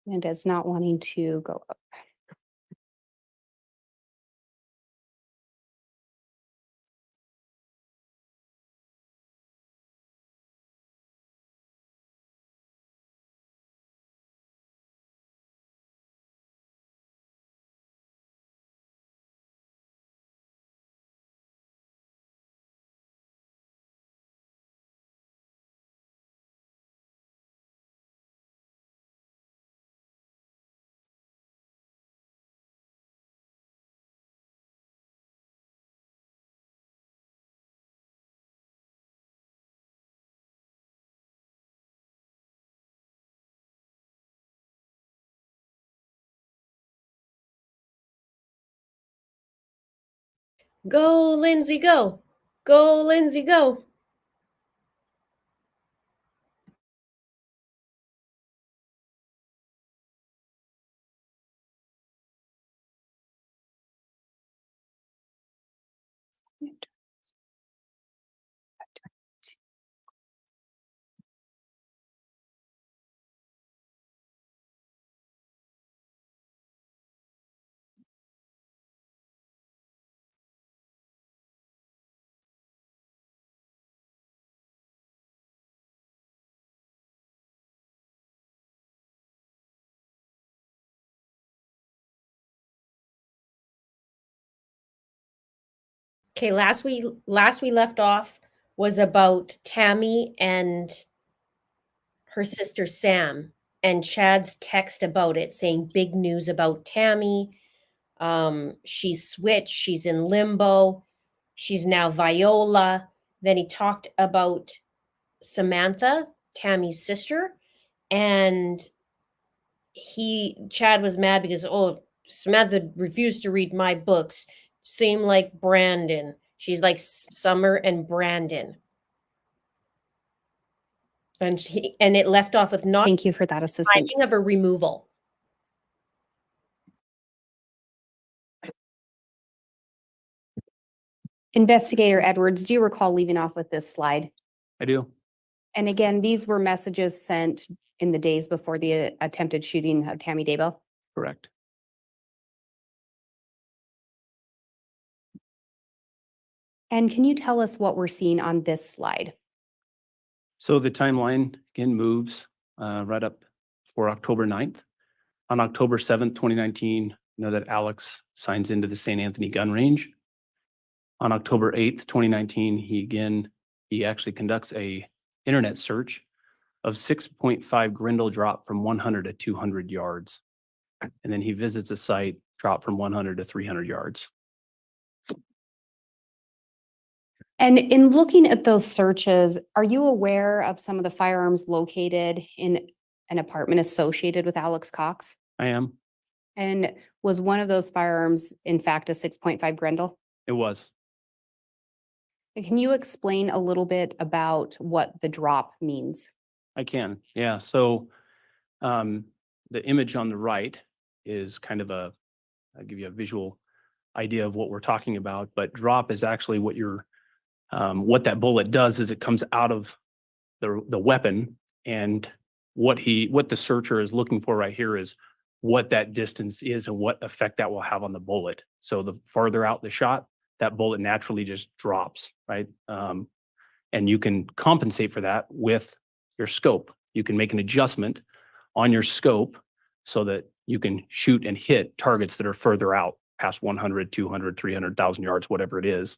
Speaker 5: And is not wanting to go up.
Speaker 1: Go, Lindsay, go. Go, Lindsay, go. Okay, last we left off was about Tammy and her sister Sam, and Chad's text about it saying big news about Tammy. She's switched, she's in limbo, she's now Viola. Then he talked about Samantha, Tammy's sister, and Chad was mad because, oh, Samantha refused to read my books. Same like Brandon. She's like Summer and Brandon. And it left off with not
Speaker 5: Thank you for that assistance.
Speaker 1: finding of a removal.
Speaker 5: Investigator Edwards, do you recall leaving off with this slide?
Speaker 6: I do.
Speaker 5: And again, these were messages sent in the days before the attempted shooting of Tammy Daybell.
Speaker 6: Correct.
Speaker 5: And can you tell us what we're seeing on this slide?
Speaker 6: So the timeline again moves right up for October 9th. On October 7th, 2019, you know that Alex signs into the St. Anthony gun range. On October 8th, 2019, he actually conducts a internet search of 6.5 Grindle drop from 100 to 200 yards. And then he visits a site drop from 100 to 300 yards.
Speaker 5: And in looking at those searches, are you aware of some of the firearms located in an apartment associated with Alex Cox?
Speaker 6: I am.
Speaker 5: And was one of those firearms, in fact, a 6.5 Grendel?
Speaker 6: It was.
Speaker 5: Can you explain a little bit about what the drop means?
Speaker 6: I can. Yeah. So the image on the right is kind of I'll give you a visual idea of what we're talking about, but drop is actually what that bullet does is it comes out of the weapon, and what the searcher is looking for right here is what that distance is and what effect that will have on the bullet. So the farther out the shot, that bullet naturally just drops, right? And you can compensate for that with your scope. You can make an adjustment on your scope so that you can shoot and hit targets that are further out past 100, 200, 300,000 yards, whatever it is.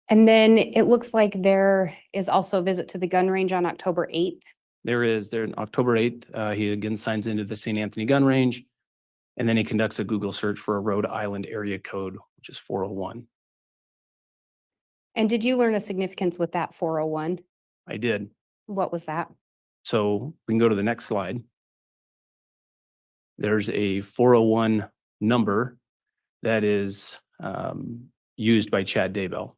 Speaker 5: And then it looks like there is also a visit to the gun range on October 8th.
Speaker 6: There on October 8th, he again signs into the St. Anthony gun range, and then he conducts a Google search for a Rhode Island area code, which is 401.
Speaker 5: And did you learn a significance with that 401?
Speaker 6: I did.
Speaker 5: What was that?
Speaker 6: So we can go to the next slide. There's a 401 number that is used by Chad Daybell.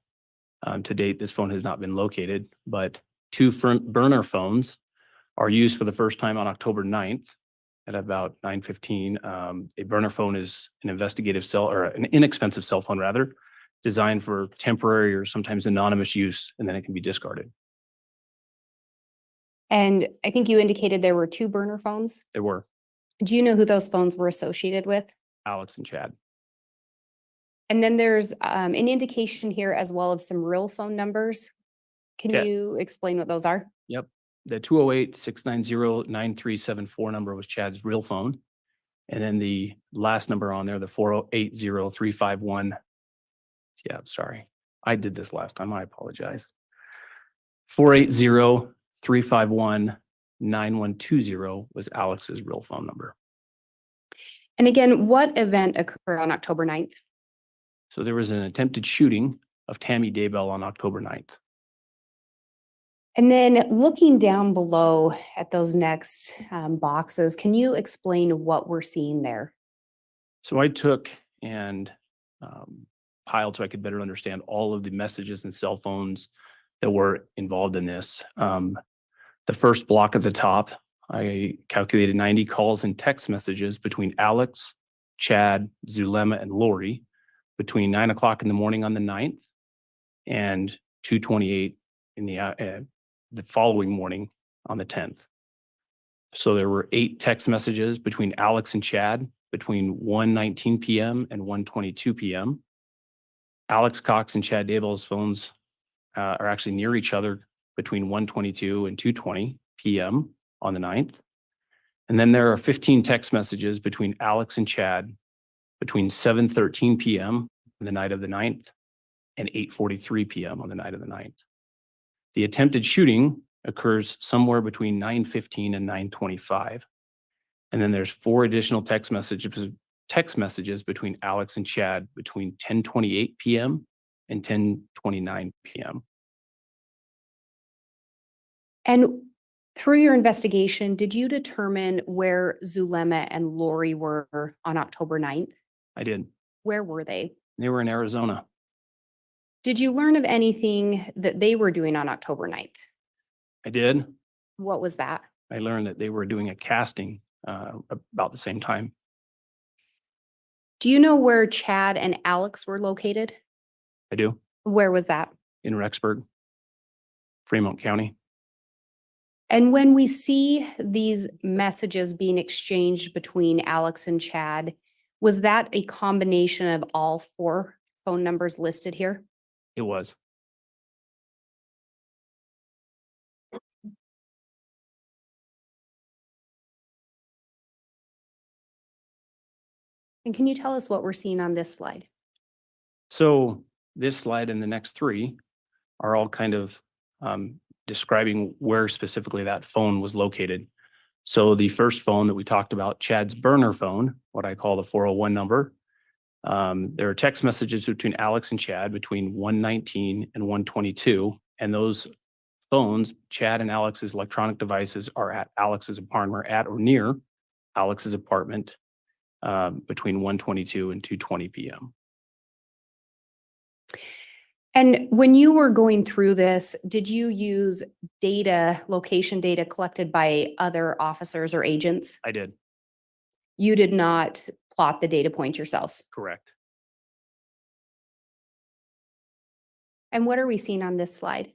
Speaker 6: To date, this phone has not been located, but two burner phones are used for the first time on October 9th at about 9:15. A burner phone is an investigative or an inexpensive cell phone rather, designed for temporary or sometimes anonymous use, and then it can be discarded.
Speaker 5: And I think you indicated there were two burner phones.
Speaker 6: There were
Speaker 5: Do you know who those phones were associated with?
Speaker 6: Alex and Chad.
Speaker 5: And then there's an indication here as well of some real phone numbers. Can
Speaker 6: Yeah.
Speaker 5: you explain what those are?
Speaker 6: Yep. The 208-690-9374 number was Chad's real phone. And then the last number on there, the 408-0351. Yeah, sorry. I did this last time. I apologize. 480-351-9120 was Alex's real phone number.
Speaker 5: And again, what event occurred on October 9th?
Speaker 6: So there was an attempted shooting of Tammy Daybell on October 9th.
Speaker 5: And then looking down below at those next boxes, can you explain what we're seeing there?
Speaker 6: So I took and piled so I could better understand all of the messages and cell phones that were involved in this. The first block at the top, I calculated 90 calls and text messages between Alex, Chad, Zulema, and Lori between 9 o'clock in the morning on the 9th and 2:28 in the following morning on the 10th. So there were 8 text messages between Alex and Chad between 1:19 PM and 1:22 PM. Alex Cox and Chad Daybell's phones are actually near each other between 1:22 and 2:20 PM on the 9th. And then there are 15 text messages between Alex and Chad between 7:13 PM on the night of the 9th and 8:43 PM on the night of the 9th. The attempted shooting occurs somewhere between 9:15 and 9:25. And then there's 4 additional text messages between Alex and Chad between 10:28 PM and 10:29 PM.
Speaker 5: And through your investigation, did you determine where Zulema and Lori were on October 9th?
Speaker 6: I did.
Speaker 5: Where were they?
Speaker 6: They were in Arizona.
Speaker 5: Did you learn of anything that they were doing on October 9th?
Speaker 6: I did.
Speaker 5: What was that?
Speaker 6: I learned that they were doing a casting about the same time.
Speaker 5: Do you know where Chad and Alex were located?
Speaker 6: I do.
Speaker 5: Where was that?
Speaker 6: In Rexburg, Fremont County.
Speaker 5: And when we see these messages being exchanged between Alex and Chad, was that a combination of all 4 phone numbers listed here?
Speaker 6: It was.
Speaker 5: And can you tell us what we're seeing on this slide?
Speaker 6: So this slide and the next 3 are all kind of describing where specifically that phone was located. So the first phone that we talked about, Chad's burner phone, what I call the 401 number, there are text messages between Alex and Chad between 1:19 and 1:22. And those phones, Chad and Alex's electronic devices, are at Alex's apartment, at or near Alex's apartment between 1:22 and 2:20 PM.
Speaker 5: And when you were going through this, did you use location data collected by other officers or agents?
Speaker 6: I did.
Speaker 5: You did not plot the data points yourself.
Speaker 6: Correct.
Speaker 5: And what are we seeing on this slide?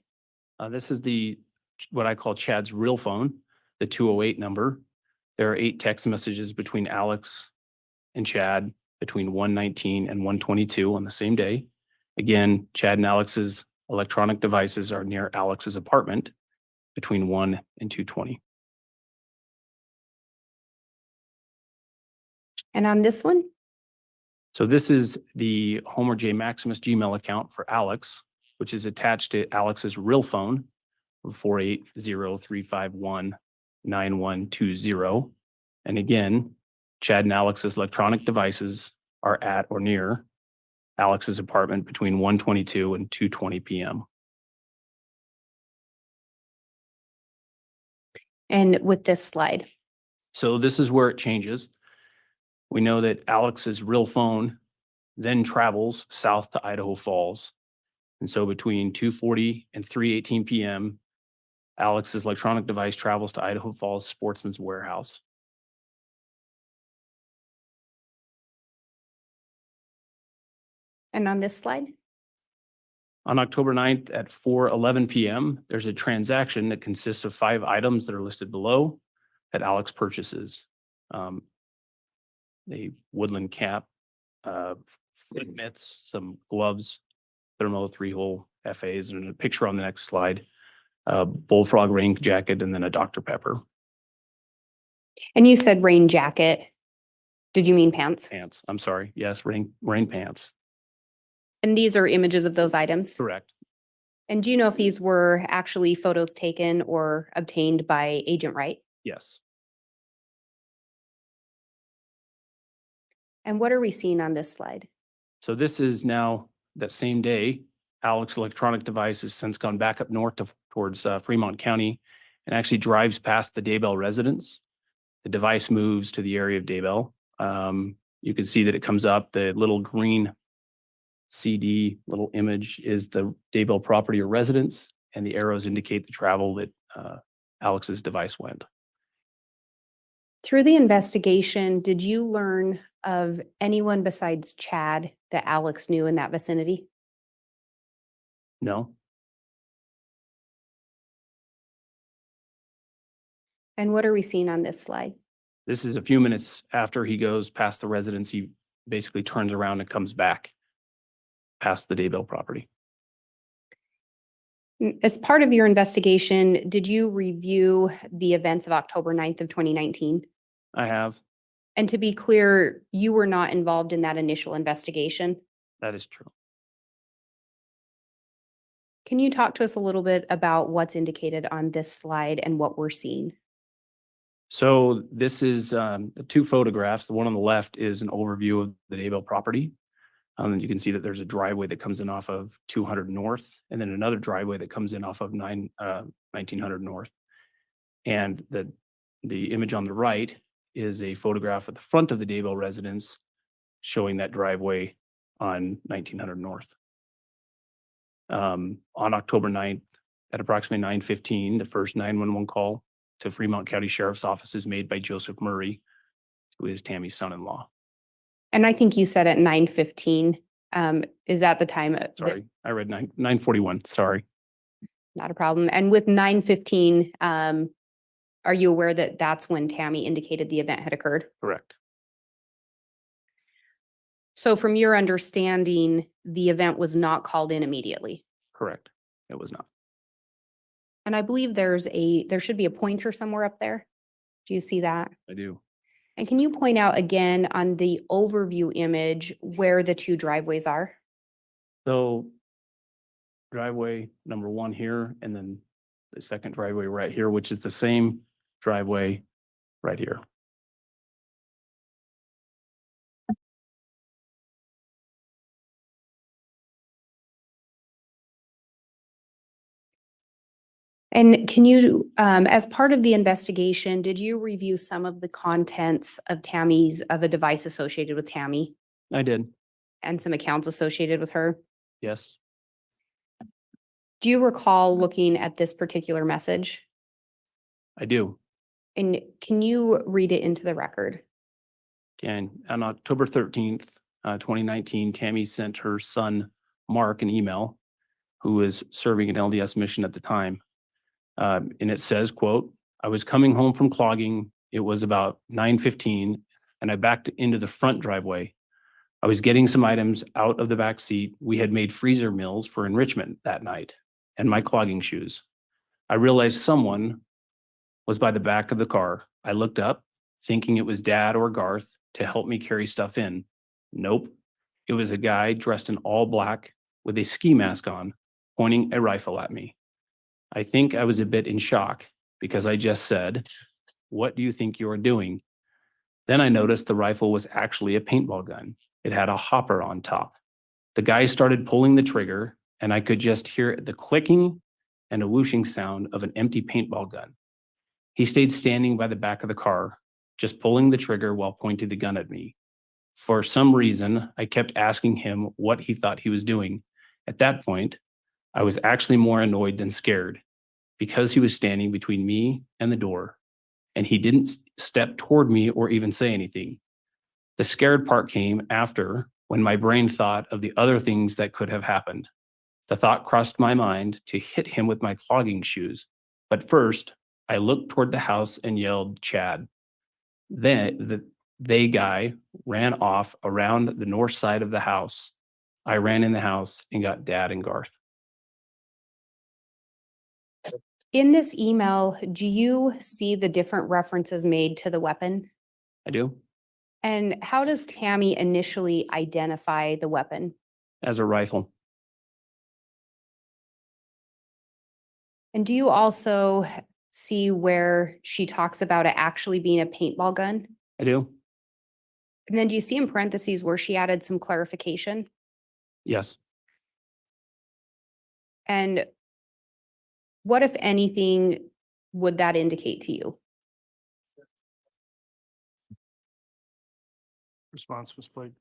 Speaker 6: This is what I call Chad's real phone, the 208 number. There are 8 text messages between Alex and Chad between 1:19 and 1:22 on the same day. Again, Chad and Alex's electronic devices are near Alex's apartment between 1 and 2:20.
Speaker 5: And on this one?
Speaker 6: So this is the Homer J. Maximus Gmail account for Alex, which is attached to Alex's real phone, 480-351-9120. And again, Chad and Alex's electronic devices are at or near Alex's apartment between 1:22 and 2:20 PM.
Speaker 5: And with this slide?
Speaker 6: So this is where it changes. We know that Alex's real phone then travels south to Idaho Falls. And so between 2:40 and 3:18 PM, Alex's electronic device travels to Idaho Falls Sportsman's Warehouse.
Speaker 5: And on this slide?
Speaker 6: On October 9th at 4:11 PM, there's a transaction that consists of 5 items that are listed below that Alex purchases. A woodland cap, foot mitts, some gloves, thermo 3-hole FAs, and a picture on the next slide, bullfrog rain jacket, and then a Dr. Pepper
Speaker 5: And you said rain jacket. Did you mean pants?
Speaker 6: pants. I'm sorry. Yes, rain pants.
Speaker 5: And these are images of those items?
Speaker 6: Correct.
Speaker 5: And do you know if these were actually photos taken or obtained by Agent Wright?
Speaker 6: Yes.
Speaker 5: And what are we seeing on this slide?
Speaker 6: So this is now that same day, Alex's electronic device has since gone back up north towards Fremont County and actually drives past the Daybell residence. The device moves to the area of Daybell. You can see that it comes up, the little green CD little image is the Daybell property or residence, and the arrows indicate the travel that Alex's device went.
Speaker 5: Through the investigation, did you learn of anyone besides Chad that Alex knew in that vicinity?
Speaker 6: No,
Speaker 5: And what are we seeing on this slide?
Speaker 6: this is a few minutes after he goes past the residence. He basically turns around and comes back past the Daybell property.
Speaker 5: As part of your investigation, did you review the events of October 9th of 2019?
Speaker 6: I have,
Speaker 5: And to be clear, you were not involved in that initial investigation.
Speaker 6: that is true.
Speaker 5: Can you talk to us a little bit about what's indicated on this slide and what we're seeing?
Speaker 6: So this is the two photographs. The one on the left is an overview of the Daybell property. And you can see that there's a driveway that comes in off of 200 North, and then another driveway that comes in off of 1900 North. And the image on the right is a photograph at the front of the Daybell residence showing that driveway on 1900 North. On October 9th, at approximately 9:15, the first 911 call to Fremont County Sheriff's Office is made by Joseph Murray, who is Tammy's son-in-law.
Speaker 5: And I think you said at 9:15, is that the time?
Speaker 6: Sorry, I read 9:41, sorry.
Speaker 5: Not a problem. And with 9:15, are you aware that that's when Tammy indicated the event had occurred?
Speaker 6: Correct.
Speaker 5: So from your understanding, the event was not called in immediately.
Speaker 6: Correct. It was not.
Speaker 5: And I believe there should be a pointer somewhere up there. Do you see that?
Speaker 6: I do.
Speaker 5: And can you point out again on the overview image where the two driveways are?
Speaker 6: So driveway number one here, and then the second driveway right here, which is the same driveway right here.
Speaker 5: And can you, as part of the investigation, did you review some of the contents of a device associated with Tammy
Speaker 6: I did.
Speaker 5: and some accounts associated with her?
Speaker 6: Yes.
Speaker 5: Do you recall looking at this particular message?
Speaker 6: I do.
Speaker 5: And can you read it into the record?
Speaker 6: And on October 13th, 2019, Tammy sent her son, Mark, an email, who was serving an LDS mission at the time. And it says, quote, "I was coming home from clogging. It was about 9:15, and I backed into the front driveway. I was getting some items out of the back seat. We had made freezer meals for enrichment that night and my clogging shoes. I realized someone was by the back of the car. I looked up, thinking it was Dad or Garth to help me carry stuff in. Nope. It was a guy dressed in all black with a ski mask on, pointing a rifle at me. I think I was a bit in shock because I just said, 'What do you think you're doing?' Then I noticed the rifle was actually a paintball gun. It had a hopper on top. The guy started pulling the trigger, and I could just hear the clicking and a whooshing sound of an empty paintball gun. He stayed standing by the back of the car, just pulling the trigger while pointing the gun at me. For some reason, I kept asking him what he thought he was doing. At that point, I was actually more annoyed than scared because he was standing between me and the door, and he didn't step toward me or even say anything. The scared part came after, when my brain thought of the other things that could have happened. The thought crossed my mind to hit him with my clogging shoes. But first, I looked toward the house and yelled, 'Chad.' Then they guy ran off around the north side of the house. I ran in the house and got Dad and Garth."
Speaker 5: In this email, do you see the different references made to the weapon?
Speaker 6: I do.
Speaker 5: And how does Tammy initially identify the weapon?
Speaker 6: As a rifle.
Speaker 5: And do you also see where she talks about it actually being a paintball gun?
Speaker 6: I do.
Speaker 5: And then do you see in parentheses where she added some clarification?
Speaker 6: Yes.
Speaker 5: And what, if anything, would that indicate to you?
Speaker 2: Response was played.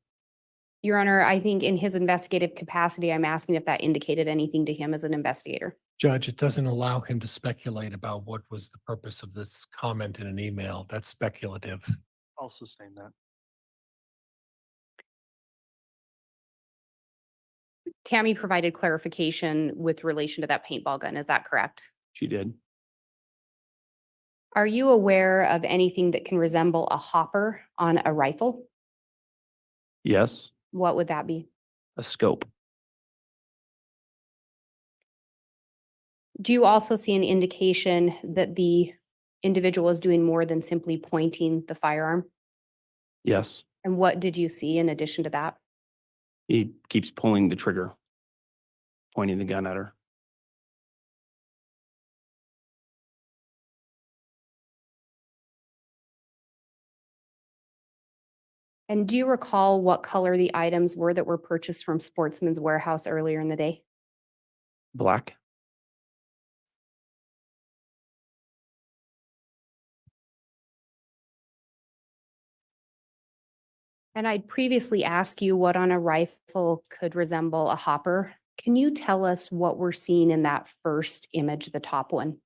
Speaker 5: Your Honor, I think in his investigative capacity, I'm asking if that indicated anything to him as an investigator.
Speaker 4: Judge, it doesn't allow him to speculate about what was the purpose of this comment in an email. That's speculative.
Speaker 2: I'll sustain that.
Speaker 5: Tammy provided clarification with relation to that paintball gun. Is that correct?
Speaker 6: She did.
Speaker 5: Are you aware of anything that can resemble a hopper on a rifle?
Speaker 6: Yes,
Speaker 5: What would that be?
Speaker 6: a scope.
Speaker 5: Do you also see an indication that the individual is doing more than simply pointing the firearm?
Speaker 6: Yes,
Speaker 5: And what did you see in addition to that?
Speaker 6: he keeps pulling the trigger, pointing the gun at her.
Speaker 5: And do you recall what color the items were that were purchased from Sportsman's Warehouse earlier in the day?
Speaker 6: Black.
Speaker 5: And I'd previously asked you what on a rifle could resemble a hopper. Can you tell us what we're seeing in that first image, the top one?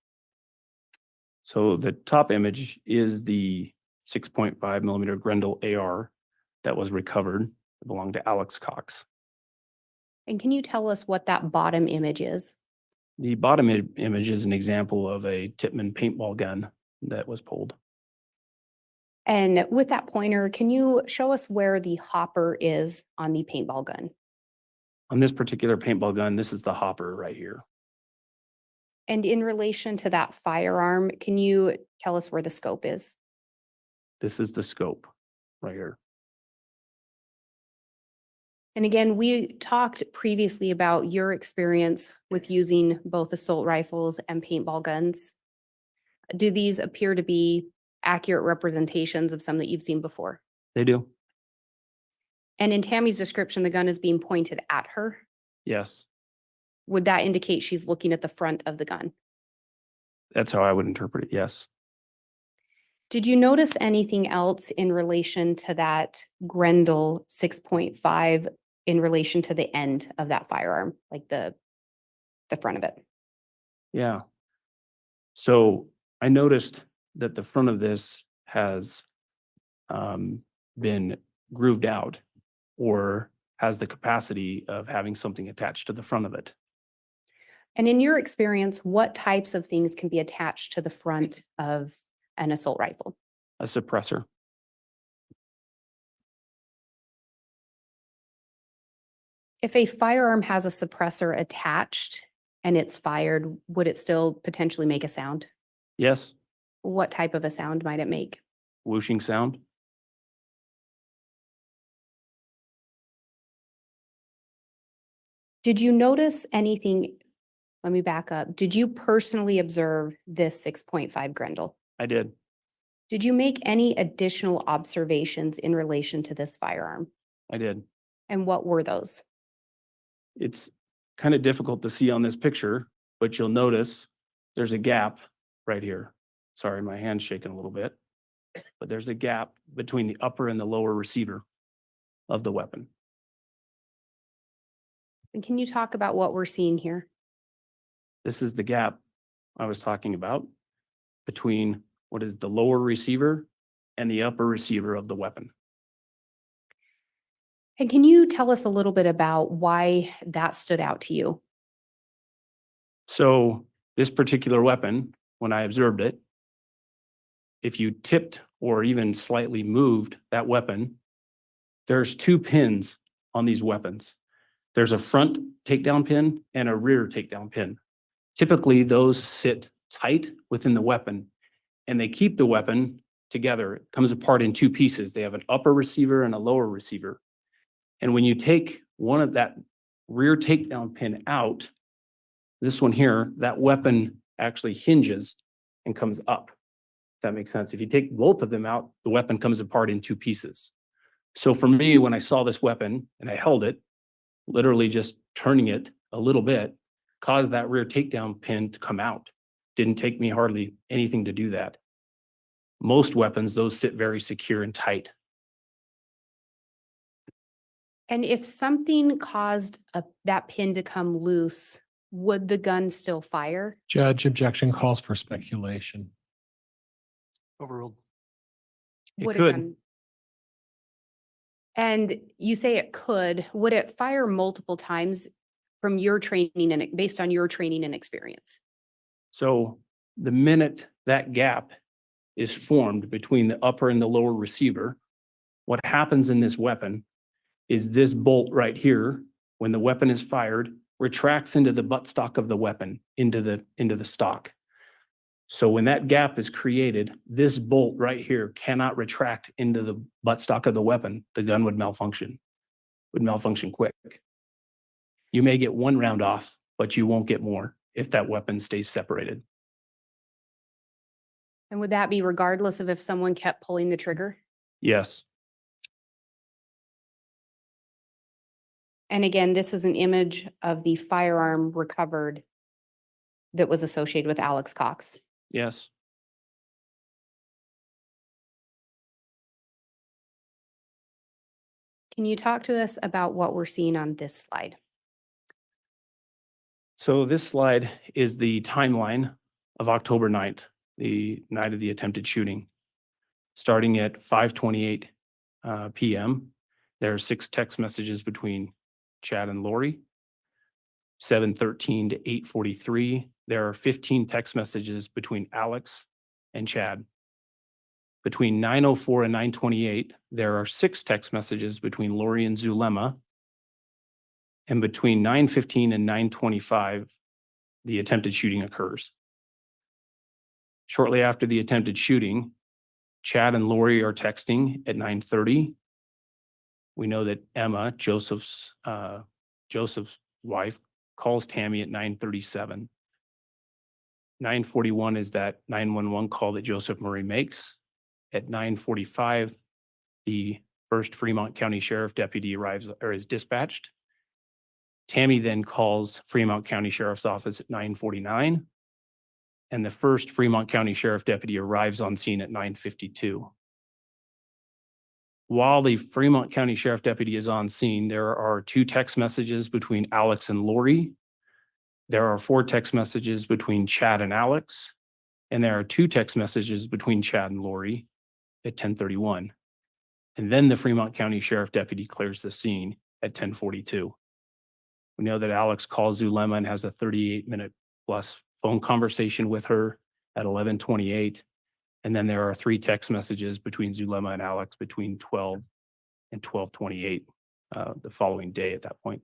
Speaker 6: So the top image is the 6.5 millimeter Grendel AR that was recovered. It belonged to Alex Cox.
Speaker 5: And can you tell us what that bottom image is?
Speaker 6: The bottom image is an example of a Tippmann paintball gun that was pulled.
Speaker 5: And with that pointer, can you show us where the hopper is on the paintball gun?
Speaker 6: On this particular paintball gun, this is the hopper right here.
Speaker 5: And in relation to that firearm, can you tell us where the scope is?
Speaker 6: This is the scope right here.
Speaker 5: And again, we talked previously about your experience with using both assault rifles and paintball guns. Do these appear to be accurate representations of some that you've seen before?
Speaker 6: They do.
Speaker 5: And in Tammy's description, the gun is being pointed at her.
Speaker 6: Yes,
Speaker 5: Would that indicate she's looking at the front of the gun?
Speaker 6: that's how I would interpret it. Yes.
Speaker 5: Did you notice anything else in relation to that Grendel 6.5 in relation to the end of that firearm, like the front of it?
Speaker 6: Yeah. So I noticed that the front of this has been grooved out or has the capacity of having something attached to the front of it.
Speaker 5: And in your experience, what types of things can be attached to the front of an assault rifle?
Speaker 6: A suppressor.
Speaker 5: If a firearm has a suppressor attached and it's fired, would it still potentially make a sound?
Speaker 6: Yes.
Speaker 5: What type of a sound might it make?
Speaker 6: Whooshing sound.
Speaker 5: Did you notice anything? Let me back up. Did you personally observe this 6.5 Grendel?
Speaker 6: I did.
Speaker 5: Did you make any additional observations in relation to this firearm?
Speaker 6: I did.
Speaker 5: And what were those?
Speaker 6: It's kind of difficult to see on this picture, but you'll notice there's a gap right here. Sorry, my hand's shaking a little bit, but there's a gap between the upper and the lower receiver of the weapon.
Speaker 5: And can you talk about what we're seeing here?
Speaker 6: This is the gap I was talking about between what is the lower receiver and the upper receiver of the weapon.
Speaker 5: And can you tell us a little bit about why that stood out to you?
Speaker 6: So this particular weapon, when I observed it, if you tipped or even slightly moved that weapon, there's two pins on these weapons. There's a front takedown pin and a rear takedown pin. Typically, those sit tight within the weapon and they keep the weapon together. It comes apart in two pieces. They have an upper receiver and a lower receiver. And when you take one of that rear takedown pin out, this one here, that weapon actually hinges and comes up. If that makes sense. If you take both of them out, the weapon comes apart in two pieces. So for me, when I saw this weapon and I held it, literally just turning it a little bit caused that rear takedown pin to come out. Didn't take me hardly anything to do that. Most weapons, those sit very secure and tight.
Speaker 5: And if something caused that pin to come loose, would the gun still fire?
Speaker 4: Judge, objection calls for speculation.
Speaker 2: Overruled.
Speaker 6: It
Speaker 5: Would
Speaker 6: could.
Speaker 5: gun- And you say it could. Would it fire multiple times from your training and based on your training and experience?
Speaker 6: So the minute that gap is formed between the upper and the lower receiver, what happens in this weapon is this bolt right here, when the weapon is fired, retracts into the buttstock of the weapon, into the stock. So when that gap is created, this bolt right here cannot retract into the buttstock of the weapon. The gun would malfunction quick. You may get one round off, but you won't get more if that weapon stays separated.
Speaker 5: And would that be regardless of if someone kept pulling the trigger?
Speaker 6: Yes,
Speaker 5: And again, this is an image of the firearm recovered that was associated with Alex Cox.
Speaker 6: yes.
Speaker 5: Can you talk to us about what we're seeing on this slide?
Speaker 6: So this slide is the timeline of October 9th, the night of the attempted shooting. Starting at 5:28 PM, there are 6 text messages between Chad and Lori. 7:13 to 8:43, there are 15 text messages between Alex and Chad. Between 9:04 and 9:28, there are 6 text messages between Lori and Zulema. And between 9:15 and 9:25, the attempted shooting occurs. Shortly after the attempted shooting, Chad and Lori are texting at 9:30. We know that Emma, Joseph's wife, calls Tammy at 9:37. 9:41 is that 911 call that Joseph Murray makes. At 9:45, the first Fremont County Sheriff deputy arrives or is dispatched. Tammy then calls Fremont County Sheriff's Office at 9:49. And the first Fremont County Sheriff deputy arrives on scene at 9:52. While the Fremont County Sheriff deputy is on scene, there are 2 text messages between Alex and Lori. There are 4 text messages between Chad and Alex. And there are 2 text messages between Chad and Lori at 10:31. And then the Fremont County Sheriff deputy clears the scene at 10:42. We know that Alex calls Zulema and has a 38-minute plus phone conversation with her at 11:28. And then there are 3 text messages between Zulema and Alex between 12 and 12:28 the following day at that point.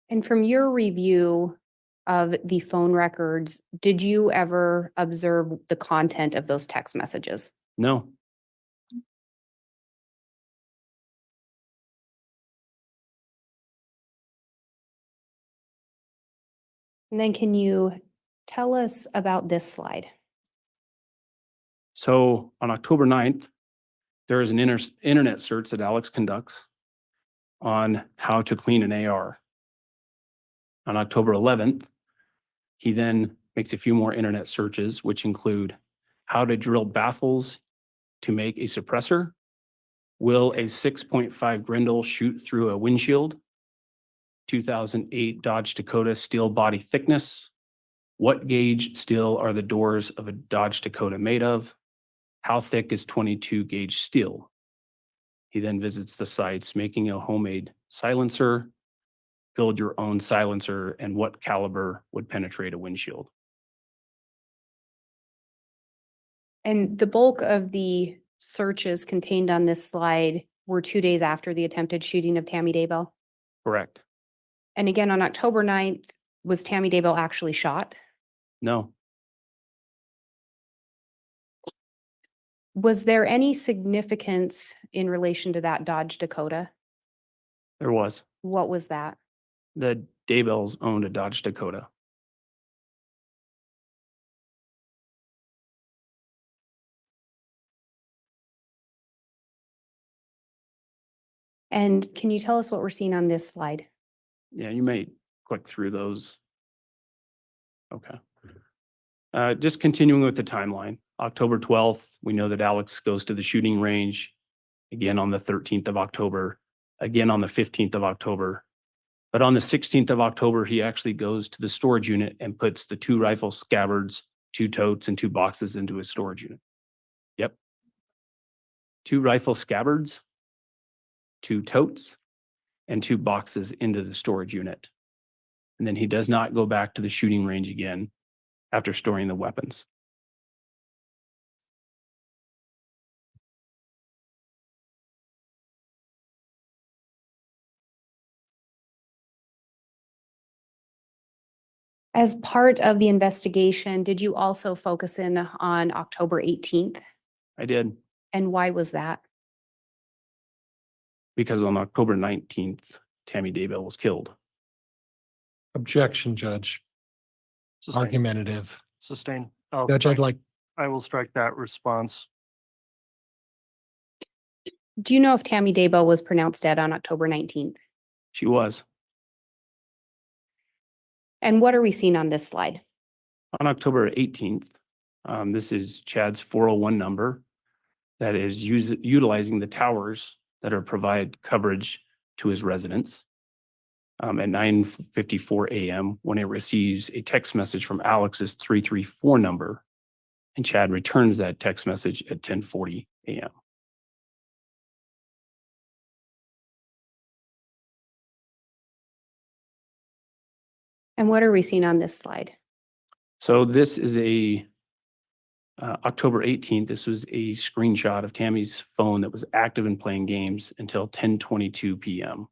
Speaker 5: And from your review of the phone records, did you ever observe the content of those text messages?
Speaker 6: No,
Speaker 5: And then can you tell us about this slide?
Speaker 6: so on October 9th, there is an internet search that Alex conducts on how to clean an AR. On October 11th, he then makes a few more internet searches, which include how to drill baffles to make a suppressor. Will a 6.5 Grendel shoot through a windshield? 2008 Dodge Dakota steel body thickness. What gauge steel are the doors of a Dodge Dakota made of? How thick is 22 gauge steel? He then visits the sites, making a homemade silencer, build your own silencer, and what caliber would penetrate a windshield.
Speaker 5: And the bulk of the searches contained on this slide were 2 days after the attempted shooting of Tammy Daybell.
Speaker 6: Correct.
Speaker 5: And again, on October 9th, was Tammy Daybell actually shot?
Speaker 6: No,
Speaker 5: Was there any significance in relation to that Dodge Dakota?
Speaker 6: there was.
Speaker 5: What was that?
Speaker 6: The Daybells owned a Dodge Dakota.
Speaker 5: And can you tell us what we're seeing on this slide?
Speaker 6: Yeah, you may click through those. Okay. Just continuing with the timeline. October 12th, we know that Alex goes to the shooting range again on the 13th of October, again on the 15th of October. But on the 16th of October, he actually goes to the storage unit and puts the 2 rifle scabbards, 2 totes, and 2 boxes into his storage unit. Yep. 2 rifle scabbards, 2 totes, and 2 boxes into the storage unit. And then he does not go back to the shooting range again after storing the weapons.
Speaker 5: As part of the investigation, did you also focus in on October 18th?
Speaker 6: I did,
Speaker 5: And why was that?
Speaker 6: because on October 19th, Tammy Daybell was killed.
Speaker 4: Objection, Judge.
Speaker 2: Sustain.
Speaker 4: Argumentative.
Speaker 2: Sustain.
Speaker 4: Judge, I'd like,
Speaker 2: I will strike that response.
Speaker 5: Do you know if Tammy Daybell was pronounced dead on October 19th?
Speaker 6: She was.
Speaker 5: And what are we seeing on this slide?
Speaker 6: On October 18th, this is Chad's 401 number that is utilizing the towers that are provide coverage to his residents. At 9:54 a.m. when it receives a text message from Alex's 334 number, and Chad returns that text message at 10:40 a.m.
Speaker 5: And what are we seeing on this slide?
Speaker 6: So this is a October 18th. This was a screenshot of Tammy's phone that was active and playing games until 10:22 p.m.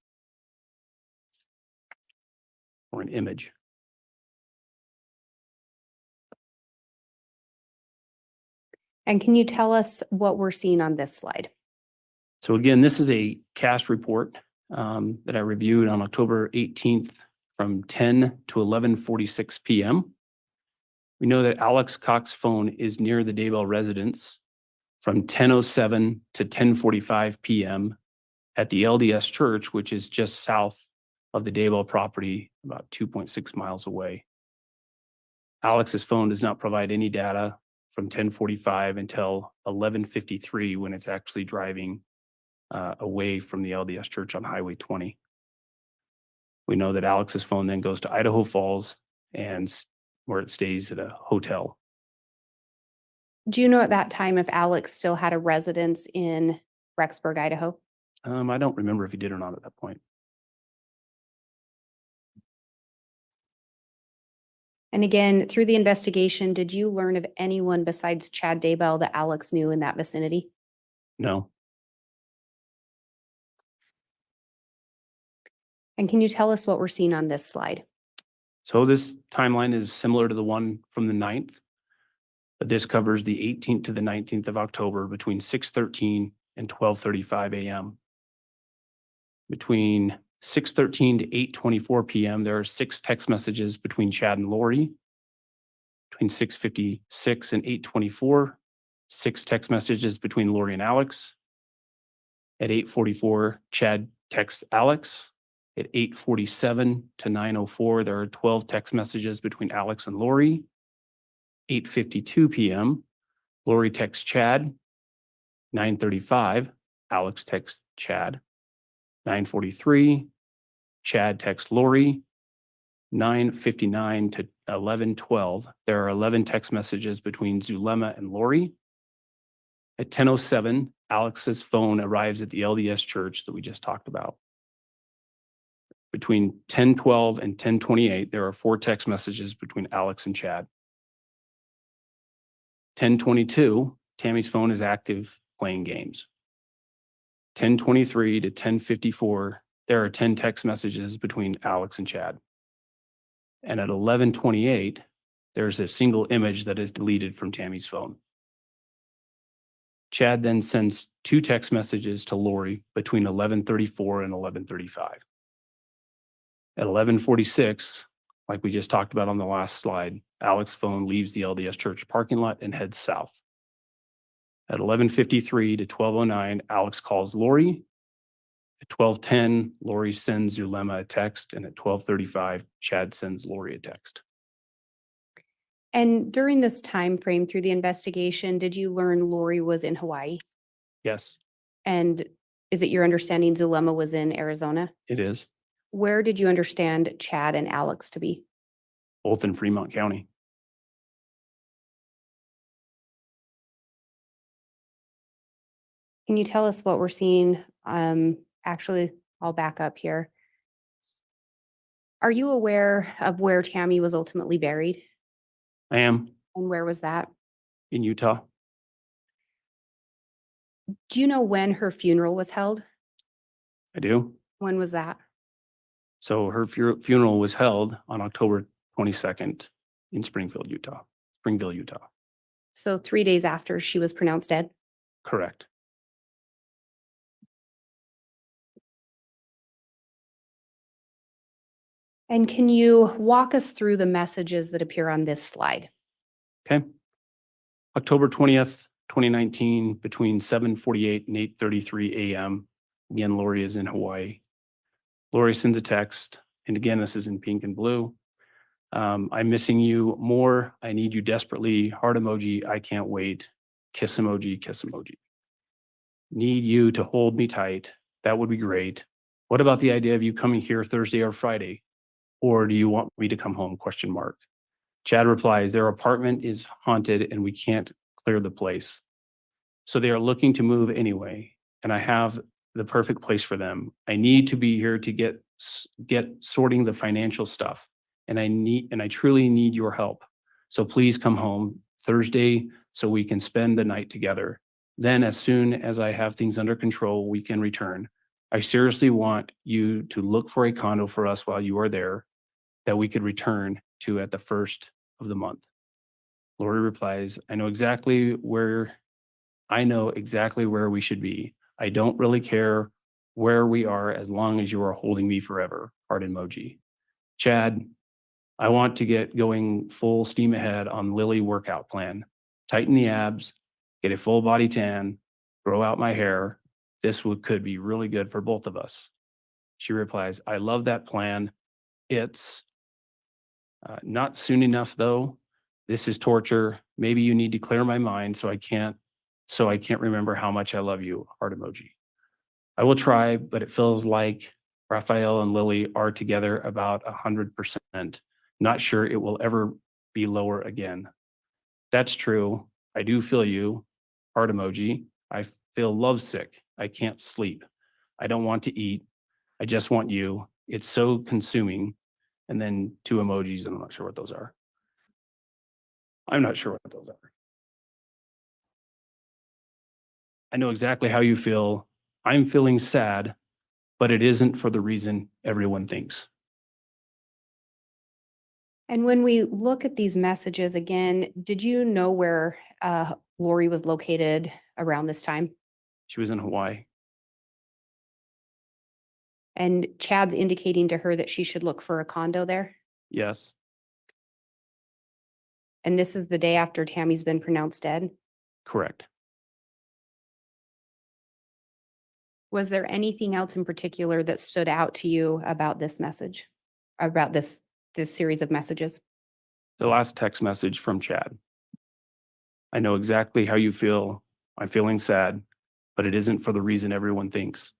Speaker 6: or an image.
Speaker 5: And can you tell us what we're seeing on this slide?
Speaker 6: So again, this is a cast report that I reviewed on October 18th from 10 to 11:46 p.m. We know that Alex Cox's phone is near the Daybell residence from 10:07 to 10:45 p.m. at the LDS church, which is just south of the Daybell property, about 2.6 miles away. Alex's phone does not provide any data from 10:45 until 11:53 when it's actually driving away from the LDS church on Highway 20. We know that Alex's phone then goes to Idaho Falls and where it stays at a hotel.
Speaker 5: Do you know at that time if Alex still had a residence in Rexburg, Idaho?
Speaker 6: I don't remember if he did or not at that point.
Speaker 5: And again, through the investigation, did you learn of anyone besides Chad Daybell that Alex knew in that vicinity?
Speaker 6: No.
Speaker 5: And can you tell us what we're seeing on this slide?
Speaker 6: So this timeline is similar to the one from the 9th, but this covers the 18th to the 19th of October between 6:13 and 12:35 a.m. Between 6:13 to 8:24 p.m., there are 6 text messages between Chad and Lori. Between 6:56 and 8:24, 6 text messages between Lori and Alex. At 8:44, Chad texts Alex. At 8:47 to 9:04, there are 12 text messages between Alex and Lori. 8:52 p.m., Lori texts Chad. 9:35, Alex texts Chad. 9:43, Chad texts Lori. 9:59 to 11:12, there are 11 text messages between Zulema and Lori. At 10:07, Alex's phone arrives at the LDS church that we just talked about. Between 10:12 and 10:28, there are 4 text messages between Alex and Chad. 10:22, Tammy's phone is active playing games. 10:23 to 10:54, there are 10 text messages between Alex and Chad. And at 11:28, there's a single image that is deleted from Tammy's phone. Chad then sends 2 text messages to Lori between 11:34 and 11:35. At 11:46, like we just talked about on the last slide, Alex's phone leaves the LDS church parking lot and heads south. At 11:53 to 12:09, Alex calls Lori. At 12:10, Lori sends Zulema a text, and at 12:35, Chad sends Lori a text.
Speaker 5: And during this time frame through the investigation, did you learn Lori was in Hawaii?
Speaker 6: Yes,
Speaker 5: And is it your understanding Zulema was in Arizona?
Speaker 6: it is,
Speaker 5: Where did you understand Chad and Alex to be?
Speaker 6: both in Fremont County.
Speaker 5: Can you tell us what we're seeing actually I'll back up here. Are you aware of where Tammy was ultimately buried?
Speaker 6: I am
Speaker 5: And where was that?
Speaker 6: in Utah.
Speaker 5: Do you know when her funeral was held?
Speaker 6: I do.
Speaker 5: When was that?
Speaker 6: So her funeral was held on October 22nd in Springville, Utah.
Speaker 5: So 3 days after she was pronounced dead?
Speaker 6: Correct.
Speaker 5: And can you walk us through the messages that appear on this slide?
Speaker 6: Okay. October 20th, 2019, between 7:48 and 8:33 a.m. Again, Lori is in Hawaii. Lori sends a text, and again, this is in pink and blue. I'm missing you more. I need you desperately. Heart emoji. I can't wait. Kiss emoji, kiss emoji. Need you to hold me tight. That would be great. What about the idea of you coming here Thursday or Friday? Or do you want me to come home? Question mark. Chad replies, their apartment is haunted and we can't clear the place. So they are looking to move anyway, and I have the perfect place for them. I need to be here to get sorting the financial stuff, and I truly need your help. So please come home Thursday so we can spend the night together. Then as soon as I have things under control, we can return. I seriously want you to look for a condo for us while you are there that we could return to at the first of the month. Lori replies, I know exactly where we should be. I don't really care where we are as long as you are holding me forever. Heart emoji. Chad, I want to get going full steam ahead on Lily workout plan. Tighten the abs, get a full body tan, grow out my hair. This could be really good for both of us. She replies, I love that plan. It's not soon enough though. This is torture. Maybe you need to clear my mind so I can't remember how much I love you. Heart emoji. I will try, but it feels like Raphael and Lily are together about 100%. Not sure it will ever be lower again. That's true. I do feel you. Heart emoji. I feel lovesick. I can't sleep. I don't want to eat. I just want you. It's so consuming. And then 2 emojis, and I'm not sure what those are. I'm not sure what those are. I know exactly how you feel. I'm feeling sad, but it isn't for the reason everyone thinks.
Speaker 5: And when we look at these messages again, did you know where Lori was located around this time?
Speaker 6: She was in Hawaii.
Speaker 5: And Chad's indicating to her that she should look for a condo there?
Speaker 6: Yes,
Speaker 5: And this is the day after Tammy's been pronounced dead?
Speaker 6: correct.
Speaker 5: Was there anything else in particular that stood out to you about this message? About this series of messages?
Speaker 6: The last text message from Chad. I know exactly how you feel. I'm feeling sad, but it isn't for the reason everyone thinks.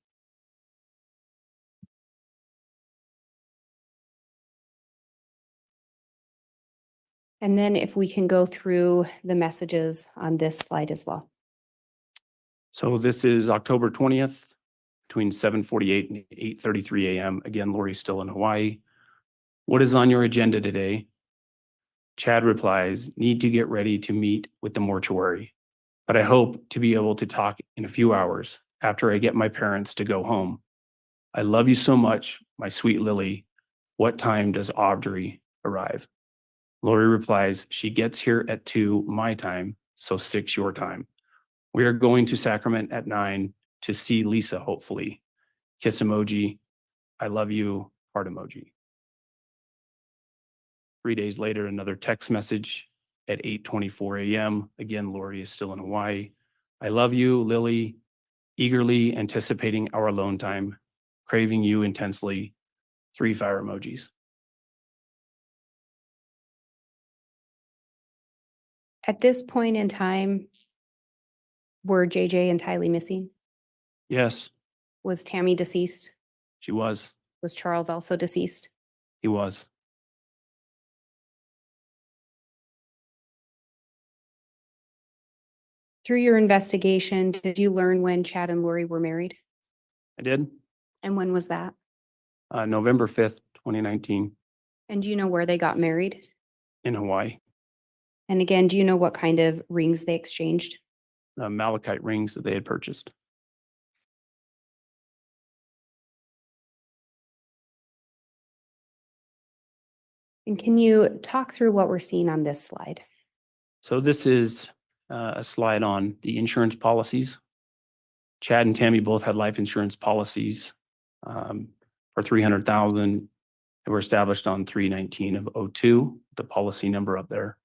Speaker 5: And then if we can go through the messages on this slide as well.
Speaker 6: So this is October 20th, between 7:48 and 8:33 a.m. Again, Lori's still in Hawaii. What is on your agenda today? Chad replies, need to get ready to meet with the mortuary, but I hope to be able to talk in a few hours after I get my parents to go home. I love you so much, my sweet Lily. What time does Audrey arrive? Lori replies, she gets here at 2 my time, so 6 your time. We are going to Sacrament at 9 to see Lisa, hopefully. Kiss emoji. I love you. Heart emoji. 3 days later, another text message at 8:24 a.m. Again, Lori is still in Hawaii. I love you, Lily. Eagerly anticipating our alone time. Craving you intensely. 3 fire emojis.
Speaker 5: At this point in time, were JJ and Tylee missing?
Speaker 6: Yes,
Speaker 5: Was Tammy deceased?
Speaker 6: she was.
Speaker 5: Was Charles also deceased?
Speaker 6: He was.
Speaker 5: Through your investigation, did you learn when Chad and Lori were married?
Speaker 6: I did.
Speaker 5: And when was that?
Speaker 6: November 5th, 2019
Speaker 5: And do you know where they got married?
Speaker 6: in Hawaii.
Speaker 5: And again, do you know what kind of rings they exchanged?
Speaker 6: Malachite rings that they had purchased.
Speaker 5: And can you talk through what we're seeing on this slide?
Speaker 6: So this is a slide on the insurance policies. Chad and Tammy both had life insurance policies for 300,000. They were established on 3/19 of '02, the policy number up there.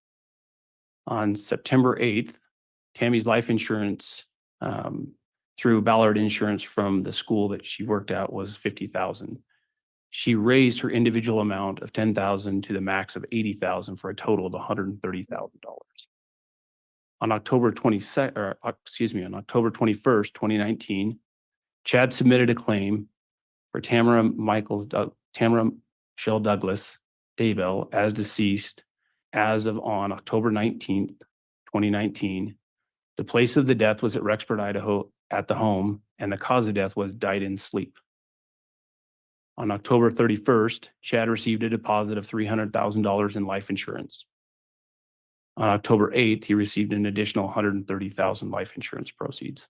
Speaker 6: On September 8th, Tammy's life insurance through Ballard Insurance from the school that she worked at was 50,000. She raised her individual amount of 10,000 to the max of 80,000 for a total of $130,000. On October 22nd, or on October 21st, 2019, Chad submitted a claim for Tamara Michelle Douglas Daybell as deceased as of on October 19th, 2019. The place of the death was at Rexford, Idaho at the home, and the cause of death was died in sleep. On October 31st, Chad received a deposit of $300,000 in life insurance. On October 8th, he received an additional $130,000 life insurance proceeds.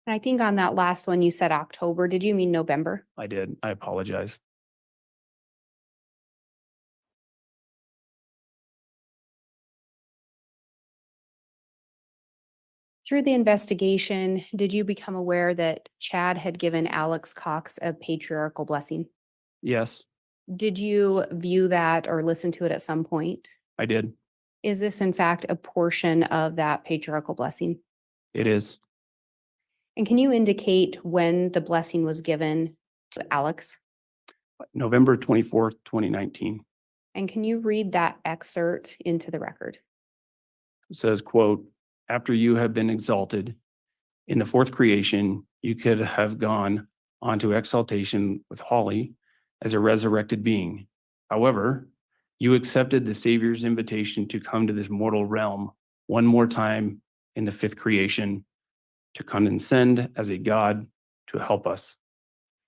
Speaker 5: And I think on that last one, you said October. Did you mean November?
Speaker 6: I did. I apologize.
Speaker 5: Through the investigation, did you become aware that Chad had given Alex Cox a patriarchal blessing?
Speaker 6: Yes,
Speaker 5: Did you view that or listen to it at some point?
Speaker 6: I did.
Speaker 5: Is this in fact a portion of that patriarchal blessing?
Speaker 6: It is.
Speaker 5: And can you indicate when the blessing was given to Alex?
Speaker 6: November 24th, 2019.
Speaker 5: And can you read that excerpt into the record?
Speaker 6: It says, quote, after you have been exalted in the fourth creation, you could have gone on to exaltation with Holly as a resurrected being. However, you accepted the Savior's invitation to come to this mortal realm one more time in the fifth creation to condescend as a God to help us.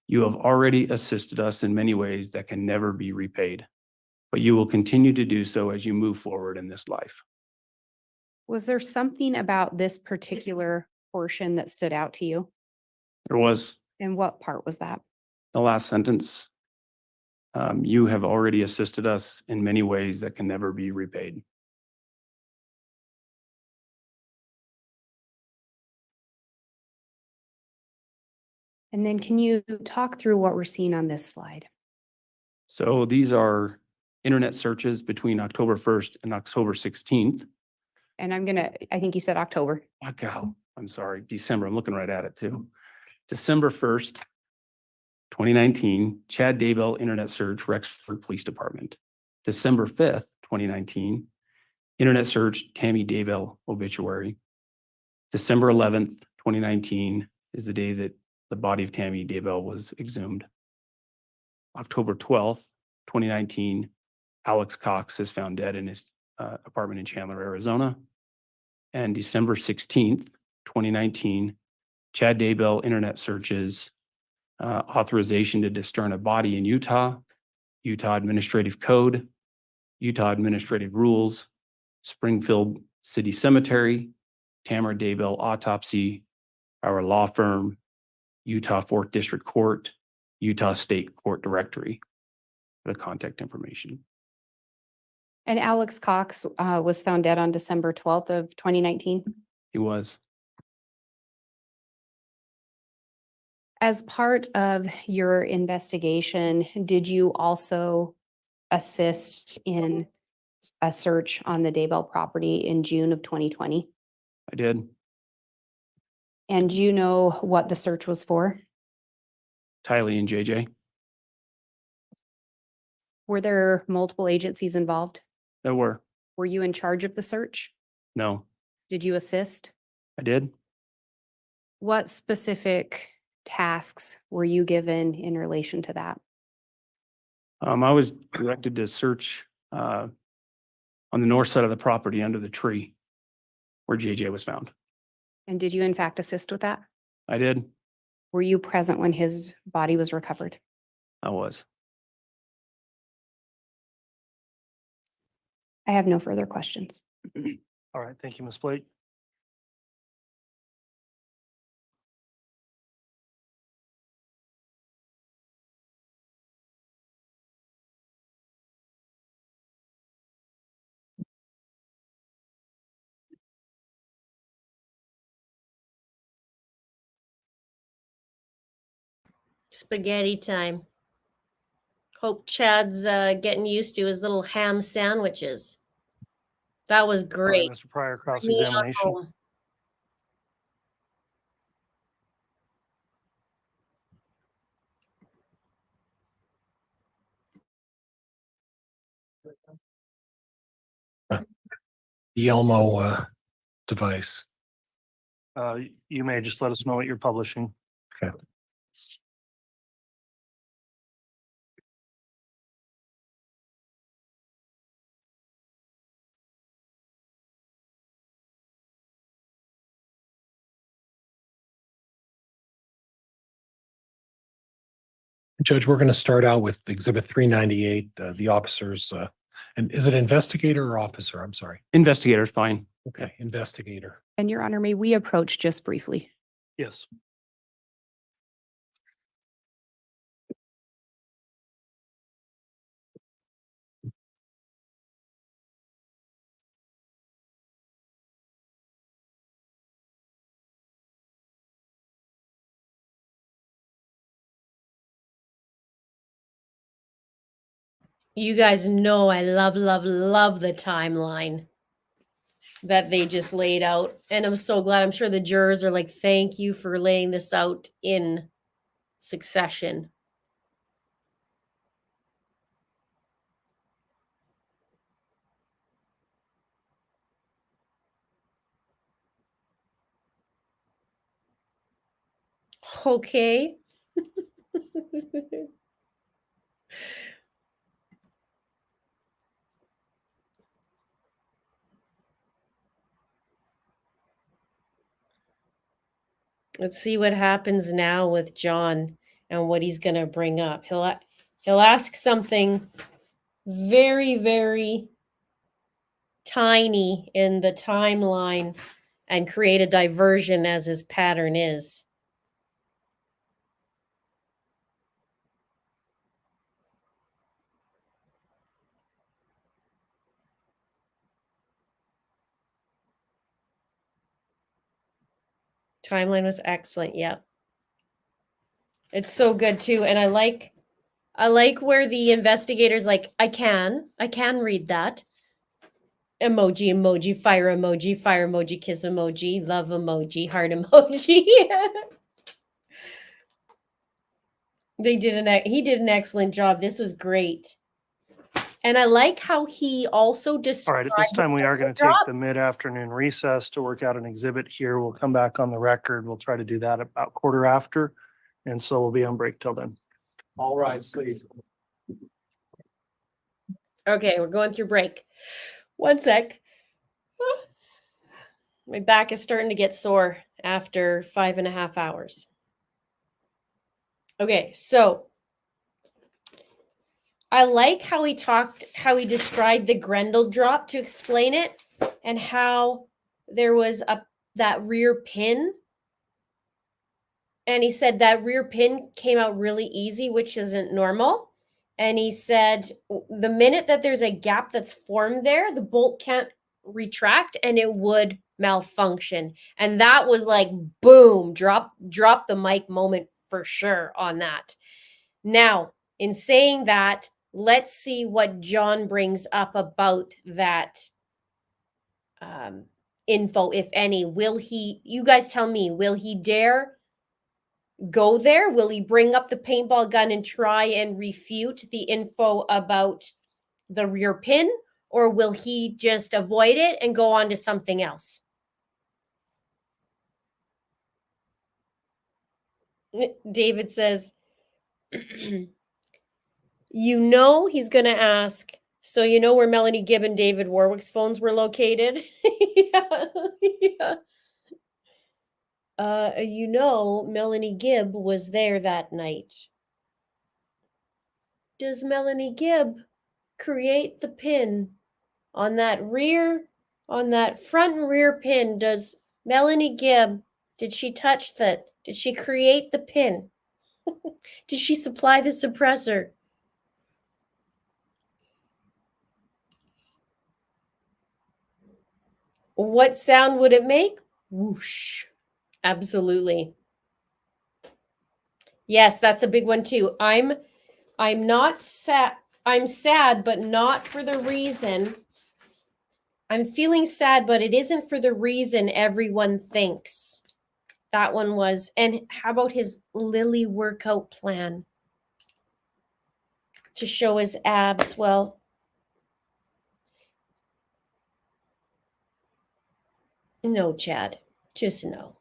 Speaker 6: You have already assisted us in many ways that can never be repaid, but you will continue to do so as you move forward in this life.
Speaker 5: Was there something about this particular portion that stood out to you?
Speaker 6: There was
Speaker 5: And what part was that?
Speaker 6: the last sentence. You have already assisted us in many ways that can never be repaid.
Speaker 5: And then can you talk through what we're seeing on this slide?
Speaker 6: So these are internet searches between October 1st and October 16th.
Speaker 5: And I think you said October.
Speaker 6: Oh, God, I'm sorry, December. I'm looking right at it too. December 1st, 2019, Chad Daybell internet search, Rexford Police Department. December 5th, 2019, internet search, Tammy Daybell obituary. December 11th, 2019 is the day that the body of Tammy Daybell was exhumed. October 12th, 2019, Alex Cox is found dead in his apartment in Chandler, Arizona. And December 16th, 2019, Chad Daybell internet searches, authorization to discern a body in Utah, Utah Administrative Code, Utah Administrative Rules, Springfield City Cemetery, Tamara Daybell autopsy, our law firm, Utah 4th District Court, Utah State Court Directory, for the contact information.
Speaker 5: And Alex Cox was found dead on December 12th of 2019.
Speaker 6: He was.
Speaker 5: As part of your investigation, did you also assist in a search on the Daybell property in June of 2020?
Speaker 6: I did.
Speaker 5: And do you know what the search was for?
Speaker 6: Tylee and JJ.
Speaker 5: Were there multiple agencies involved?
Speaker 6: There were.
Speaker 5: Were you in charge of the search?
Speaker 6: No,
Speaker 5: Did you assist?
Speaker 6: I did.
Speaker 5: What specific tasks were you given in relation to that?
Speaker 6: I was directed to search on the north side of the property under the tree where JJ was found.
Speaker 5: And did you in fact assist with that?
Speaker 6: I did.
Speaker 5: Were you present when his body was recovered?
Speaker 3: I was.
Speaker 5: I have no further questions.
Speaker 2: All right, thank you, Ms. Blake.
Speaker 1: Spaghetti time. Hope Chad's getting used to his little ham sandwiches. That was
Speaker 2: All right,
Speaker 1: great.
Speaker 2: Mr. Pryor,
Speaker 1: Bring me on
Speaker 2: cross-examination.
Speaker 1: home.
Speaker 4: The Elmo device.
Speaker 2: You may just let us know what you're publishing.
Speaker 4: Okay. Judge, we're going to start out with Exhibit 398, the officers, and is it investigator or officer? I'm sorry.
Speaker 6: Investigator's fine.
Speaker 4: Okay, investigator.
Speaker 5: And Your Honor, may we approach just briefly?
Speaker 2: Yes.
Speaker 1: You guys know I love, love, love the timeline that they just laid out. And I'm so glad. I'm sure the jurors are like, thank you for laying this out in succession. Okay. Let's see what happens now with John and what he's going to bring up. He'll ask something very, very tiny in the timeline and create a diversion as his pattern is. Timeline was excellent. Yep. It's so good too. And I like where the investigator's like, I can read that. Emoji, emoji, fire emoji, kiss emoji, love emoji, heart emoji. He did an excellent job. This was great. And I like how he also
Speaker 2: All
Speaker 1: described.
Speaker 2: right, at this time, we are going to
Speaker 1: drop.
Speaker 2: take the mid-afternoon recess to work out an exhibit here. We'll come back on the record. We'll try to do that about quarter after. And so we'll be on break till then.
Speaker 11: All right, please.
Speaker 1: Okay, we're going through break. One sec. My back is starting to get sore after 5.5 hours. Okay, so I like how he described the Grendel drop to explain it, and how there was that rear pin. And he said that rear pin came out really easy, which isn't normal. And he said the minute that there's a gap that's formed there, the bolt can't retract and it would malfunction. And that was like, boom, drop the mic moment for sure on that. Now, in saying that, let's see what John brings up about that info, if any. You guys tell me, will he dare go there? Will he bring up the paintball gun and try and refute the info about the rear pin? Or will he just avoid it and go on to something else? David says, you know he's going to ask, so you know where Melanie Gibb and David Warwick's phones were located? Yeah. You know, Melanie Gibb was there that night. Does Melanie Gibb create the pin on that front and rear pin? Does Melanie Gibb, did she touch that? Did she create the pin? Did she supply the suppressor? What sound would it make? Whoosh. Absolutely. Yes, that's a big one too. I'm not sad. I'm sad, but not for the reason. I'm feeling sad, but it isn't for the reason everyone thinks. That one was. And how about his Lily workout plan to show his abs? Well, no, Chad, just no.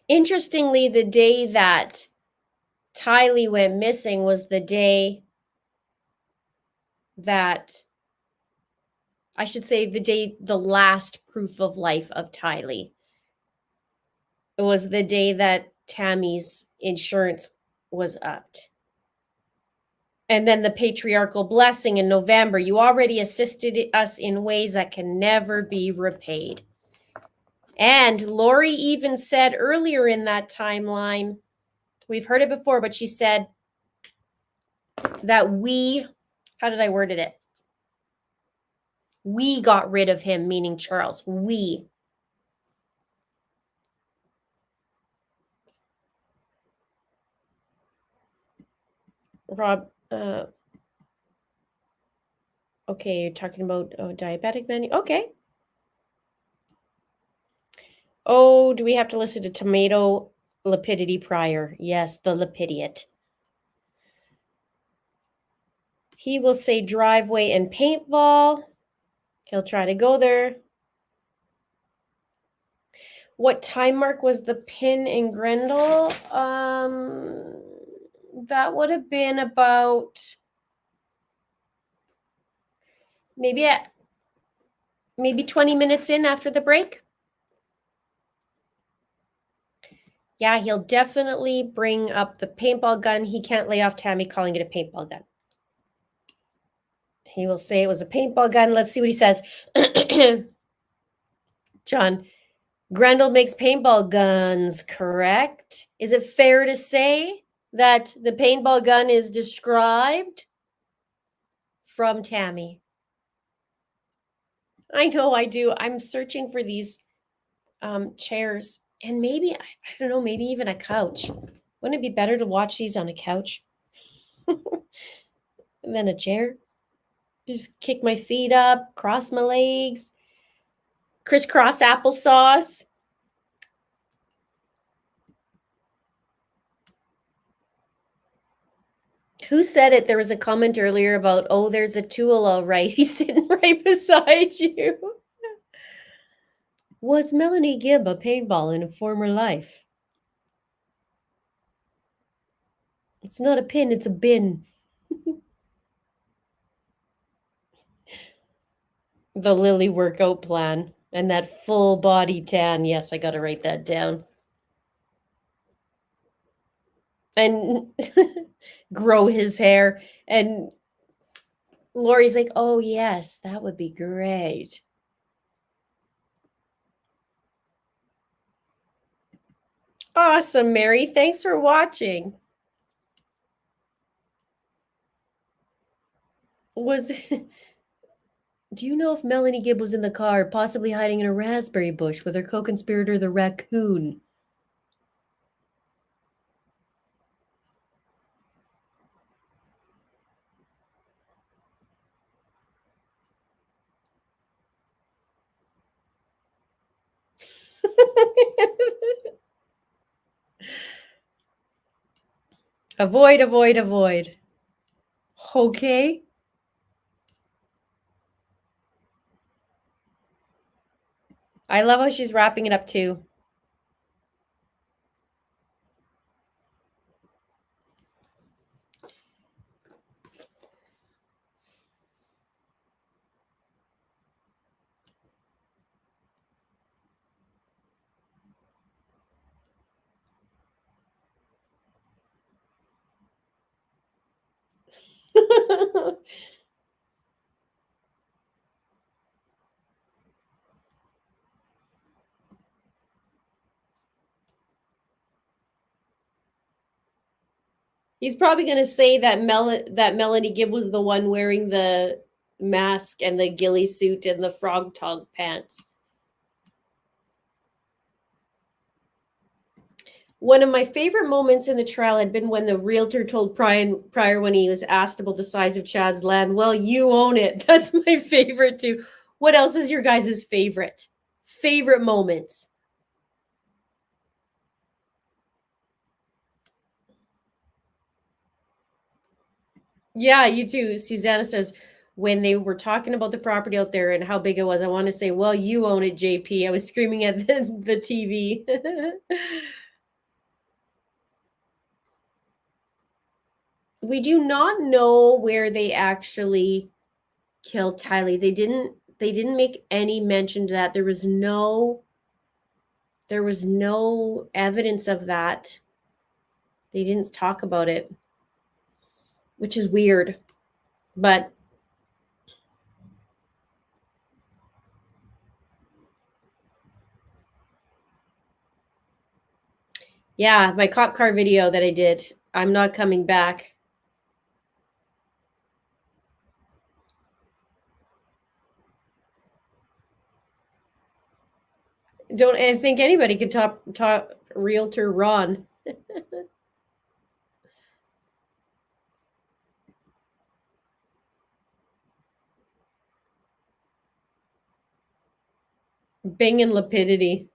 Speaker 1: Interestingly, the day that Tylee went missing was the day that, I should say, the last proof of life of Tylee. It was the day that Tammy's insurance was upped. And then the patriarchal blessing in November. You already assisted us in ways that can never be repaid. And Lori even said earlier in that timeline, we've heard it before, but she said that how did I word it? We got rid of him, meaning Charles. We. Rob, okay, you're talking about diabetic menu. Okay. Oh, do we have to listen to tomato lapidity prior? Yes, the lapidiot. He will say driveway and paintball. He'll try to go there. What time mark was the pin in Grendel? That would have been about maybe 20 minutes in after the break. Yeah, he'll definitely bring up the paintball gun. He can't lay off Tammy calling it a paintball gun. He will say it was a paintball gun. Let's see what he says. John, Grendel makes paintball guns, correct? Is it fair to say that the paintball gun is described from Tammy? I know I do. I'm searching for these chairs and maybe, I don't know, maybe even a couch. Wouldn't it be better to watch these on a couch than a chair? Just kick my feet up, cross my legs, crisscross applesauce. Who said it? There was a comment earlier about, oh, there's a tool, all right. He's sitting right beside you. Was Melanie Gibb a paintball in a former life? It's not a pin, it's a bin. The Lily workout plan and that full body tan. Yes, I got to write that down. And grow his hair. And Lori's like, oh, yes, that would be great. Awesome, Mary. Thanks for watching. Do you know if Melanie Gibb was in the car, possibly hiding in a raspberry bush with her co-conspirator, the raccoon? Avoid, avoid, avoid. Okay. I love how she's wrapping it up too. He's probably going to say that Melanie Gibb was the one wearing the mask and the ghillie suit and the frog tog pants. One of my favorite moments in the trial had been when the realtor told Pryor when he was asked about the size of Chad's land, well, you own it. That's my favorite too. What else is your guys' favorite? Favorite moments? Yeah, you too. Susanna says, when they were talking about the property out there and how big it was, I want to say, well, you own it, JP. I was screaming at the TV. We do not know where they actually killed Tylee. They didn't make any mention to that. There was no evidence of that. They didn't talk about it, which is weird. But yeah, my cop car video that I did, I'm not coming back. Don't I think anybody could top realtor Ron. Bing and Lapidity.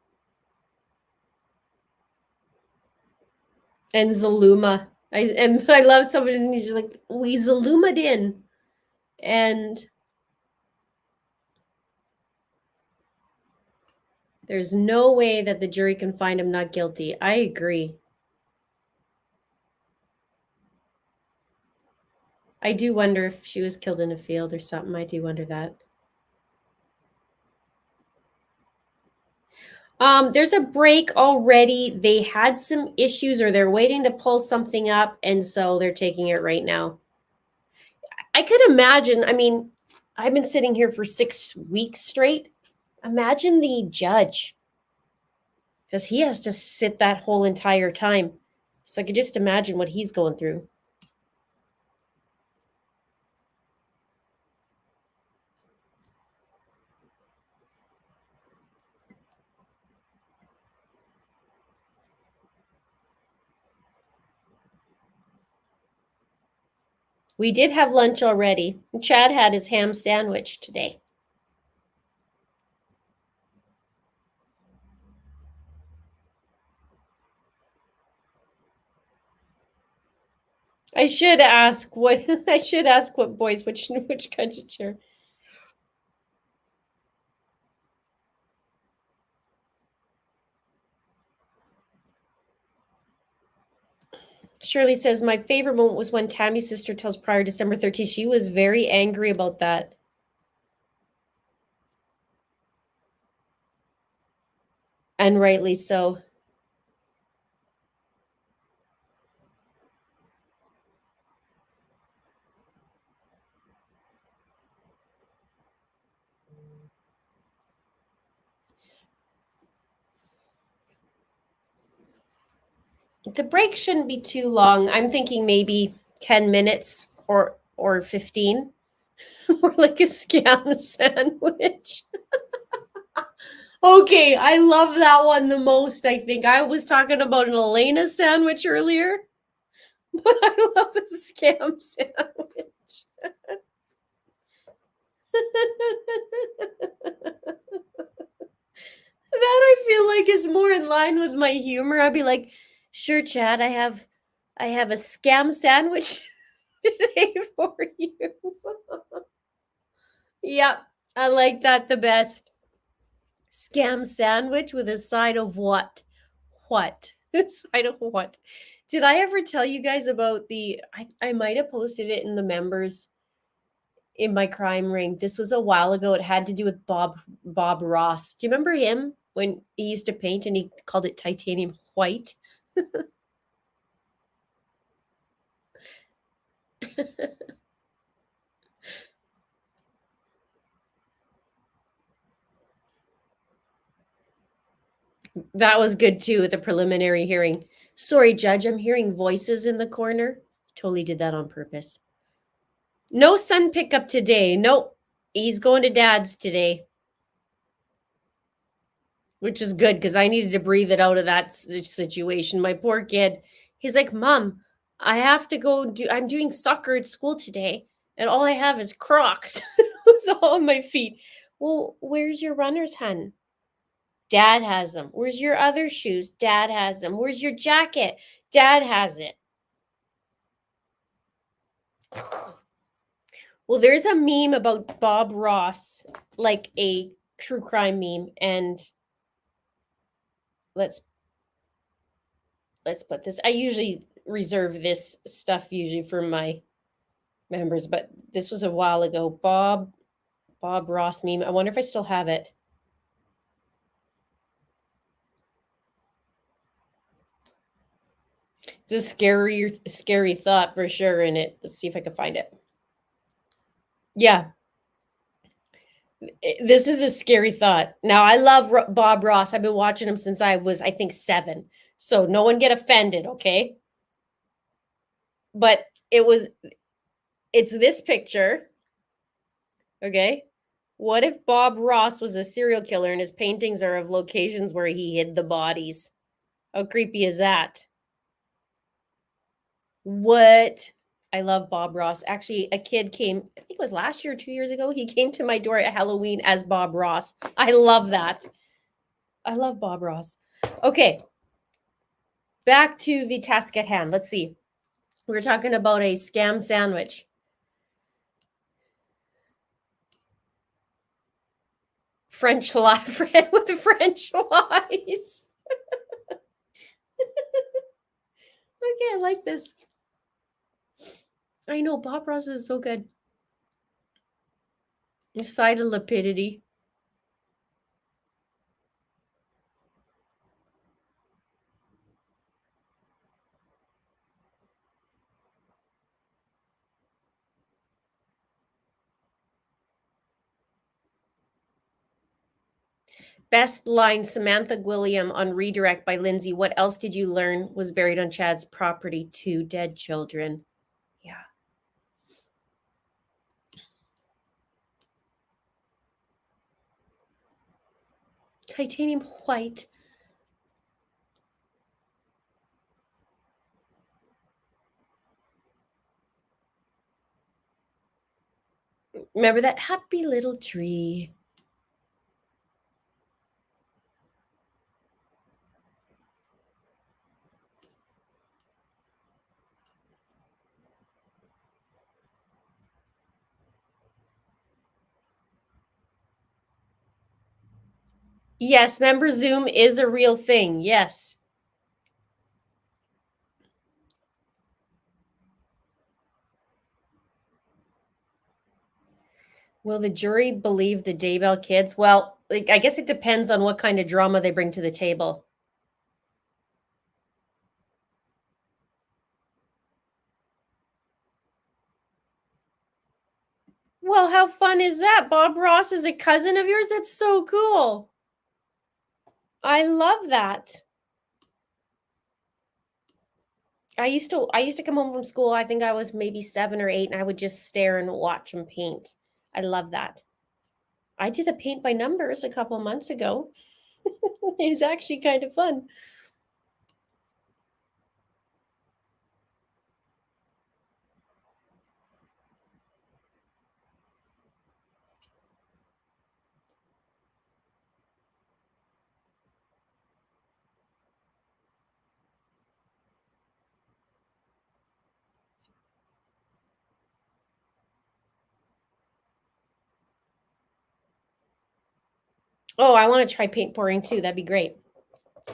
Speaker 1: And Zaluma. I love somebody and he's like, we Zalumaed in. And there's no way that the jury can find him not guilty. I agree. I do wonder if she was killed in a field or something. I do wonder that. There's a break already. They had some issues or they're waiting to pull something up, and so they're taking it right now. I could imagine, I mean, I've been sitting here for 6 weeks straight. Imagine the judge, because he has to sit that whole entire time. So I could just imagine what he's going through. We did have lunch already. Chad had his ham sandwich today. I should ask what boys which country chair. Shirley says, my favorite moment was when Tammy's sister tells Pryor December 13th. She was very angry about that. And rightly so. The break shouldn't be too long. I'm thinking maybe 10 minutes or 15. Or like a scam sandwich. Okay, I love that one the most, I think. I was talking about an Elena sandwich earlier, but I love a scam sandwich. That I feel like is more in line with my humor. I'd be like, sure, Chad, I have a scam sandwich today for you. Yep, I like that the best. Scam sandwich with a side of what? What? A side of what? Did I ever tell you guys about the I might have posted it in the members in my crime ring. This was a while ago. It had to do with Bob Ross. Do you remember him when he used to paint and he called it titanium white? That was good too at the preliminary hearing. Sorry, Judge, I'm hearing voices in the corner. Totally did that on purpose. No son pickup today. Nope. He's going to dad's today. Which is good because I needed to breathe it out of that situation. My poor kid. He's like, Mom, I have to I'm doing soccer at school today, and all I have is Crocs. It was all on my feet. Well, where's your runners, hun? Dad has them. Where's your other shoes? Dad has them. Where's your jacket? Dad has it. Well, there's a meme about Bob Ross, like a true crime meme, and let's put this. I usually reserve this stuff usually for my members, but this was a while ago. Bob Ross meme. I wonder if I still have it. It's a scary thought for sure in it. Let's see if I can find it. Yeah. This is a scary thought. Now, I love Bob Ross. I've been watching him since I was, I think, 7. So no one get offended, okay? But it's this picture, okay? What if Bob Ross was a serial killer and his paintings are of locations where he hid the bodies? How creepy is that? What? I love Bob Ross. Actually, a kid came, I think it was last year or 2 years ago. He came to my door at Halloween as Bob Ross. I love that. I love Bob Ross. Okay. Back to the task at hand. Let's see. We're talking about a scam sandwich. French fries with the French fries. Okay, I like this. I know Bob Ross is so good. A side of lapidity. Best line, Samantha Gwilliam on redirect by Lindsay. What else did you learn was buried on Chad's property? 2 dead children. Yeah. Titanium white. Remember that happy little tree. Yes, member Zoom is a real thing. Yes. Will the jury believe the Daybell kids? Well, like, I guess it depends on what kind of drama they bring to the table. Well, how fun is that? Bob Ross is a cousin of yours? That's so cool. I love that. I used to come home from school. I think I was maybe 7 or 8, and I would just stare and watch him paint. I love that. I did a paint by numbers a couple months ago. It was actually kind of fun. Oh, I want to try paint pouring too. That'd be great.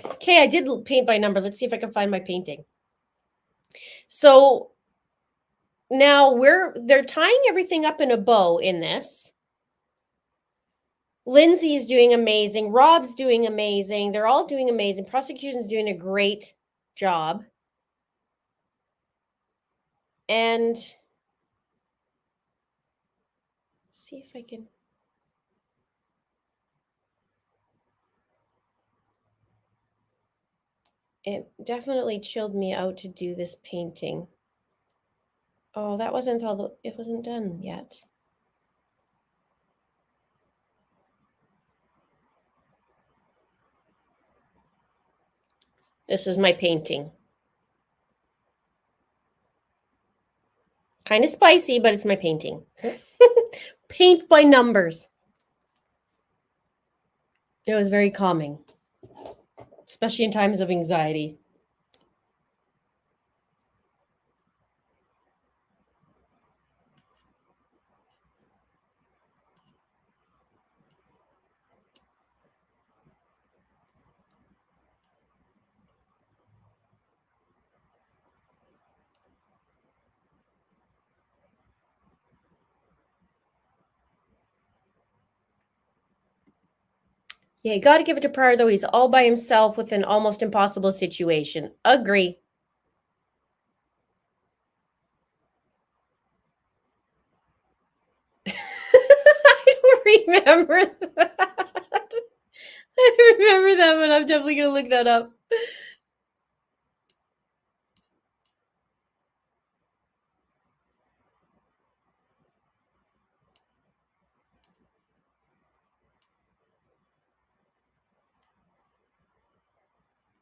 Speaker 1: Okay, I did paint by number. Let's see if I can find my painting. So now they're tying everything up in a bow in this. Lindsay's doing amazing. Rob's doing amazing. They're all doing amazing. Prosecution's doing a great job. And let's see if I can. It definitely chilled me out to do this painting. Oh, that wasn't all the, it wasn't done yet. This is my painting. Kind of spicy, but it's my painting. Paint by numbers. It was very calming, especially in times of anxiety. Yeah, you got to give it to Pryor, though. He's all by himself with an almost impossible situation. Agree. I don't remember that. I don't remember that, but I'm definitely going to look that up.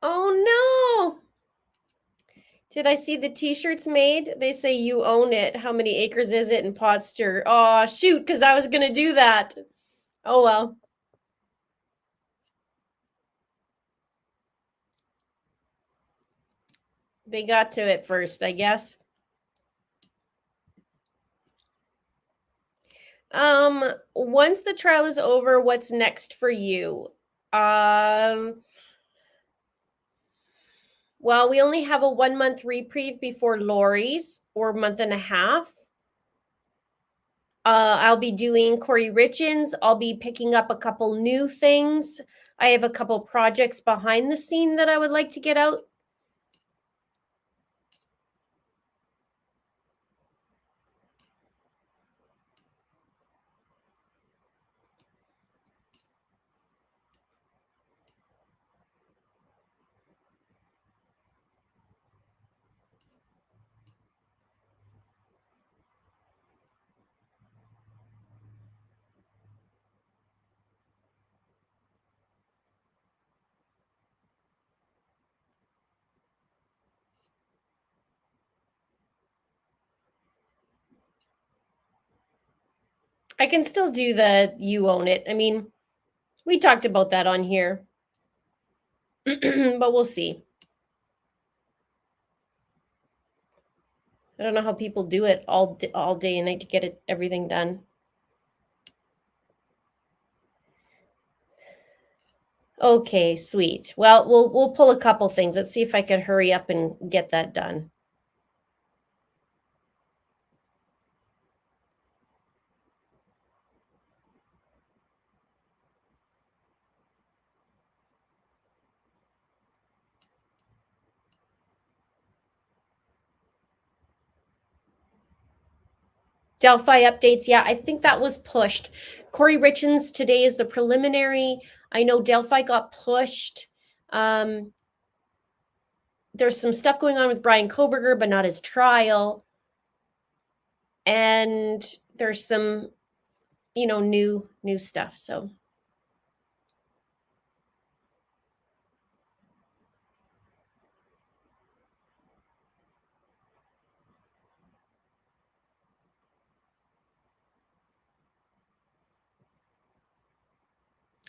Speaker 1: Oh, no. Did I see the t-shirts made? They say you own it. How many acres is it in Potster? Oh, shoot, because I was going to do that. Oh, well. They got to it first, I guess. Once the trial is over, what's next for you? Well, we only have a 1-month reprieve before Lori's, or month and a half. I'll be doing Corey Richins. I'll be picking up a couple new things. I have a couple projects behind the scene that I would like to get out. I can still do the you own it. I mean, we talked about that on here. But we'll see. I don't know how people do it all day and night to get everything done. Okay, sweet. Well, we'll pull a couple things. Let's see if I can hurry up and get that done. Delphi updates. Yeah, I think that was pushed. Corey Richins today is the preliminary. I know Delphi got pushed. There's some stuff going on with Brian Koberger, but not his trial. And there's some, new stuff. So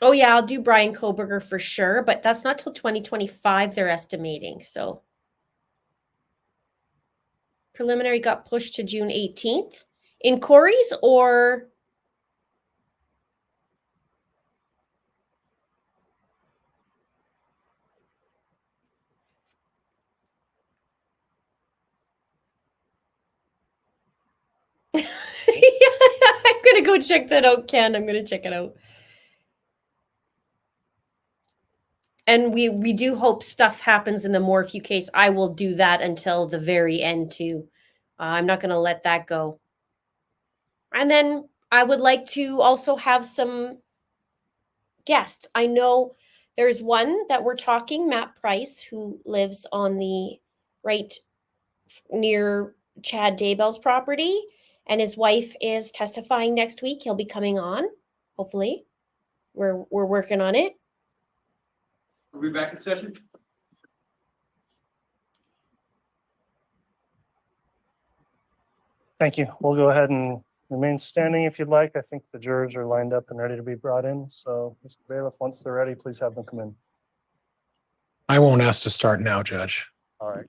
Speaker 1: oh yeah, I'll do Brian Koberger for sure, but that's not till 2025 they're estimating. So preliminary got pushed to June 18th. In Corey's or yeah, I'm gonna go check that out, Ken. I'm gonna check it out. And we do hope stuff happens in the Morphew case. I will do that until the very end too. I'm not gonna let that go. And then I would like to also have some guests. I know There's one that we're talking, Matt Price, who lives on the right near Chad Daybell's property, and his wife is testifying next week. He'll be coming on, hopefully. We're working on it.
Speaker 11: We'll be back in session.
Speaker 2: Thank you. We'll go ahead and remain standing if you'd like. I think the jurors are lined up and ready to be brought in. So, Mr. Bailiff, once they're ready, please have them come in.
Speaker 4: I won't ask to start now, Judge.
Speaker 2: All right.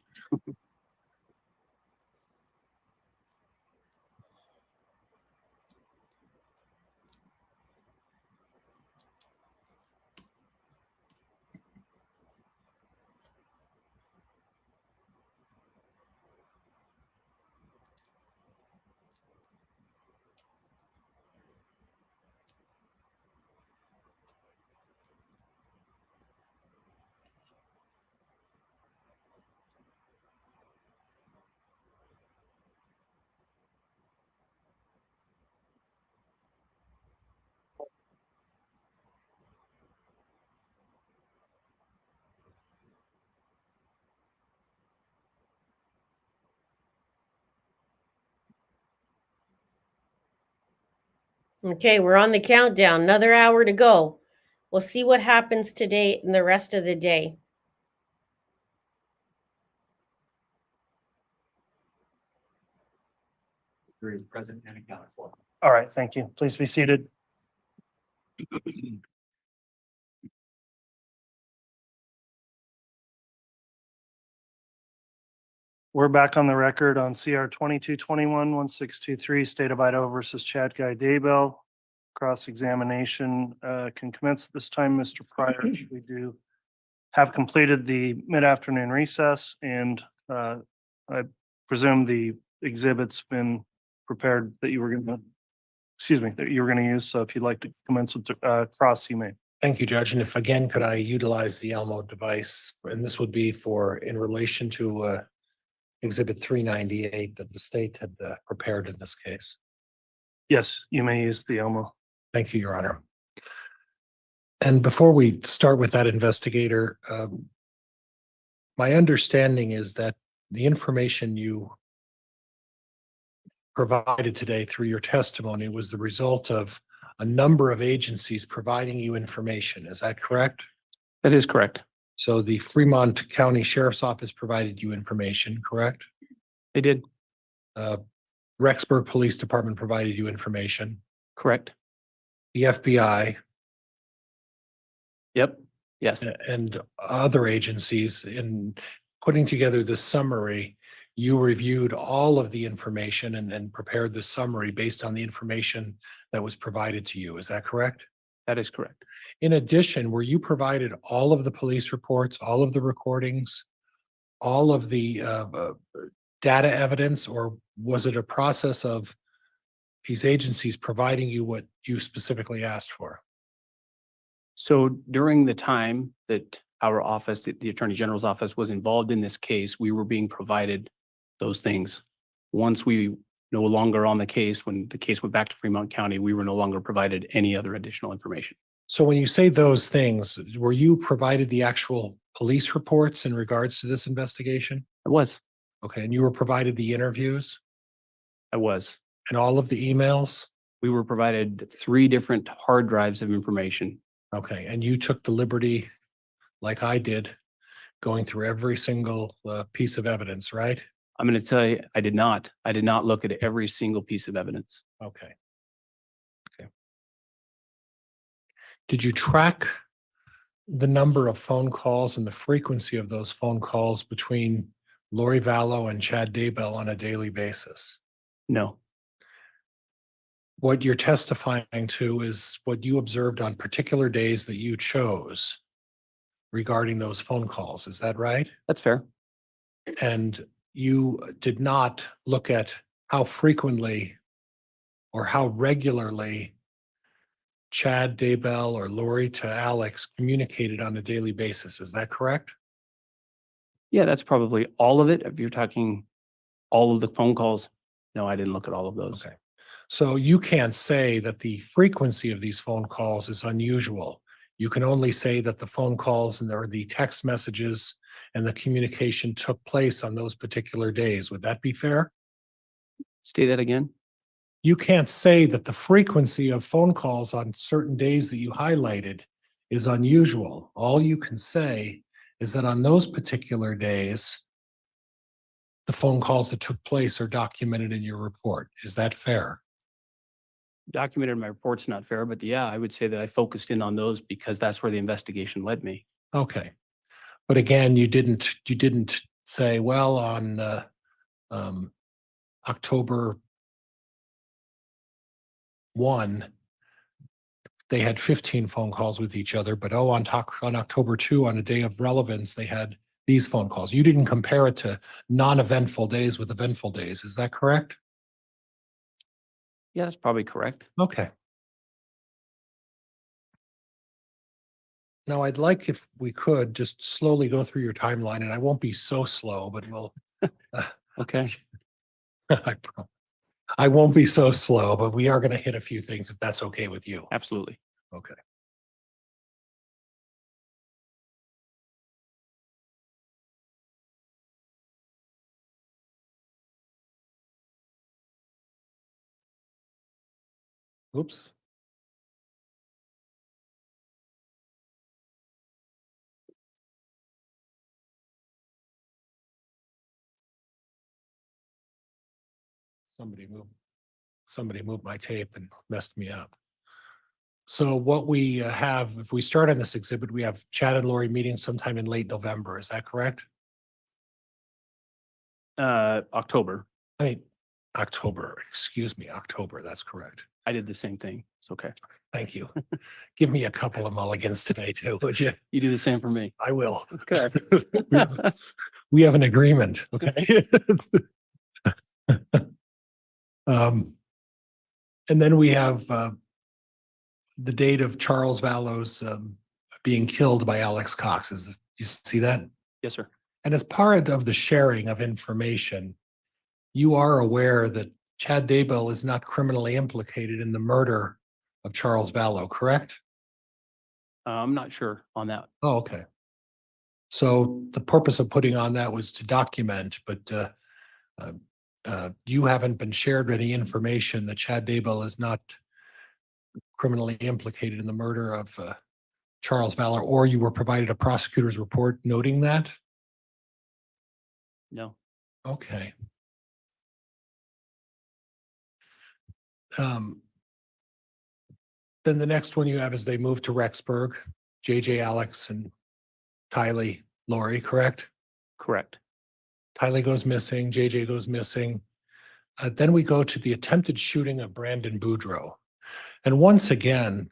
Speaker 1: Okay, we're on the countdown. Another hour to go. We'll see what happens today and the rest of the day.
Speaker 3: Jury is present and accounted for.
Speaker 2: All right, thank you. Please be seated. We're back on the record on CR 2221-1623, State of Idaho versus Chad Guy Daybell. Cross-examination can commence at this time, Mr. Pryor. We do have completed the mid-afternoon recess, and I presume the exhibit's been prepared that you were going to, that you were going to use. So if you'd like to commence with cross, you may.
Speaker 4: Thank you, Judge. And if again, could I utilize the Elmo device? And this would be for in relation to Exhibit 398 that the state had prepared in this case.
Speaker 2: Yes, you may use the Elmo.
Speaker 4: Thank you, Your Honor. And before we start with that, investigator, my understanding is that the information you provided today through your testimony was the result of a number of agencies providing you information. Is that correct?
Speaker 6: That is correct.
Speaker 4: So the Fremont County Sheriff's Office provided you information, correct?
Speaker 6: They did.
Speaker 4: Rexburg Police Department provided you information.
Speaker 6: Correct.
Speaker 4: The FBI
Speaker 6: Yep. Yes.
Speaker 4: and other agencies in putting together this summary, you reviewed all of the information and prepared the summary based on the information that was provided to you. Is that correct?
Speaker 6: That is correct.
Speaker 4: In addition, were you provided all of the police reports, all of the recordings, all of the data evidence, or was it a process of these agencies providing you what you specifically asked for?
Speaker 6: So during the time that our office, the Attorney General's office, was involved in this case, we were being provided those things. Once we no longer on the case, when the case went back to Fremont County, we were no longer provided any other additional information.
Speaker 4: So when you say those things, were you provided the actual police reports in regards to this investigation?
Speaker 6: I was.
Speaker 4: Okay, and you were provided the interviews
Speaker 6: I was.
Speaker 4: and all of the emails?
Speaker 6: We were provided 3 different hard drives of information.
Speaker 4: Okay, and you took the liberty, like I did, going through every single piece of evidence, right?
Speaker 6: I'm going to tell you, I did not. I did not look at every single piece of evidence.
Speaker 4: Okay. Okay. Did you track the number of phone calls and the frequency of those phone calls between Lori Vallow and Chad Daybell on a daily basis?
Speaker 6: No.
Speaker 4: What you're testifying to is what you observed on particular days that you chose regarding those phone calls. Is that right?
Speaker 6: That's fair.
Speaker 4: And you did not look at how frequently or how regularly Chad Daybell or Lori to Alex communicated on a daily basis. Is that correct?
Speaker 6: Yeah, that's probably all of it. If you're talking all of the phone calls, no, I didn't look at all of those.
Speaker 4: Okay. So you can't say that the frequency of these phone calls is unusual. You can only say that the phone calls and or the text messages and the communication took place on those particular days. Would that be fair?
Speaker 12: Say that again?
Speaker 4: You can't say that the frequency of phone calls on certain days that you highlighted is unusual. All you can say is that on those particular days, the phone calls that took place are documented in your report. Is that fair?
Speaker 12: Documented in my report's not fair, but yeah, I would say that I focused in on those because that's where the investigation led me.
Speaker 4: Okay. But again, you didn't say, well, on October 1, they had 15 phone calls with each other, but on October 2, on a day of relevance, they had these phone calls. You didn't compare it to non-eventful days with eventful days. Is that correct?
Speaker 12: Yeah, that's probably correct.
Speaker 4: Okay. Now, I'd like if we could just slowly go through your timeline, and I won't be so slow, but we'll.
Speaker 12: Okay.
Speaker 4: I won't be so slow, but we are going to hit a few things if that's okay with you.
Speaker 12: Absolutely.
Speaker 4: Okay. Oops. Somebody moved my tape and messed me up. So what we have, if we start on this exhibit, we have Chad and Lori meeting sometime in late November. Is that correct?
Speaker 12: October.
Speaker 4: I mean, October, excuse me, October. That's correct.
Speaker 12: I did the same thing. It's okay.
Speaker 4: Thank you. Give me a couple of mulligans today too, would you?
Speaker 12: You do the same for me.
Speaker 4: I will.
Speaker 12: Okay.
Speaker 4: We have an agreement, okay? And then we have the date of Charles Vallows being killed by Alex Cox. You see that?
Speaker 12: Yes, sir.
Speaker 4: And as part of the sharing of information, you are aware that Chad Daybell is not criminally implicated in the murder of Charles Vallow, correct?
Speaker 12: I'm not sure on that.
Speaker 4: Oh, okay. So the purpose of putting on that was to document, but you haven't been shared any information that Chad Daybell is not criminally implicated in the murder of Charles Vallow, or you were provided a prosecutor's report noting that?
Speaker 12: No.
Speaker 4: Okay. Then the next one you have is they moved to Rexburg, JJ, Alex, and Tylee, Lori, correct?
Speaker 12: Correct.
Speaker 4: Tylee goes missing, JJ goes missing. Then we go to the attempted shooting of Brandon Boudreaux. And once again,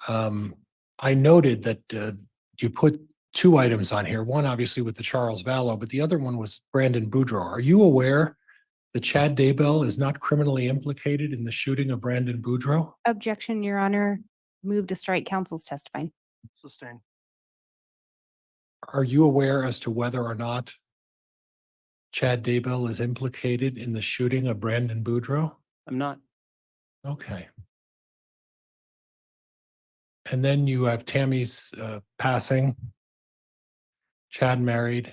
Speaker 4: I noted that you put two items on here, one obviously with the Charles Vallow, but the other one was Brandon Boudreaux. Are you aware that Chad Daybell is not criminally implicated in the shooting of Brandon Boudreaux?
Speaker 5: Objection, Your Honor. Move to strike counsel's testifying.
Speaker 2: Sustain.
Speaker 4: Are you aware as to whether or not Chad Daybell is implicated in the shooting of Brandon Boudreaux?
Speaker 12: I'm not.
Speaker 4: Okay. And then you have Tammy's passing, Chad married.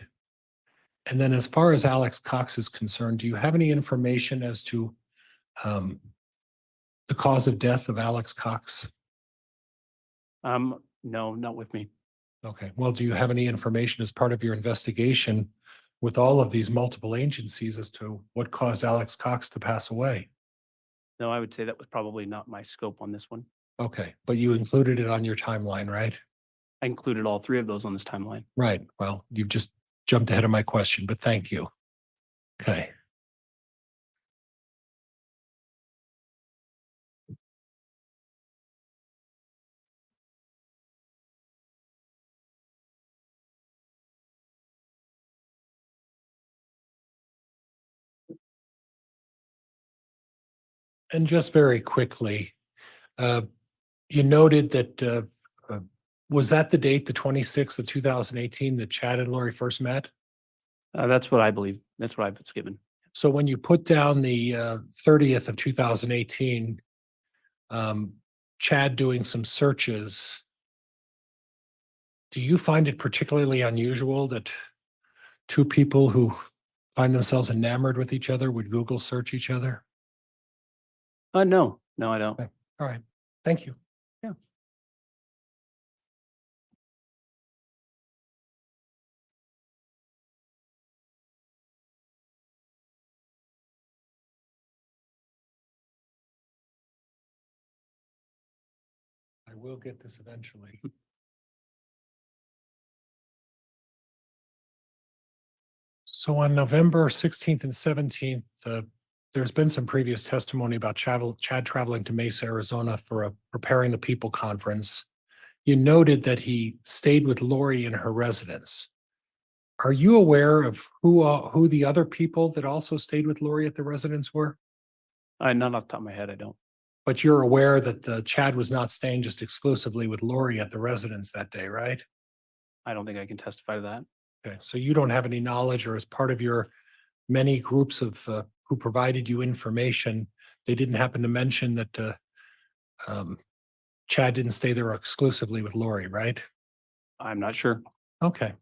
Speaker 4: And then as far as Alex Cox is concerned, do you have any information as to the cause of death of Alex Cox?
Speaker 12: No, not with me.
Speaker 4: Okay. Well, do you have any information as part of your investigation with all of these multiple agencies as to what caused Alex Cox to pass away?
Speaker 12: No, I would say that was probably not my scope on this one.
Speaker 4: Okay. But you included it on your timeline, right?
Speaker 12: I included all three of those on this timeline.
Speaker 4: Right. Well, you've just jumped ahead of my question, but thank you. Okay. And just very quickly, you noted that, was that the date, the 26th of 2018, that Chad and Lori first met?
Speaker 12: That's what I believe. That's what I was given.
Speaker 4: So when you put down the 30th of 2018, Chad doing some searches Do you find it particularly unusual that two people who find themselves enamored with each other would Google search each other?
Speaker 12: No, I don't.
Speaker 4: Okay. All right. Thank you.
Speaker 12: Yeah.
Speaker 4: I will get this eventually. So on November 16th and 17th, there's been some previous testimony about Chad traveling to Mesa, Arizona for a Preparing the People conference. You noted that he stayed with Lori in her residence. Are you aware of who the other people that also stayed with Lori at the residence were?
Speaker 12: Not off the top of my head, I don't.
Speaker 4: But you're aware that Chad was not staying just exclusively with Lori at the residence that day, right?
Speaker 12: I don't think I can testify to that.
Speaker 4: Okay, so you don't have any knowledge, or as part of your many groups of who provided you information, they didn't happen to mention that Chad didn't stay there exclusively with Lori, right?
Speaker 12: I'm not sure.
Speaker 4: Okay.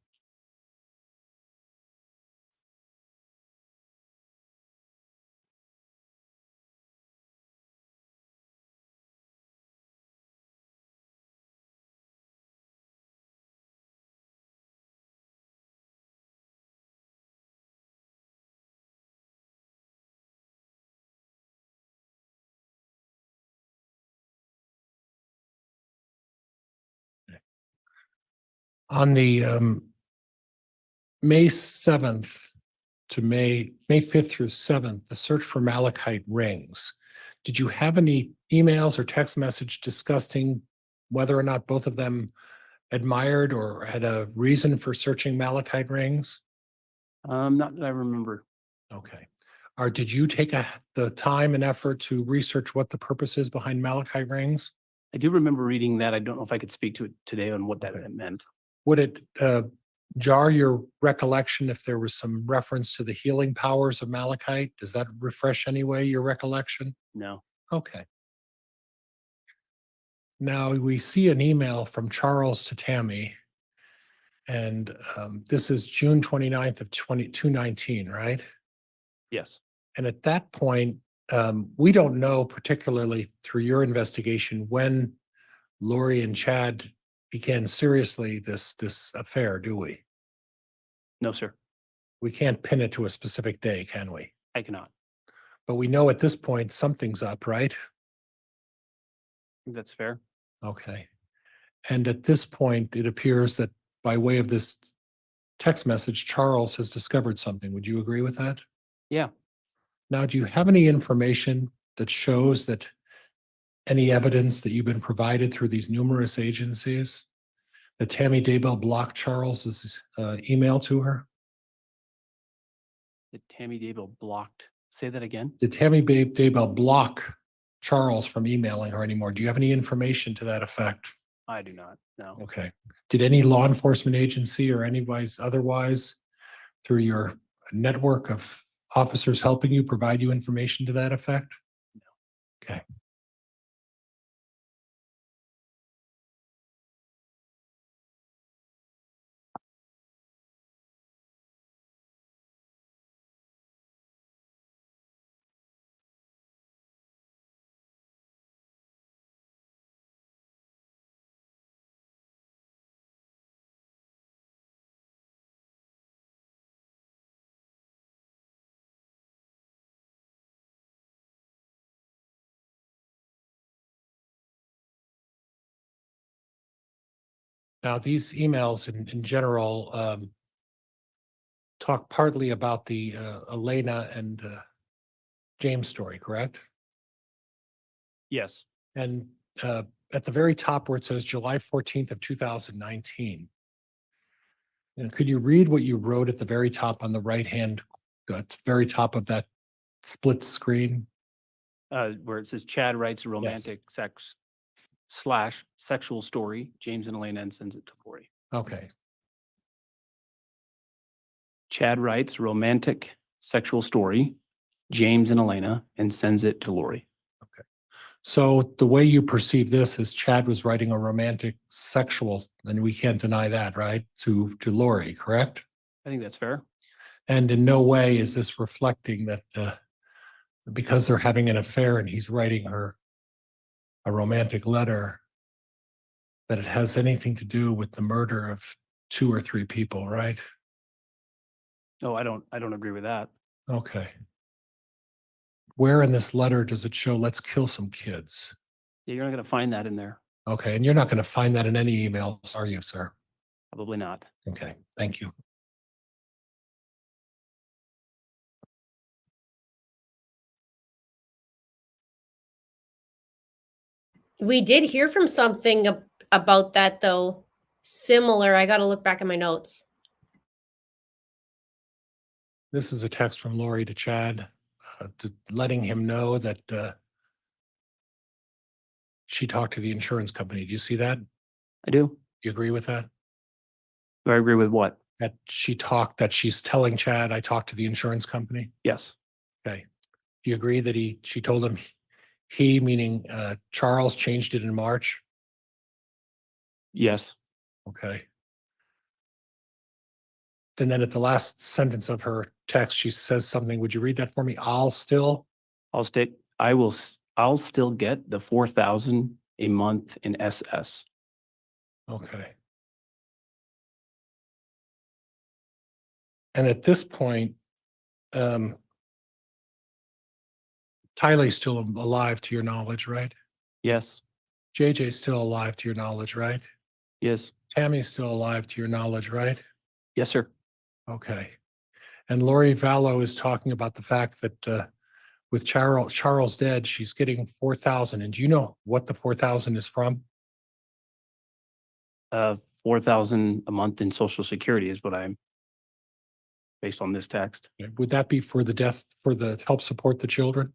Speaker 4: On the May 7th to May 5th through 7th, the search for malachite rings. Did you have any emails or text message discussing whether or not both of them admired or had a reason for searching malachite rings?
Speaker 12: Not that I remember.
Speaker 4: Okay. Or did you take the time and effort to research what the purpose is behind malachite rings?
Speaker 12: I do remember reading that. I don't know if I could speak to it today on what that
Speaker 4: Okay.
Speaker 12: meant.
Speaker 4: Would it jar your recollection if there was some reference to the healing powers of malachite? Does that refresh anyway your recollection?
Speaker 12: No.
Speaker 4: Okay. Now we see an email from Charles to Tammy. And this is June 29th of 2019, right?
Speaker 12: Yes.
Speaker 4: And at that point, we don't know, particularly through your investigation, when Lori and Chad began seriously this affair, do we?
Speaker 12: No, sir.
Speaker 4: We can't pin it to a specific day, can we?
Speaker 12: I cannot.
Speaker 4: But we know at this point something's up, right?
Speaker 12: I think that's fair.
Speaker 4: Okay. And at this point, it appears that by way of this text message, Charles has discovered something. Would you agree with that?
Speaker 12: Yeah.
Speaker 4: Now, do you have any information that shows that any evidence that you've been provided through these numerous agencies that Tammy Daybell blocked Charles's email to her?
Speaker 12: That Tammy Daybell blocked. Say that again.
Speaker 4: Did Tammy Daybell block Charles from emailing her anymore? Do you have any information to that effect?
Speaker 12: I do not. No.
Speaker 4: Okay. Did any law enforcement agency or otherwise through your network of officers helping you provide you information to that effect?
Speaker 12: No.
Speaker 4: Okay. Now, these emails in general talk partly about the Elena and James story, correct?
Speaker 12: Yes.
Speaker 4: And at the very top where it says July 14th of 2019, and could you read what you wrote at the very top on the right-hand, very top of that split screen?
Speaker 12: Where it says Chad writes a romantic /sexual story, James and Elena, and sends it to Lori.
Speaker 4: Okay.
Speaker 12: Chad writes a romantic sexual story, James and Elena, and sends it to Lori.
Speaker 4: So the way you perceive this is Chad was writing a romantic sexual, and we can't deny that, right? To Lori, correct?
Speaker 12: I think that's fair.
Speaker 4: And in no way is this reflecting that because they're having an affair and he's writing her a romantic letter, that it has anything to do with the murder of 2 or 3 people, right?
Speaker 12: No, I don't agree with that.
Speaker 4: Okay. Where in this letter does it show, let's kill some kids?
Speaker 12: Yeah, you're not gonna find that in there.
Speaker 4: Okay, and you're not going to find that in any emails, are you, sir?
Speaker 12: Probably not.
Speaker 4: Okay, thank you.
Speaker 1: We did hear from something about that though. Similar. I got to look back at my notes.
Speaker 4: This is a text from Lori to Chad, letting him know that she talked to the insurance company. Do you see that?
Speaker 12: I do.
Speaker 4: You agree with that?
Speaker 12: Do I agree with what?
Speaker 4: That that she's telling Chad, I talked to the insurance company?
Speaker 12: Yes.
Speaker 4: Okay. Do you agree that she told him, he meaning Charles, changed it in March?
Speaker 12: Yes.
Speaker 4: Okay. And then at the last sentence of her text, she says something. Would you read that for me? I'll still
Speaker 12: I'll still get the 4,000 a month in SS.
Speaker 4: Okay. And at this point, Tylee's still alive to your knowledge, right?
Speaker 12: Yes.
Speaker 4: JJ's still alive to your knowledge, right?
Speaker 12: Yes.
Speaker 4: Tammy's still alive to your knowledge, right?
Speaker 12: Yes, sir.
Speaker 4: Okay. And Lori Vallow is talking about the fact that with Charles dead, she's getting 4,000. And do you know what the 4,000 is from?
Speaker 12: 4,000 a month in Social Security is what I'm based on this text.
Speaker 4: Would that be for the death, for the help support the children?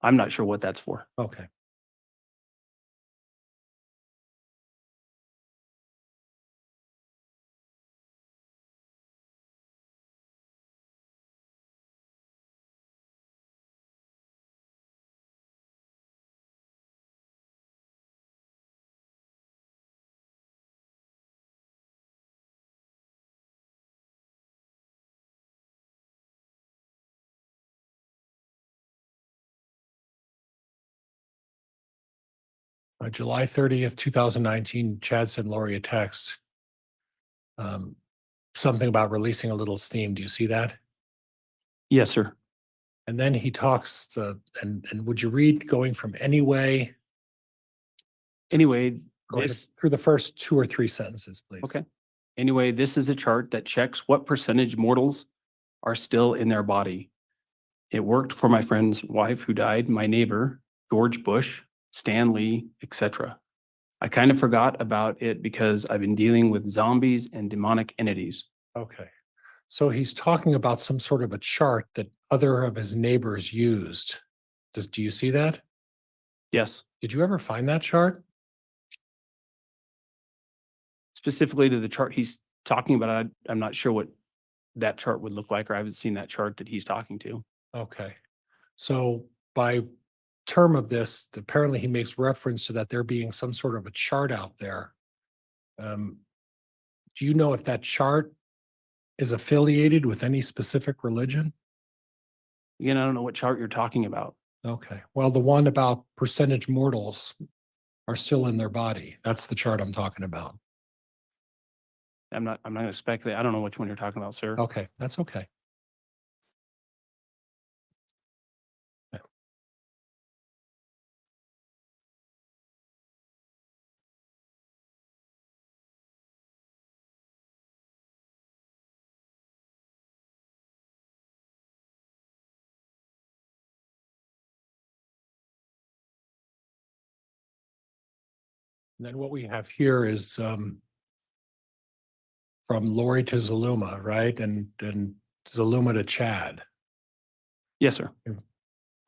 Speaker 12: I'm not sure what that's for.
Speaker 4: Okay. July 30th, 2019, Chad sent Lori a text. Something about releasing a little steam. Do you see that?
Speaker 12: Yes, sir.
Speaker 4: And then he talks and would you read going from anyway
Speaker 12: Anyway,
Speaker 4: going
Speaker 12: this,
Speaker 4: through the first 2 or 3 sentences, please?
Speaker 12: okay. Anyway, this is a chart that checks what percentage mortals are still in their body. It worked for my friend's wife who died, my neighbor, George Bush, Stan Lee, etc. I kind of forgot about it because I've been dealing with zombies and demonic entities.
Speaker 4: Okay. So he's talking about some sort of a chart that other of his neighbors used. Do you see that?
Speaker 12: Yes.
Speaker 4: Did you ever find that chart?
Speaker 12: Specifically to the chart he's talking about, I'm not sure what that chart would look like, or I haven't seen that chart that he's talking to.
Speaker 4: Okay. So by term of this, apparently he makes reference to that there being some sort of a chart out there. Do you know if that chart is affiliated with any specific religion?
Speaker 12: Again, I don't know what chart you're talking about.
Speaker 4: Okay. Well, the one about percentage mortals are still in their body. That's the chart I'm talking about.
Speaker 12: I'm not going to speculate. I don't know which one you're talking about, sir.
Speaker 4: Okay, that's okay. And then what we have here is from Lori to Zaluma, right? And Zaluma to Chad.
Speaker 12: Yes, sir.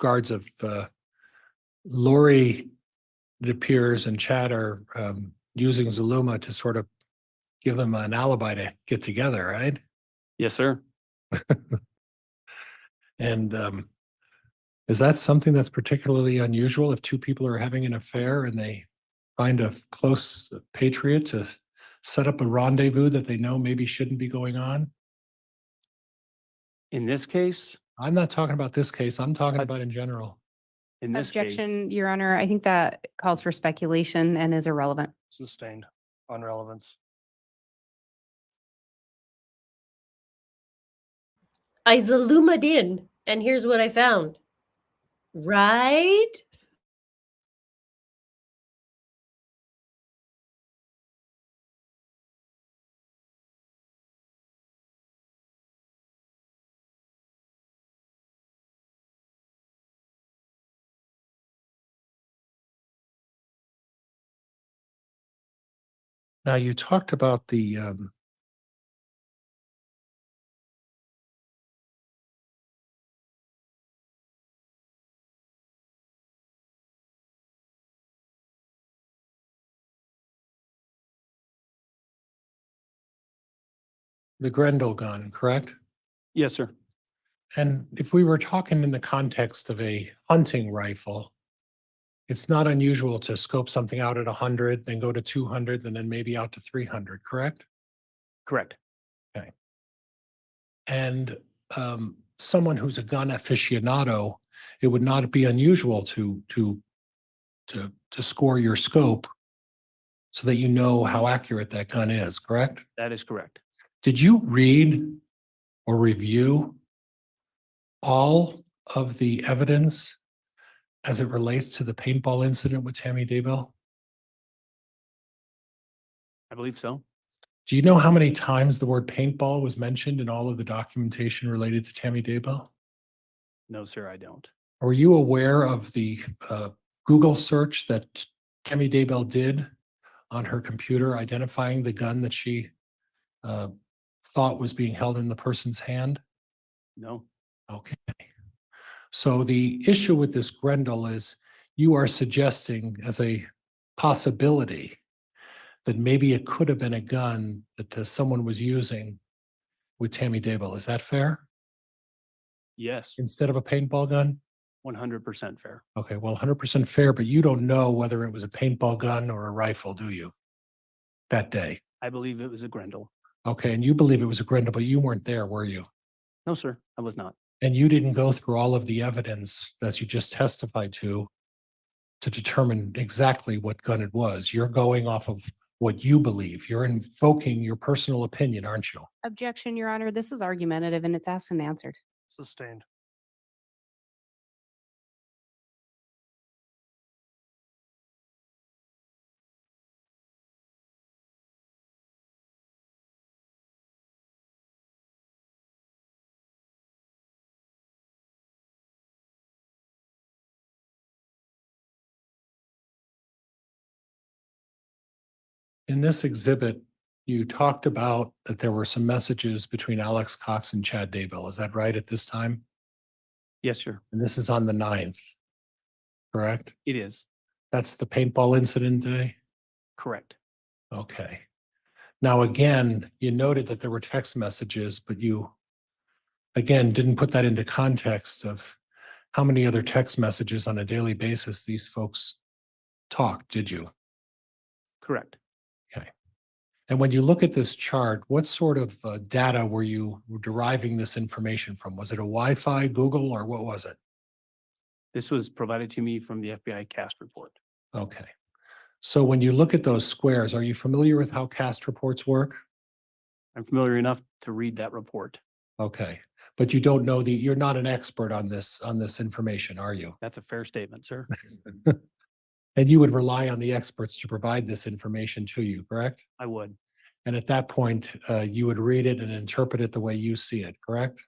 Speaker 4: Guards of Lori, it appears, and Chad are using Zaluma to sort of give them an alibi to get together, right?
Speaker 12: Yes, sir.
Speaker 4: And Is that something that's particularly unusual if two people are having an affair and they find a close patriot to set up a rendezvous that they know maybe shouldn't be going on?
Speaker 12: In this case,
Speaker 4: I'm not talking about this case. I'm talking
Speaker 12: I've-
Speaker 4: about in general.
Speaker 12: in this case,
Speaker 5: Objection, Your Honor. I think that calls for speculation and is irrelevant.
Speaker 2: Sustained on relevance.
Speaker 1: I zoomed in, and here's what I found. Right?
Speaker 4: Now, you talked about the Grendel gun, correct?
Speaker 12: yes, sir.
Speaker 4: And if we were talking in the context of a hunting rifle, it's not unusual to scope something out at 100, then go to 200, and then maybe out to 300, correct?
Speaker 12: Correct.
Speaker 4: And someone who's a gun aficionado, it would not be unusual to score your scope so that you know how accurate that gun is, correct?
Speaker 12: That is correct.
Speaker 4: Did you read or review all of the evidence as it relates to the paintball incident with Tammy Daybell?
Speaker 12: I believe so.
Speaker 4: Do you know how many times the word paintball was mentioned in all of the documentation related to Tammy Daybell?
Speaker 12: No, sir, I don't.
Speaker 4: Were you aware of the Google search that Tammy Daybell did on her computer identifying the gun that she thought was being held in the person's hand?
Speaker 12: No,
Speaker 4: Okay. So the issue with this Grendel is you are suggesting as a possibility that maybe it could have been a gun that someone was using with Tammy Daybell. Is that fair?
Speaker 12: yes,
Speaker 4: Instead of a paintball gun?
Speaker 12: 100% fair.
Speaker 4: Okay, well, 100% fair, but you don't know whether it was a paintball gun or a rifle, do you? That day.
Speaker 12: I believe it was a Grendel.
Speaker 4: Okay, and you believe it was a Grendel, but you weren't there, were you?
Speaker 12: No, sir, I was not.
Speaker 4: And you didn't go through all of the evidence that you just testified to determine exactly what gun it was. You're going off of what you believe. You're invoking your personal opinion, aren't you?
Speaker 5: Objection, Your Honor. This is argumentative and it's asked and answered.
Speaker 2: Sustained.
Speaker 4: In this exhibit, you talked about that there were some messages between Alex Cox and Chad Daybell. Is that right at this time?
Speaker 12: Yes, sir,
Speaker 4: And this is on the 9th, correct?
Speaker 12: it is.
Speaker 4: That's the paintball incident day?
Speaker 12: Correct.
Speaker 4: Okay. Now, again, you noted that there were text messages, but you, again, didn't put that into context of how many other text messages on a daily basis these folks talk, did you?
Speaker 12: Correct.
Speaker 4: Okay. And when you look at this chart, what sort of data were you deriving this information from? Was it a Wi-Fi, Google, or what was it?
Speaker 12: This was provided to me from the FBI cast report.
Speaker 4: Okay. So when you look at those squares, are you familiar with how cast reports work?
Speaker 12: I'm familiar enough to read that report.
Speaker 4: Okay. But you don't know you're not an expert on this information, are you?
Speaker 12: That's a fair statement, sir.
Speaker 4: And you would rely on the experts to provide this information to you, correct?
Speaker 12: I would.
Speaker 4: And at that point, you would read it and interpret it the way you see it, correct?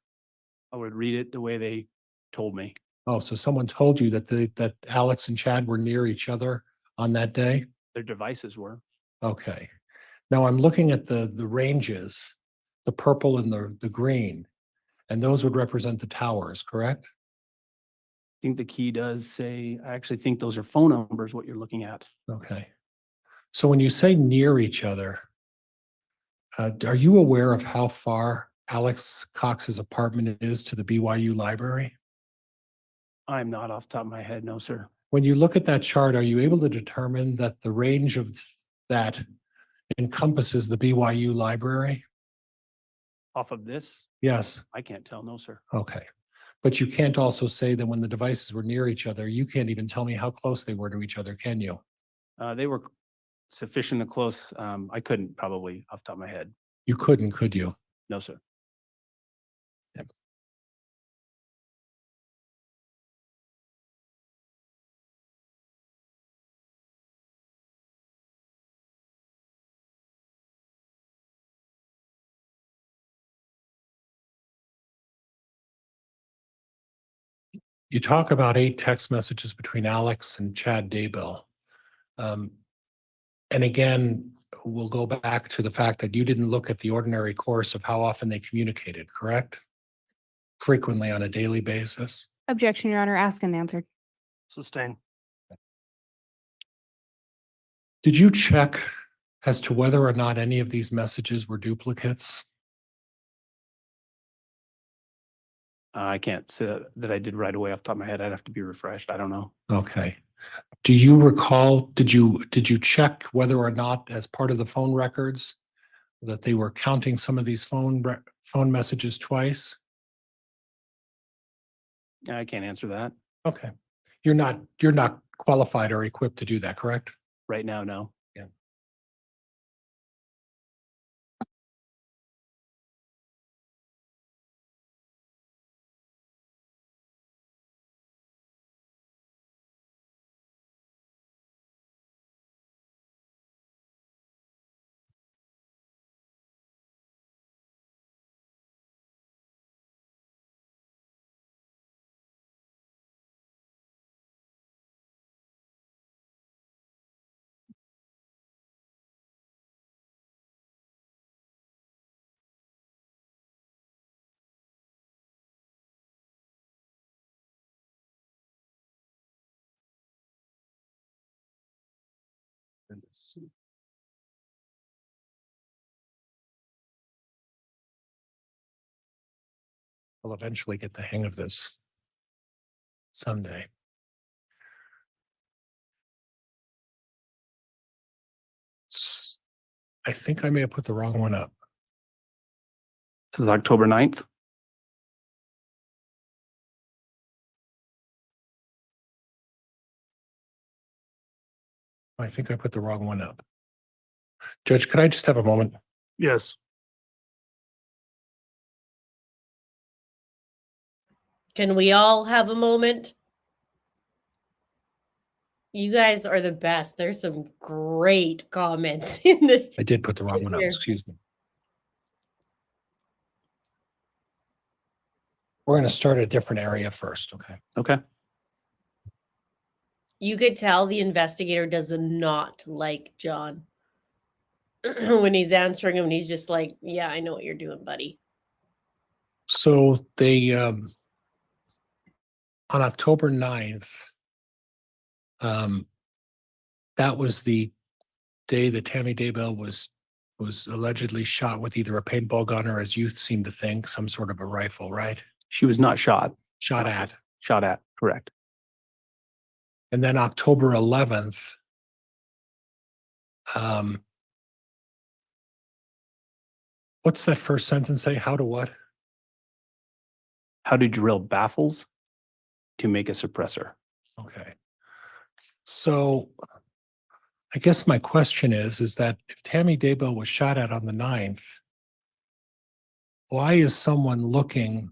Speaker 12: I would read it the way they told me.
Speaker 4: Oh, so someone told you that Alex and Chad were near each other on that day?
Speaker 12: Their devices were.
Speaker 4: Okay. Now I'm looking at the ranges, the purple and the green, and those would represent the towers, correct?
Speaker 12: I think the key does say, I actually think those are phone numbers, what you're looking at.
Speaker 4: Okay. So when you say near each other, are you aware of how far Alex Cox's apartment is to the BYU library?
Speaker 12: I'm not off the top of my head, no, sir.
Speaker 4: When you look at that chart, are you able to determine that the range of that encompasses the BYU library?
Speaker 12: Off of this,
Speaker 4: Yes,
Speaker 12: I can't tell, no, sir.
Speaker 4: okay. But you can't also say that when the devices were near each other, you can't even tell me how close they were to each other, can you?
Speaker 12: They were sufficiently close. I couldn't probably off the top of my head.
Speaker 4: You couldn't, could you?
Speaker 12: No, sir.
Speaker 4: You talk about 8 text messages between Alex and Chad Daybell. And again, we'll go back to the fact that you didn't look at the ordinary course of how often they communicated, correct? Frequently on a daily basis.
Speaker 5: Objection, Your Honor, asked and answered.
Speaker 2: Sustain.
Speaker 4: Did you check as to whether or not any of these messages were duplicates?
Speaker 12: I can't say that I did right away off the top of my head. I'd have to be refreshed. I don't know.
Speaker 4: Okay. Do you recall, did you check whether or not as part of the phone records that they were counting some of these phone messages twice?
Speaker 12: I can't answer that
Speaker 4: Okay. You're not qualified or equipped to do that, correct?
Speaker 12: right now, no.
Speaker 4: I'll eventually get the hang of this someday. I think I may have put the wrong one up.
Speaker 12: This is October 9th.
Speaker 4: I think I put the wrong one up. Judge, could I just have a moment?
Speaker 2: Yes.
Speaker 1: Can we all have a moment? You guys are the best. There's some great comments in the.
Speaker 4: I did put the wrong one up,
Speaker 1: Here.
Speaker 4: excuse me. We're going to start at a different area first, okay?
Speaker 12: Okay.
Speaker 1: You could tell the investigator does not like John when he's answering him. And he's just like, "Yeah, I know what you're doing, buddy."
Speaker 4: So they, on October 9th, that was the day that Tammy Daybell was allegedly shot with either a paintball gun or, as you seem to think, some sort of a rifle, right?
Speaker 12: She was not shot.
Speaker 4: Shot at.
Speaker 12: Shot at, correct.
Speaker 4: And then October 11th, what's that first sentence say? How to what?
Speaker 12: How to drill baffles to make a suppressor.
Speaker 4: Okay. So I guess my question is that if Tammy Daybell was shot at on the 9th, why is someone looking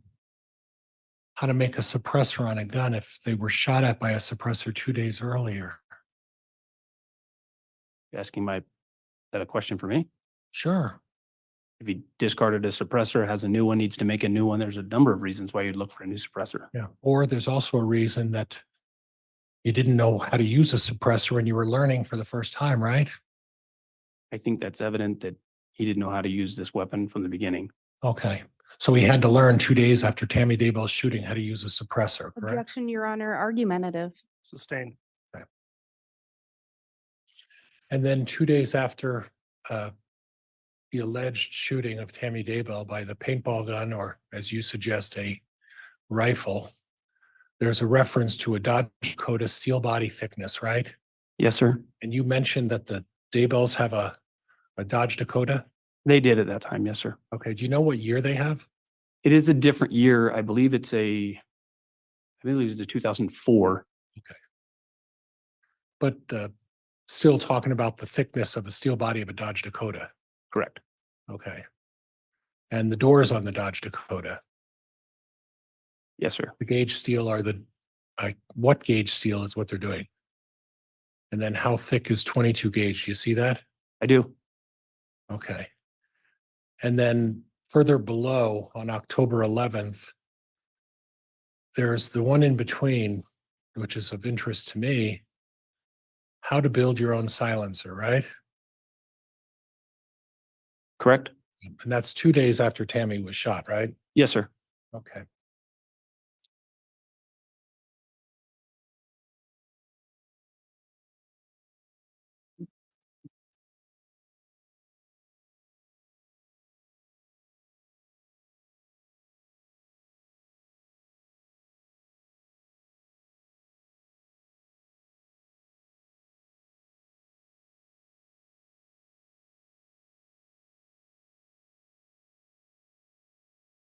Speaker 4: how to make a suppressor on a gun if they were shot at by a suppressor 2 days earlier?
Speaker 12: You asking that a question for me?
Speaker 4: Sure.
Speaker 12: If he discarded a suppressor, has a new one, needs to make a new one, there's a number of reasons why you'd look for a new suppressor.
Speaker 4: Yeah. Or there's also a reason that you didn't know how to use a suppressor and you were learning for the first time, right?
Speaker 12: I think that's evident that he didn't know how to use this weapon from the beginning.
Speaker 4: Okay. So he had to learn 2 days after Tammy Daybell's shooting how to use a suppressor, correct?
Speaker 5: Objection, Your Honor, argumentative.
Speaker 2: Sustain.
Speaker 4: And then 2 days after the alleged shooting of Tammy Daybell by the paintball gun, or as you suggest, a rifle, there's a reference to a Dodge Dakota steel body thickness, right?
Speaker 12: Yes, sir.
Speaker 4: And you mentioned that the Daybells have a Dodge Dakota.
Speaker 12: They did at that time. Yes, sir.
Speaker 4: Okay, do you know what year they have?
Speaker 12: It is a different year. I believe it's I believe it's a 2004.
Speaker 4: But still talking about the thickness of the steel body of a Dodge Dakota.
Speaker 12: Correct.
Speaker 4: Okay. And the doors on the Dodge Dakota,
Speaker 12: Yes, sir.
Speaker 4: the gauge steel are what gauge steel is what they're doing? And then how thick is 22 gauge? Do you see that?
Speaker 12: I do.
Speaker 4: Okay. And then further below on October 11th, there's the one in between, which is of interest to me. How to build your own silencer, right?
Speaker 12: Correct.
Speaker 4: And that's 2 days after Tammy was shot, right?
Speaker 12: Yes, sir.
Speaker 4: Okay.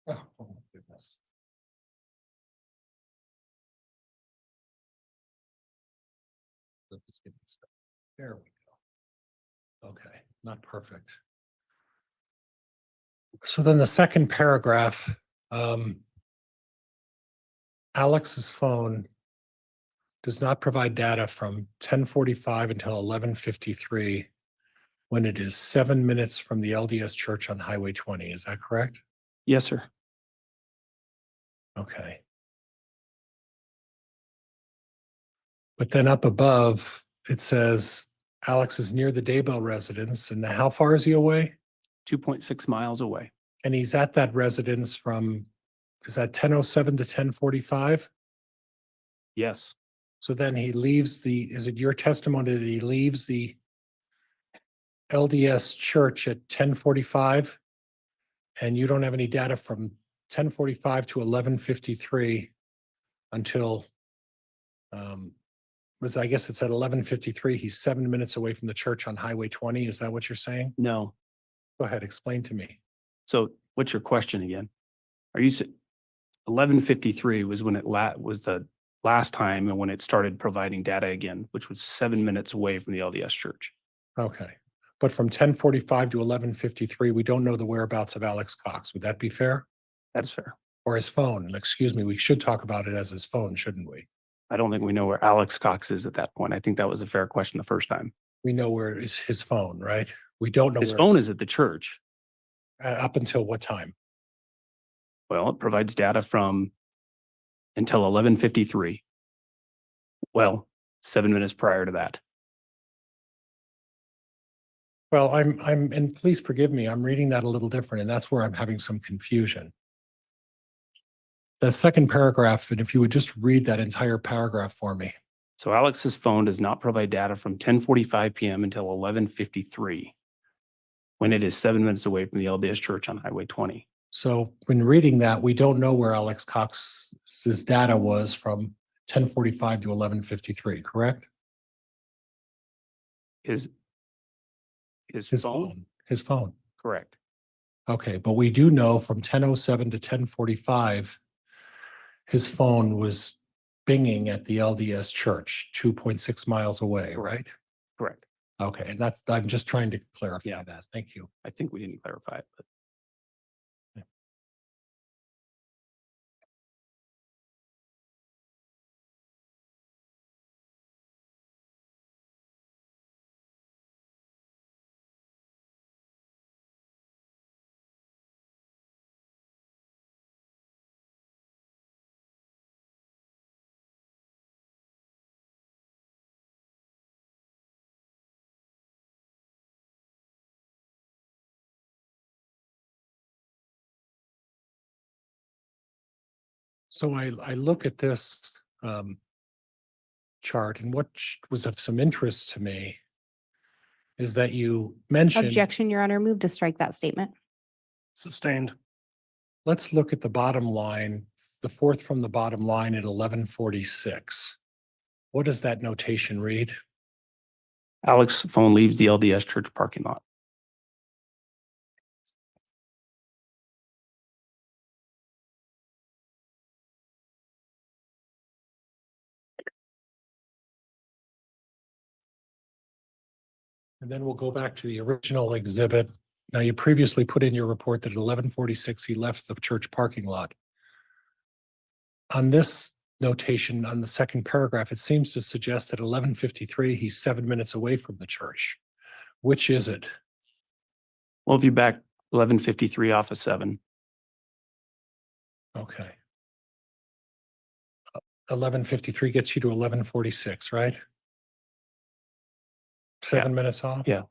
Speaker 4: Oh, my goodness. There we go. Okay, not perfect. So then the second paragraph, Alex's phone does not provide data from 10:45 until 11:53 when it is 7 minutes from the LDS church on Highway 20. Is that correct?
Speaker 12: Yes, sir.
Speaker 4: Okay. But then up above, it says Alex is near the Daybell residence. And how far is he away?
Speaker 12: 2.6 miles away.
Speaker 4: And he's at that residence from, is that 10:07 to 10:45?
Speaker 12: Yes.
Speaker 4: So then he leaves is it your testimony that he leaves the LDS church at 10:45? And you don't have any data from 10:45 to 11:53 until, I guess it's at 11:53. He's 7 minutes away from the church on Highway 20. Is that what you're saying?
Speaker 12: No.
Speaker 4: Go ahead, explain to me.
Speaker 12: So what's your question again? Are you 11:53 was when was the last time and when it started providing data again, which was 7 minutes away from the LDS church.
Speaker 4: Okay. But from 10:45 to 11:53, we don't know the whereabouts of Alex Cox. Would that be fair?
Speaker 12: That is fair.
Speaker 4: Or his phone? Excuse me, we should talk about it as his phone, shouldn't we?
Speaker 12: I don't think we know where Alex Cox is at that point. I think that was a fair question the first time.
Speaker 4: We know where is his phone, right? We don't know
Speaker 12: His
Speaker 4: where
Speaker 12: phone is at the church.
Speaker 4: up until what time?
Speaker 12: Well, it provides data from until 11:53. Well, 7 minutes prior to that.
Speaker 4: Well, and please forgive me, I'm reading that a little different, and that's where I'm having some confusion. The second paragraph, and if you would just read that entire paragraph for me.
Speaker 12: So Alex's phone does not provide data from 10:45 p.m. until 11:53, when it is 7 minutes away from the LDS church on Highway 20.
Speaker 4: So when reading that, we don't know where Alex Cox's data was from 10:45 to 11:53, correct?
Speaker 12: His
Speaker 4: His
Speaker 12: phone?
Speaker 4: phone, his phone.
Speaker 12: Correct.
Speaker 4: Okay, but we do know from 10:07 to 10:45, his phone was binging at the LDS church, 2.6 miles away, right?
Speaker 12: Correct.
Speaker 4: Okay, and I'm just trying to clarify
Speaker 12: Yeah.
Speaker 4: that. Thank you.
Speaker 12: I think we didn't clarify it, but
Speaker 4: So I look at this chart, and what was of some interest to me is that you mentioned.
Speaker 5: Objection, Your Honor, move to strike that statement.
Speaker 2: Sustained.
Speaker 4: Let's look at the bottom line, the fourth from the bottom line at 11:46. What does that notation read?
Speaker 12: Alex's phone leaves the LDS church parking lot.
Speaker 4: And then we'll go back to the original exhibit. Now, you previously put in your report that at 11:46, he left the church parking lot. On this notation, on the second paragraph, it seems to suggest that 11:53, he's 7 minutes away from the church. Which is it?
Speaker 12: Well, if you back 11:53 off of 7,
Speaker 4: Okay. 11:53 gets you to 11:46, right? 7 minutes off?
Speaker 12: Yeah.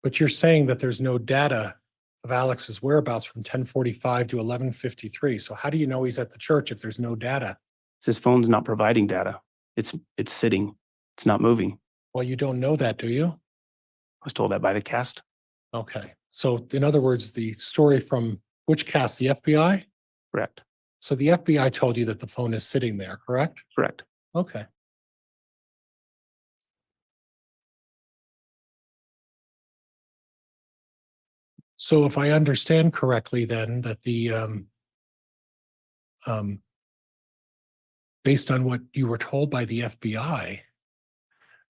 Speaker 4: But you're saying that there's no data of Alex's whereabouts from 10:45 to 11:53. So how do you know he's at the church if there's no data?
Speaker 12: his phone's not providing data. It's sitting. It's not moving.
Speaker 4: Well, you don't know that, do you?
Speaker 12: I was told that by the cast.
Speaker 4: Okay. So in other words, the story from which cast, the FBI?
Speaker 12: Correct.
Speaker 4: So the FBI told you that the phone is sitting there, correct?
Speaker 12: Correct.
Speaker 4: Okay. So if I understand correctly, then that the based on what you were told by the FBI,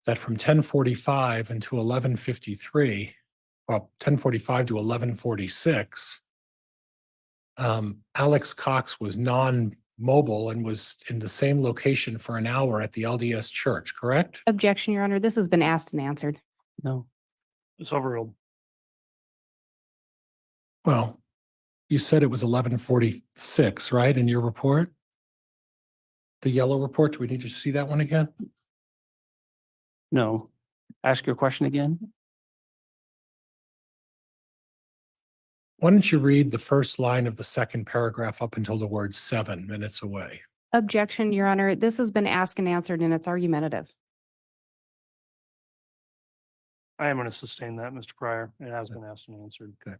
Speaker 4: that from 10:45 until 11:53, well, 10:45 to 11:46, Alex Cox was non-mobile and was in the same location for an hour at the LDS church, correct?
Speaker 5: Objection, Your Honor. This has been asked and answered.
Speaker 12: No.
Speaker 2: It's overruled.
Speaker 4: Well, you said it was 11:46, right, in your report? The yellow report, do we need to see that one again?
Speaker 12: No. Ask your question again.
Speaker 4: Why don't you read the first line of the second paragraph up until the word 7 minutes away?
Speaker 5: Objection, Your Honor. This has been asked and answered and it's argumentative.
Speaker 2: I am going to sustain that, Mr. Pryor. It has been asked and answered.
Speaker 4: Okay.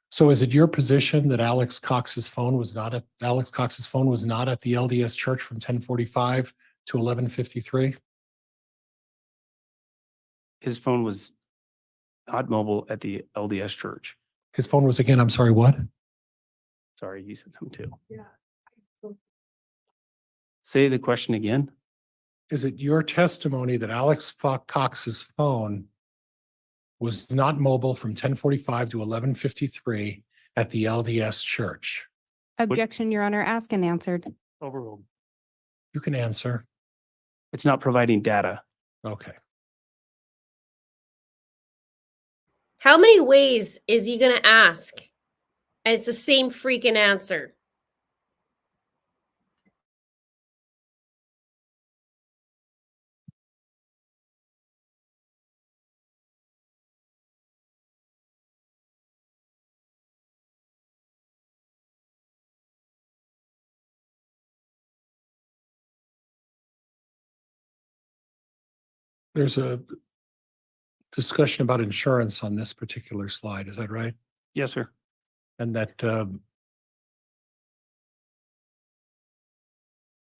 Speaker 4: So is it your position that Alex Cox's phone was not at the LDS church from 10:45 to 11:53?
Speaker 12: His phone was not mobile at the LDS church.
Speaker 4: His phone was again, I'm sorry, what?
Speaker 12: Sorry, you said something too.
Speaker 7: Yeah.
Speaker 12: Say the question again.
Speaker 4: Is it your testimony that Alex Cox's phone was not mobile from 10:45 to 11:53 at the LDS church?
Speaker 5: Objection, Your Honor. Asked and answered.
Speaker 2: Overruled.
Speaker 4: You can answer.
Speaker 12: It's not providing data.
Speaker 4: Okay.
Speaker 1: How many ways is he going to ask? And it's the same freaking answer.
Speaker 4: There's a discussion about insurance on this particular slide. Is that right?
Speaker 12: Yes, sir.
Speaker 4: And that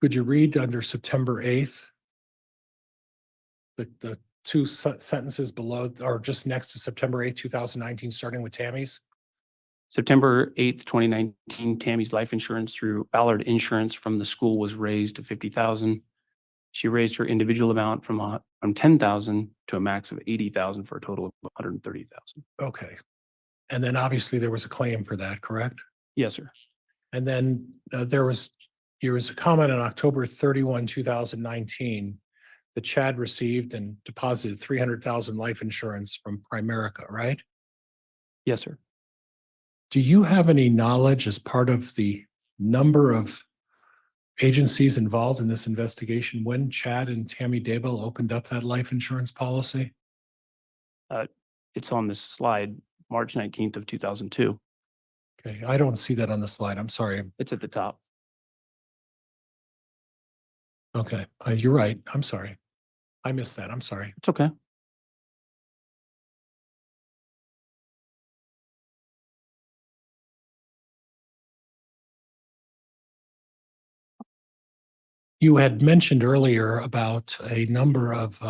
Speaker 4: could you read under September 8th? The two sentences below or just next to September 8th, 2019, starting with Tammy's?
Speaker 12: September 8th, 2019, Tammy's life insurance through Ballard Insurance from the school was raised to 50,000. She raised her individual amount from 10,000 to a max of 80,000 for a total of 130,000.
Speaker 4: Okay. And then obviously there was a claim for that, correct?
Speaker 12: Yes, sir.
Speaker 4: And then there was a comment on October 31, 2019 that Chad received and deposited 300,000 life insurance from Primerica, right?
Speaker 12: Yes, sir.
Speaker 4: Do you have any knowledge as part of the number of agencies involved in this investigation when Chad and Tammy Daybell opened up that life insurance policy?
Speaker 12: It's on this slide, March 19th of 2002.
Speaker 4: Okay, I don't see that on the slide. I'm sorry.
Speaker 12: It's at the top.
Speaker 4: Okay, you're right. I'm sorry. I missed that. I'm sorry.
Speaker 12: It's okay.
Speaker 4: You had mentioned earlier about a number of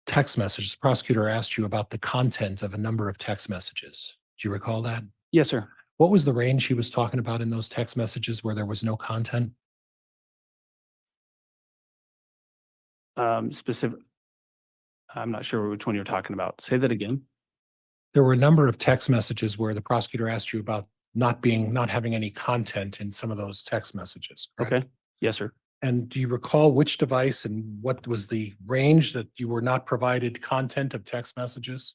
Speaker 4: text messages. The prosecutor asked you about the content of a number of text messages. Do you recall that?
Speaker 12: Yes, sir.
Speaker 4: What was the range he was talking about in those text messages where there was no content?
Speaker 12: Specific. I'm not sure which one you're talking about. Say that again.
Speaker 4: There were a number of text messages where the prosecutor asked you about not having any content in some of those text messages. Correct?
Speaker 12: Okay. Yes, sir.
Speaker 4: And do you recall which device and what was the range that you were not provided content of text messages?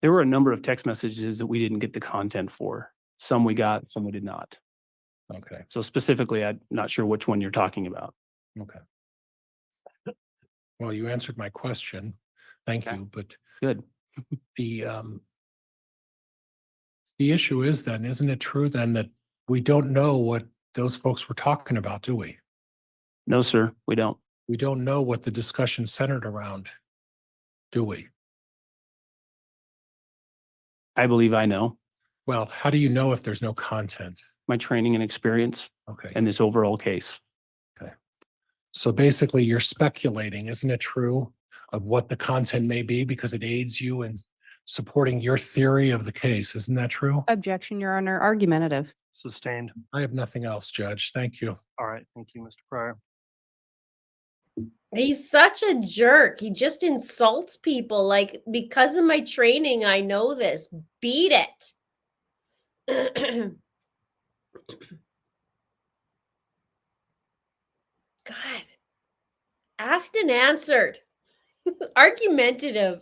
Speaker 12: There were a number of text messages that we didn't get the content for. Some we got, some we did not.
Speaker 4: Okay,
Speaker 12: So specifically, I'm not sure which one you're talking about.
Speaker 4: okay. Well, you answered my question. Thank
Speaker 12: Okay.
Speaker 4: you, but
Speaker 12: Good.
Speaker 4: the issue is then, isn't it true then that we don't know what those folks were talking about, do we?
Speaker 12: No, sir, we don't.
Speaker 4: We don't know what the discussion centered around, do we?
Speaker 12: I believe I know
Speaker 4: Well, how do you know if there's no content?
Speaker 12: my training and experience
Speaker 4: Okay,
Speaker 12: in this overall case.
Speaker 4: so basically you're speculating, isn't it true, of what the content may be because it aids you in supporting your theory of the case. Isn't that true?
Speaker 5: Objection, Your Honor, argumentative.
Speaker 2: Sustained.
Speaker 4: I have nothing else, Judge. Thank you.
Speaker 2: All right. Thank you, Mr. Pryor.
Speaker 1: He's such a jerk. He just insults people. Like, because of my training, I know this. Beat it. God. Asked and answered. Argumentative.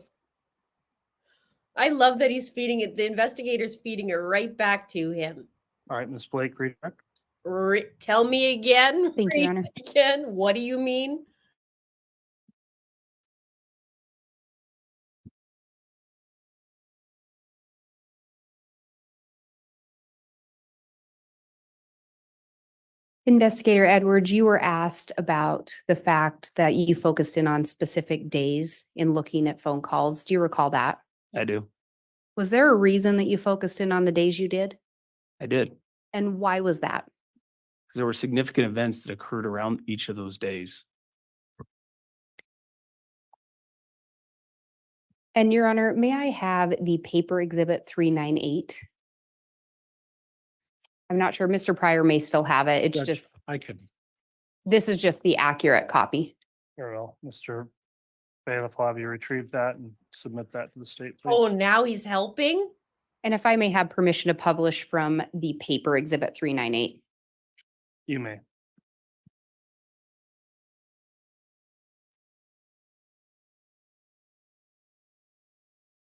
Speaker 1: I love that he's feeding it. The investigator's feeding it right back to him.
Speaker 2: All right, Ms. Blake, read back.
Speaker 1: Tell me again.
Speaker 5: Thank you, Your
Speaker 1: Read
Speaker 5: Honor.
Speaker 1: Again. What do you mean?
Speaker 5: Investigator Edwards, you were asked about the fact that you focused in on specific days in looking at phone calls. Do you recall that?
Speaker 12: I do.
Speaker 5: Was there a reason that you focused in on the days you did?
Speaker 12: I did. Because
Speaker 5: And why was that?
Speaker 12: there were significant events that occurred around each of those days.
Speaker 5: And Your Honor, may I have the paper exhibit 398? I'm not sure, Mr. Pryor may still have it. It's
Speaker 4: Judge,
Speaker 5: just,
Speaker 4: I can.
Speaker 5: this is just the accurate copy.
Speaker 2: Very well. Mr. Bailiff, will have you retrieve that and submit that to the state, please?
Speaker 1: Oh, now he's helping?
Speaker 5: And if I may have permission to publish from the paper exhibit 398.
Speaker 2: You may.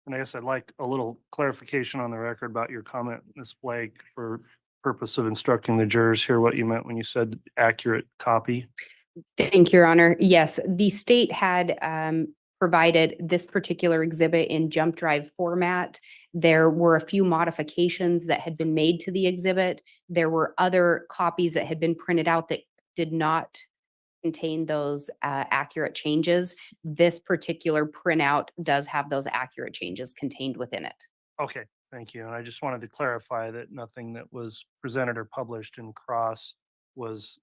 Speaker 2: And I guess I'd like a little clarification on the record about your comment, Ms. Blake, for purpose of instructing the jurors here what you meant when you said accurate copy.
Speaker 5: Thank you, Your Honor. Yes, the state had provided this particular exhibit in jump drive format. There were a few modifications that had been made to the exhibit. There were other copies that had been printed out that did not contain those accurate changes. This particular printout does have those accurate changes contained within it.
Speaker 2: Okay, thank you. And I just wanted to clarify that nothing that was presented or published in cross was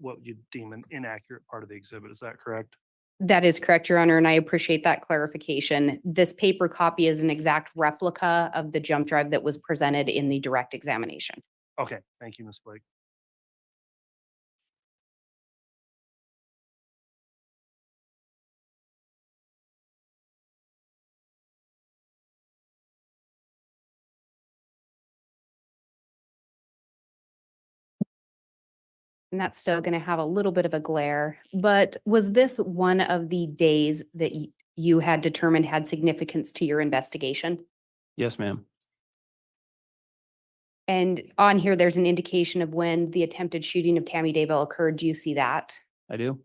Speaker 2: what you deem an inaccurate part of the exhibit. Is that correct?
Speaker 5: That is correct, Your Honor, and I appreciate that clarification. This paper copy is an exact replica of the jump drive that was presented in the direct examination.
Speaker 2: Okay, thank you, Ms. Blake.
Speaker 5: And that's still going to have a little bit of a glare, but was this one of the days that you had determined had significance to your investigation?
Speaker 12: Yes, ma'am.
Speaker 5: And on here, there's an indication of when the attempted shooting of Tammy Daybell occurred. Do you see that?
Speaker 12: I do.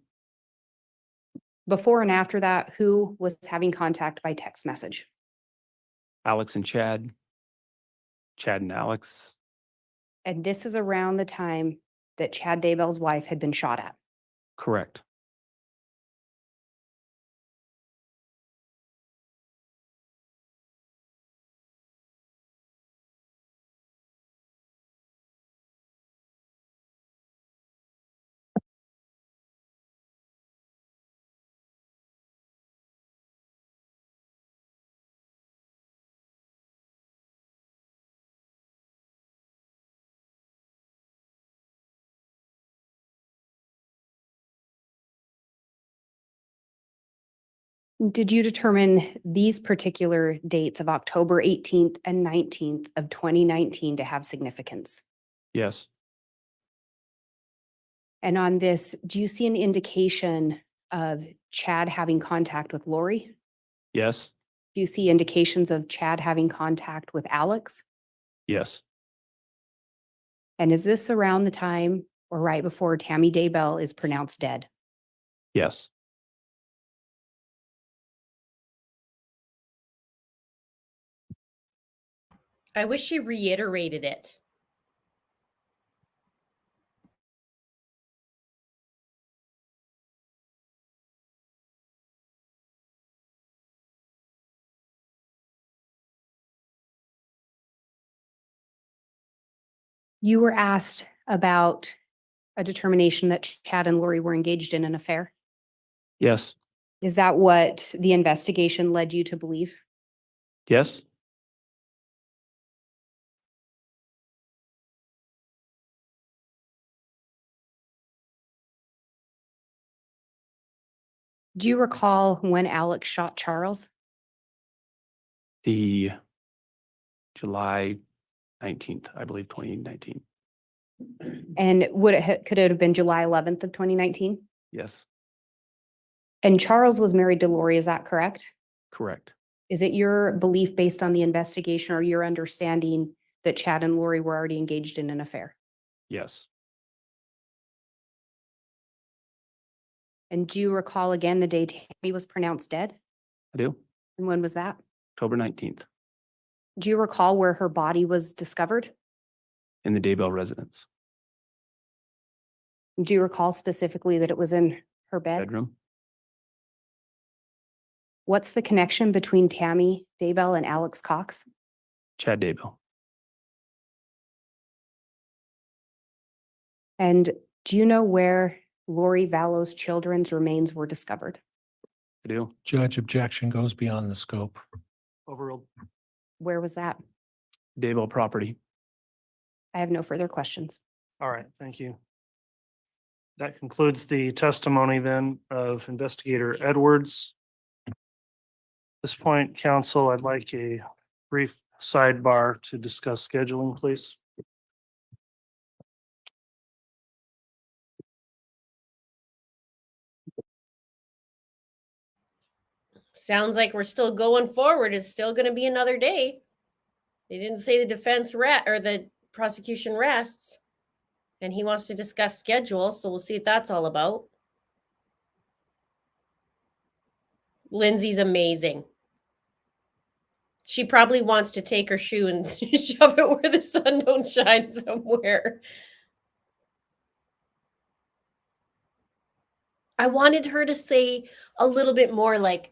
Speaker 5: Before and after that, who was having contact by text message?
Speaker 12: Alex and Chad. Chad and Alex.
Speaker 5: And this is around the time that Chad Daybell's wife had been shot at.
Speaker 12: Correct.
Speaker 5: Did you determine these particular dates of October 18th and 19th of 2019 to have significance?
Speaker 12: Yes.
Speaker 5: And on this, do you see an indication of Chad having contact with Lori?
Speaker 12: Yes.
Speaker 5: Do you see indications of Chad having contact with Alex?
Speaker 12: Yes.
Speaker 5: And is this around the time or right before Tammy Daybell is pronounced dead?
Speaker 12: Yes.
Speaker 1: I wish she reiterated it.
Speaker 5: You were asked about a determination that Chad and Lori were engaged in an affair.
Speaker 12: Yes.
Speaker 5: Is that what the investigation led you to believe?
Speaker 12: Yes.
Speaker 5: Do you recall when Alex shot Charles?
Speaker 12: The July 19th, I believe, 2019.
Speaker 5: And would could it have been July 11th of 2019?
Speaker 12: Yes.
Speaker 5: And Charles was married to Lori, is that correct?
Speaker 12: Correct.
Speaker 5: Is it your belief based on the investigation or your understanding that Chad and Lori were already engaged in an affair?
Speaker 12: Yes.
Speaker 5: And do you recall again the day Tammy was pronounced dead?
Speaker 12: I do.
Speaker 5: And when was that?
Speaker 12: October 19th
Speaker 5: Do you recall where her body was discovered?
Speaker 12: in the Daybell residence.
Speaker 5: Do you recall specifically that it was in her bed?
Speaker 12: Bedroom.
Speaker 5: What's the connection between Tammy Daybell and Alex Cox?
Speaker 12: Chad Daybell.
Speaker 5: And do you know where Lori Vallow's children's remains were discovered?
Speaker 12: I do.
Speaker 4: Judge, objection goes beyond the scope.
Speaker 2: Overruled.
Speaker 5: Where was that?
Speaker 12: Daybell property.
Speaker 5: I have no further questions.
Speaker 2: All right, thank you. That concludes the testimony then of Investigator Edwards. At this point, council, I'd like a brief sidebar to discuss scheduling, please.
Speaker 1: Sounds like we're still going forward. It's still going to be another day. They didn't say the defense or the prosecution rests. And he wants to discuss schedule, so we'll see what that's all about. Lindsay's amazing. She probably wants to take her shoe and shove it where the sun don't shine somewhere. I wanted her to say a little bit more like,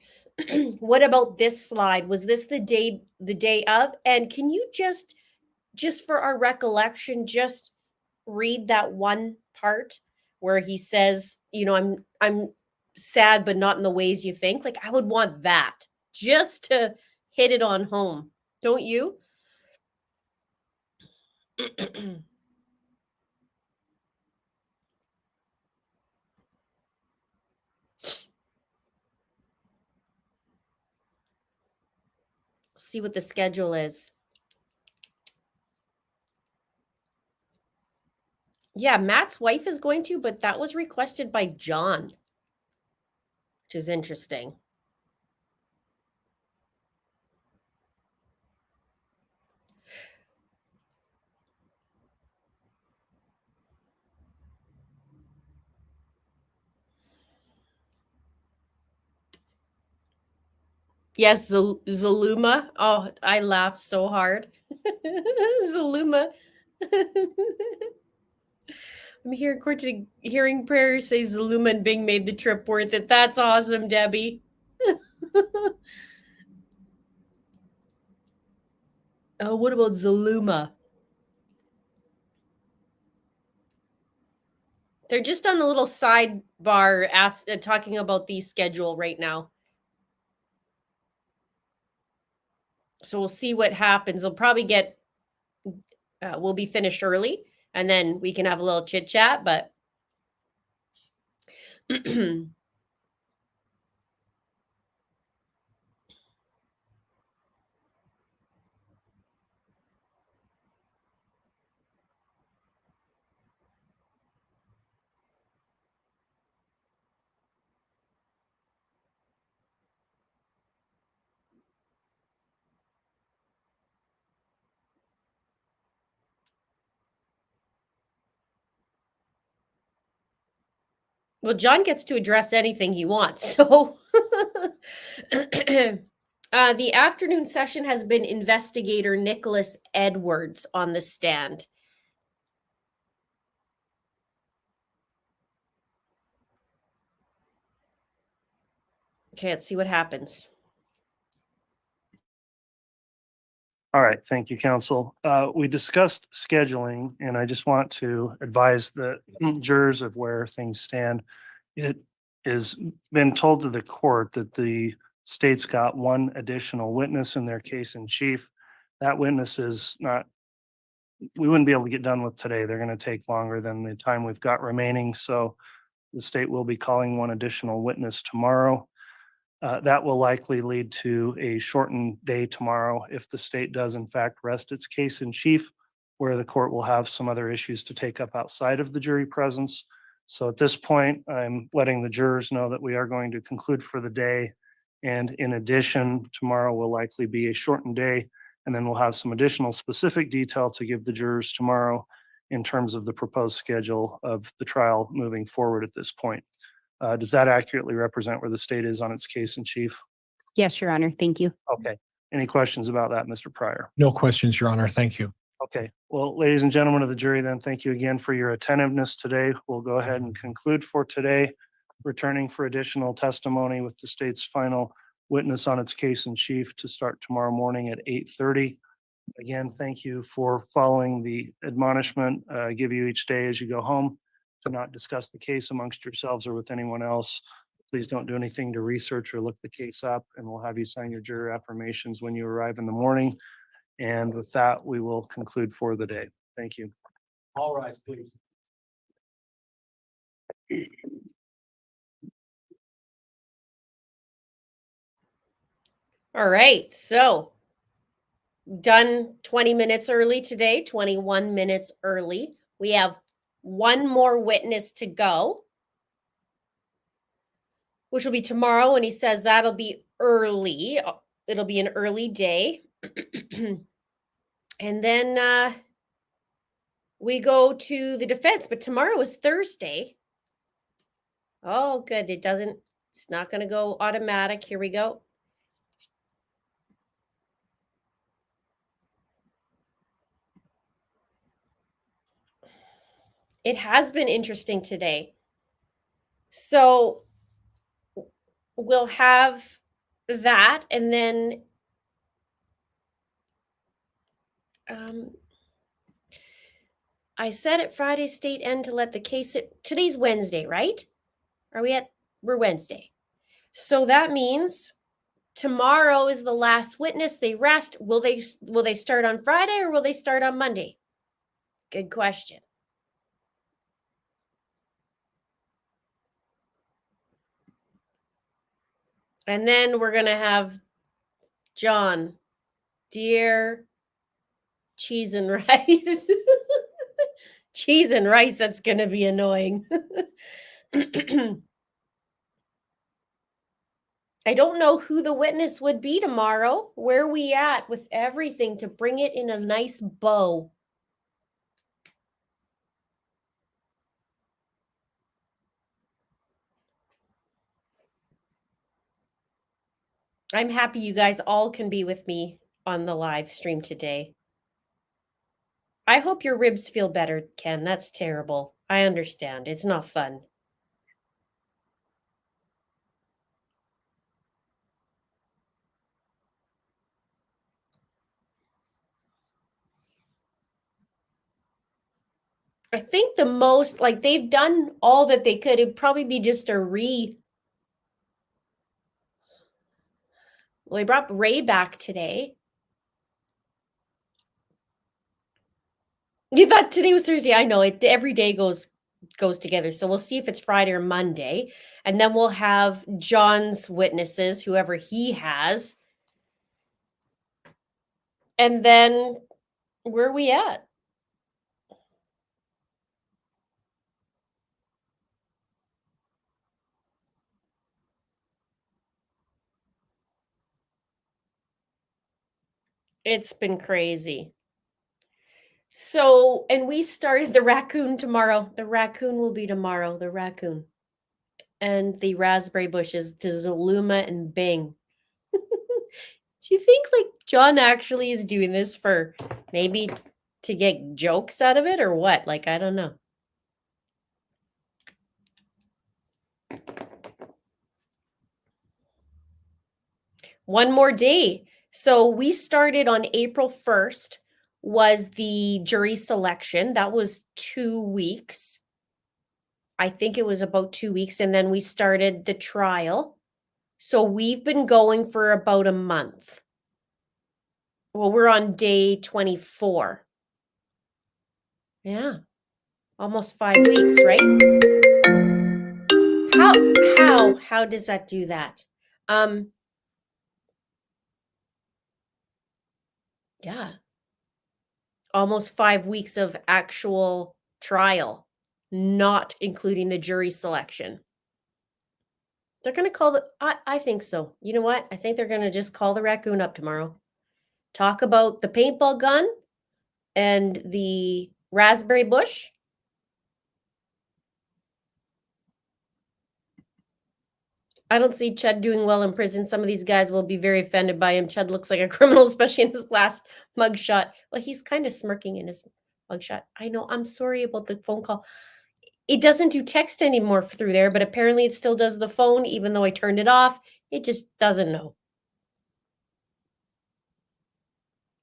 Speaker 1: what about this slide? Was this the day of? And can you just for our recollection, just read that one part where he says, you know, I'm sad, but not in the ways you think. Like, I would want that just to hit it on home. Don't you? See what the schedule is. Yeah, Matt's wife is going to, but that was requested by John, which is interesting. Yes, Zaluma. Oh, I laughed so hard. Zaluma. I'm hearing prayers say Zaluma and Bing made the trip worth it. That's awesome, Debbie. Oh, what about Zaluma? They're just on a little sidebar talking about the schedule right now. So we'll see what happens. They'll probably we'll be finished early and then we can have a little chit chat, but Well, John gets to address anything he wants, so. The afternoon session has been investigator Nicholas Edwards on the stand. Okay, let's see what happens.
Speaker 2: All right, thank you, counsel. We discussed scheduling, and I just want to advise the jurors of where things stand. It has been told to the court that the state's got one additional witness in their case in chief. That witness is not, we wouldn't be able to get done with today. They're going to take longer than the time we've got remaining. So the state will be calling one additional witness tomorrow. That will likely lead to a shortened day tomorrow if the state does in fact rest its case in chief, where the court will have some other issues to take up outside of the jury presence. So at this point, I'm letting the jurors know that we are going to conclude for the day. And in addition, tomorrow will likely be a shortened day. And then we'll have some additional specific detail to give the jurors tomorrow in terms of the proposed schedule of the trial moving forward at this point. Does that accurately represent where the state is on its case in chief?
Speaker 5: Yes, Your Honor. Thank you.
Speaker 2: Okay. Any questions about that, Mr. Pryor?
Speaker 4: No questions, Your Honor. Thank you.
Speaker 2: Okay. Well, ladies and gentlemen of the jury, then thank you again for your attentiveness today. We'll go ahead and conclude for today, returning for additional testimony with the state's final witness on its case in chief to start tomorrow morning at 8:30. Again, thank you for following the admonishment I give you each day as you go home to not discuss the case amongst yourselves or with anyone else. Please don't do anything to research or look the case up, and we'll have you sign your juror affirmations when you arrive in the morning. And with that, we will conclude for the day. Thank you.
Speaker 11: All rise, please.
Speaker 1: All right, so done 20 minutes early today, 21 minutes early. We have one more witness to go, which will be tomorrow. And he says that'll be early. It'll be an early day. And then we go to the defense, but tomorrow is Thursday. Oh, good. It's not going to go automatic. Here we go. It has been interesting today. So we'll have that, and then I said at Friday state end to let the case sit. Today's Wednesday, right? We're Wednesday. So that means tomorrow is the last witness. They rest. Will they start on Friday or will they start on Monday? Good question. And then we're going to have John, dear cheese and rice. Cheese and rice, that's going to be annoying. I don't know who the witness would be tomorrow. Where are we at with everything to bring it in a nice bow? I'm happy you guys all can be with me on the live stream today. I hope your ribs feel better, Ken. That's terrible. I understand. It's not fun. I think the most, like, they've done all that they could. It'd probably be just a well, they brought Ray back today. You thought today was Thursday. I know it. Every day goes together. So we'll see if it's Friday or Monday. And then we'll have John's witnesses, whoever he has. And then where are we at? It's been crazy. So, and we started the raccoon tomorrow. The raccoon will be tomorrow. The raccoon. and the raspberry bushes to Zaluma and Bing. Do you think like John actually is doing this for maybe to get jokes out of it or what? Like, I don't know. One more day. So we started on April 1st was the jury selection. That was 2 weeks. I think it was about 2 weeks. And then we started the trial. So we've been going for about a month. Well, we're on day 24. Yeah. Almost 5 weeks, right? How does that do that? Yeah. Almost 5 weeks of actual trial, not including the jury selection. They're going to call the, I think so. You know what? I think they're going to just call the raccoon up tomorrow. Talk about the paintball gun and the raspberry bush. I don't see Chud doing well in prison. Some of these guys will be very offended by him. Chud looks like a criminal, especially in his last mugshot. Well, he's kind of smirking in his mugshot. I know. I'm sorry about the phone call. It doesn't do text anymore through there, but apparently it still does the phone, even though I turned it off. It just doesn't know.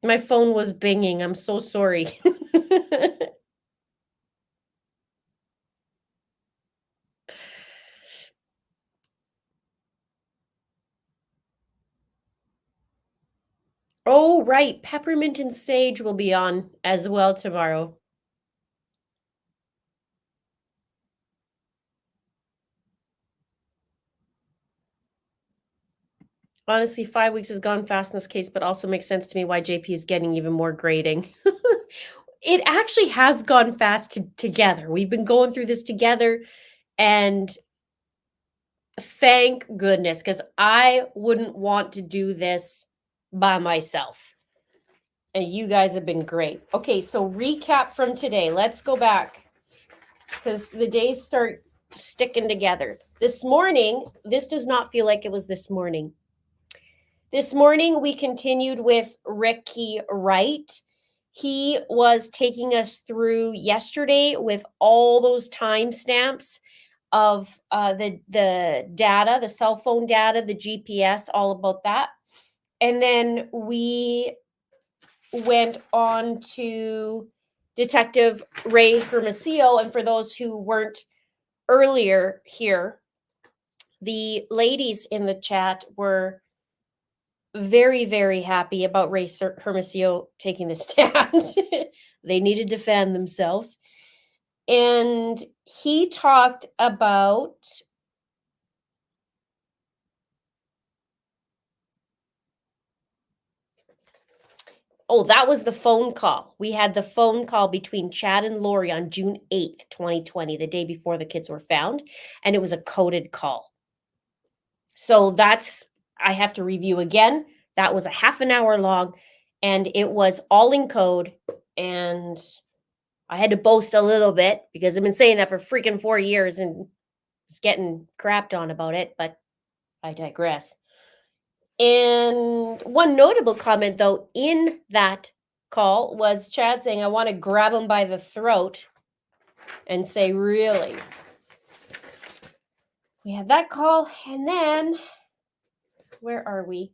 Speaker 1: My phone was binging. I'm so sorry. Oh, right. Peppermint and Sage will be on as well tomorrow. Honestly, 5 weeks has gone fast in this case, but also makes sense to me why JP is getting even more grading. It actually has gone fast together. We've been going through this together, and thank goodness, because I wouldn't want to do this by myself. And you guys have been great. Okay, so recap from today. Let's go back because the days start sticking together. This morning, this does not feel like it was this morning. This morning, we continued with Ricky Wright. He was taking us through yesterday with all those timestamps of the data, the cell phone data, the GPS, all about that. And then we went on to Detective Ray Hermosillo. And for those who weren't earlier here, the ladies in the chat were very, very happy about Ray Hermosillo taking the stand. They need to defend themselves. And he talked about that was the phone call. We had the phone call between Chad and Lori on June 8th, 2020, the day before the kids were found. And it was a coded call. So I have to review again. That was a half an hour long, and it was all in code. And I had to boast a little bit because I've been saying that for freaking 4 years and was getting crapped on about it, but I digress. And one notable comment, though, in that call was Chad saying, I want to grab him by the throat and say, really? We had that call, and then, where are we?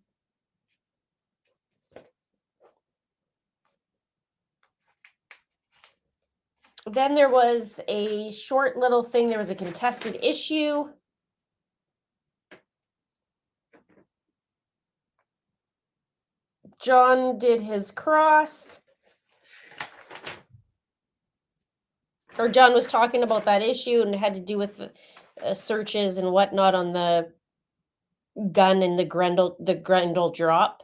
Speaker 1: Then there was a short little thing. There was a contested issue. John did his cross. Or John was talking about that issue and it had to do with the searches and whatnot on the gun and the Grendel drop.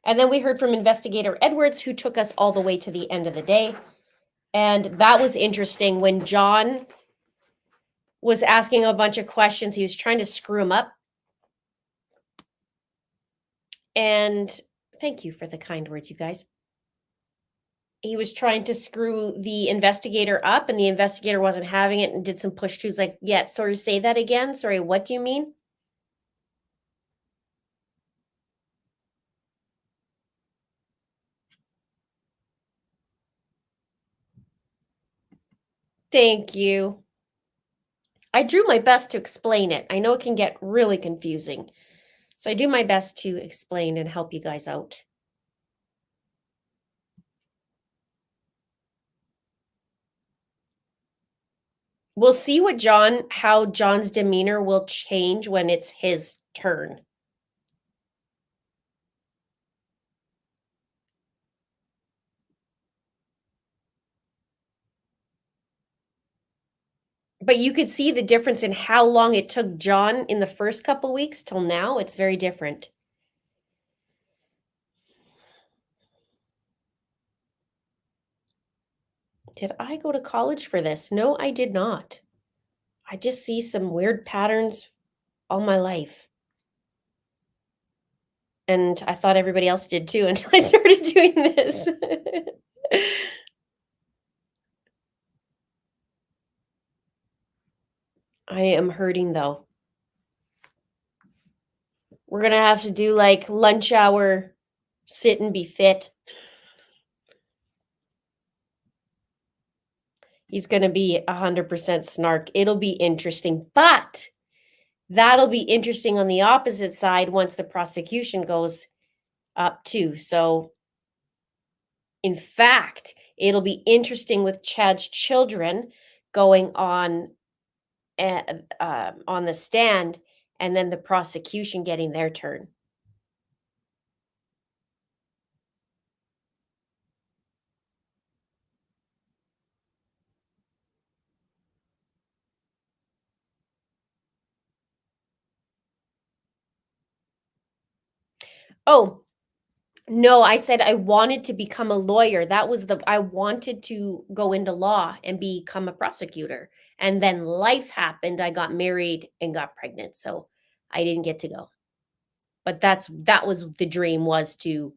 Speaker 1: And then we heard from Investigator Edwards, who took us all the way to the end of the day. And that was interesting. When John was asking a bunch of questions, he was trying to screw him up. And thank you for the kind words, you guys. he was trying to screw the investigator up and the investigator wasn't having it and did some push twos like, yeah, sorry, say that again. Sorry, what do you mean? Thank you. I drew my best to explain it. I know it can get really confusing. So I do my best to explain and help you guys out. We'll see how John's demeanor will change when it's his turn. But you could see the difference in how long it took John in the first couple weeks till now. It's very different. Did I go to college for this? No, I did not. I just see some weird patterns all my life. And I thought everybody else did too until I started doing this. I am hurting though. We're going to have to do like lunch hour, sit and be fit. He's going to be 100% snark. It'll be interesting, but that'll be interesting on the opposite side once the prosecution goes up too. So in fact, it'll be interesting with Chad's children going on the stand and then the prosecution getting their turn. Oh, no, I said I wanted to become a lawyer. I wanted to go into law and become a prosecutor. And then life happened. I got married and got pregnant. So I didn't get to go. But that was the dream, was to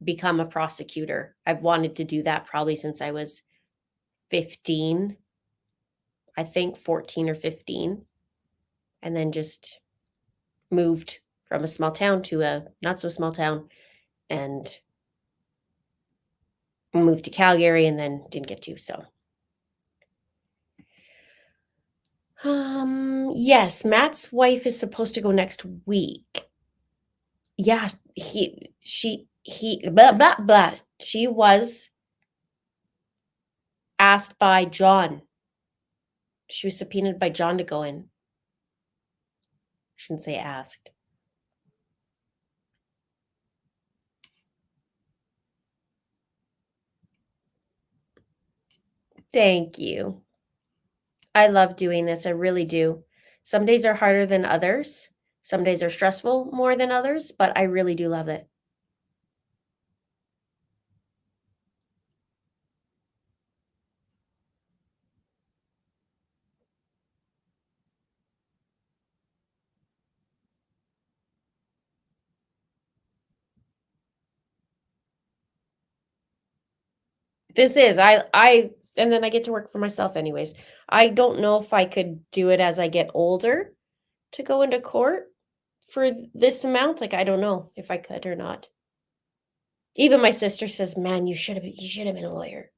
Speaker 1: become a prosecutor. I've wanted to do that probably since I was 15, I think 14 or 15. And then just moved from a small town to a not so small town and moved to Calgary and then didn't get to. So yes, Matt's wife is supposed to go next week. Yeah, he blah blah blah. She was asked by John. She was subpoenaed by John to go in. Shouldn't say asked. Thank you. I love doing this. I really do. Some days are harder than others. Some days are stressful more than others, but I really do love it. This is, and then I get to work for myself anyways. I don't know if I could do it as I get older to go into court for this amount. Like, I don't know if I could or not. Even my sister says, man, you should have been a lawyer.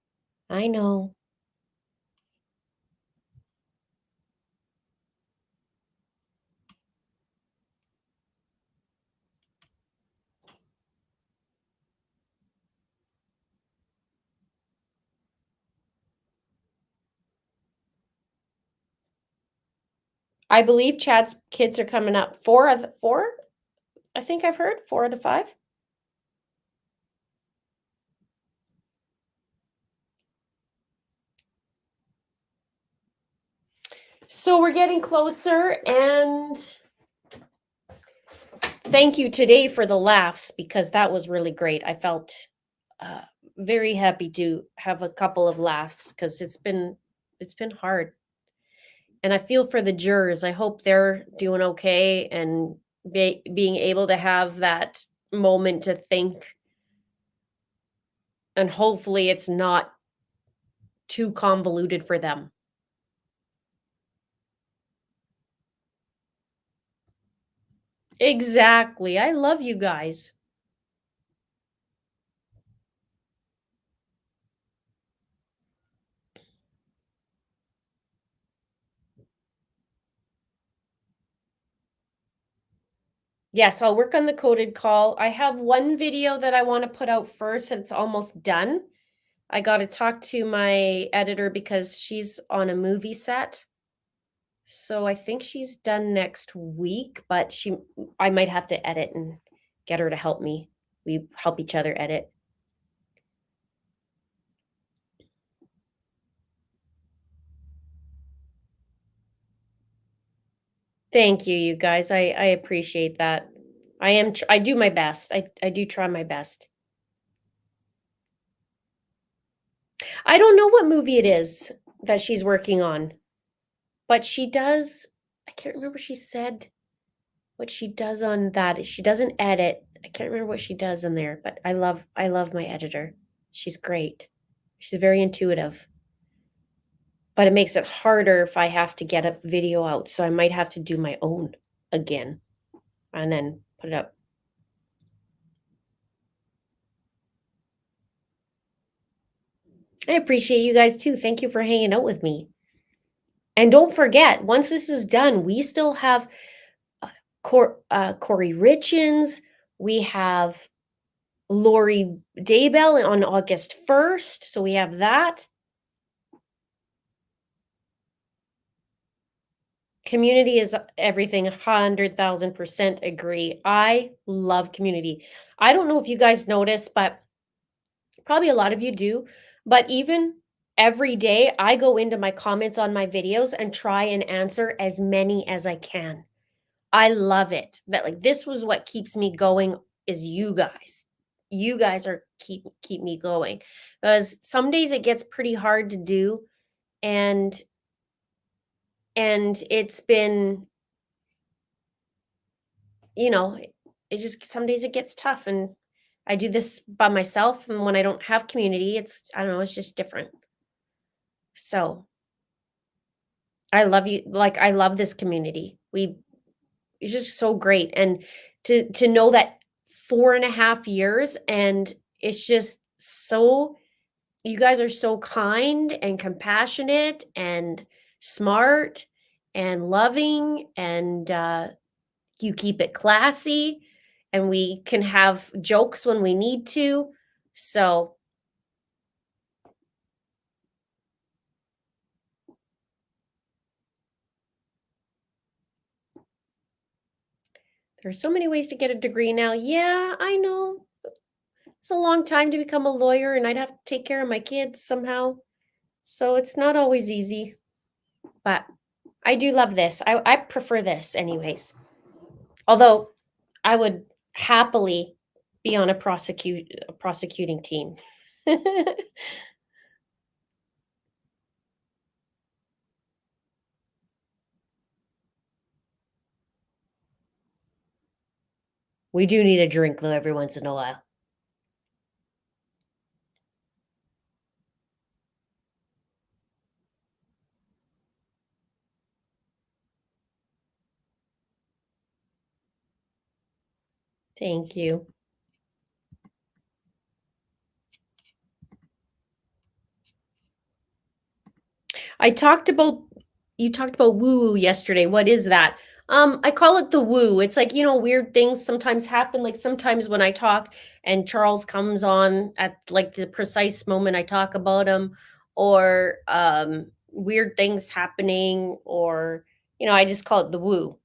Speaker 1: I know. I believe Chad's kids are coming up. Four, I think I've heard 4 out of 5. So we're getting closer, and thank you today for the laughs, because that was really great. I felt very happy to have a couple of laughs because it's been hard. And I feel for the jurors. I hope they're doing okay and being able to have that moment to think And hopefully it's not too convoluted for them. Exactly. I love you guys. Yes, I'll work on the coded call. I have one video that I want to put out first, and it's almost done. I got to talk to my editor because she's on a movie set. So I think she's done next week, but I might have to edit and get her to help me. We help each other edit. Thank you, you guys. I appreciate that. I do my best. I do try my best. I don't know what movie it is that she's working on, but she does. I can't remember she said what she does on that. She doesn't edit. I can't remember what she does in there, but I love my editor. She's great. She's very intuitive. But it makes it harder if I have to get a video out, so I might have to do my own again and then put it up. I appreciate you guys too. Thank you for hanging out with me. And don't forget, once this is done, we still have Corey Richins. We have Lori Daybell on August 1st. So we have that. Community is everything. 100,000% agree. I love community. I don't know if you guys notice, but probably a lot of you do. But even every day, I go into my comments on my videos and try and answer as many as I can. I love it. That like this was what keeps me going is you guys. You guys are keep me going. Because some days it gets pretty hard to do, and it's been, you know, it just some days it gets tough, and I do this by myself, and when I don't have community, it's I don't know, it's just different. So I love you, like I love this community. It's just so great. And to know that 4.5 years, and it's just so, you guys are so kind and compassionate and smart and loving, and you keep it classy, and we can have jokes when we need to. So there's so many ways to get a degree now. Yeah, I know. It's a long time to become a lawyer, and I'd have to take care of my kids somehow. So it's not always easy. But I do love this. I prefer this anyways. Although I would happily be on a prosecuting team. We do need a drink though every once in a while. Thank you. You talked about woo-woo yesterday. What is that? I call it the woo. It's like, you know, weird things sometimes happen. Like sometimes when I talk and Charles comes on at like the precise moment I talk about him, or weird things happening, or, you know, I just call it the woo.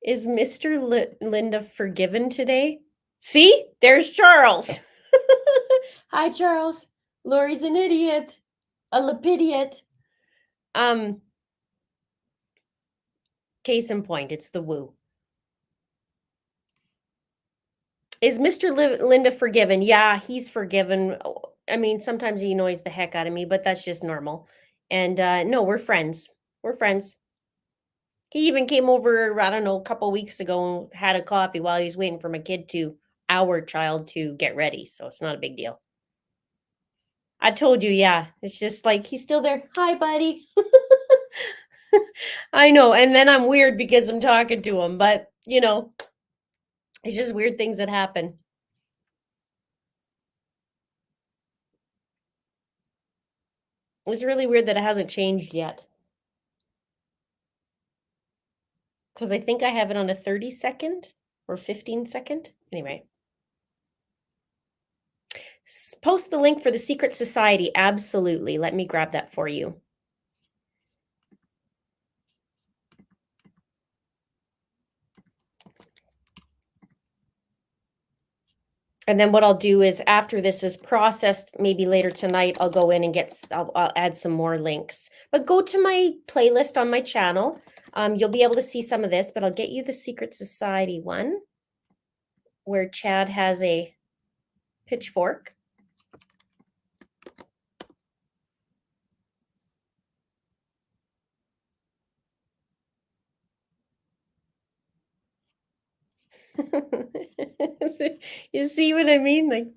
Speaker 1: Is Mr. Linda forgiven today? See, there's Charles. Hi, Charles. Lori's an idiot, a lapidiot. Case in point, it's the woo. Is Mr. Linda forgiven? Yeah, he's forgiven. I mean, sometimes he annoys the heck out of me, but that's just normal. And no, we're friends. We're friends. He even came over, I don't know, a couple weeks ago and had a coffee while he was waiting for our child to get ready. So it's not a big deal. I told you, yeah. It's just like he's still there. Hi, buddy. I know. And then I'm weird because I'm talking to him, but it's just weird things that happen. It's really weird that it hasn't changed yet. Because I think I have it on a 30-second or 15-second. Anyway. Post the link for the Secret Society. Absolutely. Let me grab that for you. And then what I'll do is after this is processed, maybe later tonight, I'll go in and I'll add some more links. But go to my playlist on my channel. You'll be able to see some of this, but I'll get you the Secret Society one where Chad has a pitchfork. You see what I mean? Like,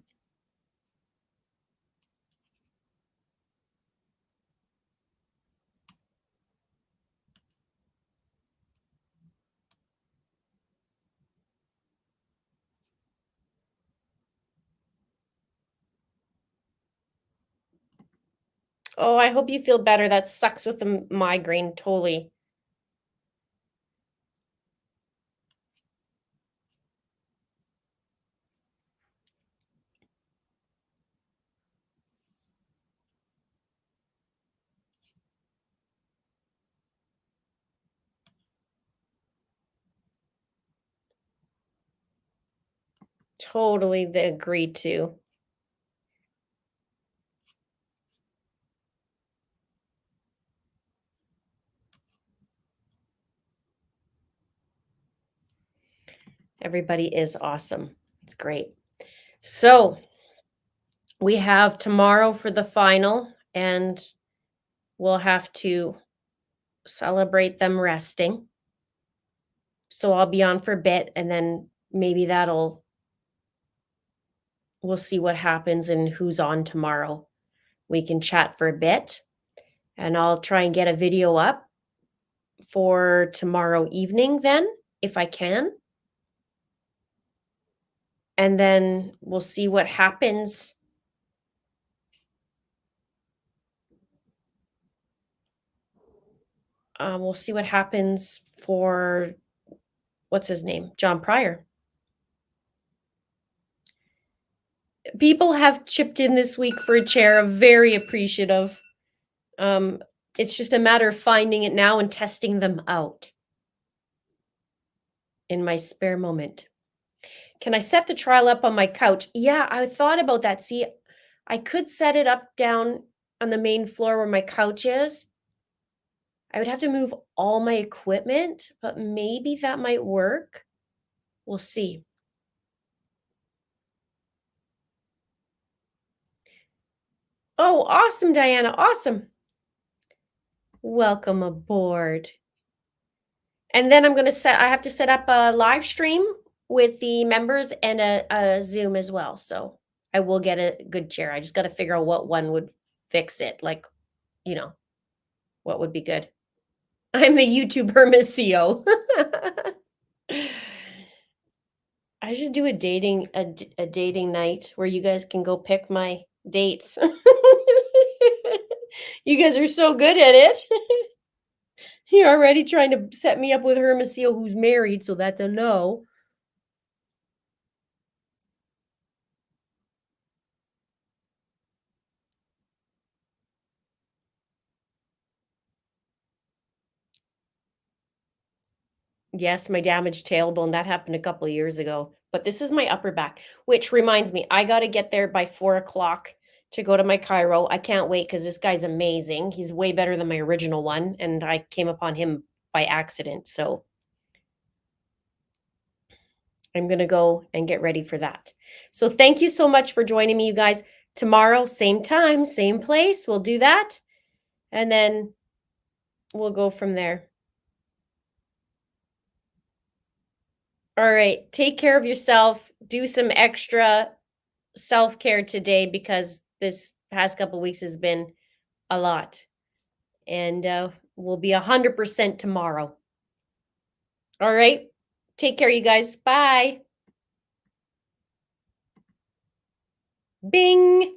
Speaker 1: oh, I hope you feel better. That sucks with the migraine, totally. Totally agree to. Everybody is awesome. It's great. So we have tomorrow for the final, and we'll have to celebrate them resting. So I'll be on for a bit, and then maybe we'll see what happens and who's on tomorrow. We can chat for a bit, and I'll try and get a video up for tomorrow evening then, if I can. And then we'll see what happens. We'll see what happens for, what's his name? John Pryor. People have chipped in this week for a chair. I'm very appreciative. It's just a matter of finding it now and testing them out in my spare moment. Can I set the trial up on my couch? Yeah, I thought about that. See, I could set it up down on the main floor where my couch is. I would have to move all my equipment, but maybe that might work. We'll see. Oh, awesome, Diana. Awesome. Welcome aboard. And then I have to set up a live stream with the members and a Zoom as well. So I will get a good chair. I just got to figure out what one would fix it. Like, what would be good. I'm the YouTube Hermesio. I should do a dating night where you guys can go pick my dates. You guys are so good at it. You're already trying to set me up with Hermesio who's married, so that's a no. Yes, my damaged tailbone, that happened a couple of years ago. But this is my upper back, which reminds me, I got to get there by 4 o'clock to go to my chiro. I can't wait because this guy's amazing. He's way better than my original one, and I came upon him by accident. So I'm going to go and get ready for that. So thank you so much for joining me, you guys. Tomorrow, same time, same place. We'll do that. And then we'll go from there. All right. Take care of yourself. Do some extra self-care today because this past couple weeks has been a lot. And we'll be 100% tomorrow. All right. Take care, you guys. Bye. Bing.